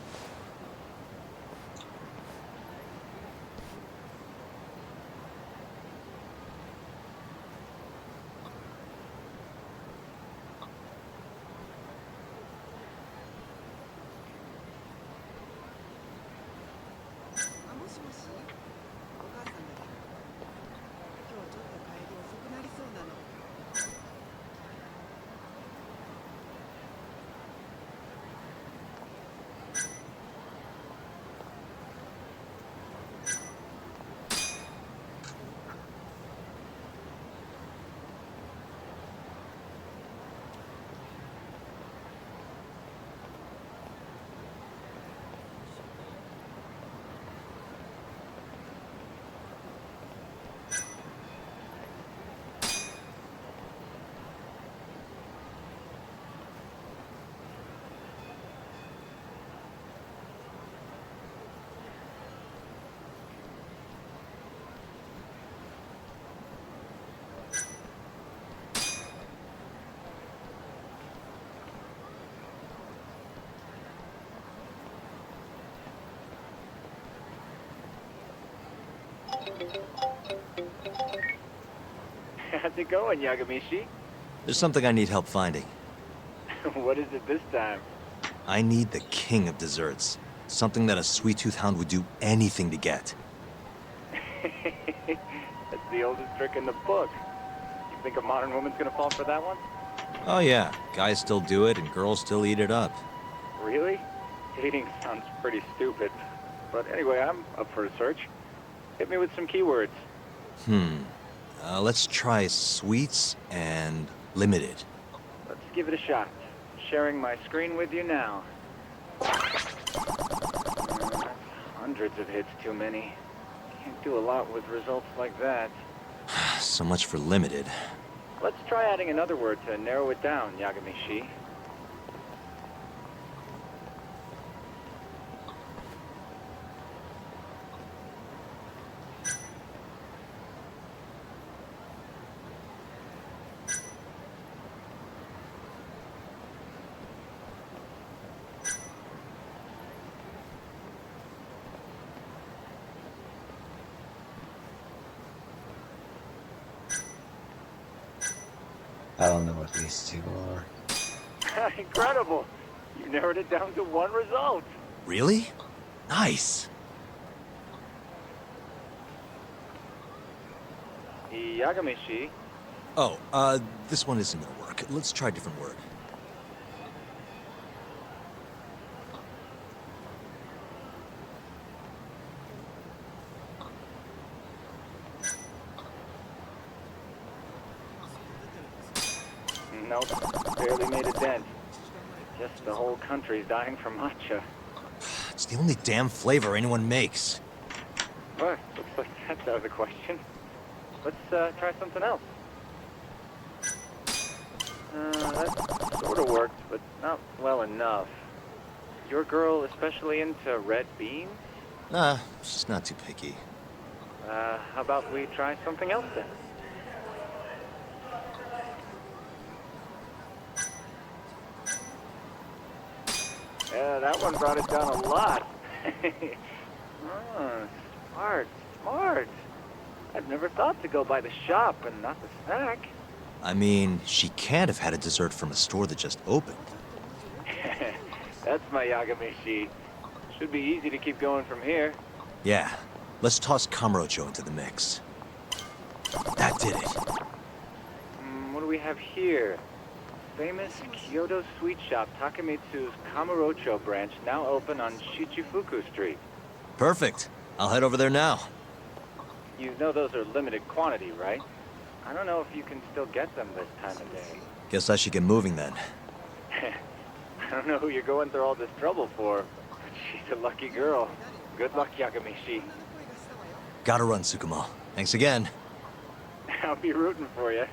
How's it going, Yagamishi? There's something I need help finding. What is it this time? I need the king of desserts. Something that a sweet-tooth hound would do anything to get. That's the oldest trick in the book. You think a modern woman's gonna fall for that one? Oh yeah, guys still do it and girls still eat it up. Really? Dating sounds pretty stupid. But anyway, I'm up for a search. Hit me with some keywords. Let's try sweets and limited. Let's give it a shot. Sharing my screen with you now. Hundreds of hits too many. Can't do a lot with results like that. So much for limited. Let's try adding another word to narrow it down, Yagamishi. I don't know what these two are. Incredible! You narrowed it down to one result. Really? Nice. Yagamishi. Oh, this one isn't gonna work. Let's try a different word. Nope, barely made a dent. Guess the whole country's dying for matcha. It's the only damn flavor anyone makes. What? Looks like that's out of the question. Let's try something else. That sort of worked, but not well enough. Your girl especially into red beans? Nah, she's not too picky. How about we try something else then? Yeah, that one brought it down a lot. Smart. I've never thought to go by the shop and not the snack. I mean, she can't have had a dessert from a store that just opened. That's my Yagamishi. Should be easy to keep going from here. Yeah, let's toss Kamurocho into the mix. That did it. What do we have here? Famous Kyoto sweet shop Takemitsu's Kamurocho branch now open on Shichifuku Street. Perfect. I'll head over there now. You know those are limited quantity, right? I don't know if you can still get them this time of day. Guess I should get moving then. I don't know who you're going through all this trouble for, but she's a lucky girl. Good luck, Yagamishi. Gotta run, Tsukumo. Thanks again. I'll be rooting for you.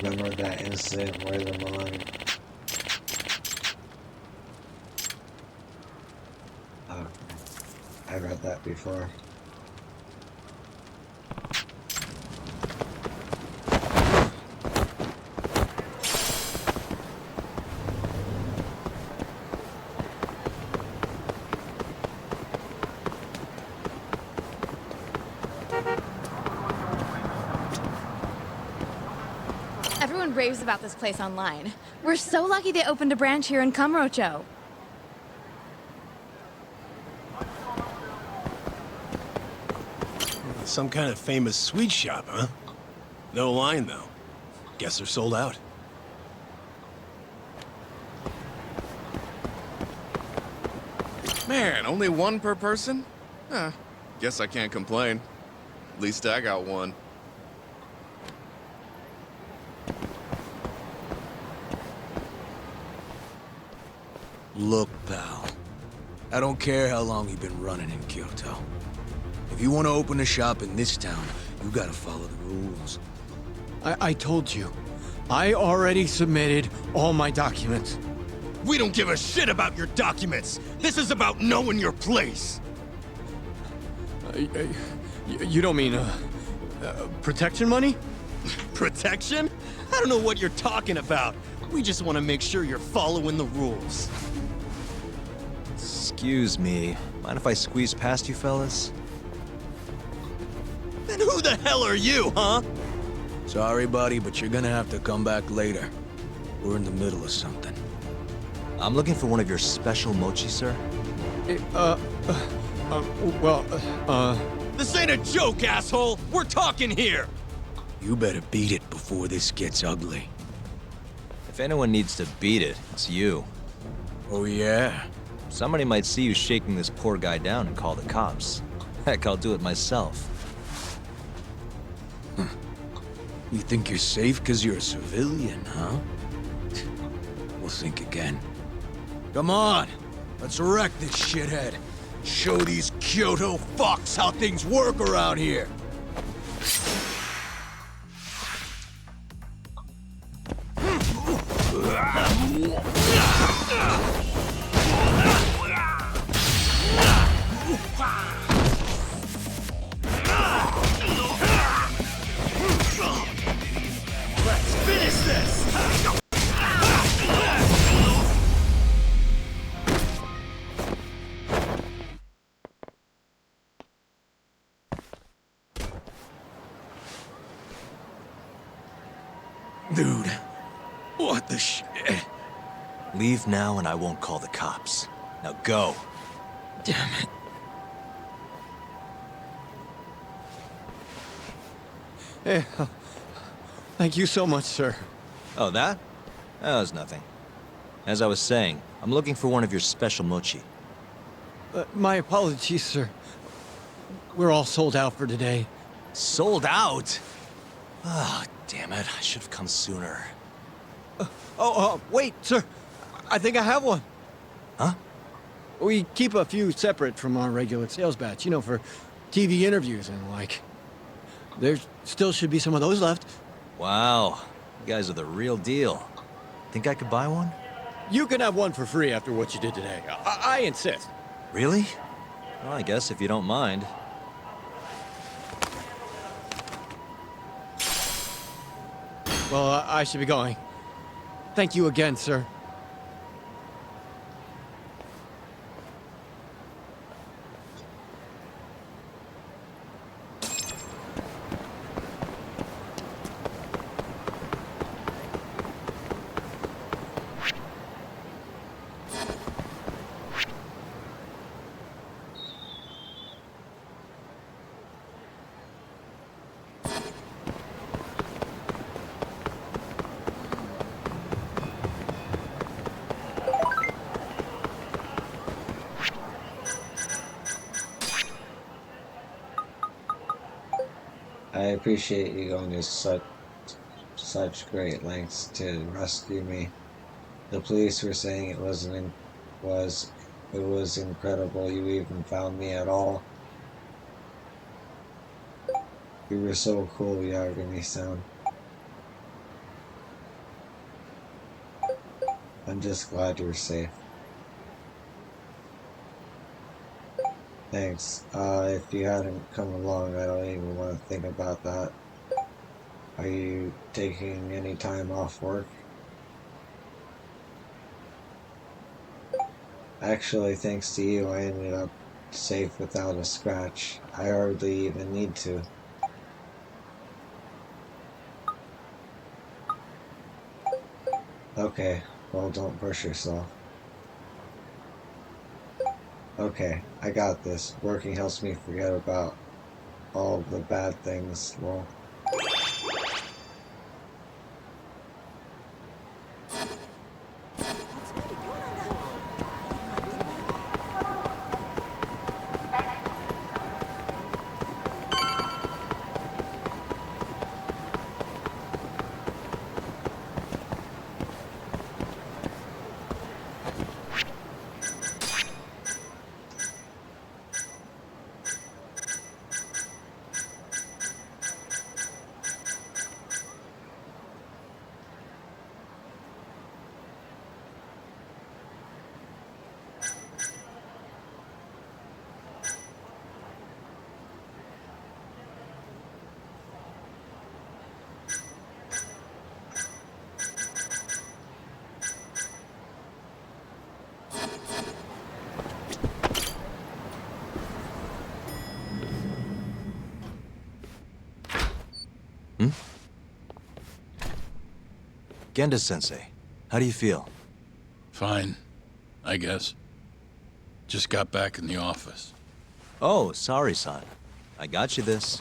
Remember that incident where the Milan... Oh, I read that before. Everyone raves about this place online. We're so lucky they opened a branch here in Kamurocho. Some kind of famous sweet shop, huh? No line, though. Guess they're sold out. Man, only one per person? Guess I can't complain. At least I got one. Look, pal. I don't care how long you've been running in Kyoto. If you want to open a shop in this town, you gotta follow the rules. I told you. I already submitted all my documents. We don't give a shit about your documents! This is about knowing your place! You don't mean, protection money? Protection? I don't know what you're talking about. We just want to make sure you're following the rules. Excuse me. Mind if I squeeze past you fellas? Then who the hell are you, huh? Sorry, buddy, but you're gonna have to come back later. We're in the middle of something. I'm looking for one of your special mochi, sir. This ain't a joke, asshole! We're talking here! You better beat it before this gets ugly. If anyone needs to beat it, it's you. Oh, yeah? Somebody might see you shaking this poor guy down and call the cops. Heck, I'll do it myself. You think you're safe because you're a civilian, huh? We'll think again. Come on! Let's wreck this shithead. Show these Kyoto fucks how things work around here. Let's finish this! Dude, what the shit? Leave now and I won't call the cops. Now go. Damn it. Hey, thank you so much, sir. Oh, that? That was nothing. As I was saying, I'm looking for one of your special mochi. My apologies, sir. We're all sold out for today. Sold out? Oh, damn it. I should have come sooner. Wait, sir. I think I have one. Huh? We keep a few separate from our regular sales batch, you know, for TV interviews and the like. There still should be some of those left. Wow. You guys are the real deal. Think I could buy one? You can have one for free after what you did today. I insist. Really? Well, I guess if you don't mind. Well, I should be going. Thank you again, sir. I appreciate you going to such great lengths to rescue me. The police were saying it was incredible you even found me at all. You were so cool, Yagami-san. I'm just glad you're safe. Thanks. If you hadn't come along, I don't even want to think about that. Are you taking any time off work? Actually, thanks to you, I ended up safe without a scratch. I hardly even need to. Okay, well, don't push yourself. Okay, I got this. Working helps me forget about all the bad things. Well, Genda-sensei, how do you feel? Fine, I guess. Just got back in the office. Oh, sorry, son. I got you this.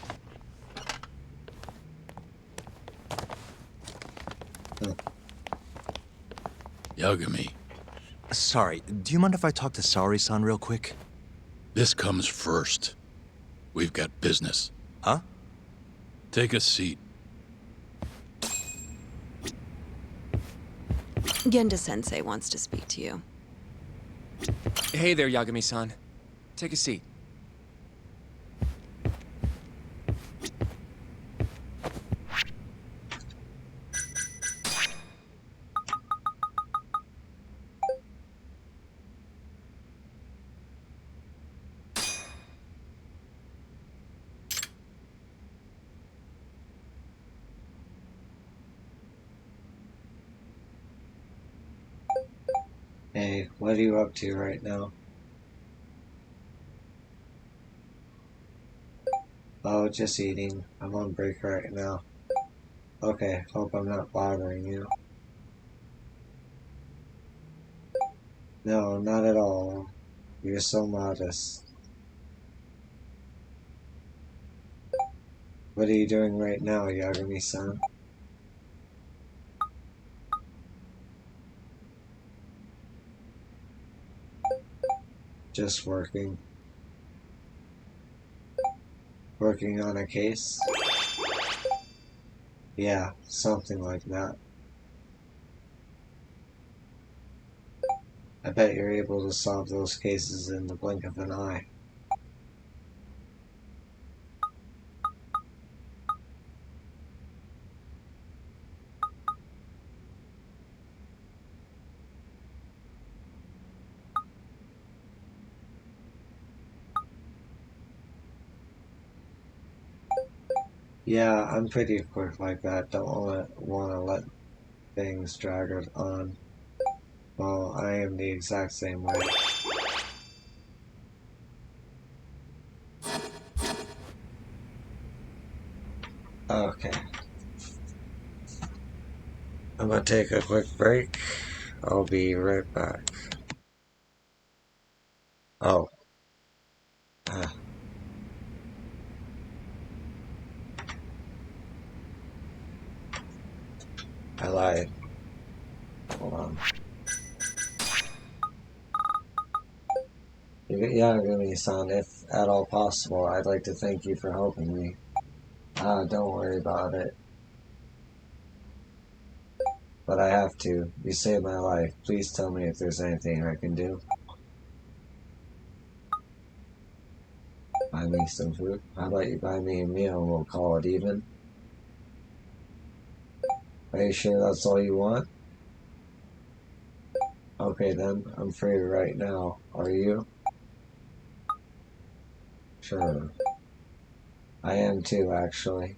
Yagami, Sorry, do you mind if I talk to Sari-san real quick? this comes first. We've got business. Huh? Take a seat. Genda-sensei wants to speak to you. Hey there, Yagami-san. Take a seat. Hey, what are you up to right now? Oh, just eating. I'm on break right now. Okay, hope I'm not bothering you. No, not at all. You're so modest. What are you doing right now, Yagami-san? Just working. Working on a case? Yeah, something like that. I bet you're able to solve those cases in the blink of an eye. Yeah, I'm pretty quick like that. Don't want to let things drag it on. Well, I am the exact same way. Okay. I'm gonna take a quick break. I'll be right back. Oh. I lied. Hold on. Yagami-san, if at all possible, I'd like to thank you for helping me. Don't worry about it. But I have to. You saved my life. Please tell me if there's anything I can do. Buy me some food? How about you buy me a meal and we'll call it even? Are you sure that's all you want? Okay then, I'm free right now. Are you? Sure. I am too, actually.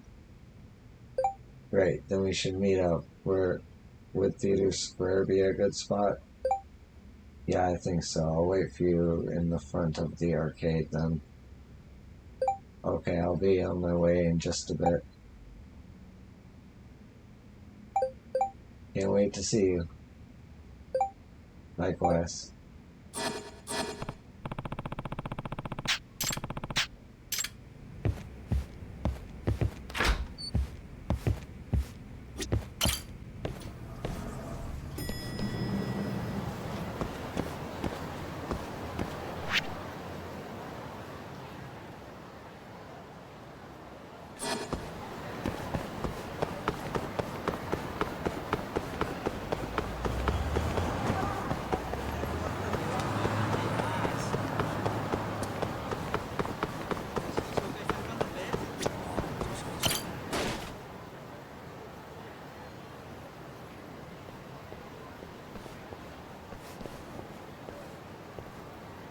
Great, then we should meet up. Would Theater Square be a good spot? Yeah, I think so. I'll wait for you in the front of the arcade then. Okay, I'll be on my way in just a bit. Can't wait to see you. Likewise.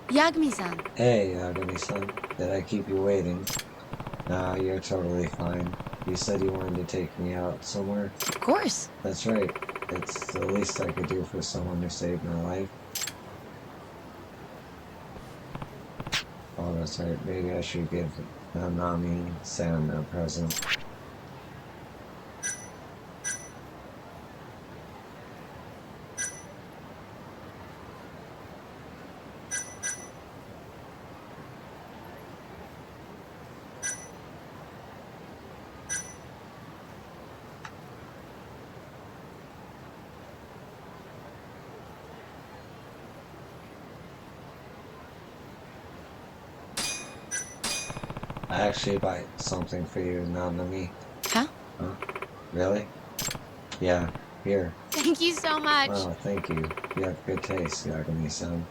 Yagami-san. Hey, Yagami-san. Did I keep you waiting? Nah, you're totally fine. You said you wanted to take me out somewhere? Of course. That's right. It's the least I could do for someone who saved my life. Oh, that's right. Maybe I should give Nanami-san a present. I actually buy something for you, Nanami. Huh? Huh? Really? Yeah, here. Thank you so much. Oh, thank you. You have good taste, Yagami-san.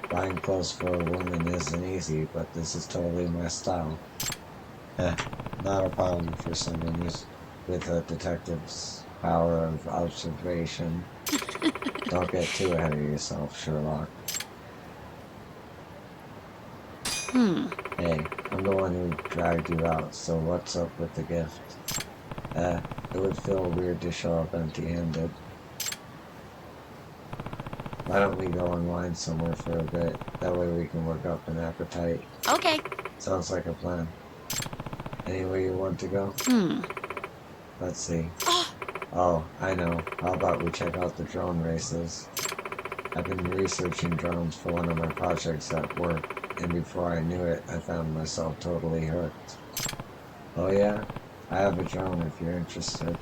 Buying clothes for a woman isn't easy, but this is totally my style. Not a problem for someone who's with a detective's power of observation. Don't get too ahead of yourself, Sherlock. Hey, I'm the one who dragged you out, so what's up with the gift? It would feel weird to show up empty-handed. Why don't we go unwind somewhere for a bit? That way we can work up an appetite. Okay. Sounds like a plan. Anywhere you want to go? Let's see. Oh, I know. How about we check out the drone races? I've been researching drones for one of my projects at work, and before I knew it, I found myself totally hooked. Oh yeah? I have a drone if you're interested.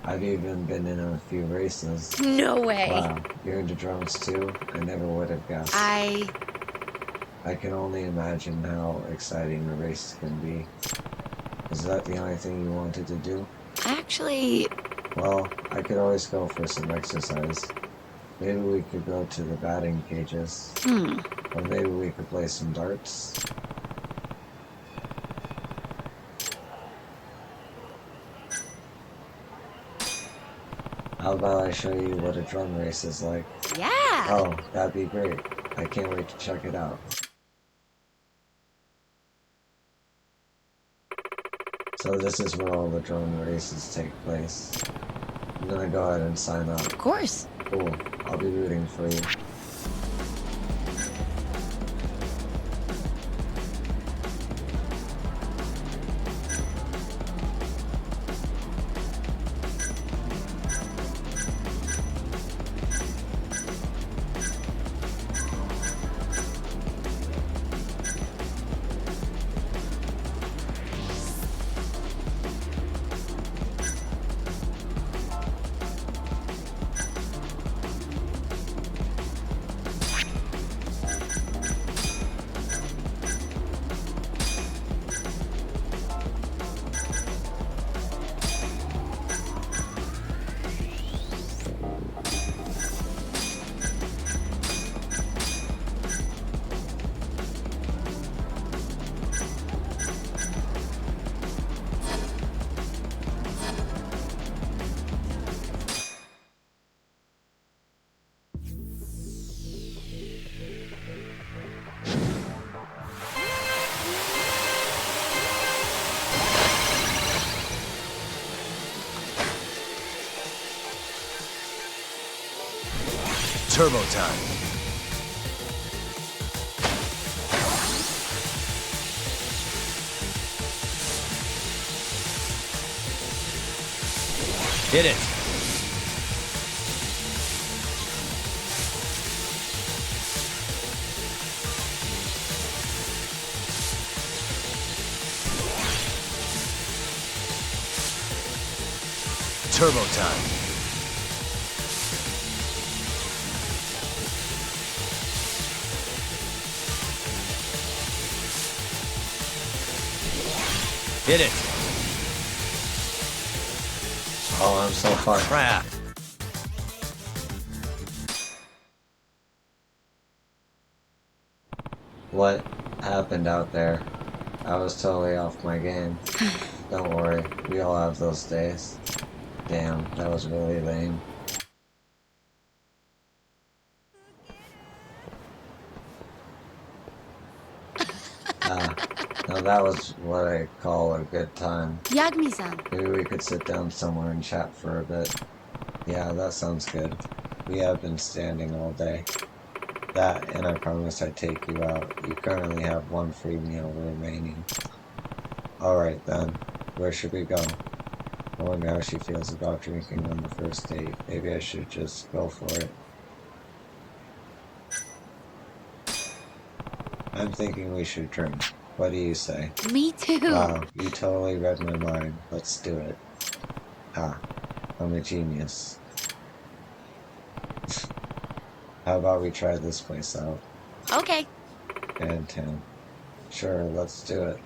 I've even been in a few races. No way. Wow, you're into drones too? I never would have guessed. I can only imagine how exciting a race can be. Is that the only thing you wanted to do? Actually... Well, I could always go for some exercise. Maybe we could go to the batting cages. Or maybe we could play some darts. How about I show you what a drone race is like? Yeah! Oh, that'd be great. I can't wait to check it out. So this is where all the drone races take place. I'm gonna go ahead and sign up. Of course. Cool. I'll be rooting for you. Turbo time. Hit it. Turbo time. Hit it. Oh, I'm so far. Crap. What happened out there? I was totally off my game. Don't worry, we all have those days. Damn, that was really lame. Now that was what I call a good time. Yagami-san. Maybe we could sit down somewhere and chat for a bit. Yeah, that sounds good. We have been standing all day. That, and I promised I'd take you out. You currently have one free meal remaining. Alright then, where should we go? I wonder how she feels about drinking on the first date. Maybe I should just go for it. I'm thinking we should drink. What do you say? Me too. Wow, you totally read my mind. Let's do it. Ah, I'm a genius. How about we try this place out? Okay. And 10. Sure, let's do it.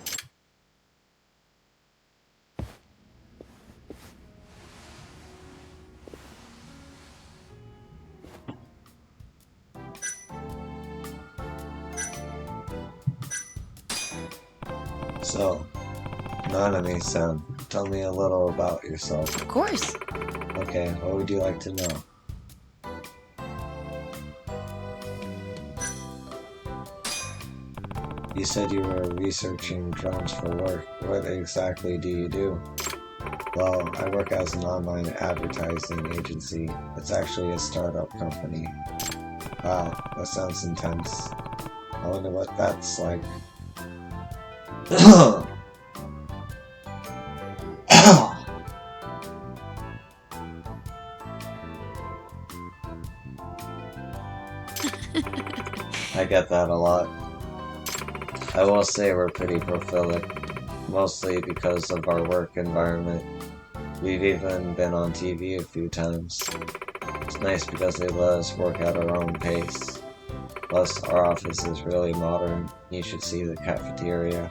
So, Nanami-san, tell me a little about yourself. Of course. Okay, what would you like to know? You said you were researching drones for work. What exactly do you do? Well, I work as an online advertising agency. It's actually a startup company. Wow, that sounds intense. I wonder what that's like. I get that a lot. I will say we're pretty prolific, mostly because of our work environment. We've even been on TV a few times. It's nice because they let us work at our own pace. Plus, our office is really modern. You should see the cafeteria.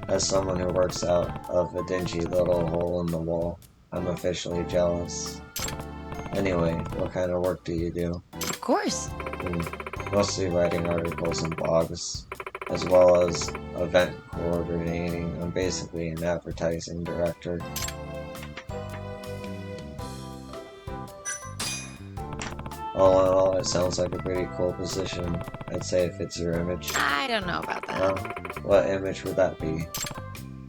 As someone who works out of a dingy little hole in the wall, I'm officially jealous. Anyway, what kind of work do you do? Of course. Mostly writing articles and blogs, as well as event coordinating. I'm basically an advertising director. All in all, it sounds like a pretty cool position. I'd say it fits your image. I don't know about that. What image would that be?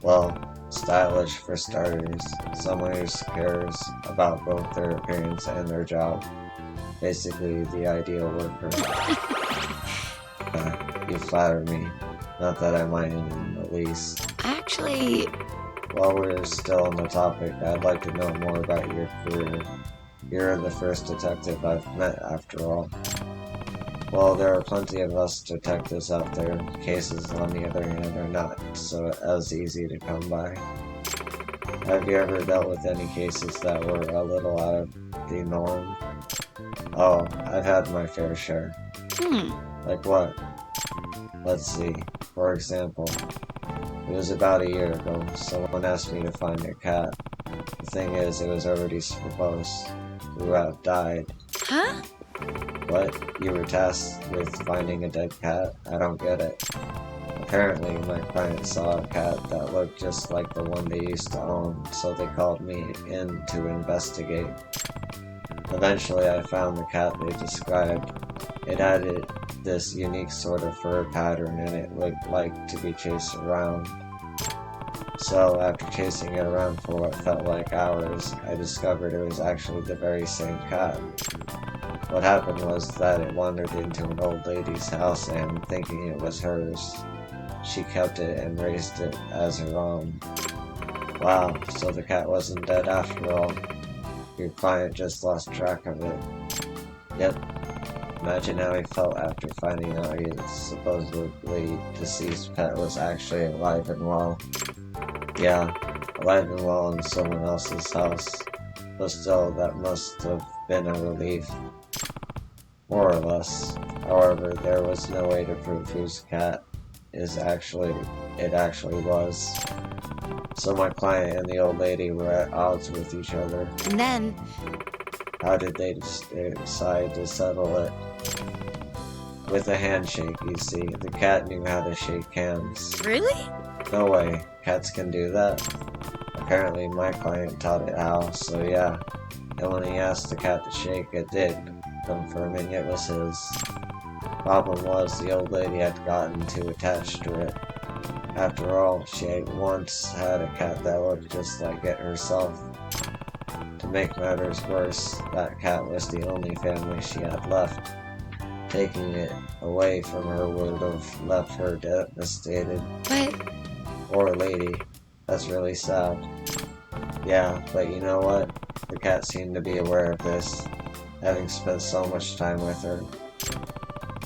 Well, stylish for starters. Someone who cares about both their appearance and their job. Basically, the ideal worker. You flatter me. Not that I mind in the least. Actually... While we're still on the topic, I'd like to know more about your career. You're the first detective I've met, after all. Well, there are plenty of us detectives out there. Cases, on the other hand, are not so as easy to come by. Have you ever dealt with any cases that were a little out of the norm? Oh, I've had my fair share. Like what? Let's see. For example, it was about a year ago. Someone asked me to find a cat. The thing is, it was already supposed to have died. Huh? What? You were tasked with finding a dead cat? I don't get it. Apparently, my client saw a cat that looked just like the one they used to own, so they called me in to investigate. Eventually, I found the cat they described. It had this unique sort of fur pattern, and it looked like to be chased around. So, after chasing it around for what felt like hours, I discovered it was actually the very same cat. What happened was that it wandered into an old lady's house, and thinking it was hers, she kept it and raised it as her own. Wow, so the cat wasn't dead after all. Your client just lost track of it. Yep. Imagine how he felt after finding out his supposedly deceased pet was actually alive and well. Yeah, alive and well in someone else's house. But still, that must have been a relief. More or less. However, there was no way to prove whose cat it actually was. So my client and the old lady were at odds with each other. And then... How did they decide to settle it? With a handshake, you see. The cat knew how to shake hands. Really? No way. Cats can do that? Apparently my client taught it how, so yeah. And when he asked the cat to shake, it did, confirming it was his. Problem was, the old lady had gotten too attached to it. After all, she had once had a cat that looked just like it herself. To make matters worse, that cat was the only family she had left. Taking it away from her would have left her devastated. But... Poor lady. That's really sad. Yeah, but you know what? The cat seemed to be aware of this, having spent so much time with her.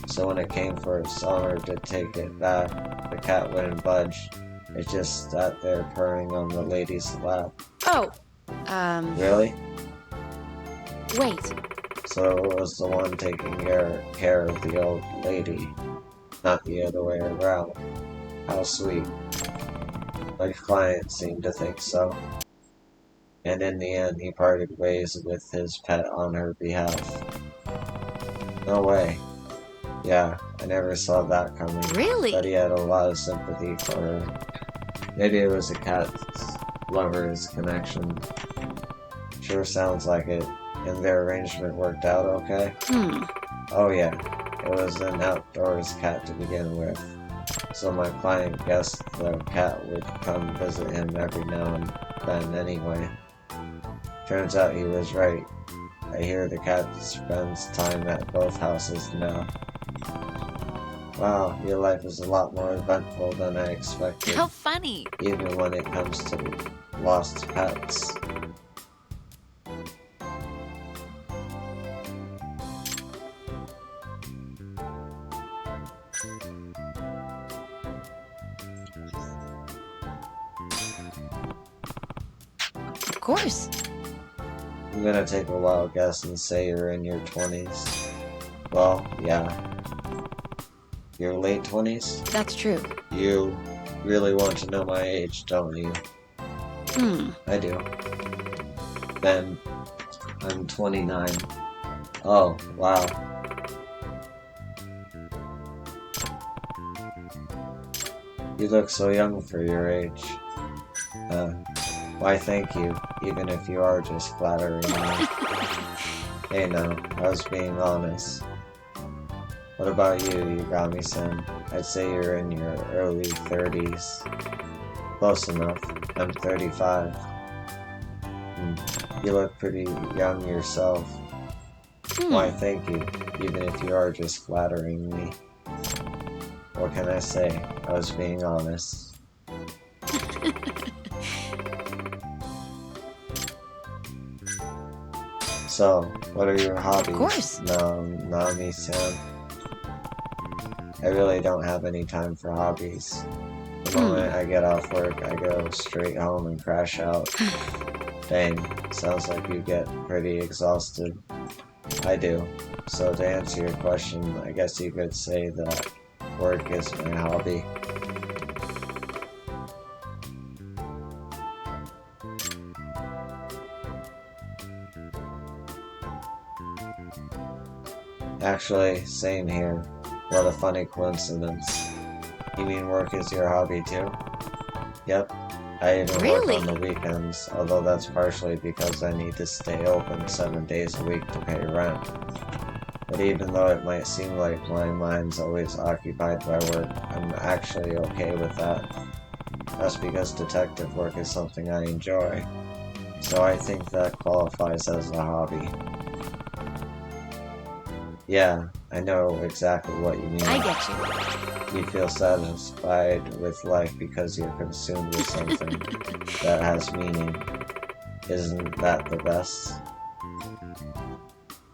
So when it came for its owner to take it back, the cat wouldn't budge. It just sat there purring on the lady's lap. Oh, Really? Wait. So it was the one taking care of the old lady, not the other way around. How sweet. My client seemed to think so. And in the end, he parted ways with his pet on her behalf. No way. Yeah, I never saw that coming. Really? But he had a lot of sympathy for her. Maybe it was a cat lover's connection. Sure sounds like it. And their arrangement worked out okay? Oh yeah, it was an outdoors cat to begin with. So my client guessed the cat would come visit him every now and then anyway. Turns out he was right. I hear the cat spends time at both houses now. Wow, your life is a lot more eventful than I expected. How funny! Even when it comes to lost pets. Of course. I'm gonna take a wild guess and say you're in your 20s. Well, yeah. Your late 20s? That's true. You really want to know my age, don't you? I do. Then, I'm 29. Oh, wow. You look so young for your age. Why thank you, even if you are just flattering me. Hey now, I was being honest. What about you, Yagami-san? I'd say you're in your early 30s. Close enough. I'm 35. You look pretty young yourself. Why thank you, even if you are just flattering me. What can I say? I was being honest. So, what are your hobbies? Of course. Nami-san? I really don't have any time for hobbies. The moment I get off work, I go straight home and crash out. Dang, sounds like you get pretty exhausted. I do. So to answer your question, I guess you could say that work is my hobby. Actually, same here. What a funny coincidence. You mean work is your hobby too? Yep. I even work on the weekends, although that's partially because I need to stay open 7 days a week to pay rent. But even though it might seem like my mind's always occupied by work, I'm actually okay with that. That's because detective work is something I enjoy. So I think that qualifies as a hobby. Yeah, I know exactly what you mean. I get you. You feel satisfied with life because you're consumed with something that has meaning. Isn't that the best?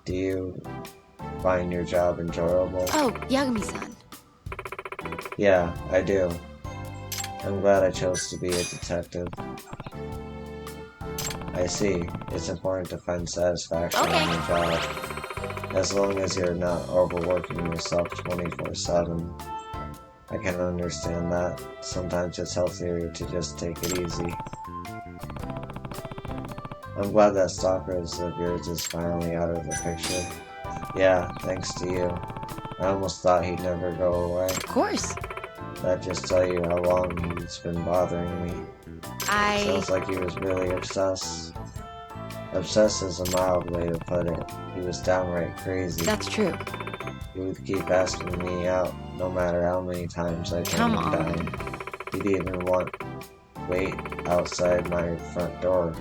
Do you find your job enjoyable? Oh, Yagami-san. Yeah, I do. I'm glad I chose to be a detective. I see. It's important to find satisfaction in your job. As long as you're not overworking yourself 24/7. I can understand that. Sometimes it's healthier to just take it easy. I'm glad that stalkers of yours is finally out of the picture. Yeah, thanks to you. I almost thought he'd never go away. Of course. That just tell you how long he's been bothering me. Sounds like he was really obsessed. Obsessed is a mild way to put it. He was downright crazy. That's true. He would keep asking me out, no matter how many times I turned him down. He'd even wait outside my front door.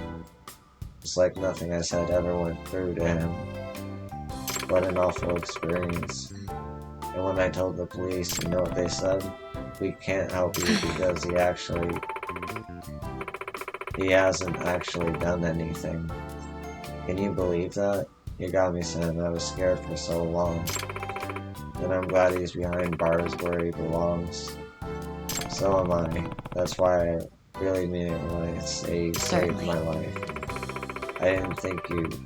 It's like nothing I said ever went through to him. What an awful experience. And when I told the police, you know what they said? We can't help you because he hasn't actually done anything. Can you believe that? Yagami-san, I was scared for so long. And I'm glad he's behind bars where he belongs. So am I. That's why I really mean it when I say you saved my life. I didn't think you'd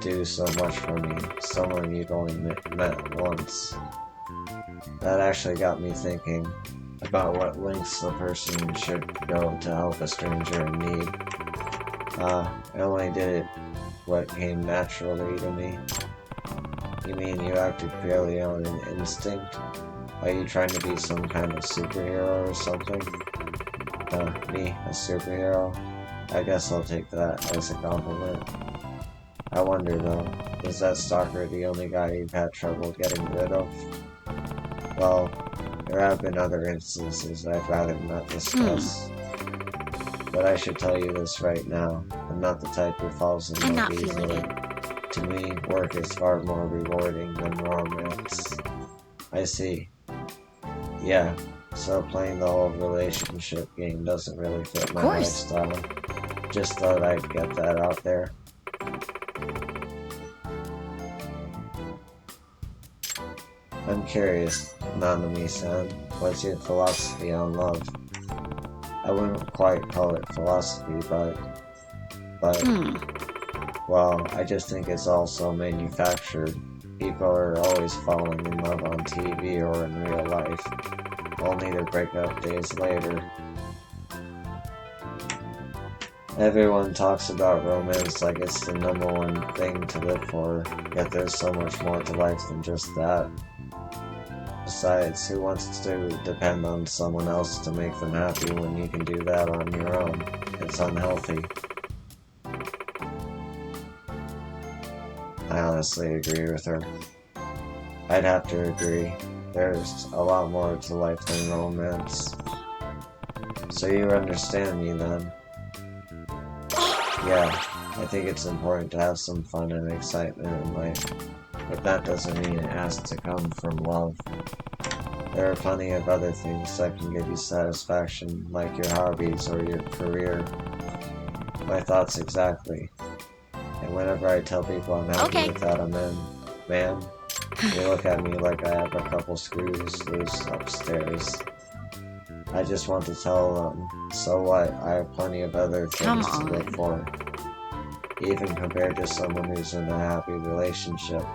do so much for me. Someone you'd only met once. That actually got me thinking about what lengths a person should go to help a stranger in need. I only did what came naturally to me. You mean you acted purely on an instinct? Are you trying to be some kind of superhero or something? Me, a superhero? I guess I'll take that as a compliment. I wonder though, is that stalker the only guy you've had trouble getting rid of? Well, there have been other instances I'd rather not discuss. But I should tell you this right now, I'm not the type who falls in I'm love not feeling easily. it. To me, work is far more rewarding than romance. I see. Yeah, so playing the whole relationship game doesn't really fit my lifestyle. Just thought I'd get that out there. I'm curious, Nanami-san, what's your philosophy on love? I wouldn't quite call it philosophy, but well, I just think it's also manufactured. People are always falling in love on TV or in real life, only to break up days later. Everyone talks about romance like it's the #1 thing to live for, yet there's so much more to life than just that. Besides, who wants to depend on someone else to make them happy when you can do that on your own? It's unhealthy. I honestly agree with her. I'd have to agree. There's a lot more to life than romance. So you understand me then? Yeah, I think it's important to have some fun and excitement in life, but that doesn't mean it has to come from love. There are plenty of other things that can give you satisfaction, like your hobbies or your career. My thoughts exactly. And whenever I tell people I'm happy without a man, they look at me like I have a couple screws loose upstairs. I just want to tell them, so what, I have plenty of other things to live for. Even compared to someone who's in a happy relationship,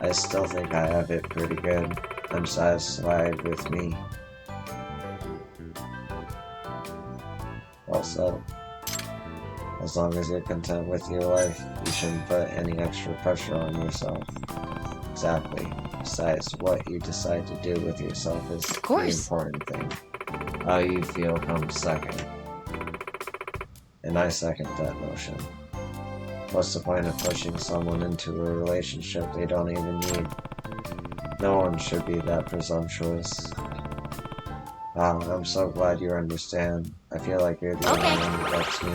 I still think I have it pretty good. I'm satisfied with me. Also, as long as you're content with your life, you shouldn't put any extra pressure on yourself. Exactly. Besides, what you decide to do with yourself is the important thing. How you feel comes second. And I second that notion. What's the point of pushing someone into a relationship they don't even need? No one should be that presumptuous. Wow, I'm so glad you understand. I feel like you're the only one who gets me.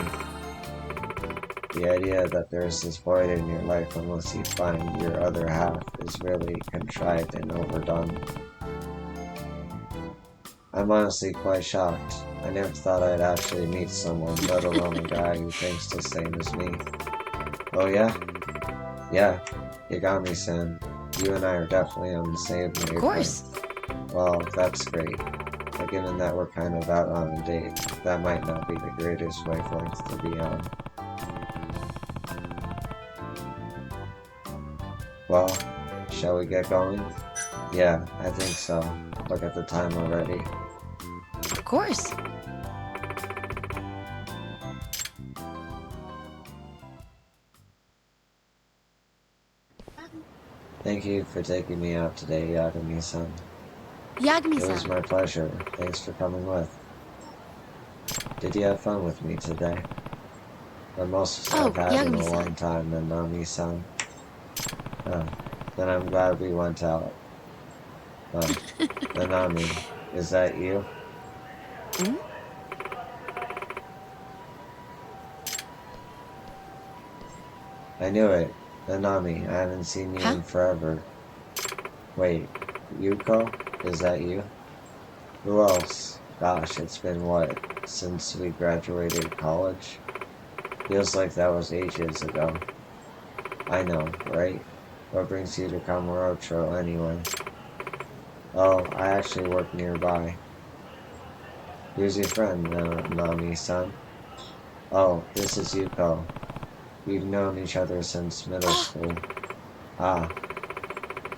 The idea that there's this void in your life unless you find your other half is really contrived and overdone. I'm honestly quite shocked. I never thought I'd actually meet someone, let alone a guy who thinks the same as me. Oh yeah? Yeah, Yagami-san. You and I are definitely on the same wavelength. Of course. Well, that's great. But given that we're kind of out on a date, that might not be the greatest wavelength to be on. Well, shall we get going? Yeah, I think so. Look at the time already. Of course. Thank you for taking me out today, Yagami-san. Yagami-san. It was my pleasure. Thanks for coming with. Did you have fun with me today? The most I've had in a long time, Nanami-san. Then I'm glad we went out. Nanami, is that you? I knew it. Nanami, I haven't seen you in forever. Wait, Yuko? Is that you? Who else? Gosh, it's been what, since we graduated college? Feels like that was ages ago. I know, right? What brings you to Kamurocho anyway? Oh, I actually work nearby. Here's your friend, Nami-san. Oh, this is Yuko. We've known each other since middle school. Ah.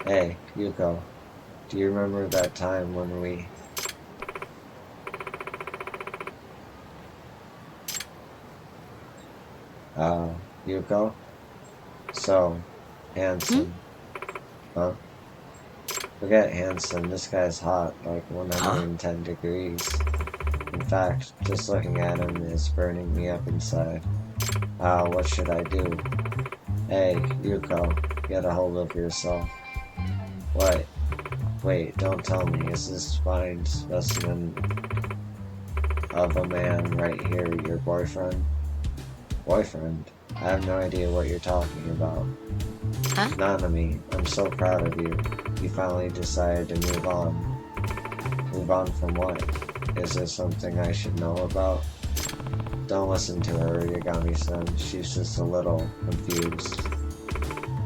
Hey, Yuko. Do you remember that time when we... Yuko? So, handsome. Huh? Forget handsome, this guy's hot, like 110 degrees. In fact, just looking at him is burning me up inside. What should I do? Hey, Yuko, get a hold of yourself. What? Wait, don't tell me, is this fine specimen of a man right here your boyfriend? Boyfriend? I have no idea what you're talking about. Huh? Nanami, I'm so proud of you. You finally decided to move on. Move on from what? Is there something I should know about? Don't listen to her, Yagami-san. She's just a little confused.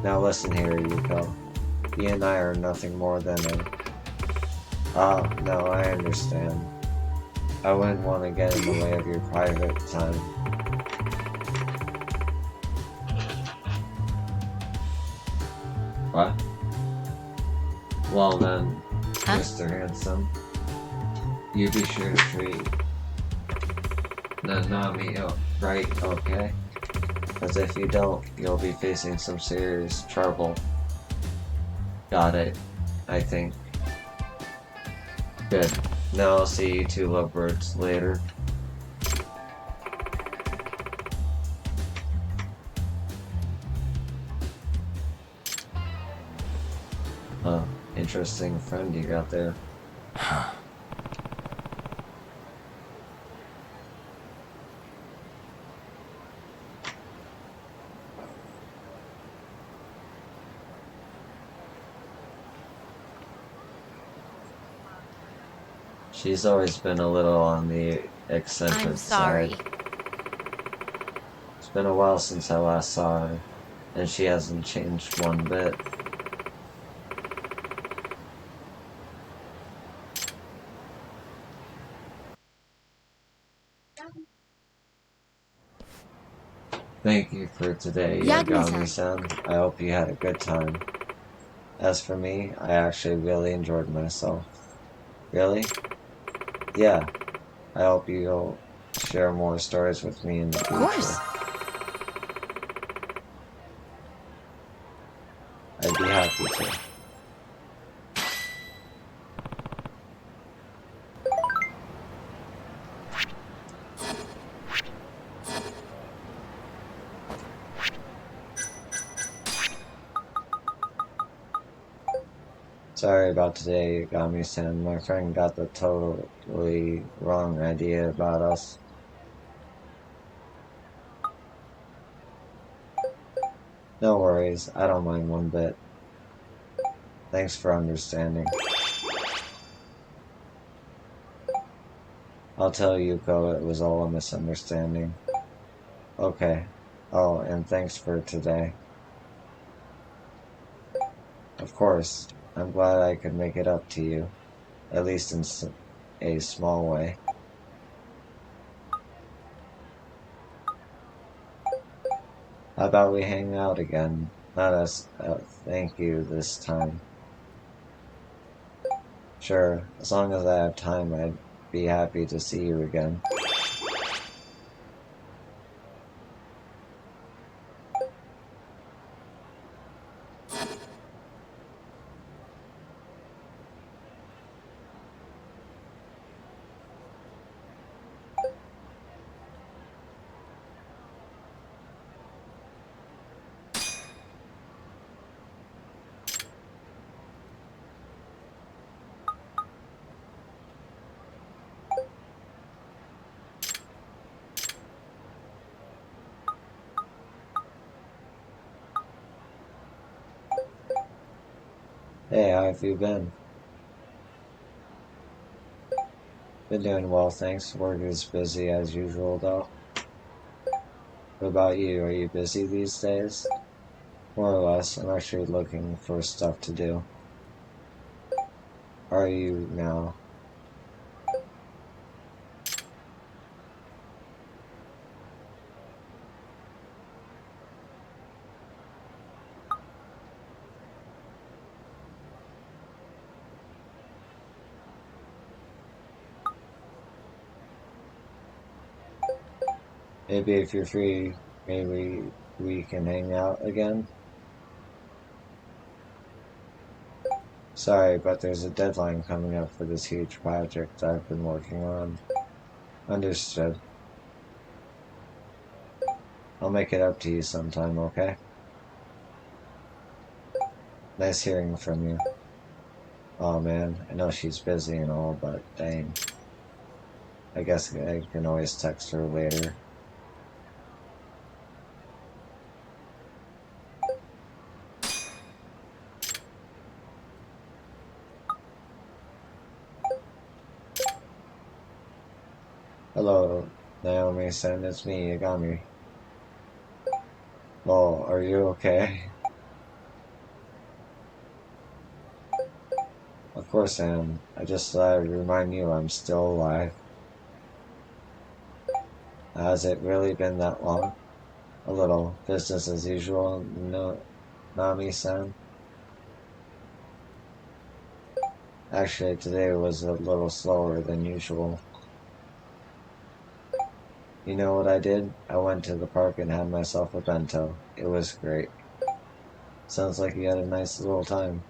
Now listen here, Yuko. He and I are nothing more than a... no, I understand. I wouldn't want to get in the way of your private time. What? Well then, Mr. Handsome, you be sure to treat Nanami right, okay? Because if you don't, you'll be facing some serious trouble. Got it, I think. Good. Now I'll see you two lovebirds later. Huh. Interesting friend you got there. She's always been a little on the eccentric side. It's been a while since I last saw her, and she hasn't changed one bit. Thank you for today, Yagami-san. I hope you had a good time. As for me, I actually really enjoyed myself. Really? Yeah. I hope you'll share more stories with me in the future. Of course. I'd be happy to. Sorry about today, Yagami-san. My friend got the totally wrong idea about us. No worries, I don't mind one bit. Thanks for understanding. I'll tell Yuko it was all a misunderstanding. Okay. Oh, and thanks for today. Of course. I'm glad I could make it up to you, at least in a small way. How about we hang out again? Not as a thank you this time. Sure, as long as I have time, I'd be happy to see you again. Hey, how have you been? Been doing well, thanks. Work is busy as usual, though. What about you? Are you busy these days? More or less. I'm actually looking for stuff to do. Are you now? Maybe if you're free, maybe we can hang out again? Sorry, but there's a deadline coming up for this huge project I've been working on. Understood. I'll make it up to you sometime, okay? Nice hearing from you. Oh man, I know she's busy and all, but dang. I guess I can always text her later. Hello, Naomi-san, it's me, Yagami. Oh, are you okay? Of course I am. I just thought I'd remind you I'm still alive. Has it really been that long? A little. Business as usual, no, Nami-san? Actually, today was a little slower than usual. You know what I did? I went to the park and had myself a bento. It was great. Sounds like you had a nice little time.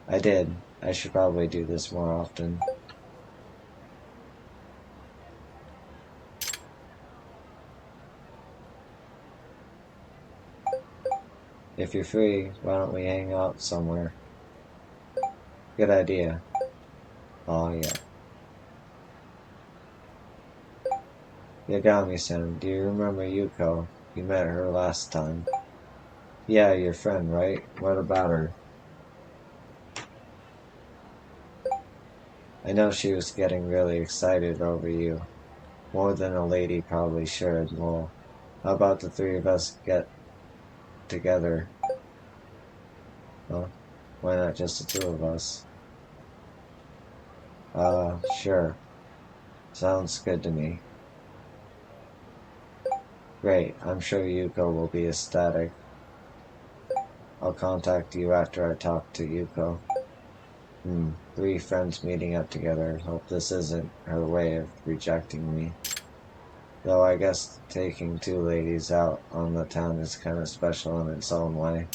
I did. I should probably do this more often. If you're free, why don't we hang out somewhere? Good idea. Oh yeah. Yagami-san, do you remember Yuko? You met her last time. Yeah, your friend, right? What about her? I know she was getting really excited over you. More than a lady probably should. Well, how about the three of us get together? Huh? Why not just the two of us? Sure. Sounds good to me. Great, I'm sure Yuko will be ecstatic. I'll contact you after I talk to Yuko. Three friends meeting up together. Hope this isn't her way of rejecting me. Though I guess taking two ladies out on the town is kind of special in its own way.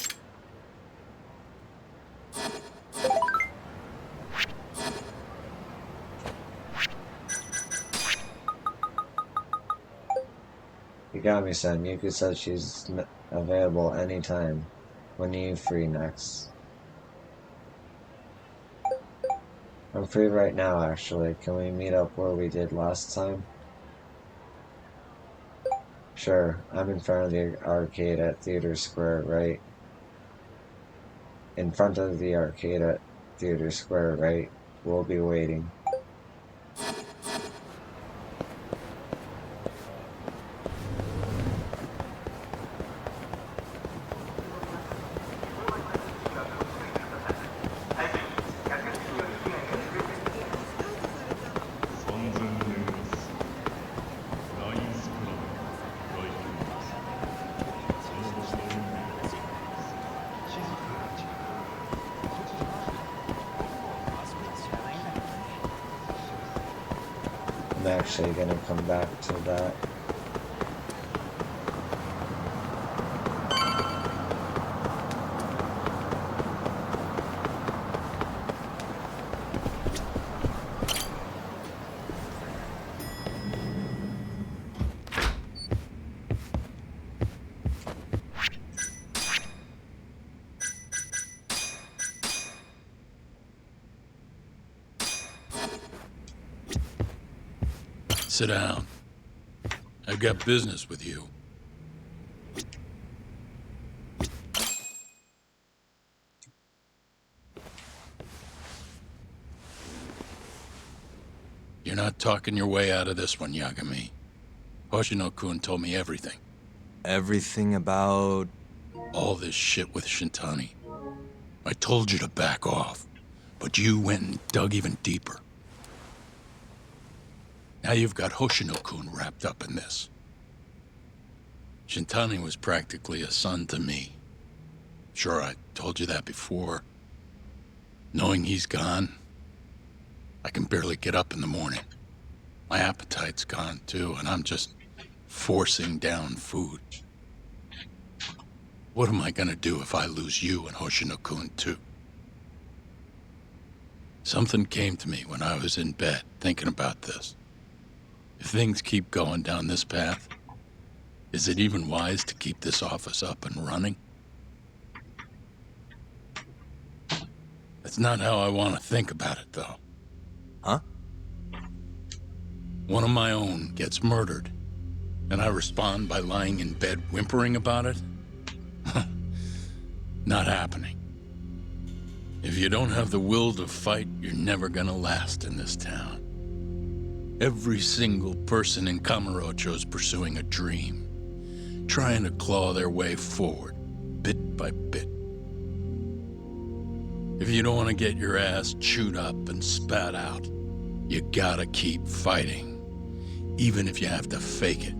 Yagami-san, Yuko said she's available anytime. When are you free next? I'm free right now, actually. Can we meet up where we did last time? Sure, I'm in front of the arcade at Theater Square, right? In front of the arcade at Theater Square, right? We'll be waiting. I'm actually gonna come back to that. Sit down. I've got business with you. You're not talking your way out of this one, Yagami. Hoshino-kun told me everything. Everything about... all this shit with Shintani. I told you to back off, but you went and dug even deeper. Now you've got Hoshino-kun wrapped up in this. Shintani was practically a son to me. Sure, I told you that before. Knowing he's gone, I can barely get up in the morning. My appetite's gone too, and I'm just forcing down food. What am I gonna do if I lose you and Hoshino-kun too? Something came to me when I was in bed thinking about this. If things keep going down this path, is it even wise to keep this office up and running? That's not how I want to think about it, though. Huh? One of my own gets murdered, and I respond by lying in bed whimpering about it? Not happening. If you don't have the will to fight, you're never gonna last in this town. Every single person in Kamurocho is pursuing a dream, trying to claw their way forward, bit by bit. If you don't want to get your ass chewed up and spat out, you gotta keep fighting, even if you have to fake it.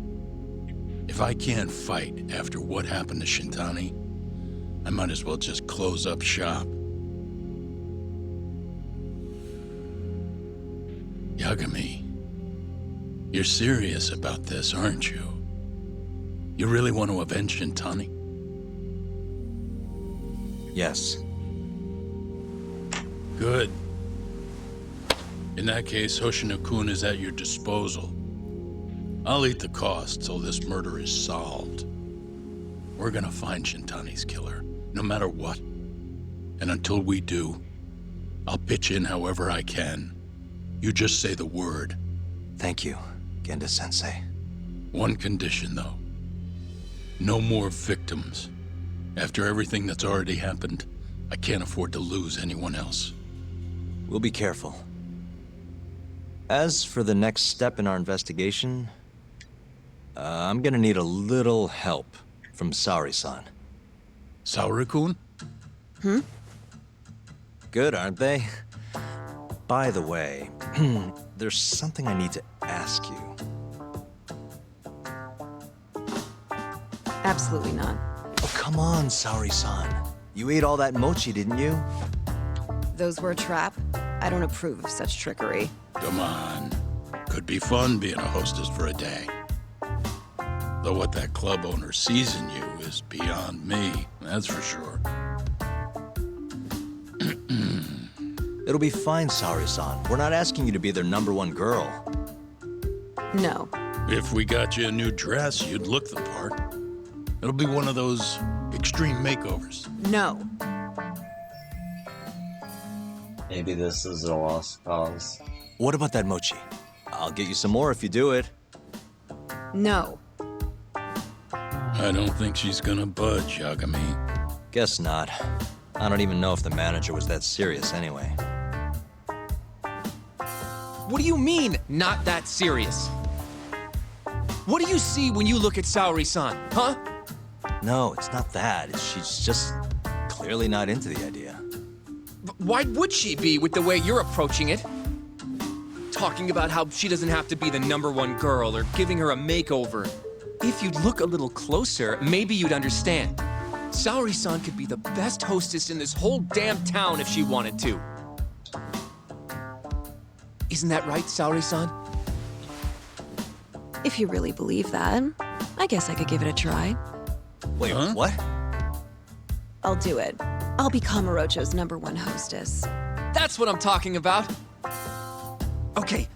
If I can't fight after what happened to Shintani, I might as well just close up shop. Yagami, you're serious about this, aren't you? You really want to avenge Shintani? Yes. Good. In that case, Hoshino-kun is at your disposal. I'll eat the cost till this murder is solved. We're gonna find Shintani's killer, no matter what. And until we do, I'll pitch in however I can. You just say the word. Thank you, Genda-sensei. One condition, though. No more victims. After everything that's already happened, I can't afford to lose anyone else. We'll be careful. As for the next step in our investigation, I'm gonna need a little help from Saori-san. Saori-kun? Good, aren't they? By the way, there's something I need to ask you. Absolutely not. Oh, come on, Saori-san. You ate all that mochi, didn't you? Those were a trap. I don't approve of such trickery. Come on. Could be fun being a hostess for a day. Though what that club owner sees in you is beyond me, that's for sure. It'll be fine, Saori-san. We're not asking you to be their #1 girl. No. If we got you a new dress, you'd look the part. It'll be one of those extreme makeovers. No. Maybe this is a lost cause. What about that mochi? I'll get you some more if you do it. No. I don't think she's gonna budge, Yagami. Guess not. I don't even know if the manager was that serious anyway. What do you mean, not that serious? What do you see when you look at Saori-san, huh? No, it's not that. She's just clearly not into the idea. Why would she be with the way you're approaching it? Talking about how she doesn't have to be the #1 girl or giving her a makeover. If you'd look a little closer, maybe you'd understand. Saori-san could be the best hostess in this whole damn town if she wanted to. Isn't that right, Saori-san? If you really believe that, I guess I could give it a try. Wait, what? I'll do it. I'll be Kamurocho's #1 hostess. That's what I'm talking about. Okay,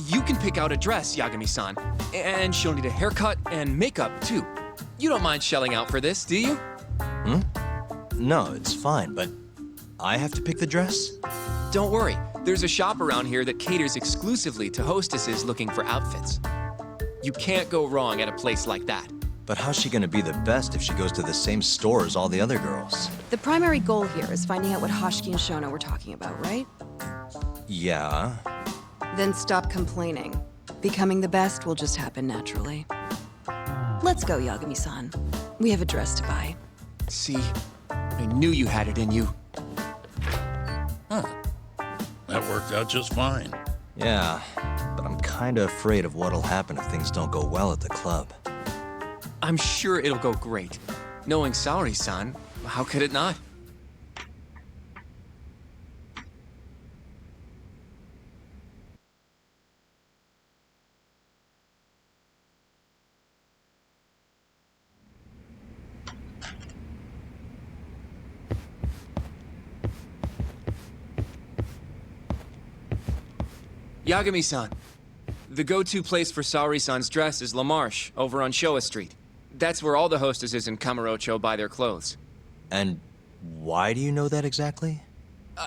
you can pick out a dress, Yagami-san. And she'll need a haircut and makeup, too. You don't mind shelling out for this, do you? No, it's fine, but I have to pick the dress? Don't worry. There's a shop around here that caters exclusively to hostesses looking for outfits. You can't go wrong at a place like that. But how's she gonna be the best if she goes to the same store as all the other girls? The primary goal here is finding out what Hoshiki and Shono were talking about, right? Yeah. Then stop complaining. Becoming the best will just happen naturally. Let's go, Yagami-san. We have a dress to buy. See? I knew you had it in you. Huh. That worked out just fine. Yeah, but I'm kinda afraid of what'll happen if things don't go well at the club. I'm sure it'll go great. Knowing Saori-san, how could it not? Yagami-san. The go-to place for Saori-san's dress is La Marche, over on Showa Street. That's where all the hostesses in Kamurocho buy their clothes. And why do you know that exactly?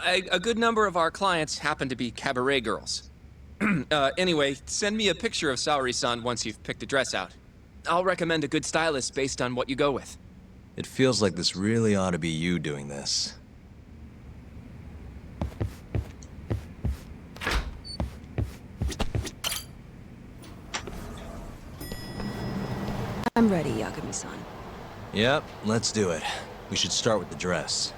A good number of our clients happen to be cabaret girls. Anyway, send me a picture of Saori-san once you've picked a dress out. I'll recommend a good stylist based on what you go with. It feels like this really ought to be you doing this. I'm ready, Yagami-san. Yep, let's do it. We should start with the dress.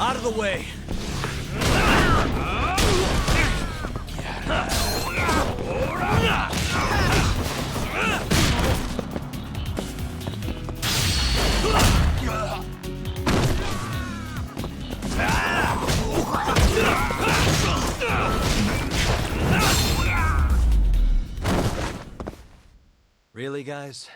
Out of the way! Really, guys?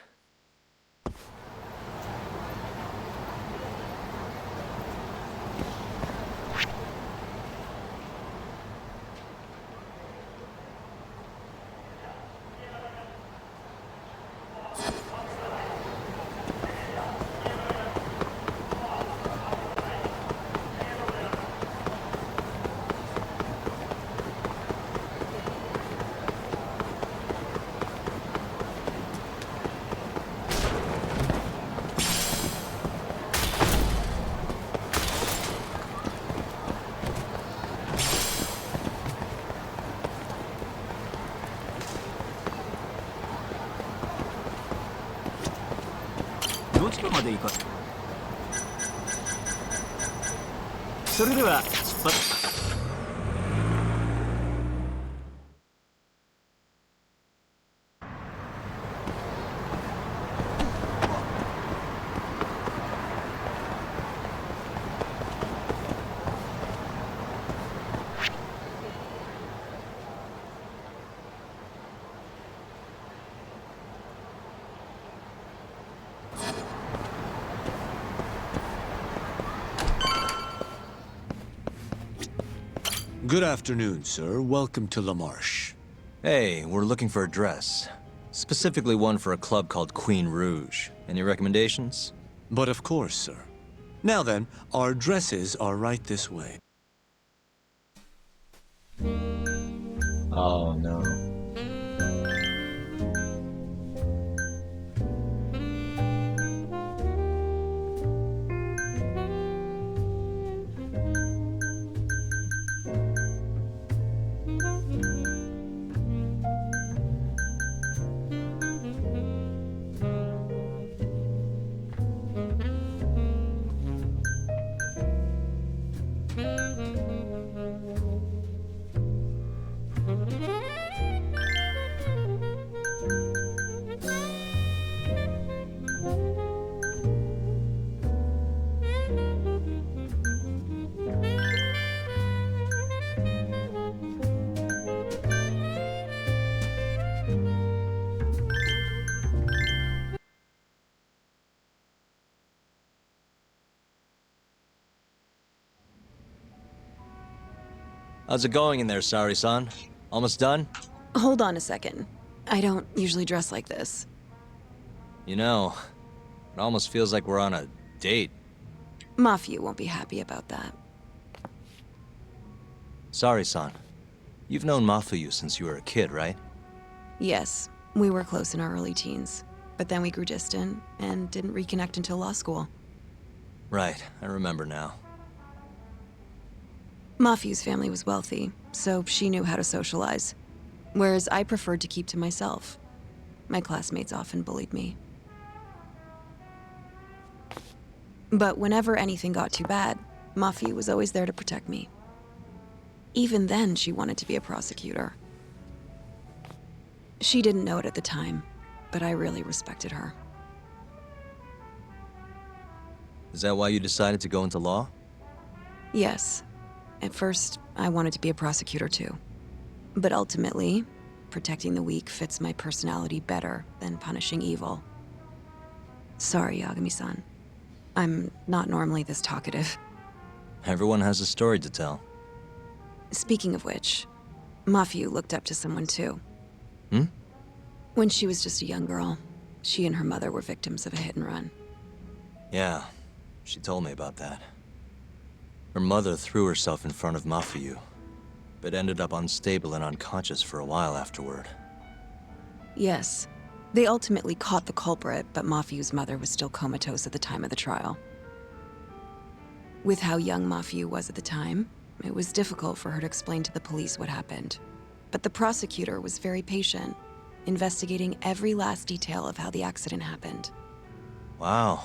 Good afternoon, sir. Welcome to La Marche. Hey, we're looking for a dress. Specifically one for a club called Queen Rouge. Any recommendations? But of course, sir. Now then, our dresses are right this way. Oh no. How's it going in there, Saori-san? Almost done? Hold on a second. I don't usually dress like this. You know, it almost feels like we're on a date. Mafia won't be happy about that. Saori-san, you've known Mafuyu since you were a kid, right? Yes, we were close in our early teens. But then we grew distant and didn't reconnect until law school. Right, I remember now. Mafiu's family was wealthy, so she knew how to socialize. Whereas I preferred to keep to myself. My classmates often bullied me. But whenever anything got too bad, Mafiu was always there to protect me. Even then, she wanted to be a prosecutor. She didn't know it at the time, but I really respected her. Is that why you decided to go into law? Yes. At first, I wanted to be a prosecutor too. But ultimately, protecting the weak fits my personality better than punishing evil. Sorry, Yagami-san. I'm not normally this talkative. Everyone has a story to tell. Speaking of which, Mafiu looked up to someone too. Hmm? When she was just a young girl, she and her mother were victims of a hit and run. Yeah, she told me about that. Her mother threw herself in front of Mafiu, but ended up unstable and unconscious for a while afterward. Yes. They ultimately caught the culprit, but Mafiu's mother was still comatose at the time of the trial. With how young Mafiu was at the time, it was difficult for her to explain to the police what happened. But the prosecutor was very patient, investigating every last detail of how the accident happened. Wow.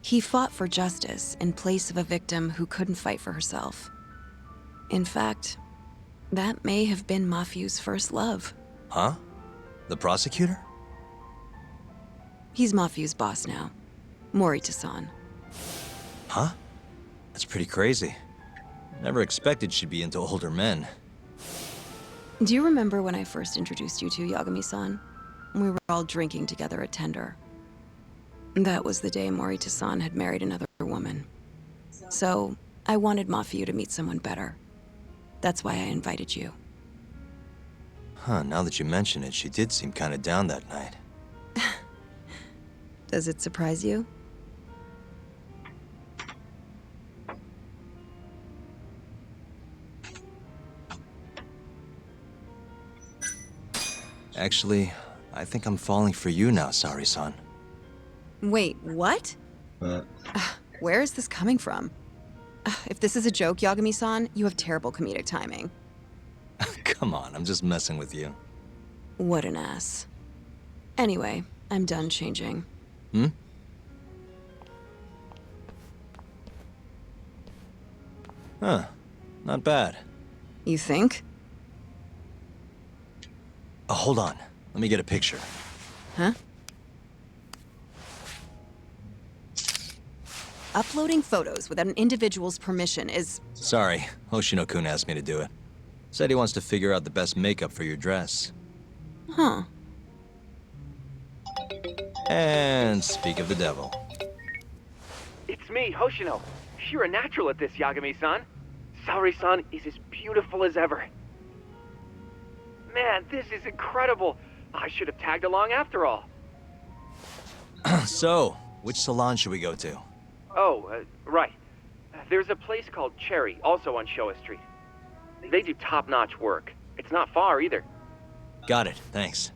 He fought for justice in place of a victim who couldn't fight for herself. In fact, that may have been Mafiu's first love. Huh? The prosecutor? He's Mafiu's boss now, Morita-san. Huh? That's pretty crazy. Never expected she'd be into older men. Do you remember when I first introduced you to Yagami-san? We were all drinking together at Tender. That was the day Morita-san had married another woman. So, I wanted Mafiu to meet someone better. That's why I invited you. Huh, now that you mention it, she did seem kinda down that night. Does it surprise you? Actually, I think I'm falling for you now, Sari-san. Wait, what? Where is this coming from? If this is a joke, Yagami-san, you have terrible comedic timing. Come on, I'm just messing with you. What an ass. Anyway, I'm done changing. Hmm? Huh. Not bad. You think? Oh, hold on. Let me get a picture. Huh? Uploading photos without an individual's permission is... Sorry, Hoshino-kun asked me to do it. Said he wants to figure out the best makeup for your dress. Huh. And speak of the devil. It's me, Hoshino. You're a natural at this, Yagami-san. Saori-san is as beautiful as ever. Man, this is incredible. I should have tagged along after all. So, which salon should we go to? Oh, right. There's a place called Cherry, also on Showa Street. They do top-notch work. It's not far either. Got it, thanks.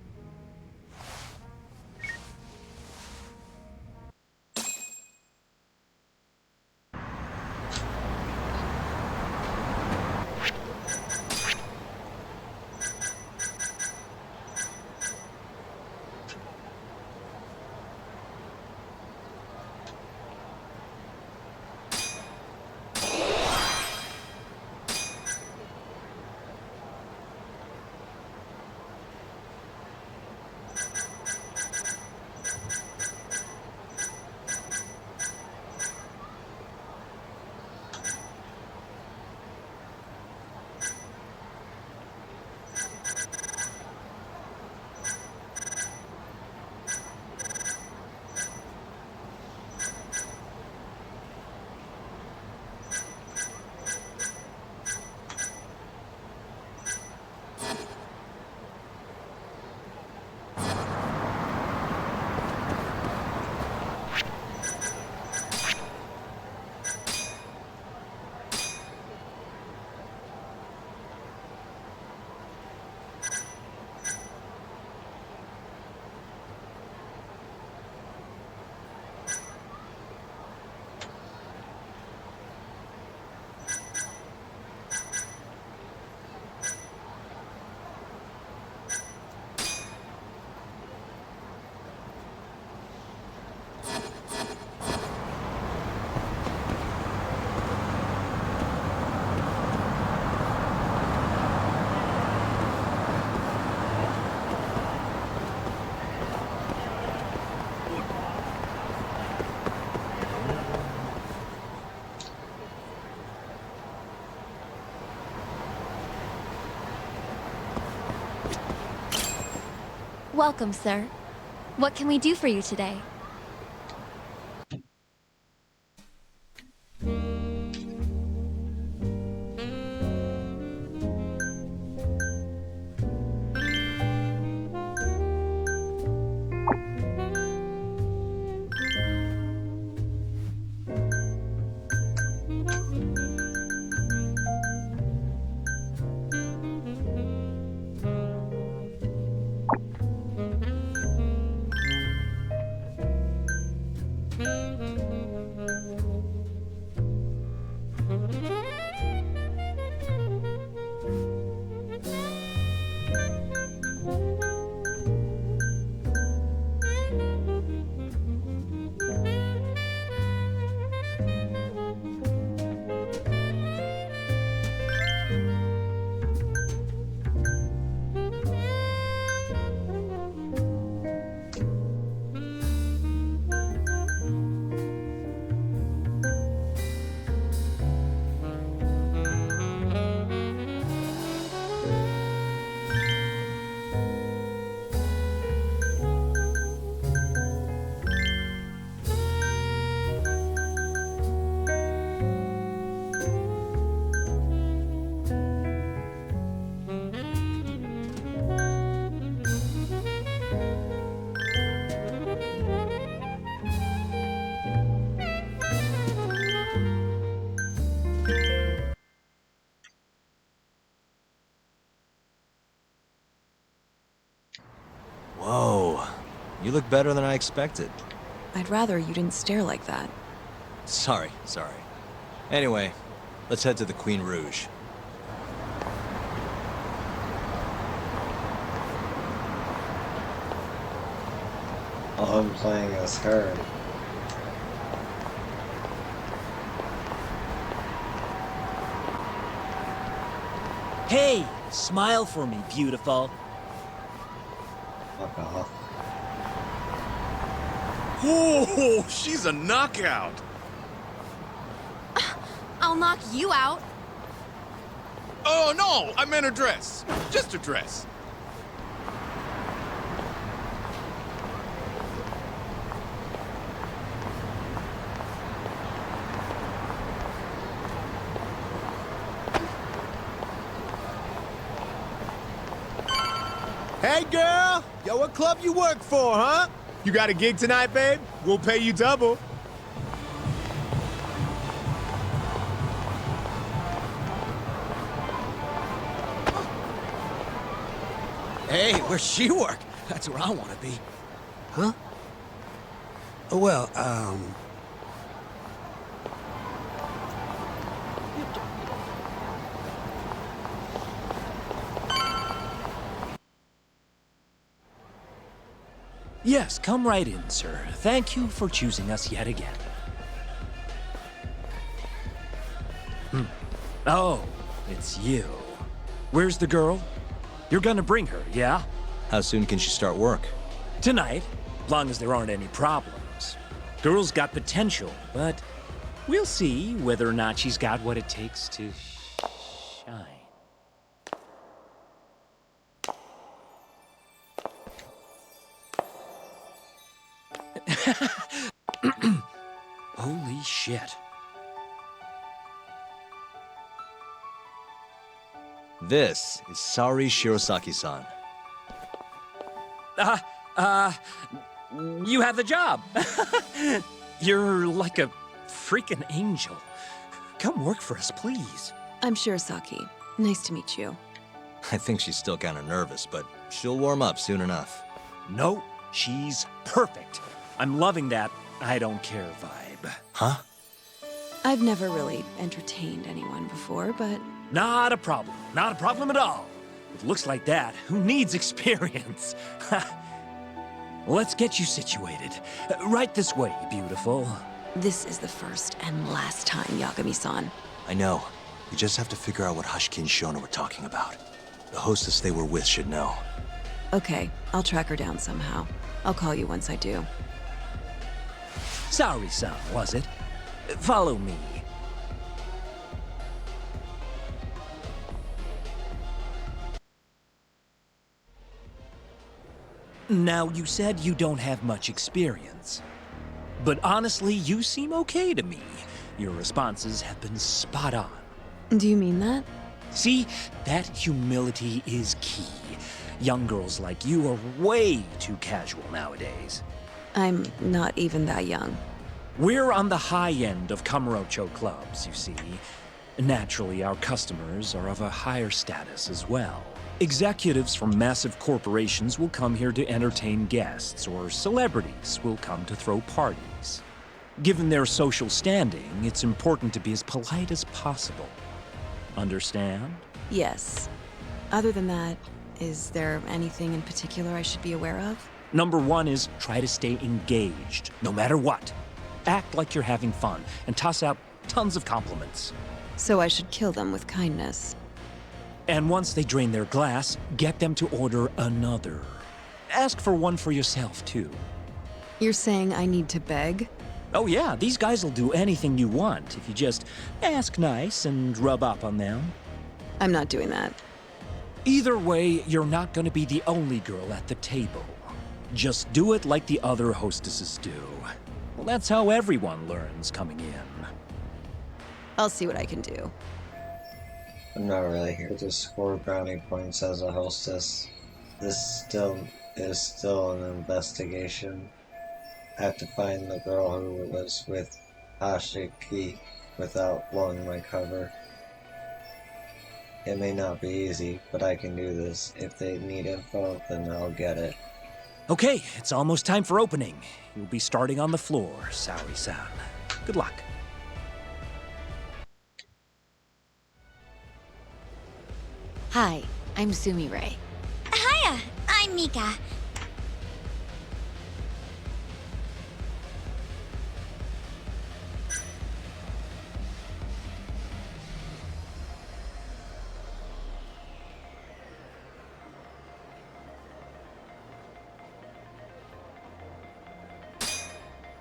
Welcome, sir. What can we do for you today? Whoa. You look better than I expected. I'd rather you didn't stare like that. Sorry. Anyway, let's head to the Queen Rouge. Oh, I'm playing as her. Hey, smile for me, beautiful. Fuck off. Oh, she's a knockout. I'll knock you out. Oh, no, I meant her dress. Just her dress. Hey, girl! Yo, what club you work for, huh? You got a gig tonight, babe? We'll pay you double. Hey, where's she work? That's where I want to be. Huh? Well, Yes, come right in, sir. Thank you for choosing us yet again. Oh, it's you. Where's the girl? You're gonna bring her, yeah? How soon can she start work? Tonight, long as there aren't any problems. Girl's got potential, but we'll see whether or not she's got what it takes to shine. Holy shit. This is Sari Shirosaki-san. You have the job. You're like a freaking angel. Come work for us, please. I'm Shirosaki. Nice to meet you. I think she's still kind of nervous, but she'll warm up soon enough. No, she's perfect. I'm loving that I don't care vibe. Huh? I've never really entertained anyone before, but... Not a problem. Not a problem at all. With looks like that, who needs experience? Let's get you situated. Right this way, beautiful. This is the first and last time, Yagami-san. I know. We just have to figure out what Hashiki and Shona were talking about. The hostess they were with should know. Okay, I'll track her down somehow. I'll call you once I do. Sorry-san, was it? Follow me. Now, you said you don't have much experience. But honestly, you seem okay to me. Your responses have been spot on. Do you mean that? See, that humility is key. Young girls like you are way too casual nowadays. I'm not even that young. We're on the high end of Kamurocho clubs, you see. Naturally, our customers are of a higher status as well. Executives from massive corporations will come here to entertain guests, or celebrities will come to throw parties. Given their social standing, it's important to be as polite as possible. Understand? Yes. Other than that, is there anything in particular I should be aware of? Number one is try to stay engaged, no matter what. Act like you're having fun, and toss out tons of compliments. So I should kill them with kindness. And once they drain their glass, get them to order another. Ask for one for yourself, too. You're saying I need to beg? Oh yeah, these guys will do anything you want if you just ask nice and rub up on them. I'm not doing that. Either way, you're not going to be the only girl at the table. Just do it like the other hostesses do. Well, that's how everyone learns coming in. I'll see what I can do. I'm not really here to score brownie points as a hostess. This is still an investigation. I have to find the girl who was with Ashiki without blowing my cover. It may not be easy, but I can do this. If they need info, then I'll get it. Okay, it's almost time for opening. You'll be starting on the floor, Saori-san. Good luck. Hi, I'm Sumi-Ray. Hiya, I'm Mika.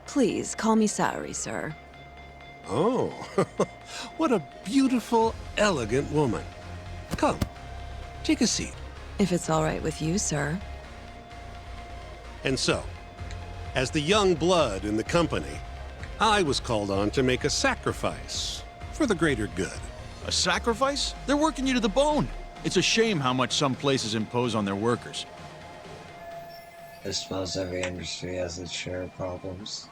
Please, call me Saori, sir. Oh, what a beautiful, elegant woman. Come, take a seat. If it's all right with you, sir. And so, as the young blood in the company, I was called on to make a sacrifice for the greater good. A sacrifice? They're working you to the bone. It's a shame how much some places impose on their workers. I suppose every industry has its share of problems.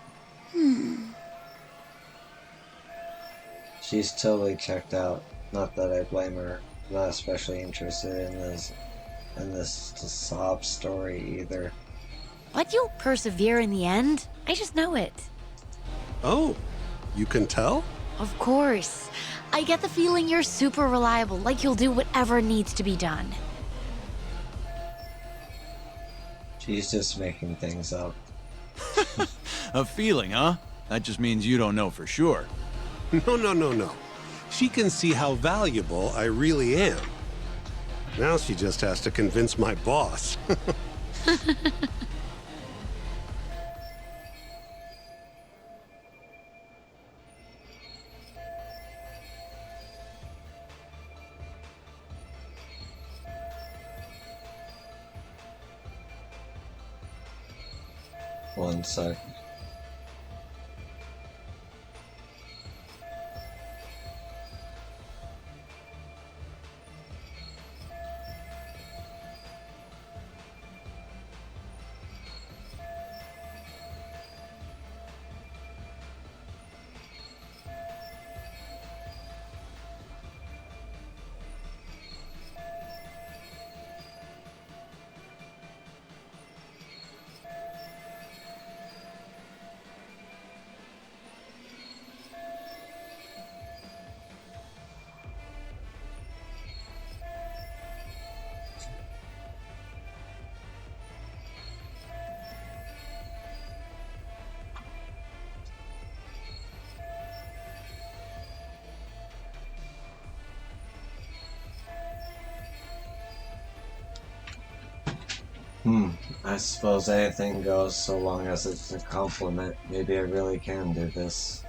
She's totally checked out. Not that I blame her. I'm not especially interested in this sob story either. But you'll persevere in the end. I just know it. Oh, you can tell? Of course. I get the feeling you're super reliable, like you'll do whatever needs to be done. She's just making things up. A feeling, huh? That just means you don't know for sure. No. She can see how valuable I really am. Now she just has to convince my boss. One sec. I suppose anything goes so long as it's a compliment. Maybe I really can do this.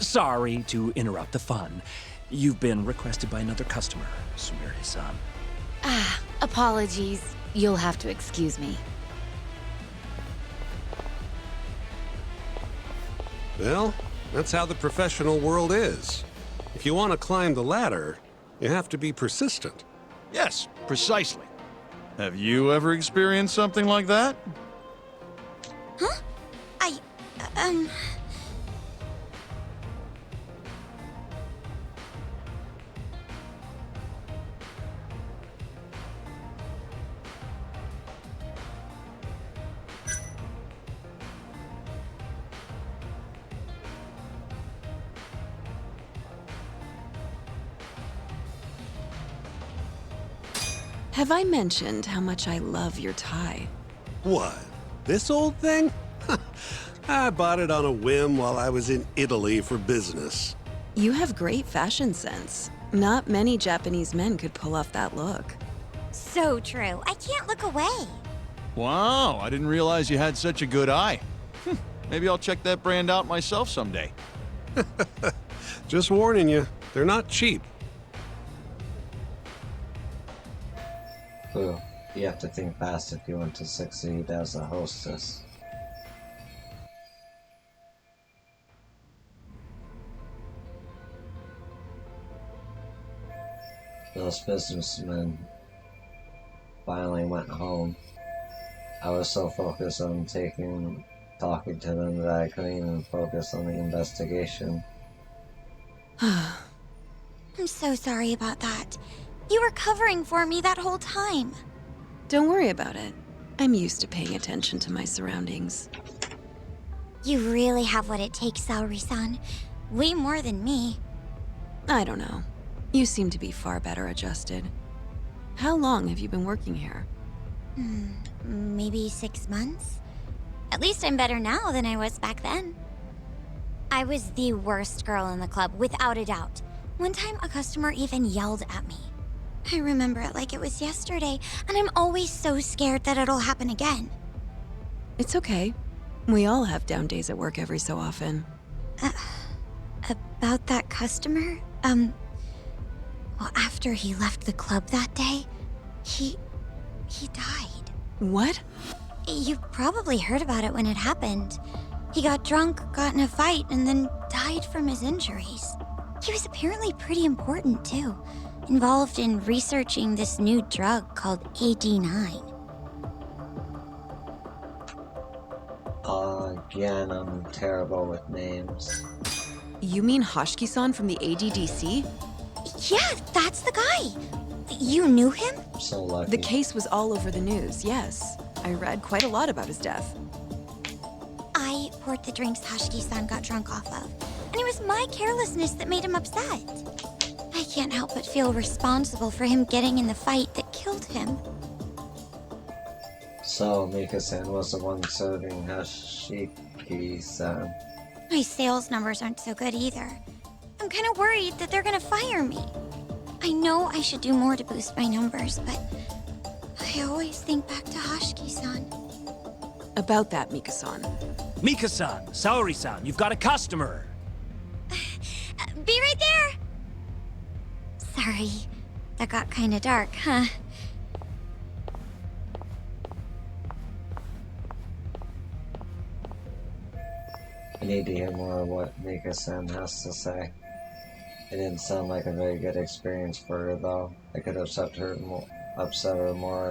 Sorry to interrupt the fun. You've been requested by another customer, Sumire-san. Apologies. You'll have to excuse me. Well, that's how the professional world is. If you want to climb the ladder, you have to be persistent. Yes, precisely. Have you ever experienced something like that? Huh? Have I mentioned how much I love your tie? What? This old thing? I bought it on a whim while I was in Italy for business. You have great fashion sense. Not many Japanese men could pull off that look. So true. I can't look away. Wow, I didn't realize you had such a good eye. Maybe I'll check that brand out myself someday. Just warning you, they're not cheap. Ooh, you have to think fast if you want to succeed as a hostess. Those businessmen finally went home. I was so focused on talking to them that I couldn't even focus on the investigation. I'm so sorry about that. You were covering for me that whole time. Don't worry about it. I'm used to paying attention to my surroundings. You really have what it takes, Saori-san. Way more than me. I don't know. You seem to be far better adjusted. How long have you been working here? Maybe 6 months? At least I'm better now than I was back then. I was the worst girl in the club, without a doubt. One time, a customer even yelled at me. I remember it like it was yesterday, and I'm always so scared that it'll happen again. It's okay. We all have down days at work every so often. About that customer? Well, after he left the club that day, he died. What? You probably heard about it when it happened. He got drunk, got in a fight, and then died from his injuries. He was apparently pretty important, too. Involved in researching this new drug called AD9. Again, I'm terrible with names. You mean Hoshiki-san from the ADDC? Yeah, that's the guy. You knew him? So lucky. The case was all over the news, yes. I read quite a lot about his death. I poured the drinks Hoshiki-san got drunk off of, and it was my carelessness that made him upset. I can't help but feel responsible for him getting in the fight that killed him. So, Mika-san was the one serving Hoshiki-san. My sales numbers aren't so good either. I'm kind of worried that they're gonna fire me. I know I should do more to boost my numbers, but I always think back to Hoshiki-san. About that, Mika-san. Mika-san, Saori-san, you've got a customer. Be right there! Sorry, that got kind of dark, huh? I need to hear more of what Mika-san has to say. It didn't sound like a very good experience for her, though. I could upset her more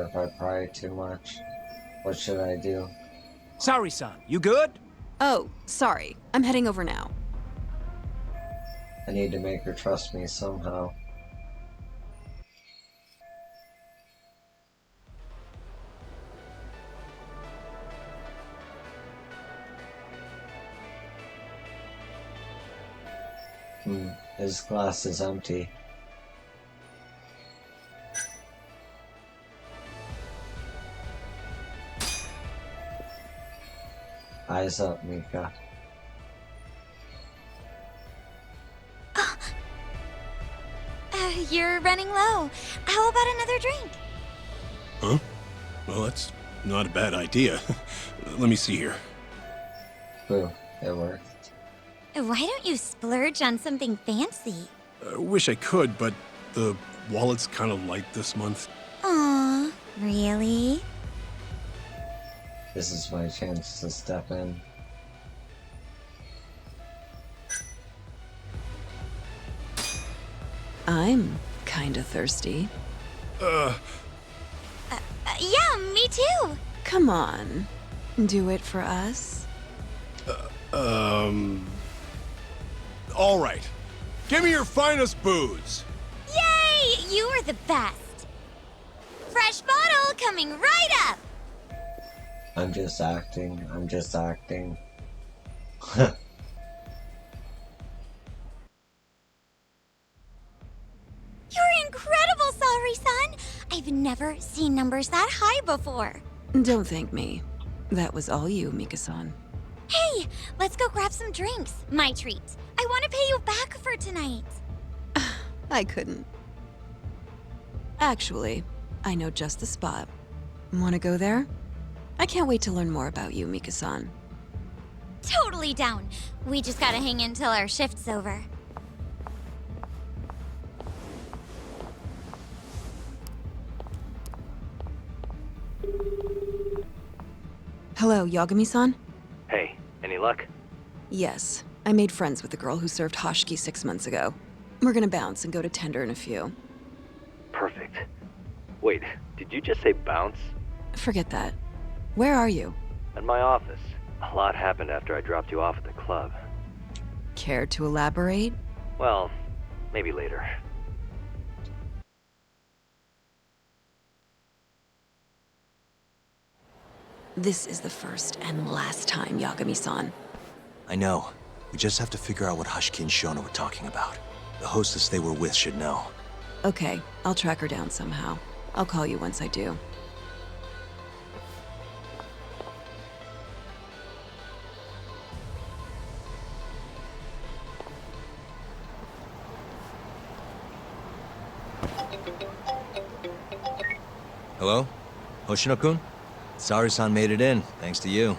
if I pried too much. What should I do? Saori-san, you good? Oh, sorry. I'm heading over now. I need to make her trust me somehow. His glass is empty. Eyes up, Mika. You're running low. How about another drink? Huh? Well, that's not a bad idea. Let me see here. Ooh, it worked. Why don't you splurge on something fancy? I wish I could, but the wallet's kind of light this month. Aw, really? This is my chance to step in. I'm kinda thirsty. Yeah, me too. Come on. Do it for us. All right. Give me your finest booze. Yay! You are the best. Fresh bottle coming right up. I'm just acting. I'm just acting. You're incredible, Saori-san. I've never seen numbers that high before. Don't thank me. That was all you, Mika-san. Hey, let's go grab some drinks. My treat. I want to pay you back for tonight. I couldn't. Actually, I know just the spot. Wanna go there? I can't wait to learn more about you, Mika-san. Totally down. We just gotta hang in till our shift's over. Hello, Yagami-san? Hey, any luck? Yes. I made friends with the girl who served Hoshiki 6 months ago. We're gonna bounce and go to Tender in a few. Perfect. Wait, did you just say bounce? Forget that. Where are you? At my office. A lot happened after I dropped you off at the club. Care to elaborate? Well, maybe later. This is the first and last time, Yagami-san. I know. We just have to figure out what Hoshiki and Shona were talking about. The hostess they were with should know. Okay, I'll track her down somehow. I'll call you once I do. Hello? Hoshino-kun? Saori-san made it in, thanks to you.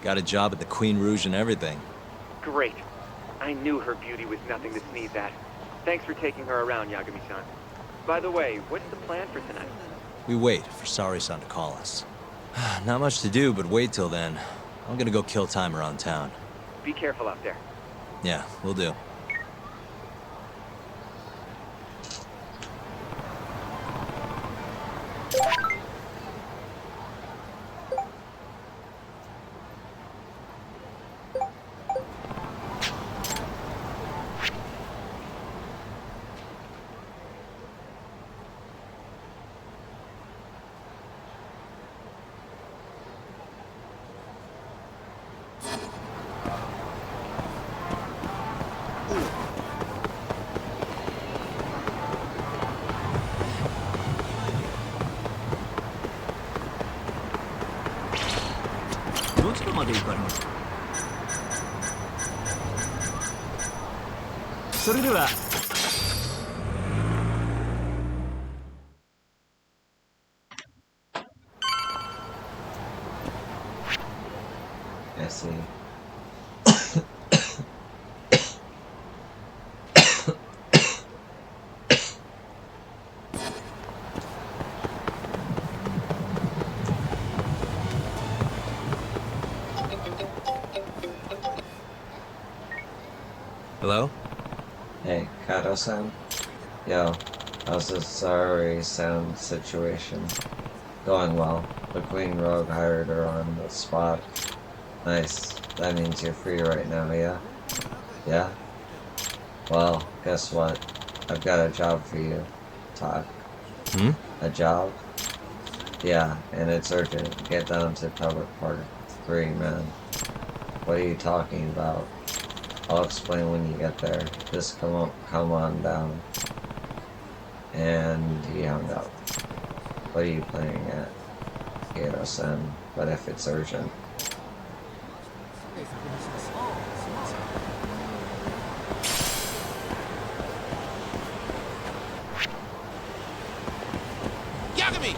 Got a job at the Queen Rouge and everything. Great. I knew her beauty was nothing to sneeze at. Thanks for taking her around, Yagami-san. By the way, what's the plan for tonight? We wait for Saori-san to call us. Not much to do, but wait till then. I'm gonna go kill time around town. Be careful out there. Yeah, will do. I see. Hello? Hey, Kato-san? Yo, how's the Saori-san situation? Going well. The Queen Rogue hired her on the spot. Nice. That means you're free right now, yeah? Yeah? Well, guess what? I've got a job for you, Tak. Hmm? A job? Yeah, and it's urgent. Get down to Public Park 3, man. What are you talking about? I'll explain when you get there. Just come on down. And he hung up. What are you playing at? Kato-san, but if it's urgent. Yagami!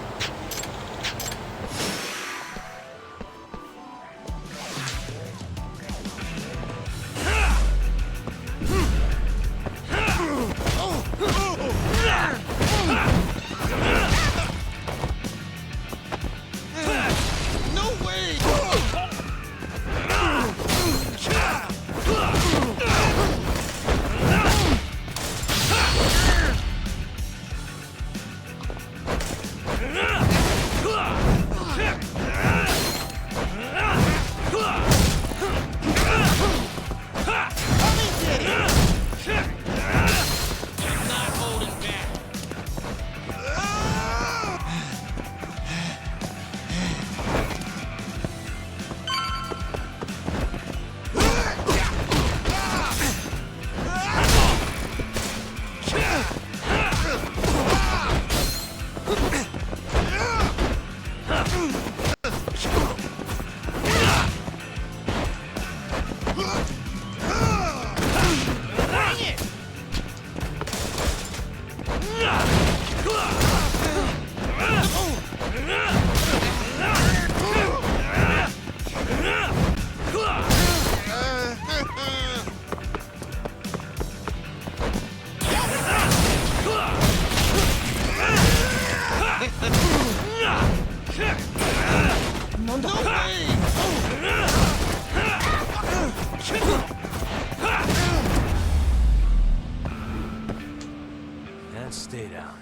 And stay down.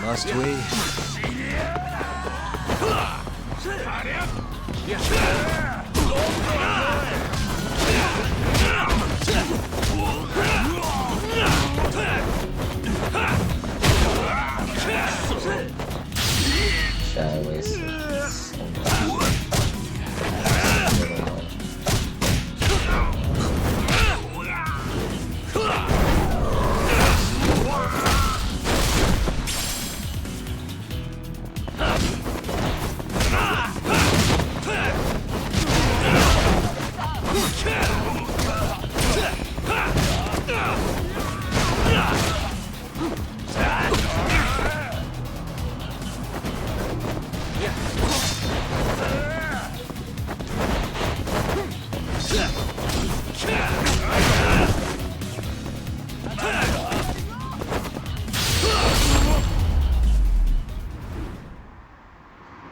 Must we? Shadow waste.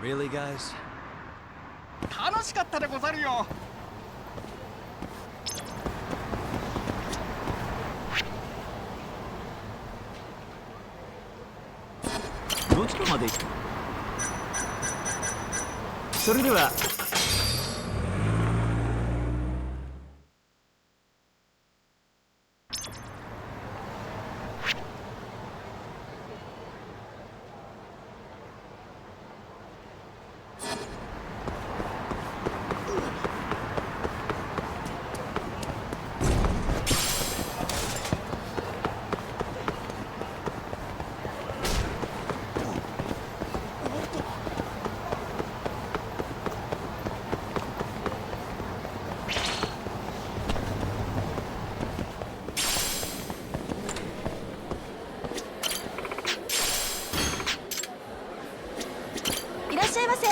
Really, guys? 楽しかったでござるよ。どちらまで行く？それでは。いらっしゃいませ。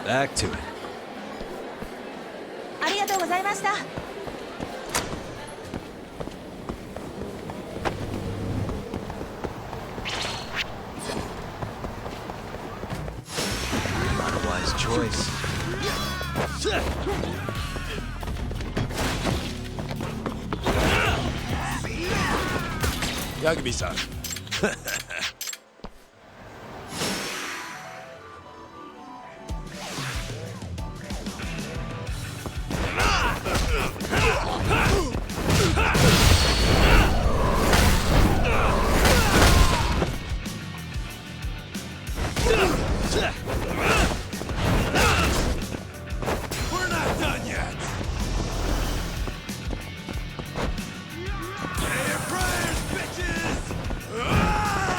Back to it. ありがとうございました。Not a wise choice. Yagami-san. We're not done yet. Say your prayers, bitches! Ah!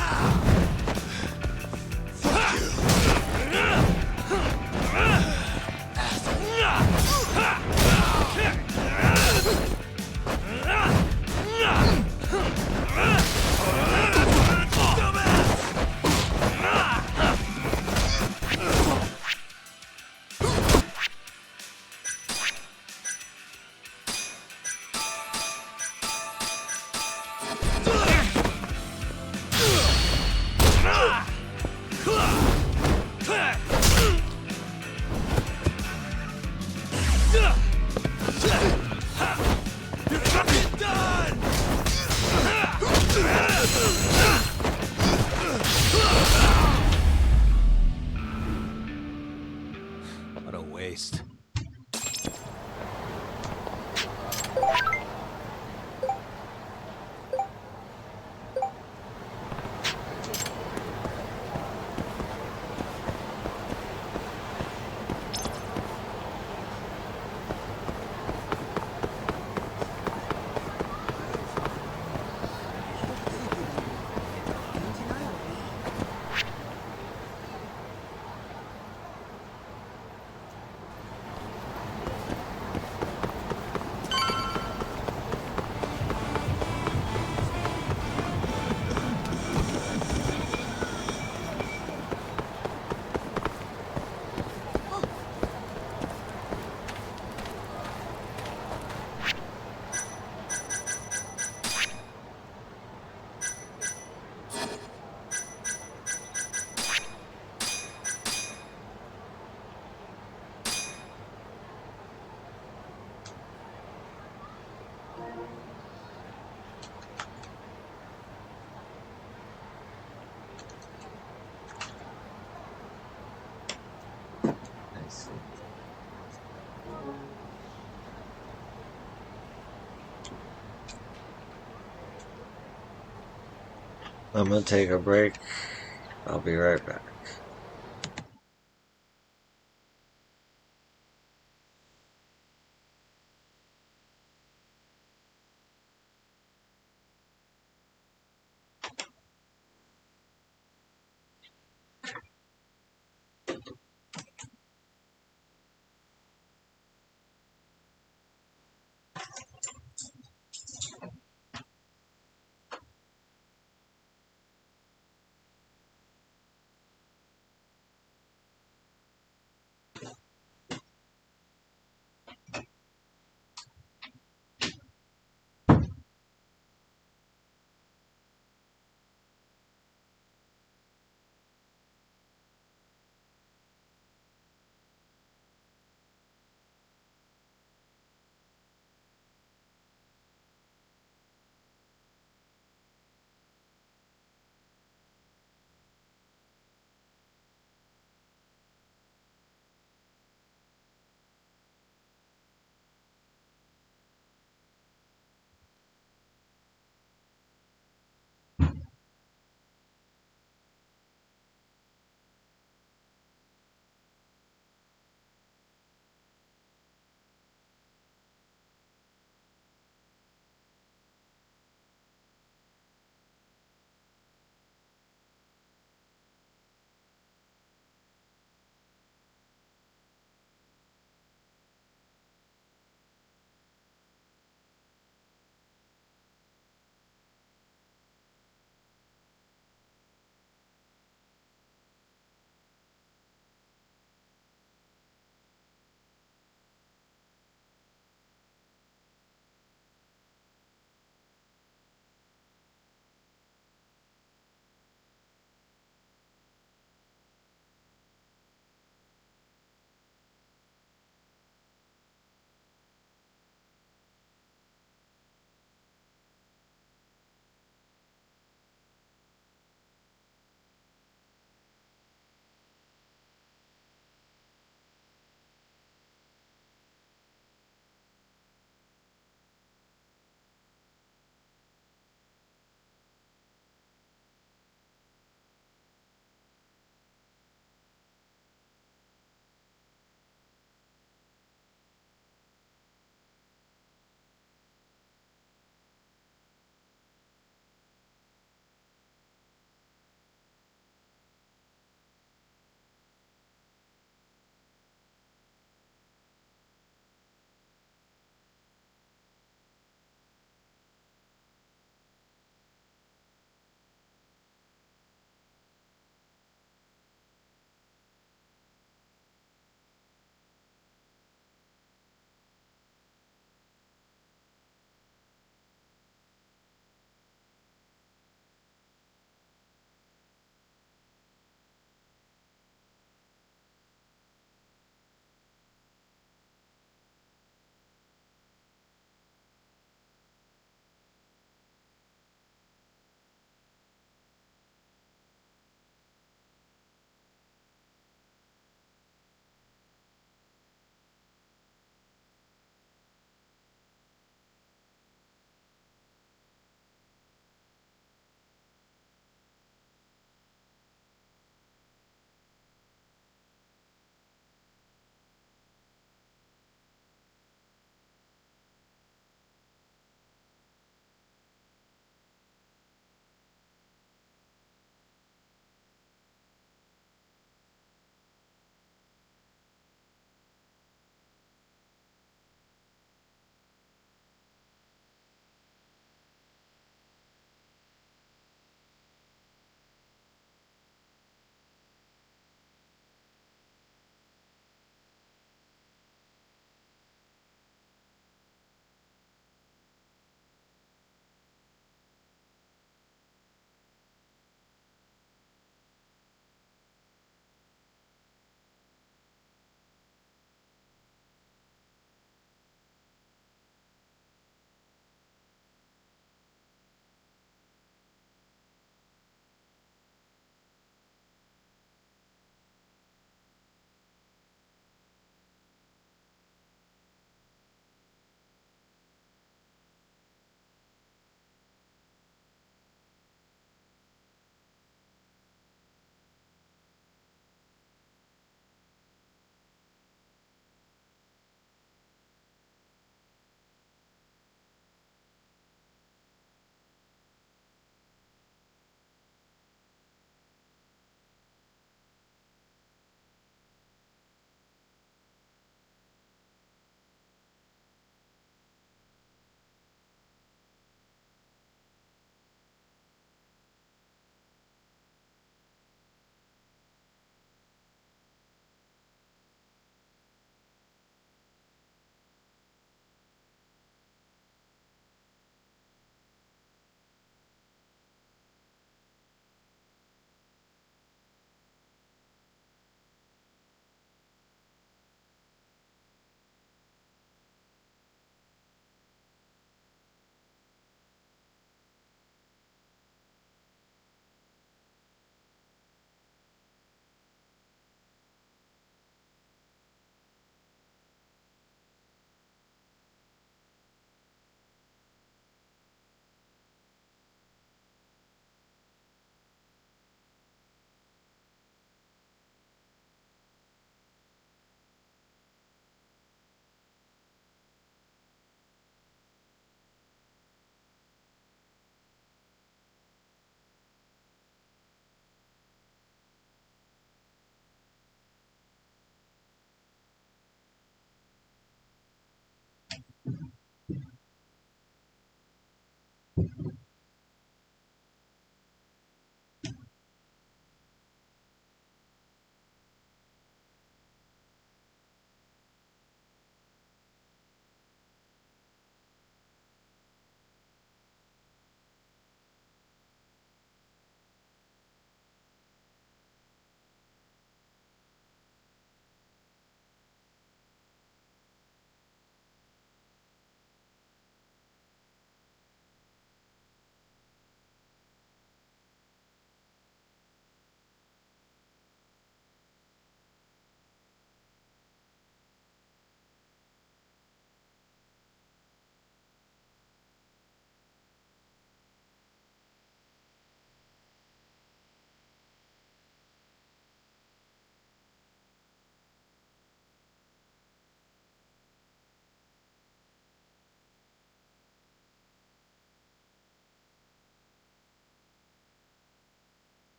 I'm gonna take a break. I'll be right back.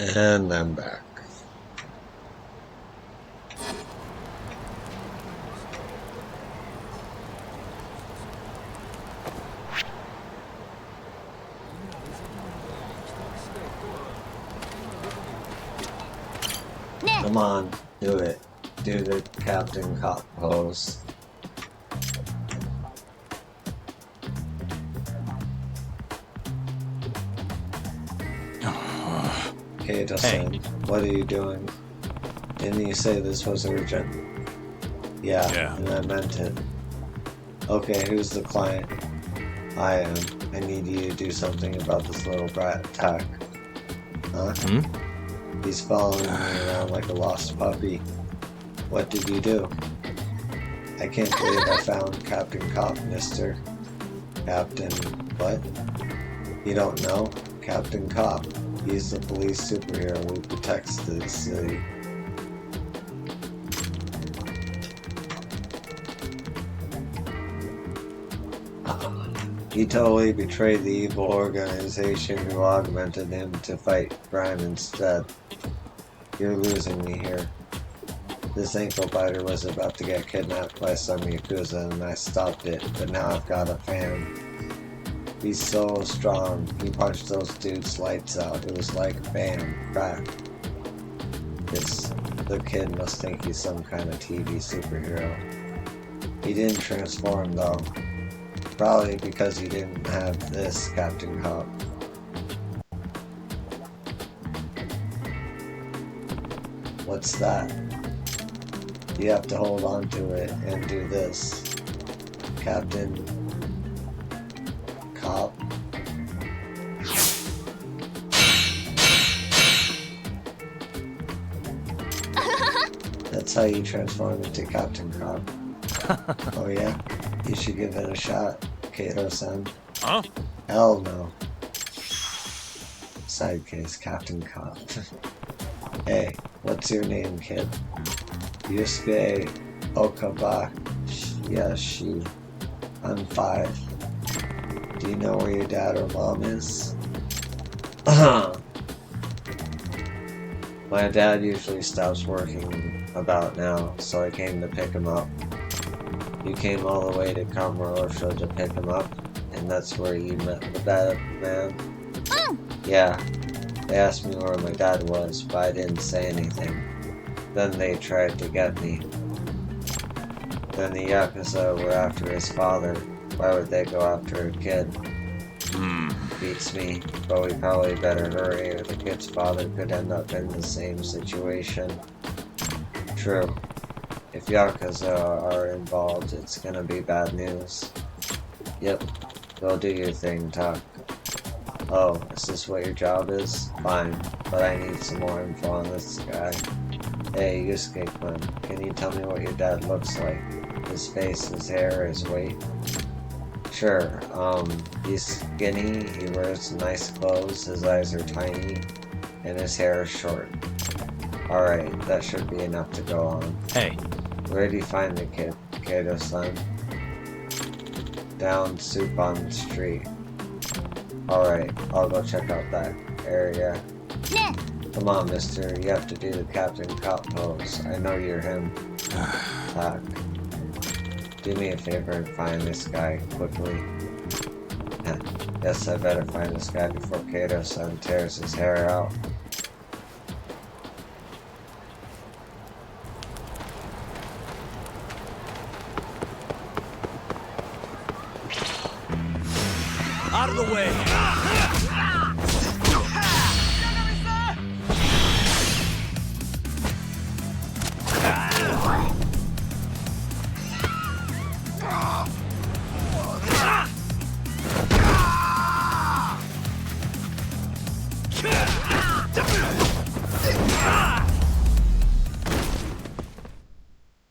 And I'm back. Come on, do it. Do the Captain Cop pose. Okay, Dustin, what are you doing? Didn't you say this was urgent? Yeah, and I meant it. Okay, who's the client? I am. I need you to do something about this little brat attack. Huh? He's following me around like a lost puppy. What did you do? I can't believe I found Captain Cop, mister. Captain... what? You don't know? Captain Cop. He's the police superhero who protects the city. He totally betrayed the evil organization who augmented him to fight crime instead. You're losing me here. This ankle biter was about to get kidnapped by some Yakuza and I stopped it, but now I've got a fan. He's so strong, he punched those dudes' lights out. It was like bam, crack. The kid must think he's some kind of TV superhero. He didn't transform though. Probably because he didn't have this Captain Cop. What's that? You have to hold on to it and do this. Captain Cop. That's how you transform into Captain Cop. Oh yeah? You should give it a shot, Kato-san. Huh? Hell no. Side case, Captain Cop. Hey, what's your name, kid? Yusuke Okabayashi. I'm 5. Do you know where your dad or mom is? My dad usually stops working about now, so I came to pick him up. You came all the way to Kamurocho to pick him up, and that's where you met the bad man? Yeah. They asked me where my dad was, but I didn't say anything. Then they tried to get me. Then the Yakuza were after his father. Why would they go after a kid? Beats me, but we probably better hurry or the kid's father could end up in the same situation. True. If Yakuza are involved, it's gonna be bad news. Yep. Go do your thing, Talk. Oh, is this what your job is? Fine, but I need some more info on this guy. Hey, Yusuke-kun, can you tell me what your dad looks like? His face, his hair, his weight? Sure, he's skinny, he wears nice clothes, his eyes are tiny, and his hair is short. Alright, that should be enough to go on. Hey. Where do you find the kid, Kato-san? Down soup on the street. Alright, I'll go check out that area. Come on, mister, you have to do the Captain Cop pose. I know you're him. Talk. Do me a favor and find this guy, quickly. Guess I better find this guy before Kato-san tears his hair out. Out of the way!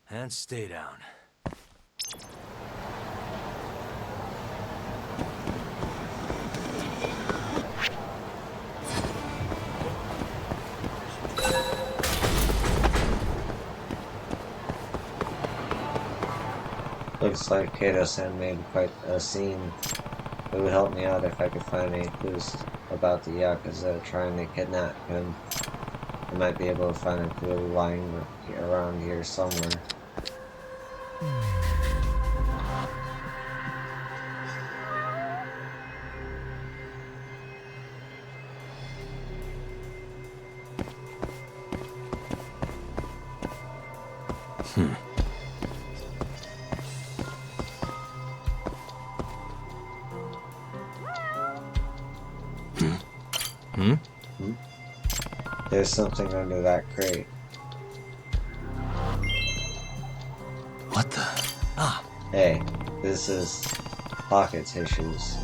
And stay down. Looks like Kato-san made quite a scene. It would help me out if I could find any clues about the Yakuza trying to kidnap him. I might be able to find a clue lying around here somewhere. There's something under that crate. What the? Ah. Hey, this is pocket tissues.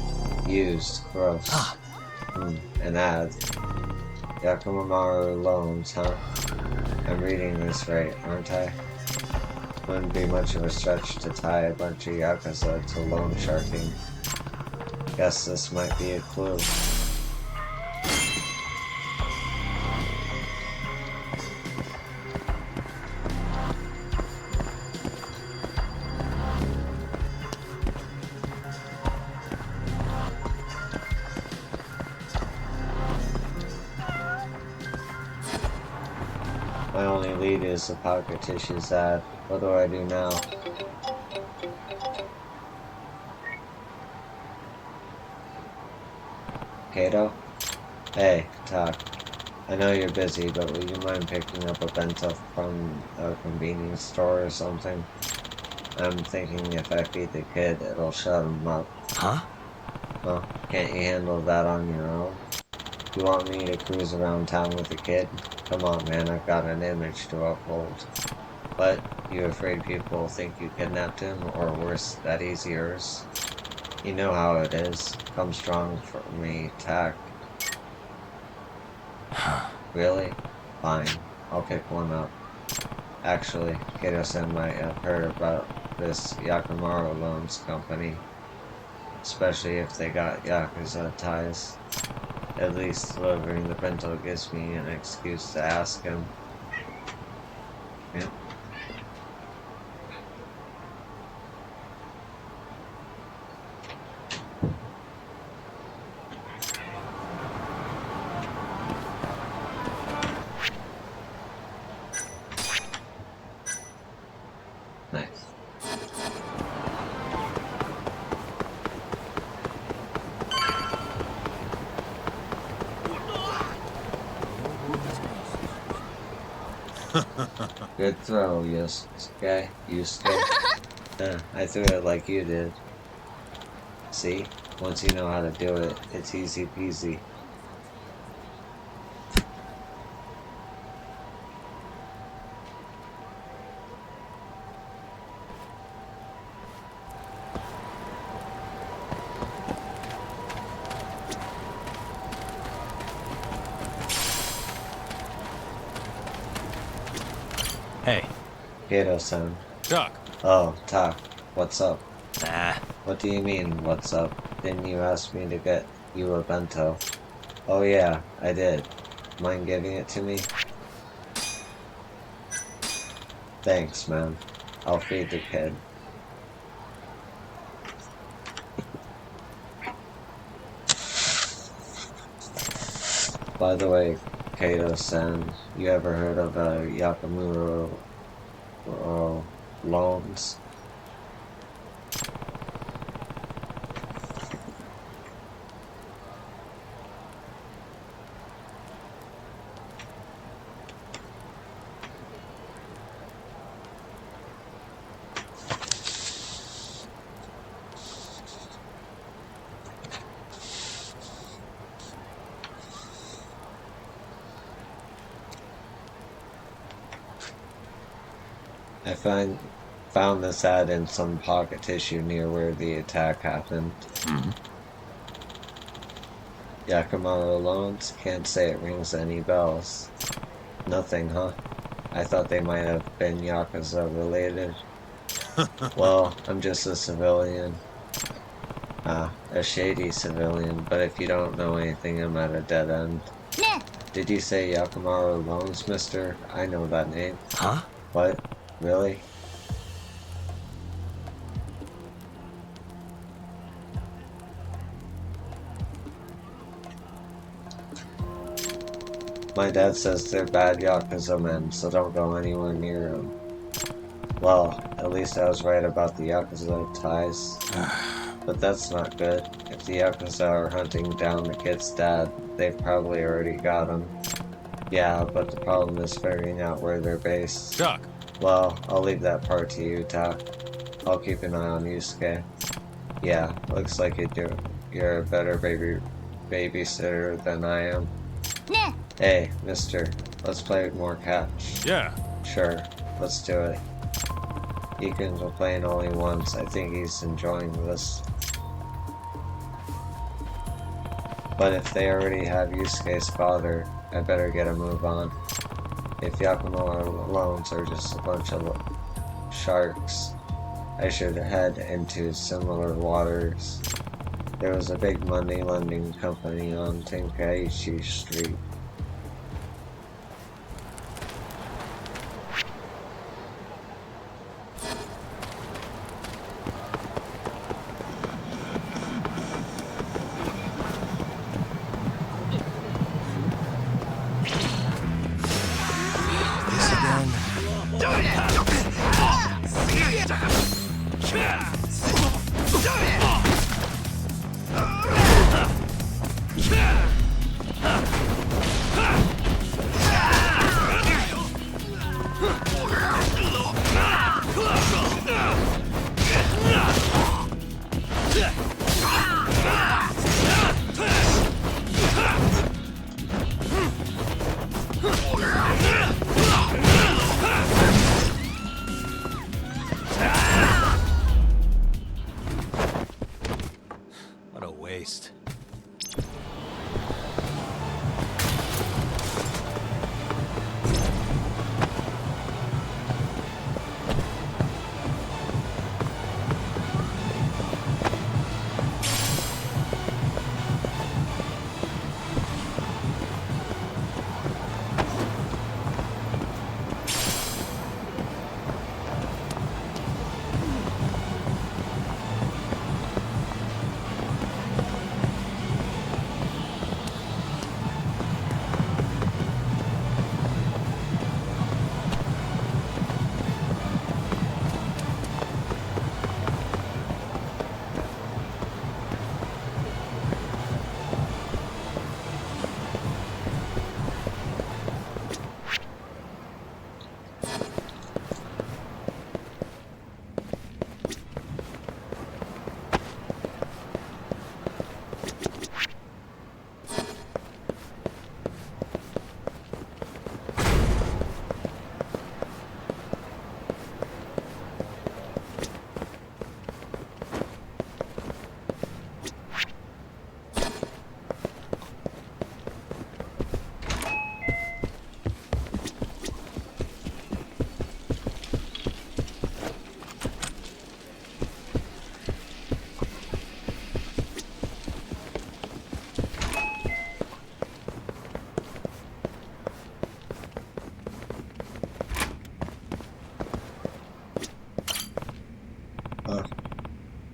Used. Gross. An ad. Yakimaru loans, huh? I'm reading this right, aren't I? Wouldn't be much of a stretch to tie a bunch of Yakuza to loan sharking. Guess this might be a clue. My only lead is the pocket tissues ad. What do I do now? Kato? Hey, Tak. I know you're busy, but would you mind picking up a bento from a convenience store or something? I'm thinking if I feed the kid, it'll shut him up. Huh? Well, can't you handle that on your own? You want me to cruise around town with the kid? Come on, man, I've got an image to uphold. But, you afraid people think you kidnapped him, or worse, that he's yours? You know how it is. Come strong for me, Tak. Really? Fine. I'll pick one up. Actually, Kato-san might have heard about this Yakimaru Loans company. Especially if they got Yakuza ties. At least delivering the bento gives me an excuse to ask him. Yeah. Nice. Good throw, Yusuke. I threw it like you did. See? Once you know how to do it, it's easy peasy. Hey. Kato-san. Tak. Oh, Tak. What's up? Nah. What do you mean, what's up? Didn't you ask me to get you a bento? Oh yeah, I did. Mind giving it to me? Thanks, man. I'll feed the kid. By the way, Kato-san, you ever heard of Yakimaru Loans? I found this ad in some pocket tissue near where the attack happened. Yakimaru Loans? Can't say it rings any bells. Nothing, huh? I thought they might have been Yakuza related. Well, I'm just a civilian. A shady civilian, but if you don't know anything, I'm at a dead end. Did you say Yakimaru Loans, mister? I know that name. Huh? What? Really? My dad says they're bad Yakuza men, so don't go anywhere near them. Well, at least I was right about the Yakuza ties. But that's not good. If the Yakuza are hunting down the kid's dad, they've probably already got him. Yeah, but the problem is figuring out where they're based. Doc. Well, I'll leave that part to you, Doc. I'll keep an eye on Yusuke. Yeah, looks like you're a better babysitter than I am. Nah. Hey, mister, let's play more catch. Yeah. Sure, let's do it. Eakin's been playing only once. I think he's enjoying this. But if they already have Yusuke's father, I better get a move on. If Yakumo loans are just a bunch of sharks, I should head into similar waters. There was a big money lending company on Tenkaichi Street. What a waste.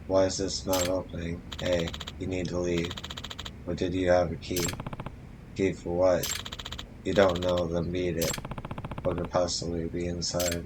Why is this not opening? Hey, you need to leave. Or did you have a key? Key for what? You don't know, then beat it. What could possibly be inside?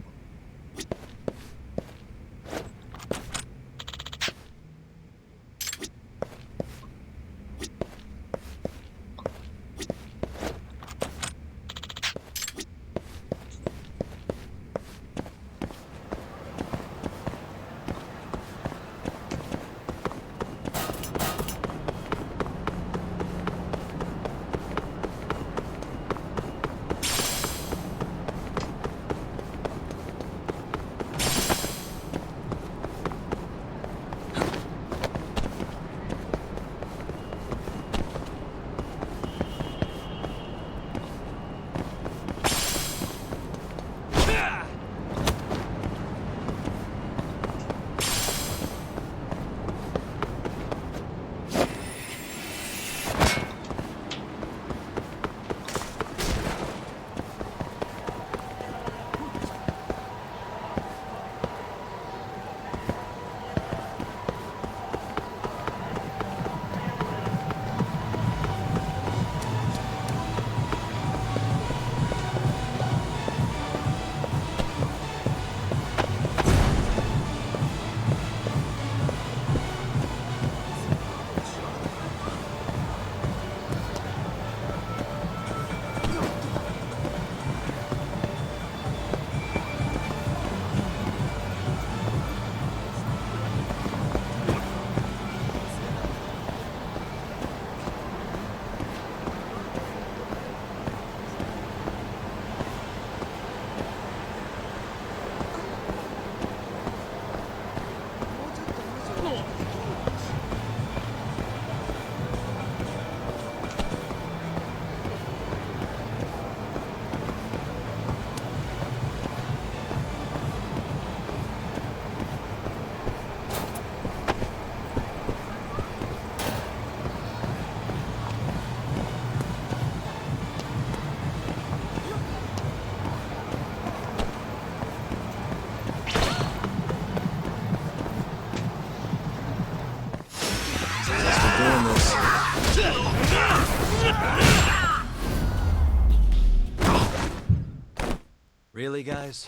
Really, guys?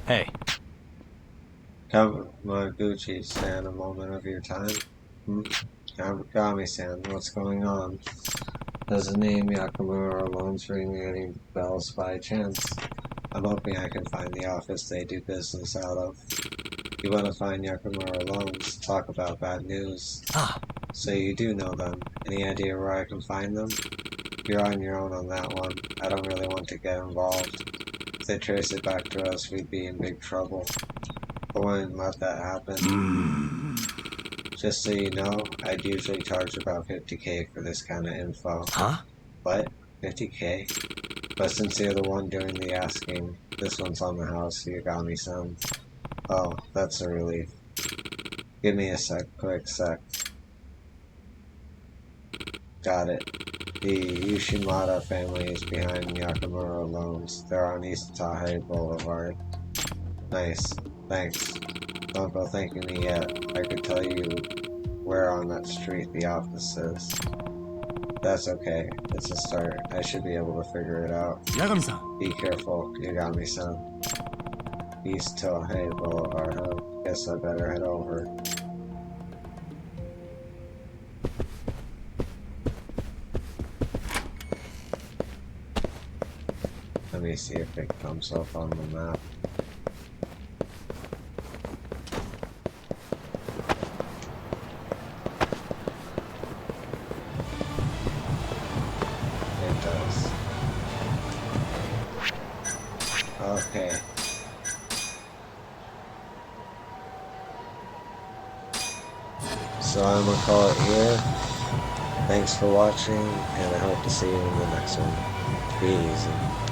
Hey. Kawaguchi-san, a moment of your time? Kagami-san, what's going on? Does the name Yakamura Loans ring any bells by chance? I'm hoping I can find the office they do business out of. You want to find Yakamura Loans? Talk about bad news. So you do know them. Any idea where I can find them? You're on your own on that one. I don't really want to get involved. If they trace it back to us, we'd be in big trouble. I wouldn't let that happen. Just so you know, I'd usually charge about 50k for this kind of info. Huh? What? 50k? But since you're the one doing the asking, this one's on the house, Yagami-san. Oh, that's a relief. Give me a quick sec. Got it. The Yoshimada family is behind Yakamura Loans. They're on East Tahe Boulevard. Nice. Thanks. Don't go thanking me yet. I could tell you where on that street the office is. That's okay. It's a start. I should be able to figure it out. Yagami-san. Be careful, Yagami-san. East Tahe Boulevard, huh? Guess I better head over. Let me see if it comes up on the map. It does. Okay. So I'm gonna call it here. Thanks for watching, and I hope to see you in the next one. Be easy.